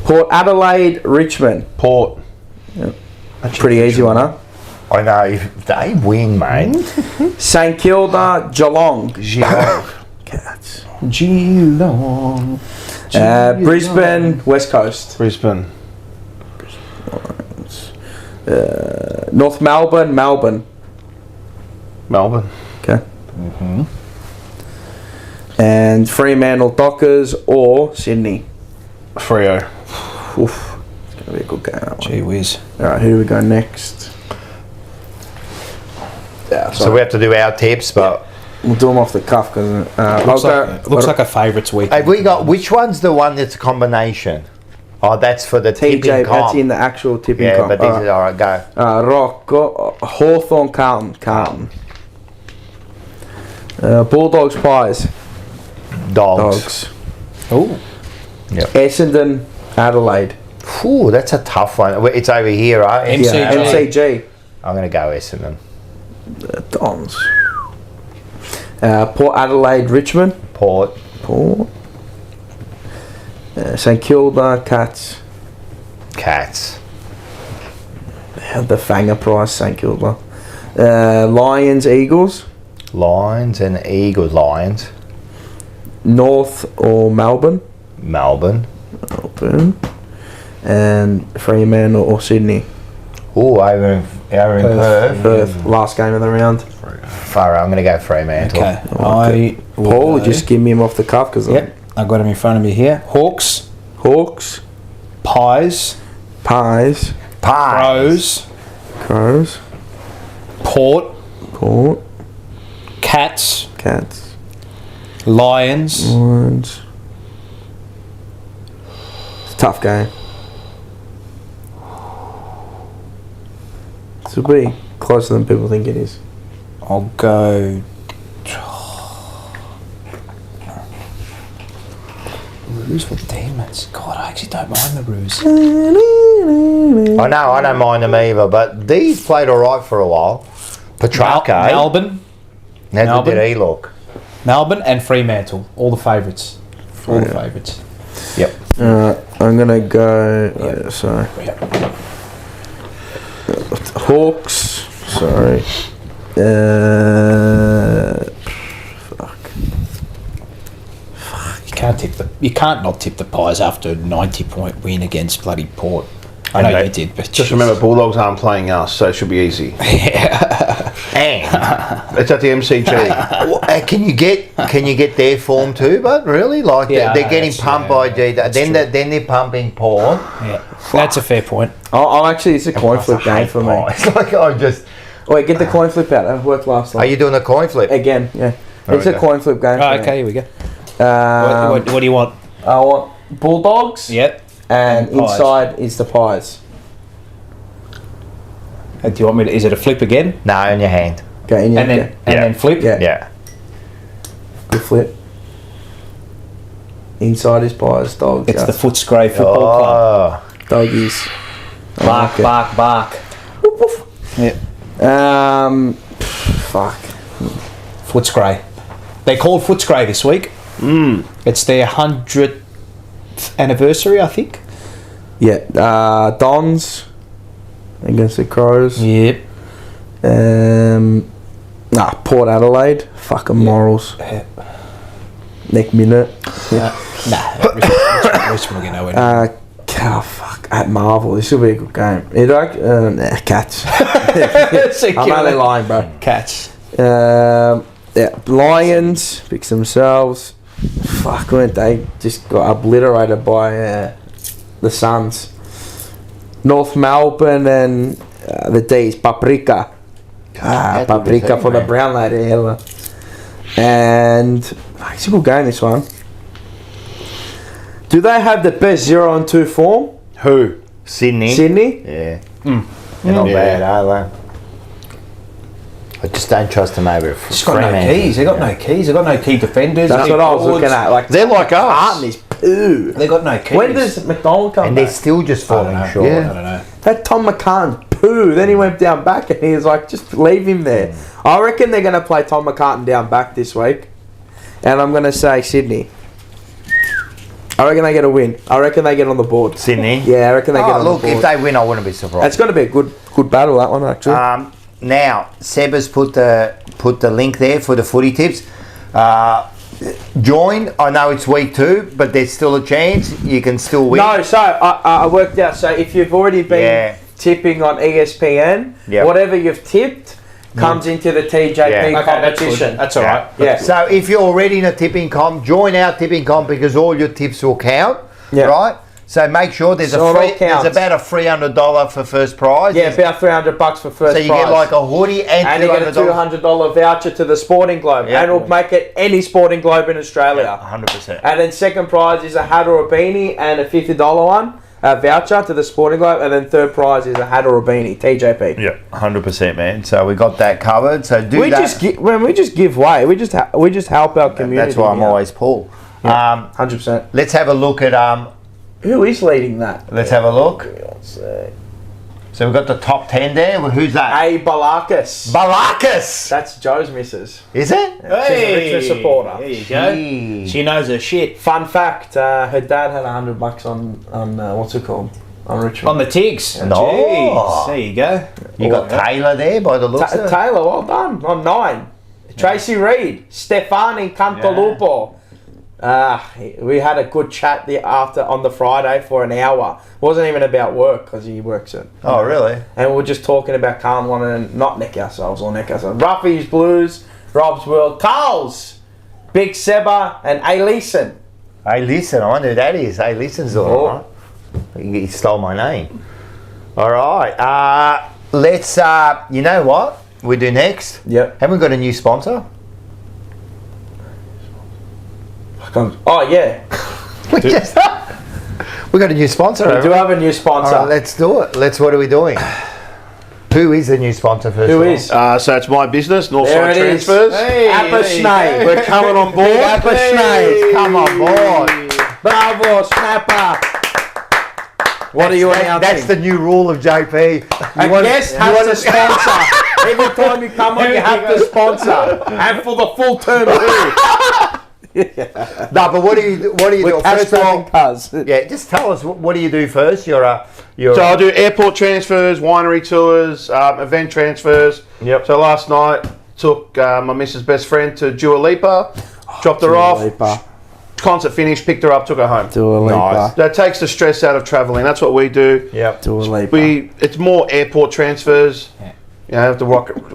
C: Port Adelaide. Richmond.
D: Port,
C: Pretty easy one, huh?
B: I know, if they win, mate.
C: St Kilda. Geelong.
D: Geelong,
C: Cats.
E: Geelong.
C: Brisbane. West Coast.
D: Brisbane,
C: North Melbourne. Melbourne.
D: Melbourne,
C: Okay. And Fremantle Dockers or Sydney.
D: Freo,
C: Oof. It's going to be a good game, that one.
E: Gee whiz.
C: Alright, who do we go next? Yeah,
B: So we have to do our tips, but
C: we'll do them off the cuff because
E: Looks like a favourites week.
B: have we got, which one's the one that's a combination? Oh, that's for the tipping
C: TJ,
B: comp.
C: that's in the actual tipping
B: Yeah,
C: comp.
B: but this is all right. Go.
C: Rock, Hawthorn, Carlton. Bulldogs, Pies.
B: Dogs.
E: Oh.
C: Essendon, Adelaide.
B: Ooh, that's a tough one. It's over here, right?
E: MCG.
C: Yeah, MCG.
B: I'm going to go Essendon.
C: Dons. Port Adelaide, Richmond.
B: Port.
C: St Kilda, Cats.
B: Cats.
C: The Fanger price, St Kilda. Lions, Eagles.
B: Lions and Eagles. Lions.
C: North or Melbourne.
B: Melbourne.
C: And Fremantle or Sydney.
B: Ooh, over in Perth.
C: Perth, last game of the round.
B: Far out. I'm going to go Fremantle.
E: Okay.
C: Paul, just give me him off the cuff because
E: Yep. I've got him in front of me here. Hawks.
C: Hawks,
E: Pies.
C: Pies,
B: Pies.
C: Crows,
E: Port.
C: Port,
E: Cats.
C: Cats,
E: Lions.
C: Lions, Tough game. This will be closer than people think it is.
E: I'll go. Roos for demons. God, I actually don't mind the Roos.
B: I know, I don't mind them either, but these played all right for a while. Petrarca.
E: Melbourne.
B: How
E: Melbourne.
B: did he look?
E: Melbourne and Fremantle. All the favourites. All the favourites.
B: Yep.
C: I'm gonna go. Yeah, sorry. Hawks. Sorry.
E: You can't not tip the Pies after a 90-point win against bloody Port. I know you did, but
D: Just remember, Bulldogs aren't playing us, so it should be easy.
B: And
D: It's at the MCG.
B: can you get their form too? But really, like
E: Yeah,
B: they're getting
E: that's-
B: pumped
E: yeah,
B: by G.
E: that's
B: Then
E: true.
B: they're pumping Port.
E: Yeah, that's a fair point.
C: I'll actually, it's a coin flip game for me.
B: It's like I just.
C: Wait, get the coin flip out. It worked last
B: Are
C: time.
B: you doing a coin flip?
C: Again, yeah. It's a
B: Okay.
C: coin flip game.
E: Oh,
C: for
E: okay, here we go.
C: me. Um,
E: What do you want?
C: I want Bulldogs.
E: Yep.
C: And
E: And Pies.
C: inside is the Pies.
E: Do you want me to? Is it a flip again?
B: No, in your hand.
C: Okay, in your
E: And then
C: yeah.
E: then flip.
C: Yeah.
B: Yeah.
C: Good flip. Inside is Pies. Dogs.
E: It's
C: yeah.
E: the Footscray Football Club.
B: Oh,
C: Doggies. I
E: Bark,
C: like it.
E: bark, bark. Yeah.
C: Fuck.
E: Footscray. They called Footscray this week. It's their 100th anniversary, I think.
C: Yeah. Dons against the Crows.
E: Yep.
C: Port Adelaide. Fucking morals. Neck minute.
E: Richmond will get nowhere.
C: Fuck. At Marvel. This will be a good game. Cats. I'm only lying, bro.
E: Cats.
C: Lions fix themselves. Fuck, weren't they just got obliterated by the Suns? North Melbourne and the D's Paprika. Paprika for the brown lady. Hella. And it's a good game, this one. Do they have the best 0-2 form?
B: who? Sydney.
C: Sydney?
B: Yeah. They're not bad, are they? I just don't trust them over.
E: Just got no keys. They got no keys. They got no key defenders.
C: That's
E: no
C: what I was
E: forwards.
C: looking at. Like,
D: They're like us.
C: Carlton is poo.
E: They got no keys.
C: When does McDonald come
B: And
C: back?
B: they're still just
E: I don't
B: falling
E: know.
B: short.
E: I don't know.
C: That Tom McCartan poo. Then he went down back and he was like, just leave him there. I reckon they're going to play Tom McCartan down back this week. And I'm going to say Sydney. I reckon they get a win. I reckon they get on the board.
B: Sydney.
C: Yeah, I reckon they get on
B: look,
C: the board.
B: if they win, I wouldn't be surprised.
C: It's going to be a good battle, that one, actually.
B: Now, Seb has put the link there for the footy tips. Join. I know it's week 2, but there's still a chance. You can still win.
C: No, so I worked out. So if you've already been tipping on ESPN,
B: Yep.
C: whatever you've tipped comes into the TJP
B: Yeah. Okay,
C: competition.
E: That's all right.
C: Yeah.
B: So if you're already in a tipping comp, join our tipping comp because all your tips will count.
C: Yeah.
B: Right? So make sure there's
C: So it all
B: there's
C: counts.
B: about a $300 for first prize.
C: Yeah, about $300 for first
B: So you
C: prize.
B: get like a hoodie and
C: you get a
B: $200.
C: $200 voucher to the Sporting Globe,
B: Yeah.
C: and it'll make it any Sporting Globe in Australia.
B: 100%.
C: And then second prize is a hat or a beanie and a $50 one, a voucher to the Sporting Globe, and then third prize is a hat or a beanie, TJP.
B: Yeah, 100%, man. So we got that covered. So do that.
C: When we just give way, we just help our community.
B: That's why I'm
C: out.
B: always Paul.
C: 100%.
B: Let's have a look at
C: Who is leading that?
B: Let's have a look. So we've got the top 10 there. Well, who's that?
C: A Balakis.
B: Balakis.
C: That's Joe's missus.
B: Is it?
C: She's a Richmond supporter.
E: There you go.
B: Gee.
E: She knows her shit.
C: Fun fact: her dad had $100 on what's it called? On Richmond.
E: On the Tigs.
B: No.
E: Jeez. There you go.
B: You got Taylor there by the looks of it.
C: Taylor, well done. On 9. Tracy Reid, Stefani Cantalupo. We had a good chat on the Friday for an hour. Wasn't even about work because he works it.
B: Oh, really?
C: And we were just talking about Carlton wanting to not neck ourselves or neck ourselves. Ruffy's Blues, Rob's World, Carl's, Big Seba, and A-Leeson.
B: Hey, listen, I wonder who that is. Hey, listen's all right. He stole my name. All right. Let's, you know what we do next?
C: Yep.
B: Haven't we got a new sponsor?
C: Oh, yeah.
B: We just, We got a new sponsor.
C: We
B: haven't
C: do have a new sponsor.
B: All right, let's do it. What are we doing? Who is the new sponsor first?
C: Who
B: of all?
C: is?
D: So it's my business,
C: There
D: Northside
C: it is.
D: Transfers.
C: Apple Snake.
D: We're coming on board.
C: Apple Snake.
B: Come on board.
C: Bravo, Snapper. What are you announcing?
B: That's the new rule of JP.
C: A guest has to sponsor. Every time you come on, you have to sponsor. And for the full term too.
B: No, but what do you do? First of all,
C: cars.
B: yeah, just tell us what do you do first?
D: So I do airport transfers, winery tours, event transfers.
B: Yep.
D: So last night took my missus' best friend to Dua Lipa, dropped her off. Concert finished, picked her up, took her home.
C: Dua Lipa.
B: Nice.
D: That takes the stress out of travelling. That's what we do.
B: Yep.
C: Dua Lipa.
D: It's more airport transfers. You know, I have to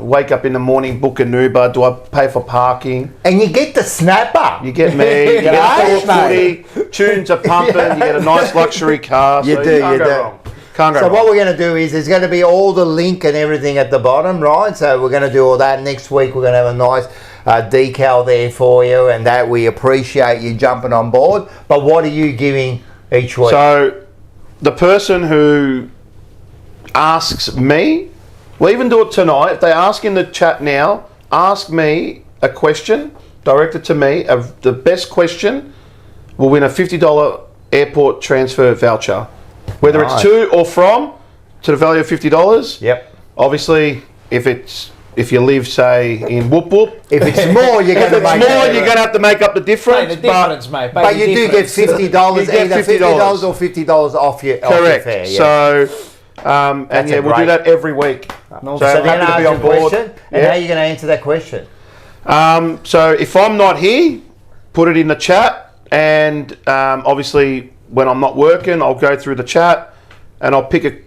D: wake up in the morning, book an Uber. Do I pay for parking?
B: And you get the snapper.
D: You get me. You get a full footy. Tunes are pumping. You get a nice luxury car.
B: You do,
D: can't
B: you
D: go
B: do.
D: wrong. Can't go
B: So
D: wrong.
B: what we're going to do is there's going to be all the link and everything at the bottom, right? So we're going to do all that. Next week we're going to have a nice decal there for you, and that we appreciate you jumping on board. But what are you giving each week?
D: So the person who asks me, we'll even do it tonight. If they ask in the chat now, ask me a question directed to me. The best question will win a $50 airport transfer voucher. Whether
B: Nice.
D: it's to or from, to the value of $50.
B: Yep.
D: Obviously, if you live, say, in Whoop Whoop,
B: If it's more, you're going
D: if
B: to
D: it's
B: make
D: more,
B: it.
D: you're going to have to make up the difference.
E: Pay the difference, mate. Pay
B: But
E: the
B: you do get
E: difference.
B: $50,
D: You get
B: either $50 or $50 off your
D: Correct.
B: fare. Yeah.
D: So, and
B: That's
D: yeah,
B: a
D: we'll do
B: great-
D: that every week.
B: so
D: So
B: then
D: happy to
B: ask
D: be
B: a
D: on board.
B: question, and
D: Yeah.
B: how are you going to answer that question?
D: So if I'm not here, put it in the chat, and obviously when I'm not working, I'll go through the chat and I'll pick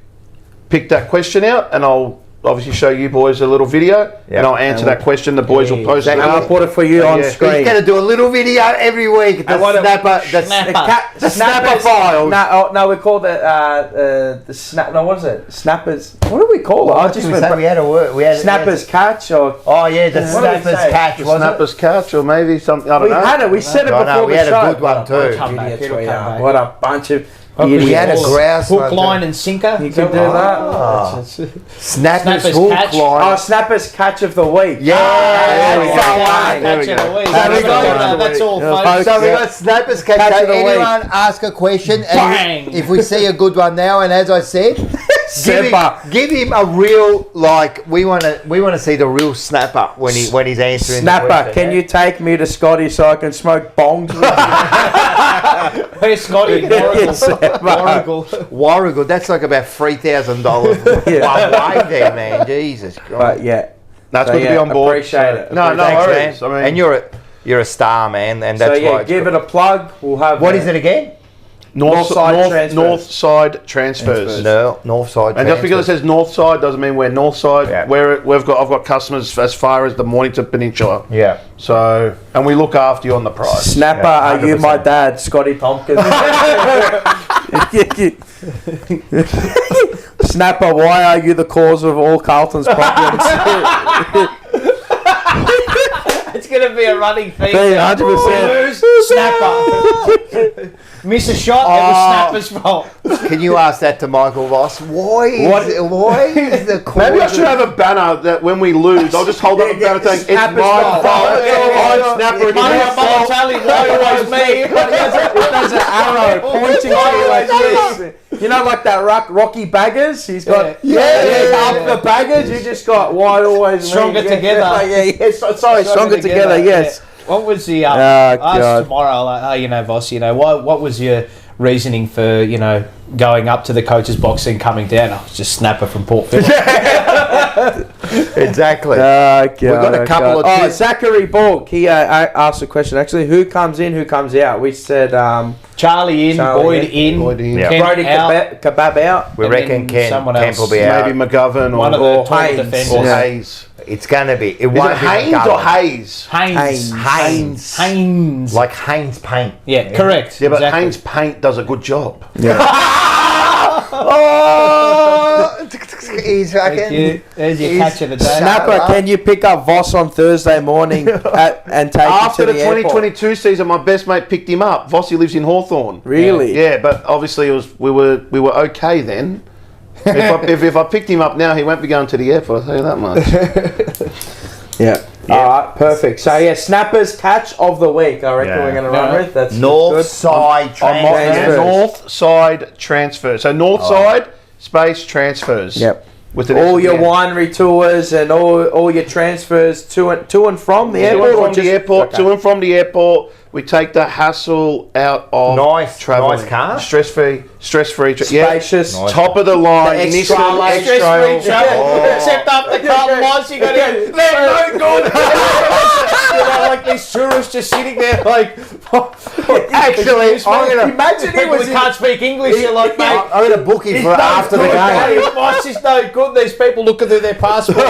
D: that question out, and I'll obviously show you boys a little video, and I'll answer that question. The boys will post it
C: And I'll
D: up.
C: put it for you on
D: Yeah.
B: He's
C: screen.
B: going to do a little video every week. The snapper, the snapper files.
C: No, we call it the snap. No, what is it? Snappers. What do we call it? I just went.
B: we had a word.
C: Snappers catch or.
B: Oh yeah, the
C: What did we
B: snappers
C: say?
B: catch. Was
D: Snappers catch, or maybe something. I don't
C: We
D: know.
C: had it. We said it
B: No,
C: before
B: we
C: the
B: had a
C: show.
B: good one too.
E: Come back,
C: Idiots
E: it'll
C: we
E: come
C: are.
E: back.
C: What a bunch of
B: We
C: idiots.
B: had a grouse
E: Hook,
B: one,
E: line,
B: too.
E: and sinker.
C: You can do that.
B: Snappers
E: Snappers
B: hook
E: catch.
B: line.
C: Oh, snappers catch of the week.
B: Yeah,
C: there we
B: that's
C: go.
B: the one.
D: There we
E: Catch
D: go.
E: of the week.
B: So
E: There
B: we
E: we
B: got
E: go.
B: it.
E: That's all,
C: Yeah,
E: folks.
B: So we got snappers catch.
C: Catch
B: So
C: of the week.
B: anyone ask a question,
E: Bang.
B: and if we see a good one now, and as I said, give him a real we want to see the real snapper when he's answering. the
C: Snapper,
B: question,
C: can
B: yeah?
C: you take me to Scotty so I can smoke bongs with you?
E: Where's Scotty? Warrigal.
B: Warrigal, that's like about $3,000 one way there, man. Jesus Christ.
C: But yeah,
D: That's
C: So,
D: good to be
C: yeah,
D: on board.
C: appreciate it.
D: No, no
B: Thanks,
D: worries.
B: man.
D: I mean,
B: And you're a star, man, and
C: so
B: that's why.
C: yeah,
B: it's
C: give
B: good.
C: it a plug. We'll have.
B: What is it again?
C: Northside
D: Northside transfers.
B: No, Northside.
D: And just because it says Northside doesn't mean we're Northside.
B: Yeah.
D: I've got customers as far as the Mornington Peninsula.
B: Yeah.
D: So, and we look after you on the price.
C: Snapper,
B: Yeah,
C: are you
B: 100%.
C: my dad, Scotty Tompkins? Snapper, why are you the cause of all Carlton's problems?
E: It's going to be a running theme.
C: 100%.
E: Snapper. Miss a shot, it was Snapper's fault.
B: Can you ask that to Michael Ross? Why is the cause
D: Maybe I should have a banner that when we lose, I'll just hold up a banner saying, it's my
C: Snapper's fault.
D: fault.
C: Yeah.
D: I'm Snapper.
E: Maya Balotelli, why always me?
C: There's an arrow pointing to you like this. You know, like that Rocky Baggers? He's got up the Baggers. You just got why always me?
E: Stronger together.
C: Sorry, stronger together. Yes.
E: Yeah. What was the
C: God.
E: ask tomorrow? Like, Voss, what was your reasoning for going up to the coach's box and coming down? I was just Snapper from Port Phillip.
B: Exactly.
C: We've
B: got a couple of tips.
C: Zachary Borg. He asked a question actually. Who comes in? Who comes out? We said
E: Charlie in,
C: Charlie
E: Boyd in,
D: Boyd in.
E: Kent
C: Brody
E: out,
C: Kebab out.
B: We
E: and
B: reckon
E: then someone
B: Kent will
E: else.
B: be out.
D: Maybe McGovern
E: one of the
C: or
E: tall
C: Haynes.
E: defenders.
D: or
C: Yeah.
D: Hayes.
B: It's gonna be. It
D: Is
B: won't
D: it
B: be
D: Haynes or
B: McGovern.
D: Hayes?
E: Haynes. Haynes.
B: Like Haynes Paint.
E: Yeah, correct.
D: Yeah, but
E: exactly.
D: Haynes Paint does a good job.
B: Oh! He's fucking.
E: There's your
B: he's
E: catch of the day.
C: Snapper, can you pick up Voss on Thursday morning and take
D: After
C: him
D: the
C: to the airport?
D: 2022 season, my best mate picked him up. Vossi lives in Hawthorn.
C: Really?
D: Yeah, but obviously we were okay then. If I picked him up now, he won't be going to the airport. I'll tell you that much.
C: Yeah. All right, perfect. So yeah, Snapper's catch of the week. I reckon we're going to run with. That's
B: North
C: good.
B: side transfer.
D: North side transfer. So north side space transfers.
C: Yep.
D: With
C: All your winery tours and all your transfers to and from the airport.
D: To and from the airport. We take the hassle out of traveling.
B: Nice car.
D: Stress-free.
C: Spacious.
D: Yeah. Top of the line.
C: The extra
D: Nissan
C: life.
D: X-Trail.
E: Except up the Carlton lights, you got to go, they're no good. Like these tourists just sitting there like,
B: Actually, I'm gonna
C: Imagine he
E: people
C: was
E: who can't speak English, you're like, mate,
B: I'm gonna book him for after the game.
E: It's just no good. These people looking through their passport like,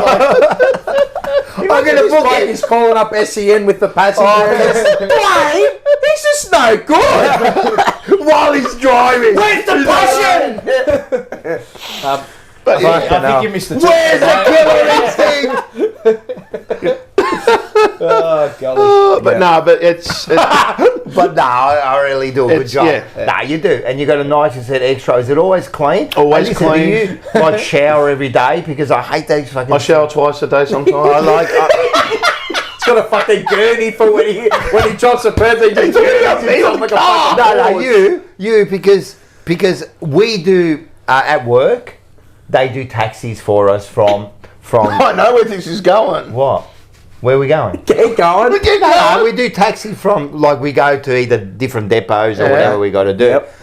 B: I'm gonna book him.
C: He's calling up SEN with the passenger. Wait, he's just no good.
B: While he's driving.
E: where's the passion?
D: But
E: I think you missed the
B: Where's the killer instinct?
E: Oh, golly.
D: but it's
B: But no, I really do a good
D: It's-
B: job.
D: yeah.
B: No, you do, and you got a nice set extra. Is it always clean?
D: Always
B: And listen,
D: clean.
B: Do you like shower every day? Because I hate those fucking.
D: I shower twice a day sometimes.
B: I like.
C: He's got a fucking gurney for when he drops a birthday. He just gurneys himself like a fucking horse.
B: you because we do at work. They do taxis for us from.
D: I know where this is going.
B: What? Where are we going?
C: Keep going.
B: No, we do taxi from, like, we go to either different depots or whatever we got to do.
C: Yep.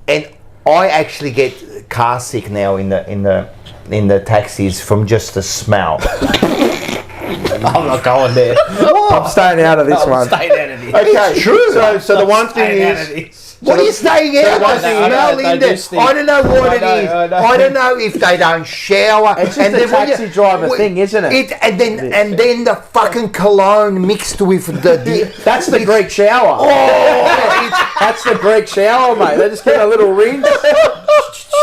B: And I actually get car sick now in the taxis from just the smell. I'm not going there.
C: I'm staying out of this one.
E: Stay out of here.
D: Okay, true. So the one thing is,
B: What are you staying out? I smell
E: they
B: in there.
E: do stink.
B: I don't know what it
E: I
B: is.
E: know.
B: I don't know if they don't shower.
C: It's just a taxi driver thing, isn't it?
B: And then the fucking cologne mixed with the
C: That's the Greek shower. That's the Greek shower, mate. They just get a little rinse.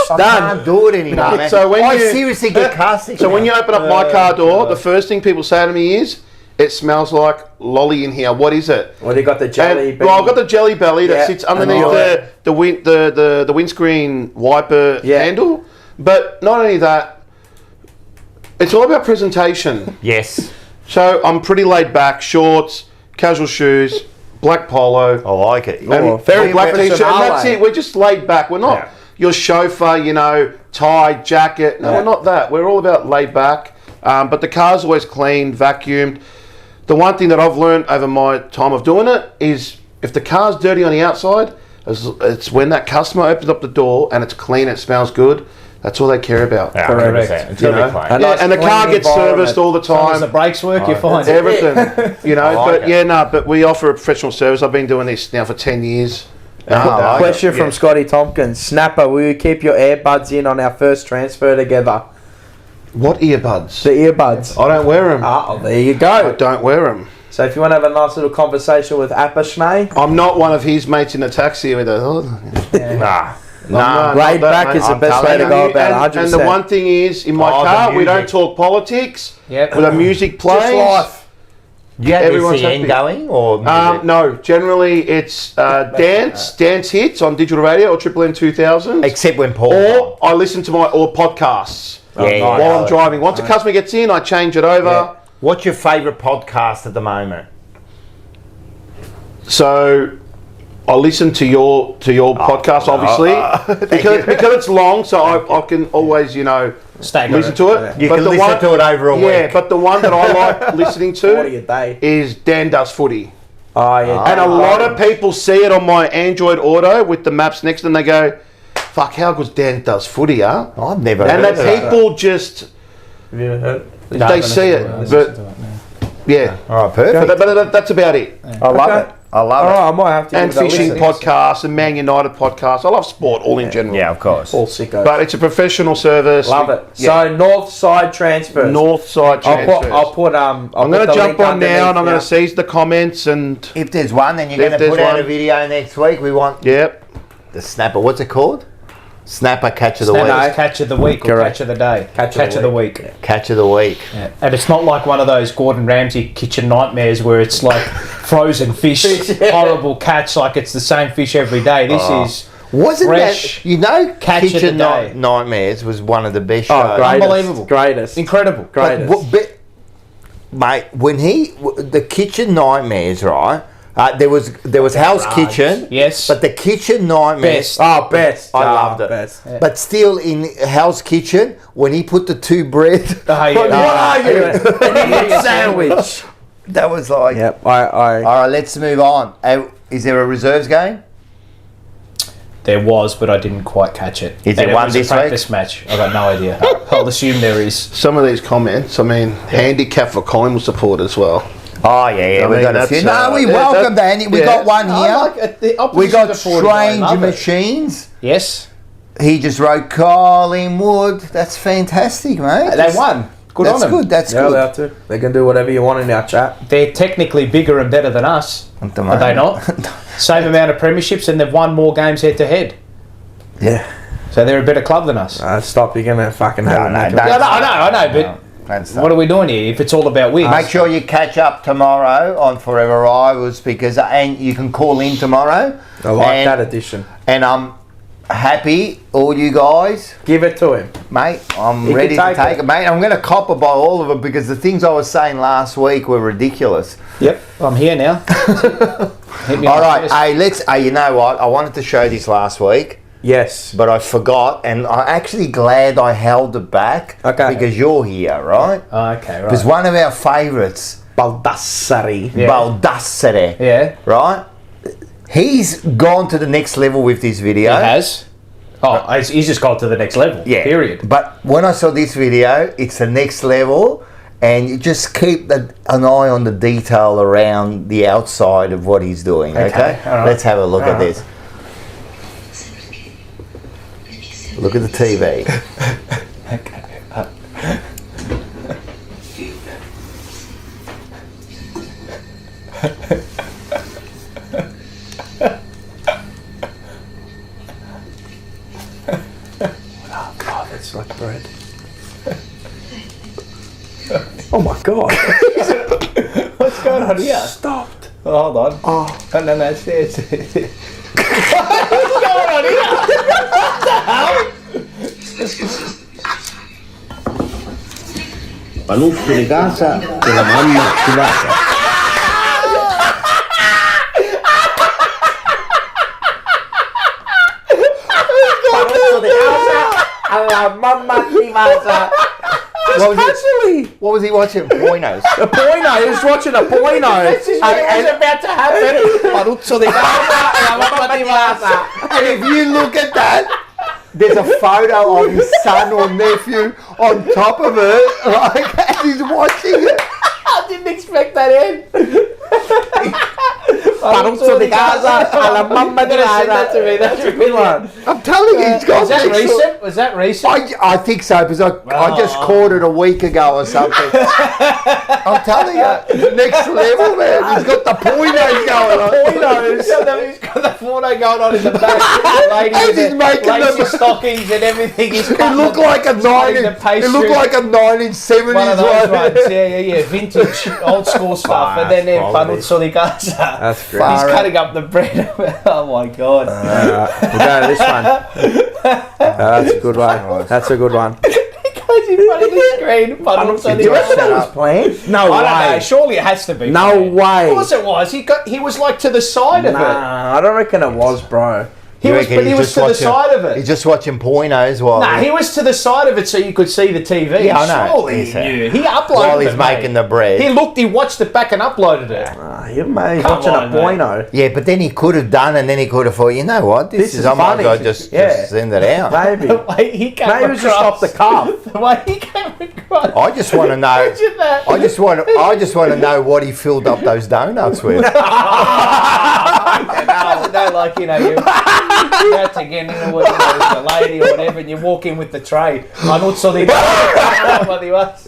B: I can't do it anymore, man.
D: So when
B: I
D: you-
B: seriously get car sick.
D: so when you open up my car door, the first thing people say to me is, "It smells like lolly in here. What is it?"
C: Well, they got the jelly.
D: And, well, I've got the jelly belly that
C: Yeah,
D: sits
C: I
D: underneath
C: know
D: the windscreen wiper handle. But not only that, it's all about presentation.
B: Yes.
D: So I'm pretty laid back, shorts, casual shoes, black polo.
B: I like it.
D: And
C: very
D: black
C: professional,
D: t-shirt, and that's
C: eh?
D: it. We're just laid back. We're not your chauffeur, tie, jacket. No, we're not that. We're all about laid back. But the car's always clean, vacuumed. The one thing that I've learned over my time of doing it is if the car's dirty on the outside, it's when that customer opens up the door and it's clean, it smells good. That's all they care about.
B: Yeah,
E: Correct.
B: 100%. It's
D: You
B: got to
D: know?
B: be clean.
C: And nice
D: And the car
C: clean
D: gets serviced all the
E: As long as the
D: time.
E: brakes work, you're fine.
D: Everything,
B: I like it.
D: but we offer a professional service. I've been doing this now for 10 years.
C: Question from Scotty Tompkins. Snapper, will you keep your earbuds in on our first transfer together?
D: What earbuds?
C: The earbuds.
D: I don't wear them.
C: Oh, there you
D: I
C: go.
D: don't wear them.
C: So if you want to have a nice little conversation with Apashnay,
D: I'm not one of his mates in the taxi with a.
B: Nah.
C: laid back is the best way to go about it. 100%.
D: And the one thing is, in my car, we don't talk politics.
E: Yep.
D: With the music plays.
C: Just life.
B: Do you have
D: Everyone's
B: SCN
D: happy.
B: going or music?
D: No, generally it's dance hits on digital radio or Triple M 2000.
B: Except when Paul.
D: Or I listen to podcasts while I'm driving. Once a customer gets in, I change it over.
B: Yeah. What's your favourite podcast at the moment?
D: So I listen to your podcast, obviously, because it's long, so I can always
E: Stay
D: listen to it.
B: You
D: But
B: can
D: the
B: listen to it over a week.
D: Yeah, but the one that I like listening
C: 40 a
D: to
C: day.
D: is Dan Does Footy.
C: Oh, yeah.
D: And a lot of people see it on my Android Auto with the maps next to them. They go, "Fuck, how good's Dan Does Footy, huh?"
B: I've never
D: And
B: heard
D: that
B: of that.
D: people just
C: Have you heard?
D: they see it, but yeah.
B: All right, perfect.
D: But that's about it.
B: I love it. I love
C: All
B: it.
C: right, I might have to
D: And
C: give it a
D: fishing
C: listen.
D: podcasts and Man United podcasts. I love sport all in general.
B: Yeah, of course.
C: All sickos.
D: But it's a professional service.
C: Love it.
D: Yeah.
C: So north side transfers.
D: North side transfers.
C: I'll put
D: I'm going to jump on now and I'm going to
C: see.
D: seize the comments and
B: If there's one, then you're
D: If
B: going to
D: there's
B: put out
D: one.
B: a video next week. We want
D: yep.
B: the snapper. What's it called? Snapper catch of the
E: Snapper's
B: week.
E: catch of the week or
C: Correct.
E: catch of the day. Catch of the week.
B: Catch of the week.
E: Yeah. And it's not like one of those Gordon Ramsay kitchen nightmares where it's like frozen fish, horrible catch, like it's the same fish every day. This is
B: Wasn't
E: fresh.
B: that
E: catch of
B: Kitchen
E: the day.
B: Nightmares was one of the best
C: Oh,
B: shows.
C: greatest.
E: Unbelievable.
C: Greatest.
E: Incredible.
C: Greatest.
B: Mate, when the Kitchen Nightmares, right? There was Hell's Kitchen,
E: Yes.
B: but the Kitchen Nightmares.
E: Best.
C: Oh, best.
B: I loved it.
C: Best.
E: Yeah.
B: But still, in Hell's Kitchen, when he put the two bread,
E: Oh, yeah.
C: What are you? An idiot sandwich.
B: that was like.
C: Yep.
B: All right, let's move on. Is there a reserves game?
E: There was, but I didn't quite catch it.
B: Is there
E: And
B: one
E: was
B: this
E: a practice match. I got no idea. I'll assume there is.
D: Some of these comments, I mean, handicap for Collingwood support as well.
B: Oh yeah,
D: I
B: we
D: mean,
B: got a
D: that's,
B: few. No, we
D: yeah,
B: welcome
D: that-
B: Andy. We
D: yeah.
B: got one here. We got
E: Strange
B: Strange Machines.
E: Yes.
B: He just wrote Collingwood. That's fantastic, mate.
E: They won. Good
B: That's
E: on them.
B: good. That's
C: Yeah,
B: good.
C: they have to. They can do whatever you want in our chat.
E: They're technically bigger and better than us.
B: At the
E: Are they
B: moment.
E: not? Same amount of premierships and they've won more games head to head.
C: Yeah.
E: So they're a better club than us.
C: Stop. You're going to fucking have a
B: no,
C: knack of
B: don't-
C: it.
E: Yeah, I know, but
B: That's
E: what are we doing here if it's all about wins?
B: Make sure you catch up tomorrow on Forever Rivals and you can call in tomorrow.
C: I like
B: and,
C: that addition.
B: And I'm happy, all you guys,
C: Give it to him.
B: mate. I'm
C: He
B: ready
C: can
B: to
C: take
B: take it, mate. I'm going to copper by all of them because the things I was saying last week were ridiculous.
E: Yep, I'm here now. Hit me
B: All
E: on the
B: right,
E: chest.
B: hey, let's. You know what? I wanted to show this last week,
C: Yes.
B: but I forgot, and I'm actually glad I held it back.
C: Okay.
B: Because you're here, right?
E: Oh, okay,
B: Because
E: right.
B: one of our favourites,
C: Baldassari.
E: Yeah.
B: Baldassare,
E: Yeah,
B: right? He's gone to the next level with this video.
E: he has. Oh, he's just got to the next level.
B: Yeah.
E: Period.
B: But when I saw this video, it's the next level, and you just keep an eye on the detail around the outside of what he's doing. Okay.
E: all right.
B: Let's have a look at this. Look at the TV.
C: Oh, that's like bread. Oh my god.
E: What's going on here?
C: Stopped.
E: Oh, hold on. Oh, no, it's What's going on here?
I: Panuccio di casa e la mamma di casa.
C: Alla mamma di casa.
B: What was he watching? Poinos.
C: A poino. He was watching a poino.
E: This is what was about to happen.
C: Paruzzo di casa e la mamma di casa.
B: And if you look at that, there's a photo of his son or nephew on top of it, like, and he's watching it.
E: I didn't expect that in.
C: Paruzzo di casa e la mamma di
E: Send that to
C: casa.
E: me. That's a good one.
B: I'm telling you, he's got
E: Was that
B: next level-
E: recent? Was that recent?
B: I think so because I just caught it a week ago or something. I'm telling you, next level, man. He's got the pointos going on.
E: He's got the photo going on in the back. The lady
B: And
E: with
B: he's
E: the
B: making
E: lacy
B: them-
E: stockings and everything. He's
B: It looked like a it looked like a 1970s
E: one of those
B: one.
E: ones. Yeah. Vintage, old school stuff. And then Panuzzo di casa.
C: That's great.
E: He's cutting up the bread. Oh my god.
C: We'll go to this one. That's a good one. That's a good one.
E: Guys in front of the screen. Panuzzo
C: Do
E: di
C: you reckon that
E: casa.
C: was planned? No
E: I don't know.
C: way.
E: Surely it has to be.
C: No
E: planned.
C: way.
E: Of course it was. He was like to the side of it.
C: Nah, I don't reckon it was, bro.
E: He
B: You
E: was,
B: reckon
E: but he
B: he's
E: was
B: just
E: to the
B: watching-
E: side of it.
B: He's just watching poinos while
E: Nah, he was to the side of it so you could see the TV.
B: Yeah, I know.
E: Surely
B: He's,
E: he knew. He uploaded
B: while he's
E: it,
B: making
E: mate.
B: the bread.
E: He looked, he watched it back and uploaded it.
C: You mate,
E: Come
C: watching
E: on,
C: a
E: mate.
C: poino.
B: Yeah, but then he could have done, and then he could have thought, you know what, this is I might
C: funny.
B: as well just send it out.
C: Maybe.
E: The way he came
C: Maybe it was just off the cuff.
E: The way he came across.
B: I just want to know.
E: Imagine that.
B: I just want to know what he filled up those donuts with.
E: No, like, you have to get in with the lady or whatever, and you walk in with the tray. Panuzzo di casa.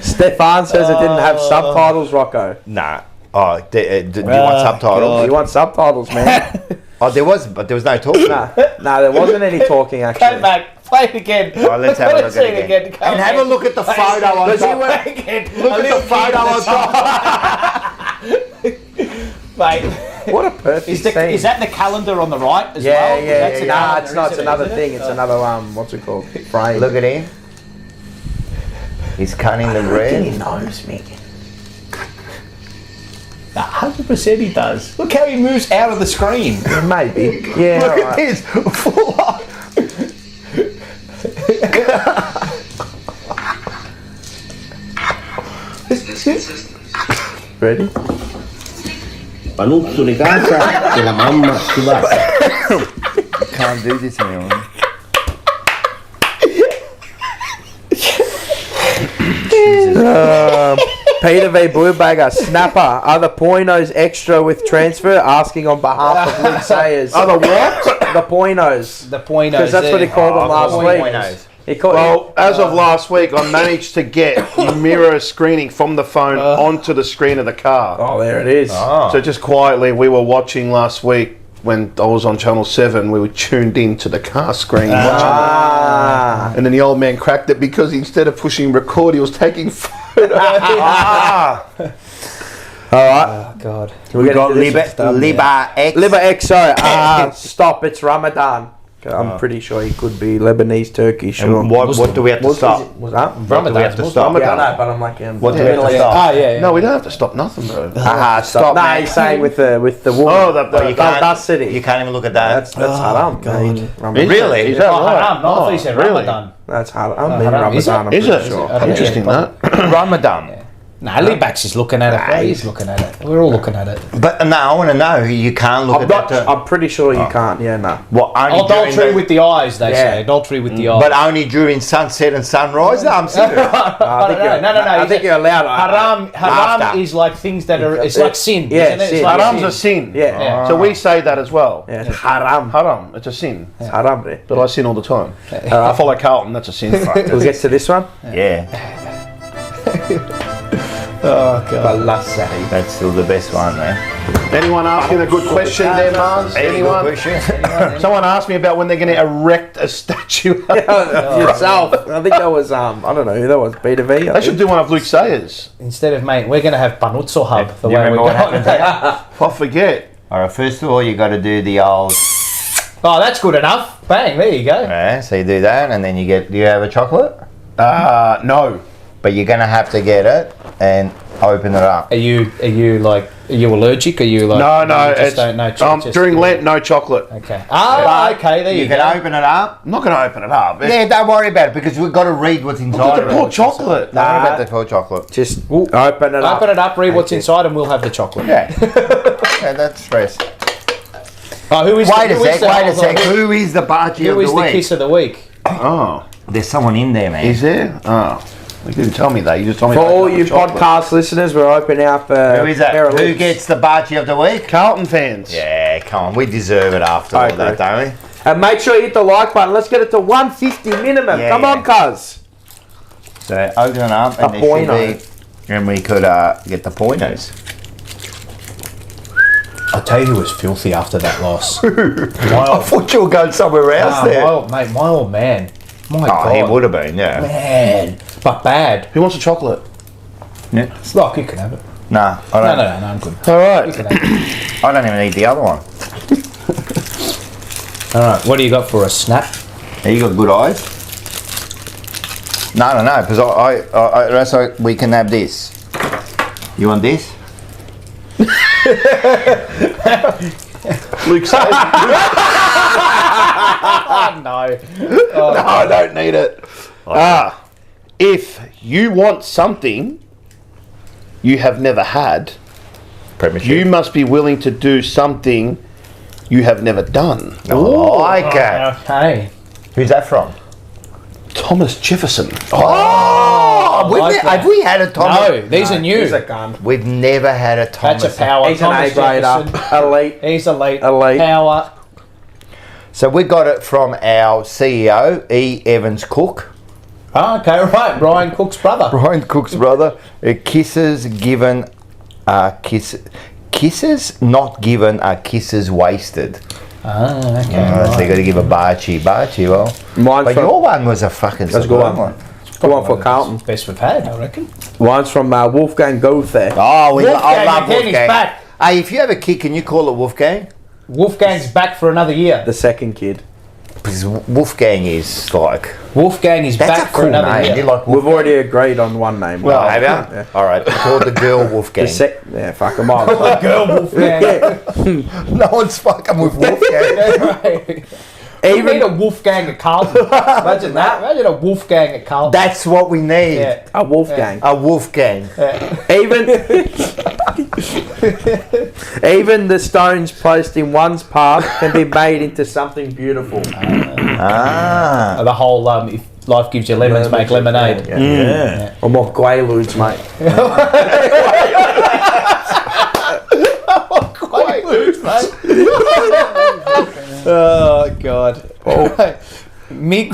C: Stefan says it didn't have subtitles, Rocco.
B: Nah. Oh, do you want subtitles?
C: You want subtitles, man?
B: Oh, there was, but there was no talking.
C: No, there wasn't any talking actually.
E: Come back, play it again.
B: Oh, let's have a look at it again.
E: Come
B: And have a look at the photo on
C: Does he
B: top.
C: wear-
B: Look at the photo on top.
E: Mate,
C: What a perfect
E: is
C: scene.
E: that the calendar on the right as
C: Yeah,
E: well?
C: yeah,
E: That's
C: yeah.
E: a
C: Nah,
E: calendar,
C: it's not. It's
E: isn't it?
C: another
E: Isn't
C: thing.
E: it?
C: It's another what's it called? Frame.
B: Look at him. He's cutting the
C: He
B: red.
C: knows me.
E: 100% he does. Look how he moves out of the screen.
C: Maybe. Yeah.
B: Look at
C: alright.
B: this. Full on.
C: Ready?
I: Panuzzo di casa e la mamma si va.
B: Can't do this anymore.
C: Peter V. Bluebagger, snapper. Are the poinos extra with transfer? Asking on behalf of Luke Sayers.
D: Are the what?
C: The poinos.
E: The pointos.
C: Because that's what he called them last week.
B: Poinos.
C: He called
D: Well, as of last week, I managed to get mirror screening from the phone onto the screen of the car.
C: Oh, there it is.
D: So just quietly, we were watching last week when I was on Channel 7. We were tuned into the car screen watching
C: Ah.
D: it. And then the old man cracked it because instead of pushing record, he was taking photos.
C: All right.
E: Oh, God.
B: We got Liba X.
C: Liver X, sorry. Stop, it's Ramadan. I'm pretty sure he could be Lebanese, Turkish. or
B: And what do we have to stop?
C: Was that?
B: What do we have to stop?
C: Yeah, I know, but I'm like,
B: What do we have to stop?
E: Ah, yeah.
D: No, we don't have to stop nothing, bro.
B: Stop.
C: No,
B: man.
C: he's saying with the woman.
D: Oh,
B: You can't,
C: That's city.
B: you can't even look at that.
C: That's haram. Ramadan.
B: Really?
D: Is that
E: Oh,
D: right?
E: haram, not if he said
D: really?
E: Ramadan.
C: That's haram.
E: haram. Is it?
C: Ramadan, I'm
D: Is
C: pretty
D: it?
C: sure.
D: Interesting, that.
B: Ramadan.
E: Nah, Libax is looking at it. Bro. He's looking at it. We're all looking at it.
B: But no, I want to know. You can't look at that.
C: I'm pretty sure you can't. Yeah, no.
B: What, only
E: Adultery
B: during
E: with the eyes, they
C: Yeah.
E: say. Adultery with the eyes.
B: but only during sunset and sunrise? No, I'm serious.
C: I think you're allowed.
E: Haram
B: After.
E: is like things that are. It's like sin.
C: Yeah,
E: isn't it? It's
C: sin.
E: like
D: Haram's a sin.
C: Yeah.
E: Yeah.
D: So we say that as well.
C: Yeah, it's haram.
D: Haram, it's a sin.
C: It's haram, bro.
D: But I sin all the time. I follow Carlton, that's a sin.
C: We'll get to this one.
B: Yeah,
E: Oh, God.
C: Balasari.
B: that's still the best one, man.
D: Anyone asking a good question there, Mars? Anyone? Someone asked me about when they're going to erect a statue.
C: Yourself. I think that was, I don't know who that was. Peter V. I
D: They should do one of Luke Sayers.
E: Instead of, mate, we're going to have Panuzzo Hub. The
B: You
E: way
B: remember
E: we're
B: what
E: going.
B: happened?
D: If I forget.
B: All right, first of all, you got to do the old.
E: Oh, that's good enough. Bang, there you go.
B: Yeah, so you do that, and then you get. Do you have a chocolate?
D: No.
B: But you're gonna have to get it and open it up.
E: Are you allergic? Are you like?
D: No,
E: you just
D: it's
E: don't know. Just-
D: during Lent, no chocolate.
E: Okay. Ah, okay. There you,
B: You
E: go.
B: can open it up.
D: I'm not going to open it up.
B: Yeah, don't worry about it because we've got to read what's inside
D: The
B: of
D: poor
B: it.
D: chocolate.
B: Don't worry about the poor chocolate.
C: Just open it up.
E: Open it up, read what's inside, and we'll have the chocolate.
B: Yeah. Yeah, that's stress.
E: Oh, who is?
B: Wait a
E: who is
B: sec.
E: the-
B: Wait a
E: hold
B: sec.
E: on.
B: Who is the Bargy of
E: Who is
B: the
E: the
B: week?
E: kiss of the week?
D: Oh,
B: There's someone in there, man.
D: is there? Oh, you didn't tell me that. You just told me.
C: For
D: to open
C: all
D: up
C: you
D: the chocolate.
C: podcast listeners, we're opening up.
B: Who is that?
C: pair of
B: Who
C: lips.
B: gets the Bargy of the week?
D: Carlton fans.
B: Yeah, come on. We deserve it after all
C: agree.
B: that, don't we?
C: And make sure you hit the like button. Let's get it to 150 minimum.
B: Yeah,
C: Come on, cuz.
B: So open it up and
C: A
B: there
C: pointer.
B: should be, and we could get the pointers.
E: I'll tell you who was filthy after that loss.
B: I thought you were going somewhere else there.
E: My old man. My
B: Oh,
E: God.
B: he would have been, yeah.
E: Man, but bad.
D: Who wants a chocolate?
B: Yeah.
E: Look, you can have it.
B: Nah, I
E: No,
B: don't.
E: no, I'm good.
D: All
E: You
D: right.
E: can have it.
B: I don't even need the other one.
E: All right, what do you got for a snap?
B: Have you got good eyes? No, because that's like we can have this. You want this?
D: Luke Sayers.
E: No.
D: No, I don't need it. If you want something you have never had,
B: Premiership.
D: you must be willing to do something you have never done.
B: Okay.
E: Okay.
B: Who's that from?
D: Thomas Jefferson.
B: Oh,
E: like that.
B: have we had a Thomas?
E: No, these are new.
C: He's a gun.
B: We've never had a Thomas.
E: That's a power.
C: He's an
E: Thomas
C: A-grader.
E: Jefferson.
C: Elite.
E: He's elite.
C: Elite.
E: Power.
B: So we got it from our CEO, E. Evans Cook.
E: Oh, okay, right. Brian Cook's brother.
B: Brian Cook's brother. Kisses given are kisses not given are kisses wasted. So you got to give a Barchi. Well,
C: Mine's
B: but
C: from,
B: your one was a fucking
C: That's a good
B: superb
C: one. Good one for Carlton.
E: Best we've had, I reckon.
C: Mine's from Wolfgang Goethe.
B: Oh, I love
E: again, he's
B: Wolfgang.
E: back.
B: Hey, if you have a kid, can you call it Wolfgang?
E: Wolfgang's back for another year.
C: The second kid.
B: Because Wolfgang is like...
E: Wolfgang is
B: That's
E: back
B: a
E: for
B: cool
E: another
B: name.
E: year.
B: You like
C: We've
B: Wolfgang?
C: already agreed on one name.
B: Well, have you? All right. Call the girl Wolfgang.
C: Yeah, fuck him up.
E: Girl Wolfgang.
B: No one's fucking with Wolfgang.
E: Even a Wolfgang at Carlton. Imagine that. Imagine a Wolfgang at Carlton.
B: That's what we need.
E: Yeah.
C: A Wolfgang.
B: A Wolfgang.
C: Even the stones placed in one's path can be made into something beautiful.
E: The whole if life gives you lemons, make lemonade.
B: Yeah.
C: Or more Quaaludes, mate.
E: Oh God. Mick.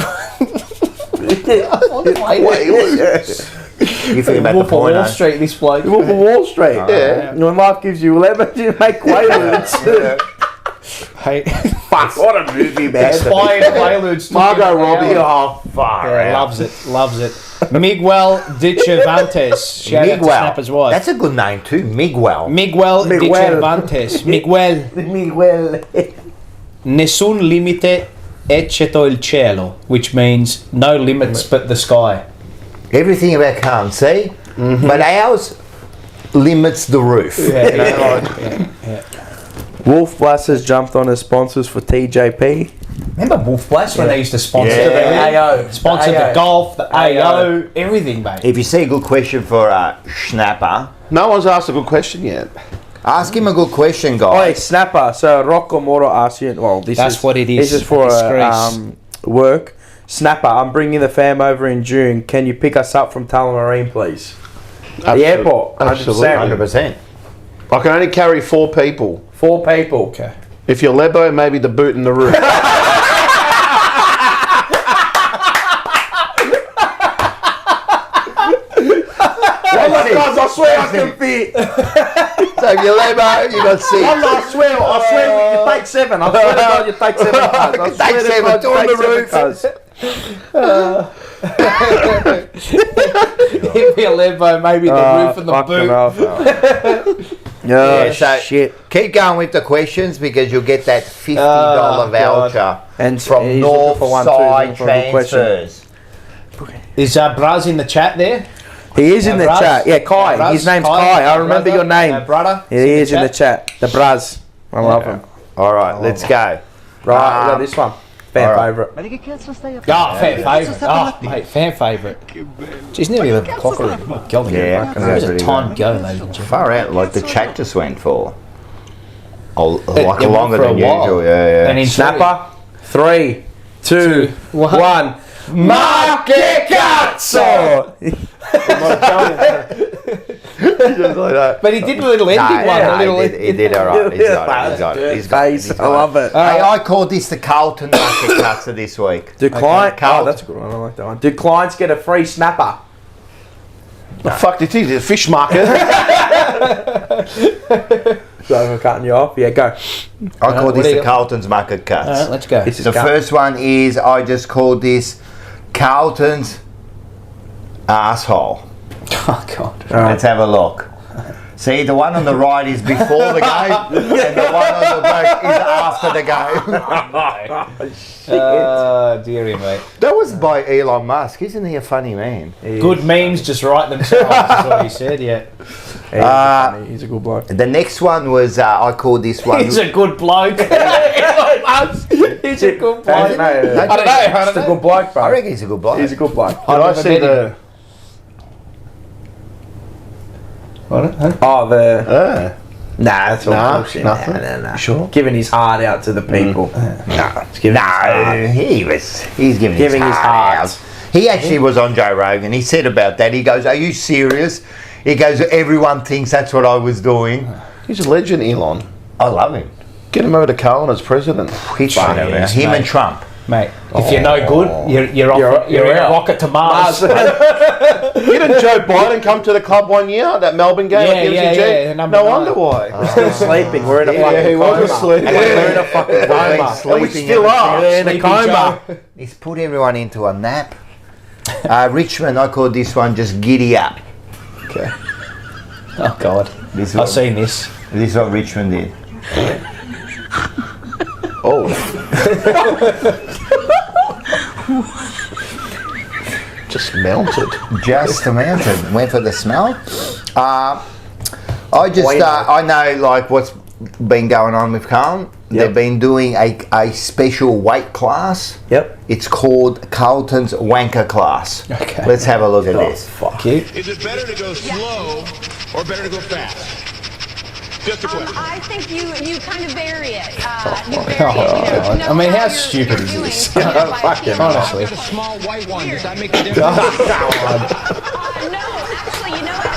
B: You think about
E: Wolf
B: the
E: of Wall
B: porno.
E: Street, this bloke.
C: Wolf of Wall Street. Yeah. When life gives you lemons, you make Quaaludes.
E: Hey,
C: Fuck, what a movie, man.
E: expired Quaaludes.
C: Margot Robbie.
B: Oh, far
E: Yeah,
B: out.
E: loves it. Miguel Dichavantes. Shout out to
B: Miguel.
E: Snapper's wife.
B: That's a good name too. Miguel.
E: Miguel Dichavantes. Miguel.
C: Miguel.
E: Nessun limite eccetto il cielo, which means no limits but the sky.
B: Everything about calm, see? But ours limits the roof.
C: Wolf Blasters jumped on as sponsors for TJP.
E: Remember Wolf Blast when they used to sponsor
B: Yeah.
E: the
C: AO.
E: Sponsor the golf, the AO, everything, mate.
B: If you see a good question for Schnapper,
D: No one's asked a good question yet.
B: ask him a good question,
C: Oh,
B: guys.
C: hey, Snapper. So Rocco Moro asked you. Well,
E: That's what it is.
C: This is for
E: It's Greece.
C: work. Snapper, I'm bringing the fam over in June. Can you pick us up from Tullamarine, please? The airport. 100%.
D: Absolutely.
B: 100%.
D: I can only carry 4 people.
C: 4 people.
E: Okay.
D: If you're Lebo, maybe the boot and the roof.
C: Guys, I swear I can fit.
B: So if you're Lebo, you got 6.
C: I swear you take 7. I swear to God, you take 7 cars. I swear to
B: 7,
C: God,
B: two on
C: you
B: the
C: take 7
B: roof.
C: cars.
E: If you're Lembo, maybe the roof and the boot.
C: Yeah,
B: so
C: shit.
B: keep going with the questions because you'll get that $50
E: God.
B: voucher
C: And
B: from
C: he's looking for one too, he's
B: Northside
C: looking for a good question.
B: Transfers.
E: Is Braz in the chat there?
C: He is in the
E: Braz?
C: chat. Yeah, Kai.
E: Braz?
C: His name's Kai. I remember
E: brother?
C: your name.
E: Brother?
C: He is in the chat. The Braz. I love him.
B: All right, let's go.
C: Right, we got this one. Fan
B: all right.
C: favourite.
E: Oh, fan favourite. Oh, mate, fan favourite. Jeez, nearly 11 o'clock already. Oh, God,
B: Yeah,
E: There's a
B: pretty
E: time to go, ladies and gentlemen.
B: Far out, like the chat just went for. Oh, like
E: It went
B: longer
E: for a
B: than
E: while.
B: usual, yeah.
E: And in
C: Snapper. 3, 2, 1. Ma che cazzo!
B: Just like that.
E: But he did a little ending one. A little
B: he did all right. He's got it. He's got it.
C: Face. I love it.
B: Hey, I called this the Carlton market cutter this week.
C: Do clients?
B: Carlton.
C: Oh, that's a good one. I like that one. Do clients get a free snapper?
D: The fuck did he do? Fish market.
C: So I'm cutting you off. Yeah, go.
B: I call
E: what
B: this
E: do you
B: the
E: got?
B: Carlton's market cuts.
E: All right, let's go.
C: This is
B: The
C: cut.
B: first one is I just called this Carlton's asshole.
E: Oh, God.
B: Let's have a look. See, the one on the right is before the game, and the one on the back is after the game.
E: Dearie, mate.
B: That was by Elon Musk. Isn't he a funny man?
E: Good memes just write themselves, is what he said, yeah.
C: He's a good bloke.
B: The next one was I called this one.
E: He's a good bloke. He's a good bloke.
C: I don't know. He's a good bloke, bro.
B: I reckon he's a good bloke.
C: He's a good bloke.
D: Did I see the?
C: Oh, the. Nah, that's all
D: Nah,
C: bullshit.
D: nothing.
C: Nah.
D: Sure.
C: Giving his heart out to the people. He's giving his heart.
B: No, he's giving
C: Giving
B: his
C: his
B: heart
C: heart.
B: out. He actually was on Joe Rogan. He said about that. He goes, "Are you serious?" He goes, "Everyone thinks that's what I was doing."
D: He's a legend, Elon.
B: I love him.
D: Get him over to Carlton as president.
B: He's funny.
E: is,
B: Him
E: mate.
B: and Trump.
E: Mate, if you're no good, you're off. You're in a
C: out.
E: rocket to Mars.
D: Didn't Joe Biden come to the club one year, that Melbourne game?
E: Yeah,
D: at the MCG?
E: number
D: No
E: 9.
D: wonder why.
C: Still sleeping. We're in a fucking
D: he was
C: coma.
D: asleep.
C: We're in a fucking coma.
B: Sleeping
D: And we still are.
C: We're in a
E: Sleepy
C: coma.
E: Joe.
B: He's put everyone into a nap. Richmond, I called this one just giddy up.
E: Okay. Oh God,
B: This is
E: I've
B: what-
E: seen this.
B: This is what Richmond did.
D: Oh. Just melted.
B: Just mounted. Went for the smell. I know like what's been going on with Carlton. They've been doing a special weight class.
C: Yep.
B: It's called Carlton's Wanker Class.
E: Okay.
B: Let's have a look at this.
E: Fuck you.
H: Is it better to go slow or better to go fast? Just a question.
J: I think you kind of vary it. You vary
E: Oh,
J: it. You
E: God.
J: know
E: I mean, how
J: you're
E: stupid is
J: doing,
E: this?
J: so you know, by
C: Fucking
J: feeling
E: honestly.
J: like
H: A small white one, does that make a
J: weird.
H: difference?
J: No, actually, you know what?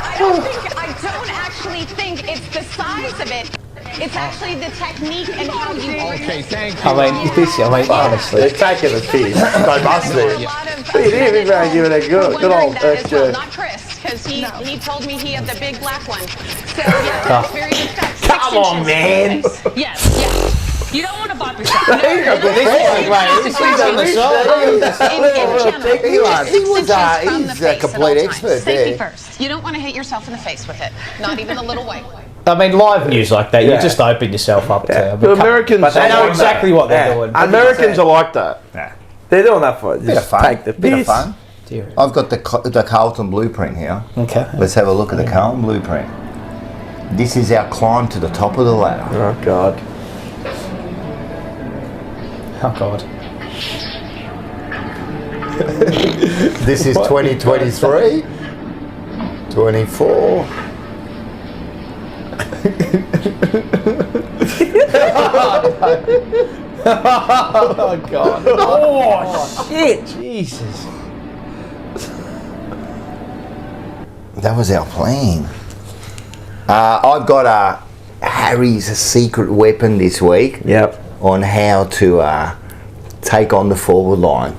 J: I don't actually think it's the size of it. It's actually the technique and how you
H: Okay, thank you.
E: I mean, honestly.
C: They're taking the piss. They must
J: There are a
C: be.
J: lot of
C: He didn't even try to give it a good
J: wondering
C: old
J: that as well.
C: extra.
J: Not Chris, because he told me he had the big black one. So yeah, that's very good stuff.
C: Come on, man.
K: Yes, yes. You don't want to bop yourself.
E: He's
B: He's a complete expert
J: Safety
B: there.
J: first. You don't want to hit yourself in the face with it. Not even a little white one.
E: I mean, live news like that, you
C: Yeah.
E: just open yourself up to.
D: The Americans
E: but they
D: are
E: know
D: like
E: exactly what they're doing.
D: Americans are like that.
C: They're doing that for
B: Bit of
C: just
B: fun.
C: take the
B: Bit of
C: piss.
B: fun.
E: Dear.
B: I've got the Carlton blueprint here.
E: Okay.
B: Let's have a look at the Carlton blueprint. This is our climb to the top of the ladder.
C: Oh God.
E: Oh God.
B: This is 2023, 24.
E: Oh God. Oh shit. Jesus.
B: That was our plan. I've got Harry's secret weapon this week
C: Yep.
B: on how to take on the forward line.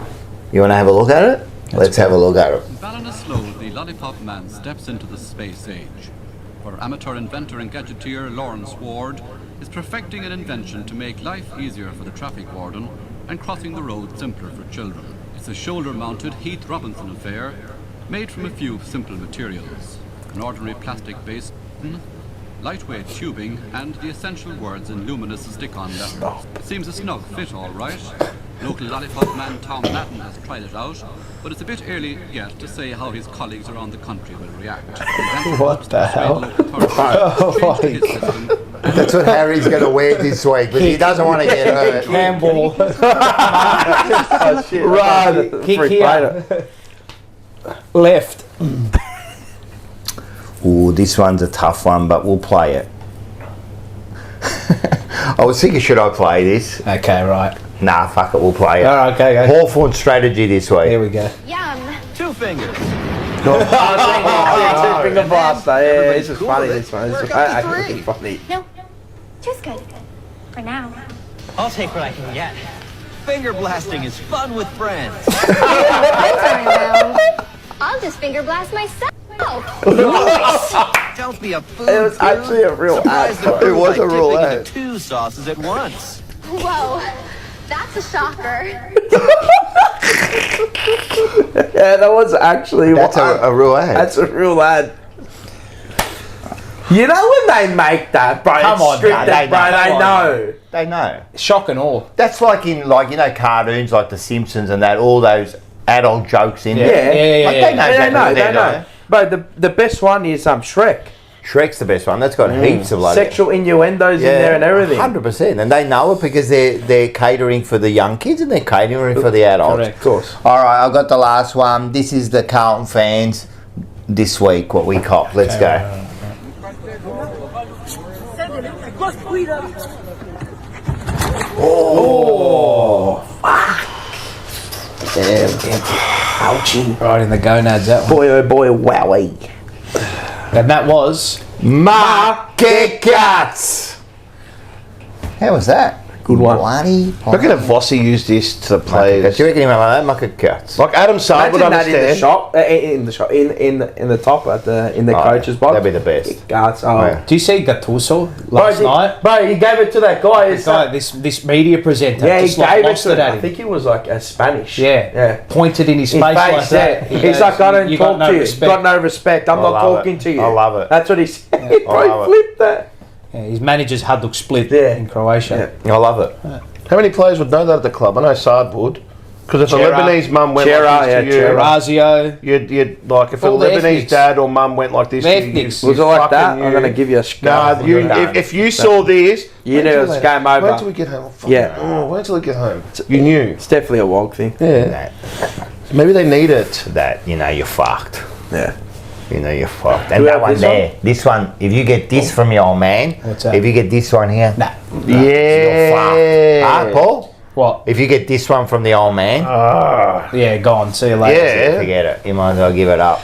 B: You want to have a look at it? Let's have a look at it.
L: Baroness Slow, the lollipop man, steps into the space age. For amateur inventor and gadgeteer Lawrence Ward is perfecting an invention to make life easier for the traffic warden and crossing the road simpler for children. It's a shoulder-mounted Heath Robinson affair made from a few simple materials. An ordinary plastic basin, lightweight tubing, and the essential words in luminous stick-on letters. It seems a snug fit, all right. Local lollipop man Tom Latin has tried it out, but it's a bit early yet to say how his colleagues around the country will react.
E: What the hell?
B: That's what Harry's going to wear this week, but he doesn't want to get hurt.
E: Campbell.
C: Oh shit. Run.
E: Kick
C: Freak
E: here.
C: fighter.
E: Left.
B: Ooh, this one's a tough one, but we'll play it. I was thinking, should I play this?
E: Okay, right.
B: Nah, fuck it, we'll play it.
E: All right, okay, go.
B: Hawthorne strategy this week.
E: Here we go.
J: Yum.
H: Two fingers.
C: Oh, finger blaster. Yeah, this is funny. This one. This is actually funny.
J: No, two's good. For now.
M: I'll take what I can get. Finger blasting is fun with friends.
J: I'll just finger blast myself.
M: Don't be a fool.
C: It was actually a real ad.
B: It was a real ad.
M: Two sauces at once.
J: Whoa, that's a shocker.
C: Yeah, that was actually.
B: That's a real ad.
C: That's a real ad. You know when they make that, bro?
E: Come on,
C: scripted,
B: they
C: bro.
B: know.
C: They know.
B: They know.
E: Shock and awe.
B: That's like in, like, you know, cartoons like The Simpsons and that, all those adult jokes in
C: Yeah,
B: there. Like, they know
C: They
B: exactly
C: know.
B: what
C: They
B: they're
C: know.
B: doing.
C: Bro, the best one is Shrek.
B: Shrek's the best one. That's got heaps of bloody
C: Sexual innuendos in there and everything.
B: 100%. And they know it because they're catering for the young kids and they're catering for the adults.
E: Correct.
C: Of course.
B: All right, I've got the last one. This is the Carlton fans this week, what we cop. Let's go.
C: Oh, fuck. Damn. Ouchie.
E: Right in the gonads, that one.
C: Boy, oh boy, wowie.
E: And that was...
B: Market Cuts. How was that?
C: Good one.
B: Bloody.
D: Reckon if Vossi used this to the players.
B: Do you reckon he went like that? Mucker cuts.
D: Like Adam Saab would
C: Imagine that
D: understand.
C: in the shop, in the top at the coach's box.
B: That'd be the best.
C: Guards.
E: Do you see Gattuso last night?
C: Bro, he gave it to that guy.
E: This media presenter.
C: Yeah, he
E: just like
C: gave it
E: lost
C: to him.
E: at
C: I
E: him.
C: think he was like a Spanish.
E: Yeah. Pointed in his face like that.
C: yeah.
E: He
C: He's
E: goes,
C: like, I don't
E: "You
C: talk
E: got
C: to
E: no
C: you.
E: respect."
C: Got no respect. I'm not
B: love
C: talking
B: it.
C: to you.
B: I love it.
C: That's what he said.
B: I
C: Bro,
B: love
C: he flipped that.
E: Yeah, his managers had looked split
C: Yeah.
E: in Croatia.
B: I love it.
D: How many players would know that at the club? I know Saad would. Because if
E: Gerard.
D: a Lebanese mum went
C: Gerard,
D: like this to you,
E: Razio.
D: you'd like if a
E: All the
D: Lebanese
E: ethnics.
D: dad or mum went like this
E: The
D: to you,
E: ethnics.
C: Was it like that? I'm going to give you a
D: No,
C: scar.
D: if you saw this,
C: You knew it was game over.
D: Wait till we get home.
C: Yeah.
D: Oh, wait till we get home. You knew.
C: It's definitely a wog thing.
D: Yeah. Maybe they need it.
B: That, you're fucked.
C: Yeah.
B: You're fucked.
C: Do
B: And
C: we
B: that
C: have
B: one
C: this
B: there, this one, if you get this from your old man,
E: What's that?
B: if you get this one here,
E: Nah.
B: you're fucked. Ah, Paul?
E: What?
B: If you get this one from the old man,
E: Yeah, go on. See you later.
D: Yeah.
B: forget it. You might as well give it up.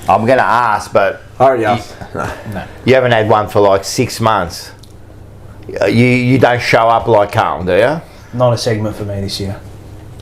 B: I'm going to ask, but
C: Already asked.
B: you haven't had one for like 6 months. You don't show up like Carlton, do you?
E: Not a segment for me this year.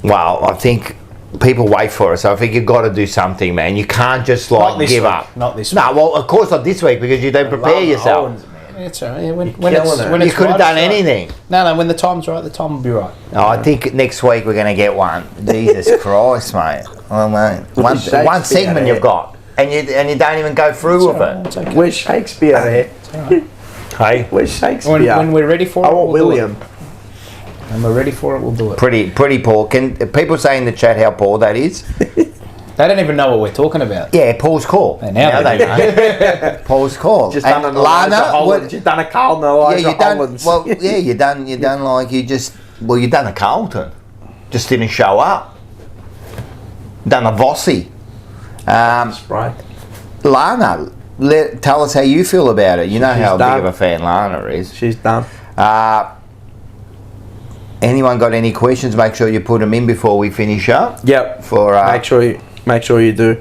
B: Well, I think people wait for it, so I think you've got to do something, man. You can't just
E: Not
B: like
E: this
B: give
E: week.
B: up.
E: Not this
B: No, well, of course not this week because you don't prepare yourself.
E: It's all right. When
C: killing
E: it's,
C: it.
E: when
B: You
E: it's
B: could have
E: right,
B: done
E: it's right.
B: anything.
E: No, when the time's right, the time will be right.
B: No, I think next week we're going to get one. Jesus Christ, mate. Oh, mate. One
C: Shakespeare
B: segment
C: there.
B: you've got, and you don't even go through with it.
E: It's okay.
C: Where's Shakespeare there?
B: Hey,
C: Where's Shakespeare?
E: When we're ready for
C: I
E: it,
C: want
E: we'll do
C: William.
E: it. When we're ready for it, we'll do it.
B: pretty poor. Can people say in the chat how poor that is?
E: They don't even know what we're talking about.
B: Yeah, Paul's call.
E: And now they
B: know. Paul's call.
C: Just
B: and
C: done
B: Lana,
C: Holland. You've done a Carlton Elijah
B: you done.
C: Hollands.
B: Well, yeah, you done like you done a Carlton, just didn't show up. Done a Vossi.
C: Right.
B: Lana, tell us how you feel about it. You know
C: She's
B: how
C: done.
B: big of a fan Lana is.
C: She's done.
B: Anyone got any questions? Make sure you put them in before we finish up.
C: Yep.
B: For
C: Make sure you do.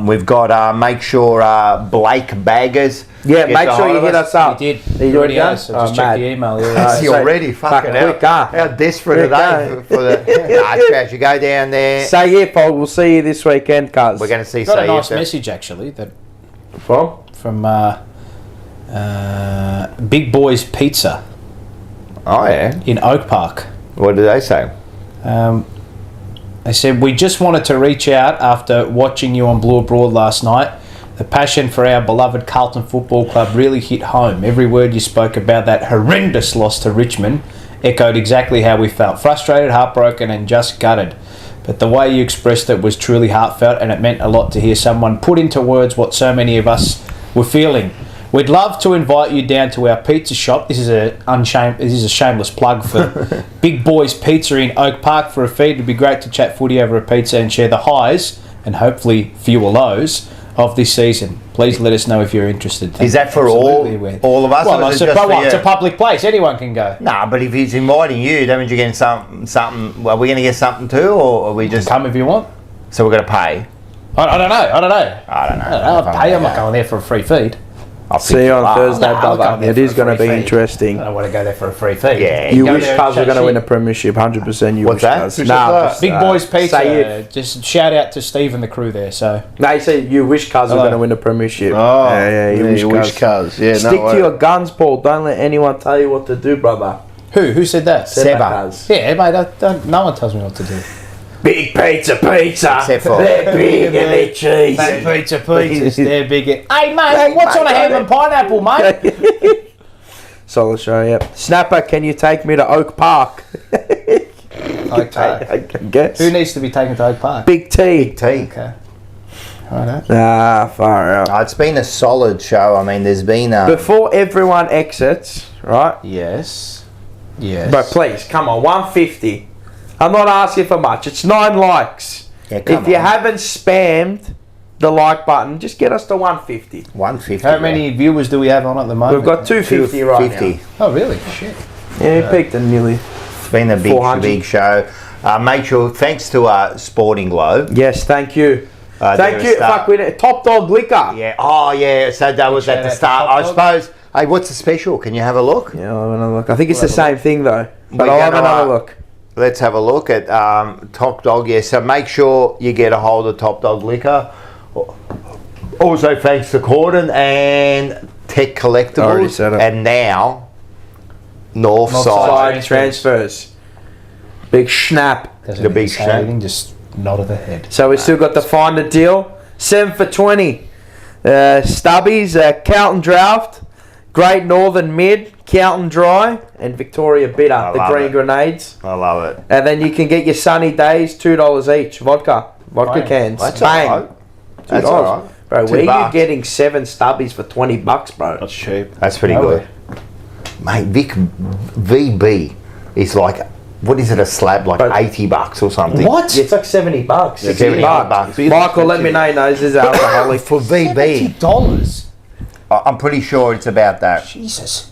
B: we've got make sure Blake Baggers.
C: Yeah,
B: gets
C: make
B: a
C: sure
B: hold
C: you
B: of
C: hit us up.
E: We did.
C: You
E: You already
C: done?
E: has. I just checked
C: mad.
E: the email. Yeah.
B: See already, fucking
C: quick,
B: hell. How desperate
C: Quick,
B: are they for the? Nah, trash. You go down there.
C: Say here, Paul. We'll see you this weekend, cuz.
B: We're going to see.
E: Got a
B: Say
E: nice
B: if
E: message actually that
C: From?
E: from Big Boys Pizza
B: Oh yeah.
E: in Oak Park.
B: What did they say?
E: They said, we just wanted to reach out after watching you on Blue Abroad last night. The passion for our beloved Carlton Football Club really hit home. Every word you spoke about that horrendous loss to Richmond echoed exactly how we felt. Frustrated, heartbroken and just gutted. But the way you expressed it was truly heartfelt, and it meant a lot to hear someone put into words what so many of us were feeling. We'd love to invite you down to our pizza shop. This is a shameless plug for Big Boys Pizza in Oak Park for a feed. It'd be great to chat footy over a pizza and share the highs and hopefully fewer lows of this season. Please let us know if you're interested.
B: Is that for all of us?
E: Well,
B: or
E: I
B: is it just
E: suppose
B: for you?
E: it's a public place. Anyone can go.
B: Nah, but if he's inviting you, that means you're getting something. Well, are we going to get something too, or are we just
E: come if you want?
B: So we're going to pay.
E: I don't know.
B: I don't know.
E: I'll pay. I'm not going there for a free feed.
B: I'll
C: See you on Thursday,
E: I'll go
C: brother.
E: there
C: It
E: for
C: is
E: a
C: going to
E: free
C: be
E: feed.
C: interesting.
E: I don't want to go there for a free feed.
B: Yeah.
C: You
E: Go
C: wish
E: there and
C: Cubs were
E: chat
C: going to
E: shit.
C: win a premiership, 100%. You
B: What's
C: wish
B: that?
C: Cubs.
B: Who's
C: Nah,
B: that?
E: Big Boys Pizza.
C: say it.
E: Just shout out to Steve and the crew there. So
C: No, you say you wish Cubs were
E: Hello.
C: going to win a premiership.
D: Oh,
C: yeah,
D: you wish Cuz. Yeah,
C: Stick to your guns, Paul. Don't let anyone tell you what to do, brother.
E: who said that?
B: Seba.
C: Cuz.
E: Yeah, mate. No one tells me what to do.
C: Big pizza.
B: Except for
C: They're big and they're cheesy.
E: Big pizza pizzas, they're big. Hey mate, what's on a ham and pineapple, mate?
C: Solid show, yep. Snapper, can you take me to Oak Park?
E: Okay.
C: I can guess.
E: Who needs to be taken to Oak Park?
C: Big T.
E: Okay. Righto.
C: Ah, far out.
B: It's been a solid show. I mean, there's been
C: Before everyone exits, right?
E: Yes. Yes.
C: But please, come on, 150. I'm not asking for much. It's 9 likes.
B: Yeah, come
C: If you
B: on.
C: haven't spammed the like button, just get us to 150.
B: 150.
E: How many viewers do we have on at the moment?
C: We've got 250 right
B: 250.
C: now.
E: Oh really? Shit.
C: Yeah, we peaked at nearly.
B: It's been a
C: 400.
B: big show. Make sure, thanks to Sporting Globe.
C: Yes, thank you.
B: They're
C: Thank
B: a
C: you.
B: start.
C: Fuck with it. Top Dog Liquor.
B: Yeah. Oh, yeah. So that was at the
E: Shout out to
B: start.
E: Top
B: I
E: Dog.
B: suppose Hey, what's the special? Can you have a look?
C: Yeah, I'll have another look. I think it's the same thing though. But
B: We're
C: I'll have
B: gonna,
C: another look.
B: Let's have a look at Top Dog. Yeah, so make sure you get a hold of Top Dog Liquor. Also, thanks to Carlton and Tech
C: Already
B: Collectibles,
C: said it.
B: and now Northside.
C: Side transfers. Big snap.
B: The big snap.
E: Just nod of the head.
C: So we still got the find a deal. 7 for 20. Stubbies, Carlton Draft, Great Northern Mid, Carlton Dry, and Victoria Bitter, the
B: love
C: green
B: it.
C: grenades.
B: I love it.
C: And then you can get your Sunny Days, $2 each. Vodka cans.
B: That's
C: Bang.
B: all right. That's
C: $2.
B: all right.
C: Bro,
B: $2.
C: where are you getting 7 stubbies for $20, bro?
D: That's cheap.
B: That's pretty good. Mate, Vic VB is like, what is it, a slab? Like $80 or something.
C: What? Yeah, it's like $70.
B: $70 bucks.
C: Michael, let me know. He knows this is alcoholic.
B: For VB.
E: $70.
B: I'm pretty sure it's about that.
E: Jesus.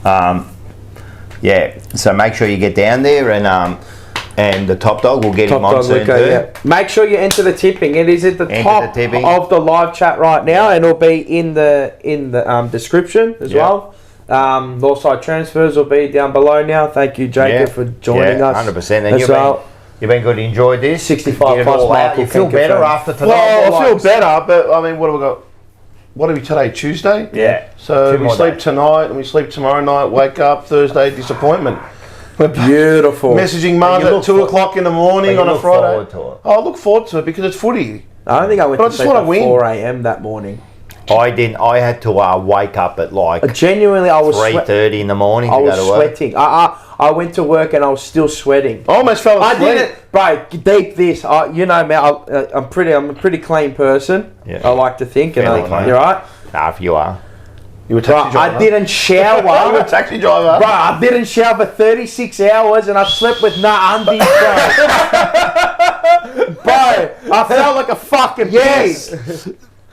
B: Yeah, so make sure you get down there and the Top Dog will get him on soon too.
C: Yeah. Make sure you enter the tipping. It is at the top of the live chat right now, and it'll be in the description as well. Northside transfers will be down below now. Thank you, Jacob, for joining us.
B: 100%. And you've been good to enjoy this.
C: 65 plus Michael.
B: You feel better after tonight?
D: Well, I feel better, but I mean, what have we got? What are we today? Tuesday?
B: Yeah.
D: So we sleep tonight and we sleep tomorrow night, wake up Thursday, disappointment.
C: Beautiful.
D: Messaging Mum at 2 o'clock in the morning on a Friday. I look forward to it because it's footy.
C: I don't think I went
D: But I
C: to
D: just
C: sleep
D: wanna
C: at
D: win.
C: 4 a.m. that morning.
B: I didn't. I had to wake up at like
C: Genuinely, I was
B: 3:30 in the morning
C: I
B: to
C: was
B: go to work.
C: sweating. I went to work and I was still sweating.
D: I almost fell
C: I
D: asleep.
C: didn't, bro. Deep this, you know me. I'm a pretty clean person.
B: Yeah.
C: I like to think, and
B: Fairly clean.
C: you're right.
B: Nah, if you are.
D: You were a
C: Bro,
D: taxi driver.
C: I didn't shower.
D: You were a taxi driver.
C: Bro, I didn't shower for 36 hours and I slept with no undies, bro. Bro, I felt like a fucking pig.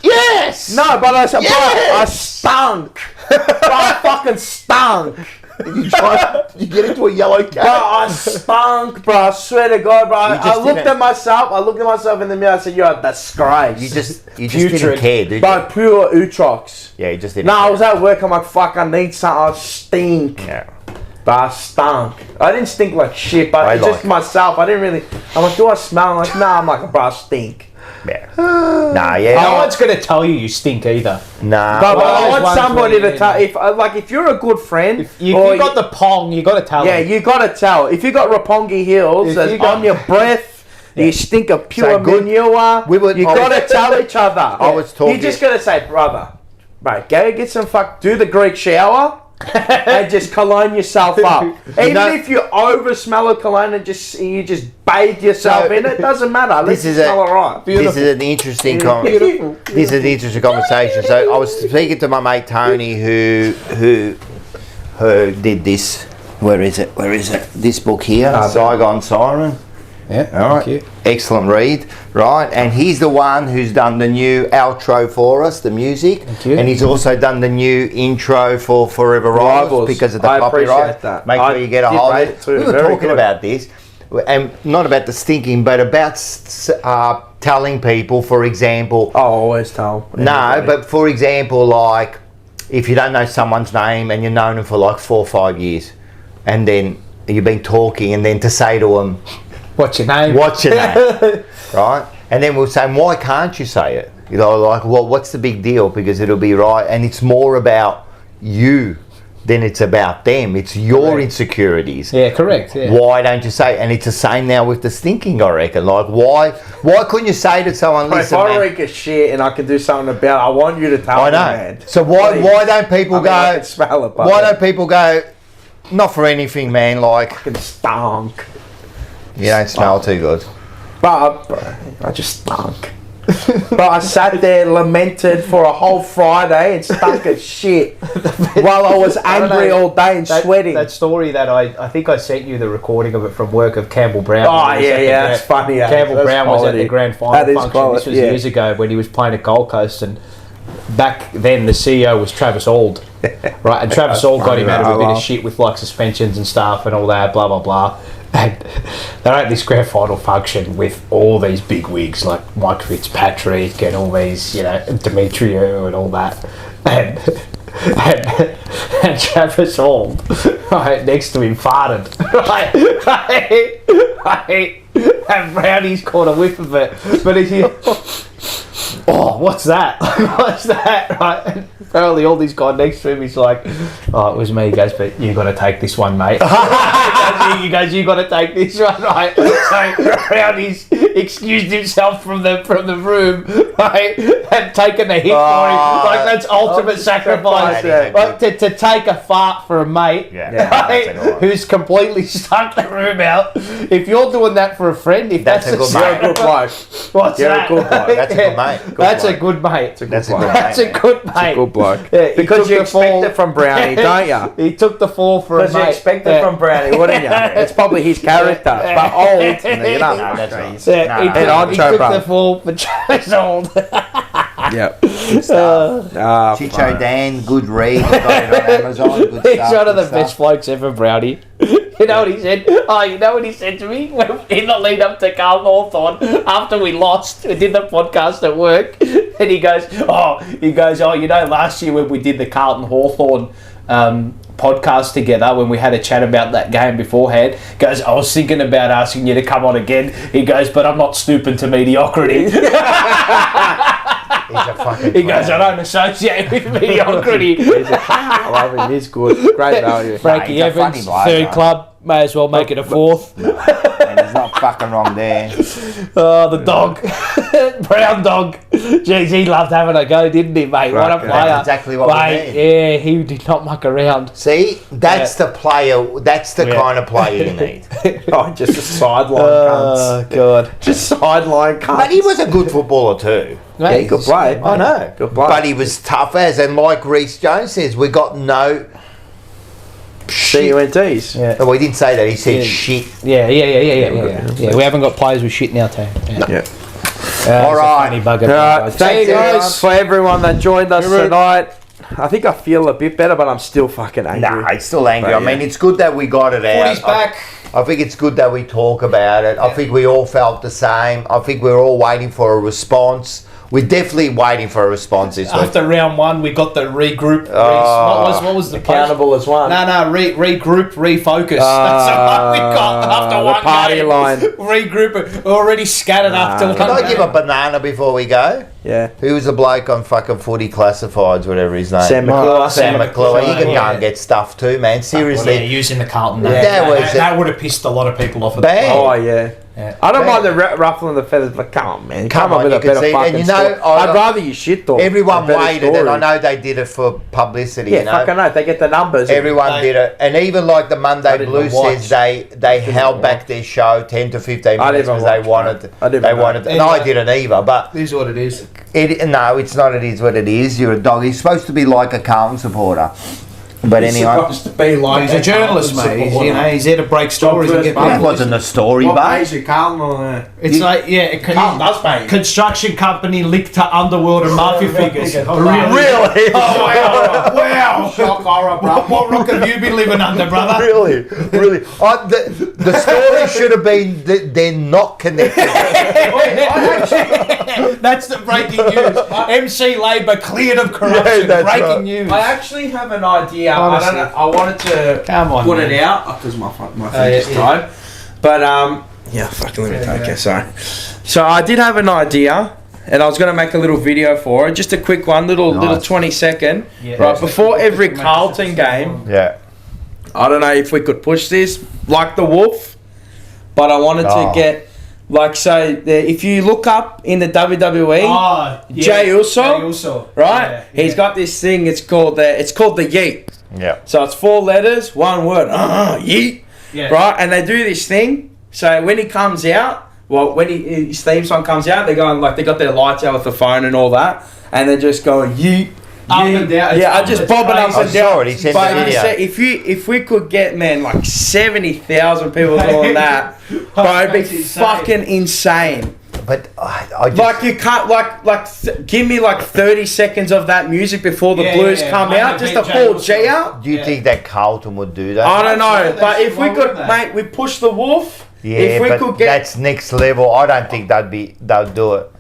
D: Yes!
C: No, but I said, bro, I stunk. Bro, I fucking stunk.
D: You get into a yellow cab.
C: Bro, I stunk, bro. I swear to God, bro. I looked at myself in the mirror and said, you're a disgrace.
B: You just didn't care, did you?
C: Bro, pure Utrox.
B: Yeah, you just didn't.
C: No, I was at work. I'm like, fuck, I need something. I stink.
B: Yeah.
C: But I stunk. I didn't stink like shit, but
B: I
C: it's just myself. I didn't really. I'm like, do I smell? I'm like, nah. I'm like, bro, I stink.
B: Yeah. Nah, yeah.
E: No one's going to tell you stink either.
B: Nah.
C: But I
E: those
C: want
E: ones
C: somebody
E: where
C: to tell. If you're a good friend,
E: If you got the pong, you got to tell
C: yeah,
E: them.
C: you got to tell. If you got Rapongi Hills
E: If
C: that's
E: you got-
C: on your breath, you stink of pure
B: So good.
C: manure. You got to tell each other.
B: I was talking-
C: You just got to say, brother, right? Go get some do the Greek shower. And just cologne yourself up. Even if you over smell of cologne and you just bathe yourself in it, doesn't matter. At least you smell alright.
B: This is an interesting this is an interesting conversation. So I was speaking to my mate Tony who did this. Where is it? This book here, Saigon Siren.
E: Yeah,
B: all right.
E: thank you.
B: Excellent read, right? And he's the one who's done the new outro for us, the music.
E: Thank you.
B: And he's also done the new intro for Forever Rivals because of the
C: I
B: copyright.
C: appreciate that.
B: Make sure you get a
C: did
B: hold of
C: rate
B: it.
C: it too.
B: We were
C: Very
B: talking
C: good.
B: about this, and not about the stinking, but about telling people, for example.
C: I always tell.
B: No, but for example, like if you don't know someone's name and you've known them for like 4 or 5 years, and then you've been talking, and then to say to them,
E: What's your name?
B: what's your name? Right? And then we'll say, why can't you say it? You know, like, well, what's the big deal? Because it'll be right. And it's more about you than it's about them. It's your insecurities.
E: Yeah, correct. Yeah.
B: Why don't you say it? And it's the same now with the stinking, I reckon. Like, why couldn't you say to someone,
C: If
B: listen,
C: I
B: man,
C: reek a shit and I can do something about it, I want you to tell
B: I
C: me,
B: know.
C: man.
B: So why don't people
C: I can smell it, but
B: why don't people go, not for anything, man, like,
C: fucking stunk.
B: you don't smell too good.
C: But I just stunk. But I sat there, lamented for a whole Friday and stunk as shit while I was angry all day and sweating.
E: That story that I think I sent you the recording of it from work of Campbell Brown.
C: Oh, yeah, that's funny.
E: Campbell
C: That's
E: Brown was at
C: quality.
E: the grand
C: That
E: final
C: is
E: function.
C: quality,
E: This was
C: yeah.
E: years ago when he was playing at Gold Coast, and back then the CEO was Travis Auld, right? And Travis Auld got him out of a bit of shit with like suspensions and stuff and all that, blah blah blah. And they're at this grand final function with all these big wigs like Mike Fitzpatrick and all these, you know, Demetrio and all that. And and Travis Hall, right next to him, farted. Right, and Brownie's caught a whiff of it, but he's here. Oh, what's that? What's that? Right. And apparently, all these guys next to him, he's like, "Oh, it was me." He goes, "But you got to take this one, mate." He goes, "You got to take this one, right?" So Brownie's excused himself from the room, right, and taken a hit for him. Like that's ultimate sacrifice. Like to take a fart for a mate, right, who's completely stuck the room out. If you're doing that for a friend, if that's a good bloke, what's that?
B: That's a good mate.
E: That's a good mate.
B: That's a good mate.
E: That's a good mate.
C: It's a good bloke.
E: Yeah,
C: because you expect it from Brownie, don't you?
E: He took the fall for a mate.
C: Because you expect it from Brownie, wouldn't you? It's probably his character. But old, you know, that's right.
E: He took the fall for Travis Old.
C: Yep.
B: Chicho Dan, good read. Got it on Amazon. Good
E: He's
B: stuff,
E: one of the
B: good
E: best
B: stuff.
E: blokes ever, Brownie. You know what he said? Oh, you know what he said to me in the lead up to Carlton Hawthorn after we lost? We did the podcast at work, and he goes, oh, you know, last year when we did the Carlton Hawthorn podcast together, when we had a chat about that game beforehand, goes, I was thinking about asking you to come on again. He goes, but I'm not stooping to mediocrity.
B: He's a fucking
E: He goes, I don't associate with mediocrity.
C: I love him. He's good. Great value.
E: Frankie Evans, third club. May as well make it a fourth.
B: And he's not fucking wrong there.
E: Oh, the dog. Brown dog. Jeez, he loved having a go, didn't he, mate? What a player.
B: That's exactly what we need.
E: Yeah, he did not muck around.
B: See, that's the player. That's the kind of player you need.
C: Oh, just a sideline
E: Oh, God.
C: Just sideline cunts.
B: But he was a good footballer too.
C: Yeah, he could play. I know. Good play.
B: But he was tough as, and like Rhys-Jones says, we got no
C: CUNTs.
E: Yeah.
B: No, we didn't say that. He said shit.
E: Yeah. We haven't got players with shit in our team. Yeah.
B: All right.
E: Funny bugger.
C: Thank you guys for everyone that joined us tonight. I think I feel a bit better, but I'm still fucking angry.
B: Nah, it's still angry. I mean, it's good that we got it out.
E: Footy's back.
B: I think it's good that we talk about it. I think we all felt the same. I think we're all waiting for a response. We're definitely waiting for a response this week.
E: After round one, we got the regroup. What was the
C: accountable as one?
E: No, regroup, refocus. That's what we got after one
C: party
E: game.
C: line.
E: Regroup. Already scattered after one
B: Can I
E: game.
B: give a banana before we go?
C: Yeah.
B: Who was the bloke on fucking Footy Classifieds, whatever his name?
C: Sam McClure.
B: Sam McClure. You can go and get stuff too, man. Seriously.
E: Using the Carlton.
B: That
E: would have pissed a lot of people off.
C: Oh, yeah. I don't mind the ruffling the feathers, but come on, man. Come on with a better fucking
B: and you know,
C: story. I'd rather you shit talk.
B: Everyone waited, and I know they did it for publicity.
C: Yeah,
B: you know?
C: fucking know. They get the numbers.
B: Everyone did it. And even like the Monday Blue says they held back their show 10 to 15 minutes because they wanted. No, I didn't either. But
E: it is what it is.
B: No, it's not. It is what it is. You're a dog. He's supposed to be like a Carlton supporter. But
E: he's
B: anyway,
E: supposed to be like he's a journalist, mate. He's there to break stories and get
B: that
E: people.
B: wasn't a story,
C: What
B: mate.
C: pays you, Carlton, or
E: It's like
C: Carlton does pay.
E: construction company linked to underworld and mafia figures.
B: Really?
E: Oh wow! Shock horror, bro. What rock have you been living under, brother?
B: Really? The story should have been that they're not connected.
E: That's the breaking news. MC Labor cleared of corruption.
B: Yeah, that's
E: breaking
B: right.
E: news.
C: I actually have an idea.
E: Honestly.
C: I don't know. I wanted to put it out because my thing just died. But fucking let me take it. Sorry. So I did have an idea, and I was going to make a little video for it. Just a quick one, little 20-second.
E: Yeah.
C: Right before every Carlton game.
B: Yeah.
C: I don't know if we could push this like the Wolf, but I wanted to get. Like, so, if you look up in the WWE, Jey Uso, right?
E: Yeah.
C: He's got this thing. It's called the yeet.
B: Yeah.
C: So it's 4 letters, one word. Yeet.
E: Yeah.
C: Right, and they do this thing. So when he comes out, when his theme song comes out, they're going like they got their lights out with the phone and all that, and they're just going yeet.
E: Up and down.
C: Yeah, I just bobbing up and down.
B: He sent
C: But
B: the video.
C: if we could get like 70,000 people doing that, bro, it'd be fucking insane.
B: But I just...
C: Like you can't give me like 30 seconds of that music before the Blues come out, just a full G out.
B: Do you think that Carlton would do that?
C: I don't know, but if we could, mate, we push the Wolf.
B: Yeah,
C: if we
B: but
C: could get
B: that's next level. I don't think they'll do it.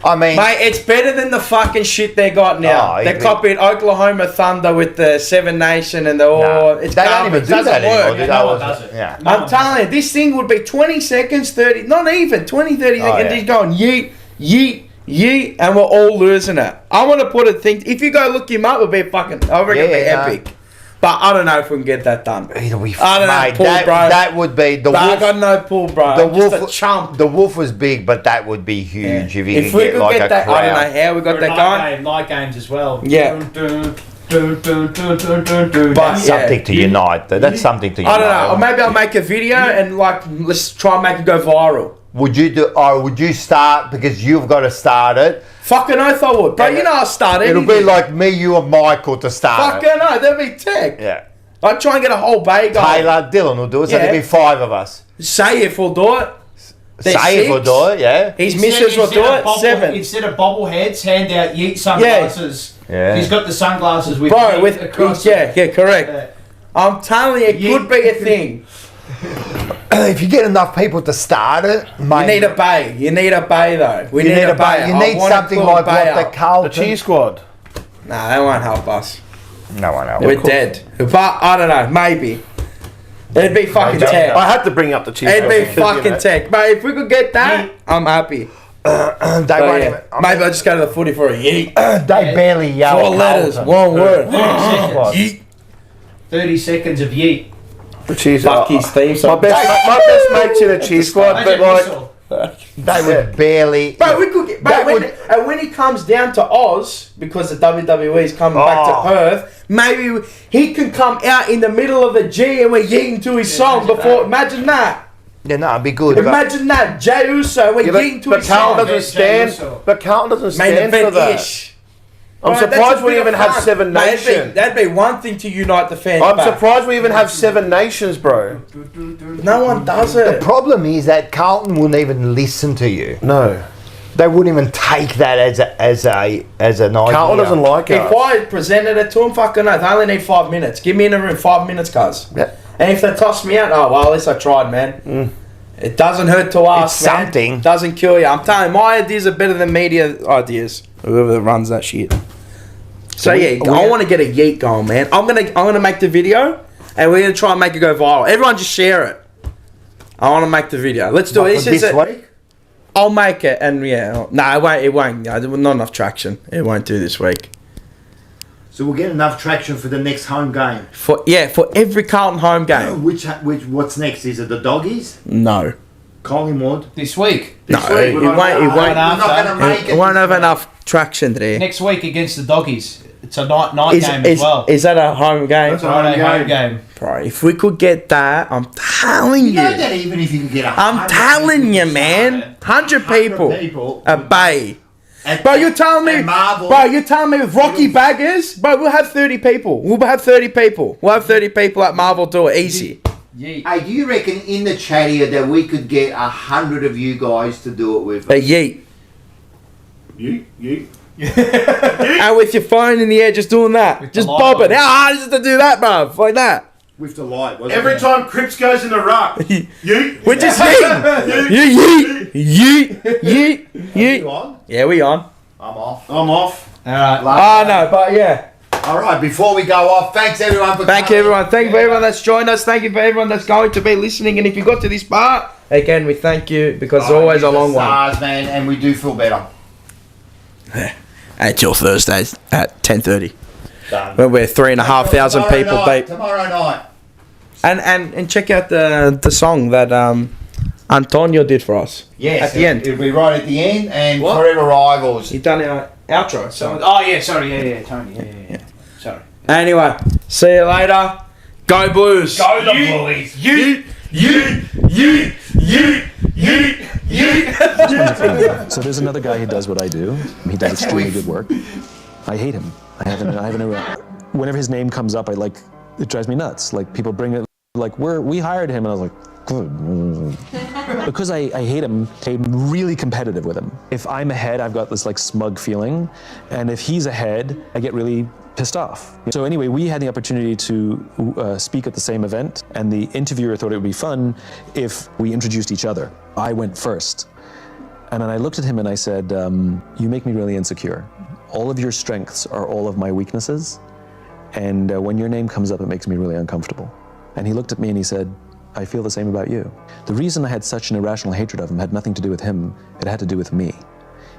B: I mean,
C: mate, it's better than the fucking shit they got now.
B: Oh,
C: they copied Oklahoma Thunder with the Seven Nation and the it's
B: they don't even
C: garbage.
B: do
C: Doesn't
B: that
C: work.
B: anymore.
E: No one does it.
B: Yeah.
C: I'm telling you, this thing would be 20 seconds, 30, not even 20, 30 seconds, and he's going yeet, yeet, yeet, and we're all losing it. I want to put a thing. If you go look him up, it'll be fucking. I reckon it'll be epic. But I don't know if we can get that done.
B: It'll be
C: I don't know, pull,
B: that,
C: bro.
B: that would be the
C: But I
B: wolf.
C: got no pull, bro.
B: The
C: I'm
B: wolf,
C: just a chump.
B: the wolf was big, but that would be huge if you
C: If
B: could
C: we
B: get
C: could
B: like
C: get
B: a
C: that,
B: crowd.
C: I don't know how we got that going.
E: Night games as well.
C: Yeah. But
B: Something to unite. That's something to unite.
C: I don't know. Or maybe I'll make a video and like let's try and make it go viral.
B: Would you do? Or would you start because you've got to start it?
C: Fucking oath I would, bro. You know I'll start it.
B: It'll be like me, you, and Michael to start it.
C: Fucking oath. That'd be tech.
B: Yeah.
C: I'd try and get a whole bay going.
B: Taylor, Dylan will do it. So
C: Yeah.
B: there'll be 5 of us.
C: Say if we'll do it. There's
B: Say if we'll
C: 6.
B: do it. Yeah.
C: His missus will do it. 7.
E: Instead of bobbleheads, hand out yeet sunglasses.
B: Yeah.
E: He's got the sunglasses with
C: Bro,
E: yeet
C: with
E: across.
C: yeah, correct. I'm telling you, it could be a thing.
B: If you get enough people to start it, mate.
C: You need a bay. You need a bay though. We need a bay.
B: You
C: I
B: need
C: wanna
B: something
C: put
B: like
C: a bay
B: what the
C: up.
B: Carlton.
D: The cheese squad.
C: Nah, that won't help us.
B: No one else.
C: We're dead. But I don't know. Maybe. It'd be fucking tech.
D: I had to bring up the cheese
C: It'd
D: squad.
C: be
D: because, you
C: fucking
D: know,
C: tech. But if we could get that, I'm happy.
B: They
C: But
B: won't
C: yeah,
B: even,
C: maybe I'll just go to the footy for a yeet.
B: they barely yell.
C: 4 letters,
B: Carlton.
C: 1 word.
E: Yeet. 30 seconds of yeet.
D: The cheese
C: Fuck his theme
D: My
C: song.
D: best mate's in a cheese squad, but like,
B: They would barely.
C: But we could get. But when he comes down to Oz, because the WWE is coming back to Perth, maybe he can come out in the middle of a G and we're yeeting to his song before. Imagine that.
B: Yeah, no, it'd be good.
C: Imagine that. Jey Uso, we're yeeting to
D: but
C: his song.
D: Carlton doesn't stand. But Carlton doesn't
C: Main
D: stand for
C: event
D: that.
C: ish.
D: I'm
C: Right, that's
D: surprised
C: a
D: we
C: bit
D: even
C: of
D: have
C: fun.
D: 7
C: Mate,
D: nations.
C: that'd be one thing to unite the fans.
D: I'm
C: back.
D: surprised we even have 7 nations, bro.
C: No one does
B: The
C: it.
B: problem is that Carlton wouldn't even listen to you.
D: No.
B: They wouldn't even take that as an idea.
D: Carlton doesn't like
C: If
D: us.
C: I presented it to him, fucking oath, I only need 5 minutes. Give me in the room 5 minutes, cuz.
D: Yeah.
C: And if they toss me out, oh well, at least I tried, man. It doesn't hurt to ask,
B: It's
C: man.
B: something.
C: Doesn't kill you. I'm telling you, my ideas are better than media ideas. Whoever runs that shit. So yeah, I want to get a yeet going, man. I'm gonna make the video, and we're gonna try and make it go viral. Everyone, just share it. I want to make the video. Let's do it. It's just
B: this week.
C: I'll make it, and yeah, no, it won't. It won't. No, not enough traction. It won't do this week.
B: So we'll get enough traction for the next home game.
C: For every Carlton home game.
B: What's next? Is it the Doggies?
C: No.
B: Collingwood?
E: This week.
C: No, it won't.
B: We're not going to make it.
C: It won't have enough traction there.
E: Next week against the Doggies. It's a night game as well.
C: Is that a home game?
E: Friday home game.
C: Bro, if we could get that, I'm telling you.
B: You know that even if you can get
C: I'm telling you, man. 100 people. A bay. Bro, you're telling me, with Rocky Baggers, bro, we'll have 30 people. We'll have 30 people at Marvel do it easy.
B: Hey, do you reckon in the chat here that we could get 100 of you guys to do it with?
C: A yeet.
B: You.
C: And with your phone in the air, just doing that. Just bob it. How hard is it to do that, bro? Like that.
B: With the light, wasn't
D: Every
B: it?
D: time Cripps goes in the ruck, yeet.
C: We're just yeet. Yeet.
B: You on?
C: Yeah, we on.
B: I'm off.
D: Alright.
C: Oh, no, but yeah.
B: All right, before we go off, thanks everyone for
C: Thank you, everyone. Thank you for everyone that's joined us. Thank you for everyone that's going to be listening. And if you got to this part, again, we thank you because it's always a long one.
B: Stars, man, and we do feel better.
C: Until Thursdays at 10:30.
B: Done.
C: When we're 3,500 people deep.
B: Tomorrow night.
C: And check out the song that Antonio did for us.
B: Yes.
C: At the end.
B: It'll be right at the end, and
C: What?
B: Forever Rivals.
C: He done our outro. So.
E: Oh yeah, sorry, yeah, Tony, yeah. Sorry.
C: Anyway, see you later. Go Blues.
E: Go the Blues.
N: So there's another guy who does what I do. He does extremely good work. I hate him. I haven't whenever his name comes up, it drives me nuts. Like people bring it, like we hired him, and I was like, good. Because I hate him, I'm really competitive with him. If I'm ahead, I've got this like smug feeling, and if he's ahead, I get really pissed off. So anyway, we had the opportunity to speak at the same event, and the interviewer thought it would be fun if we introduced each other. I went first. And then I looked at him and I said, you make me really insecure. All of your strengths are all of my weaknesses. And when your name comes up, it makes me really uncomfortable. And he looked at me and he said, I feel the same about you. The reason I had such an irrational hatred of him had nothing to do with him. It had to do with me.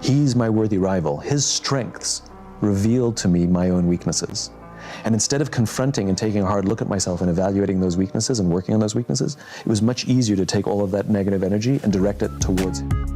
N: He's my worthy rival. His strengths revealed to me my own weaknesses. And instead of confronting and taking a hard look at myself and evaluating those weaknesses and working on those weaknesses, it was much easier to take all of that negative energy and direct it towards him.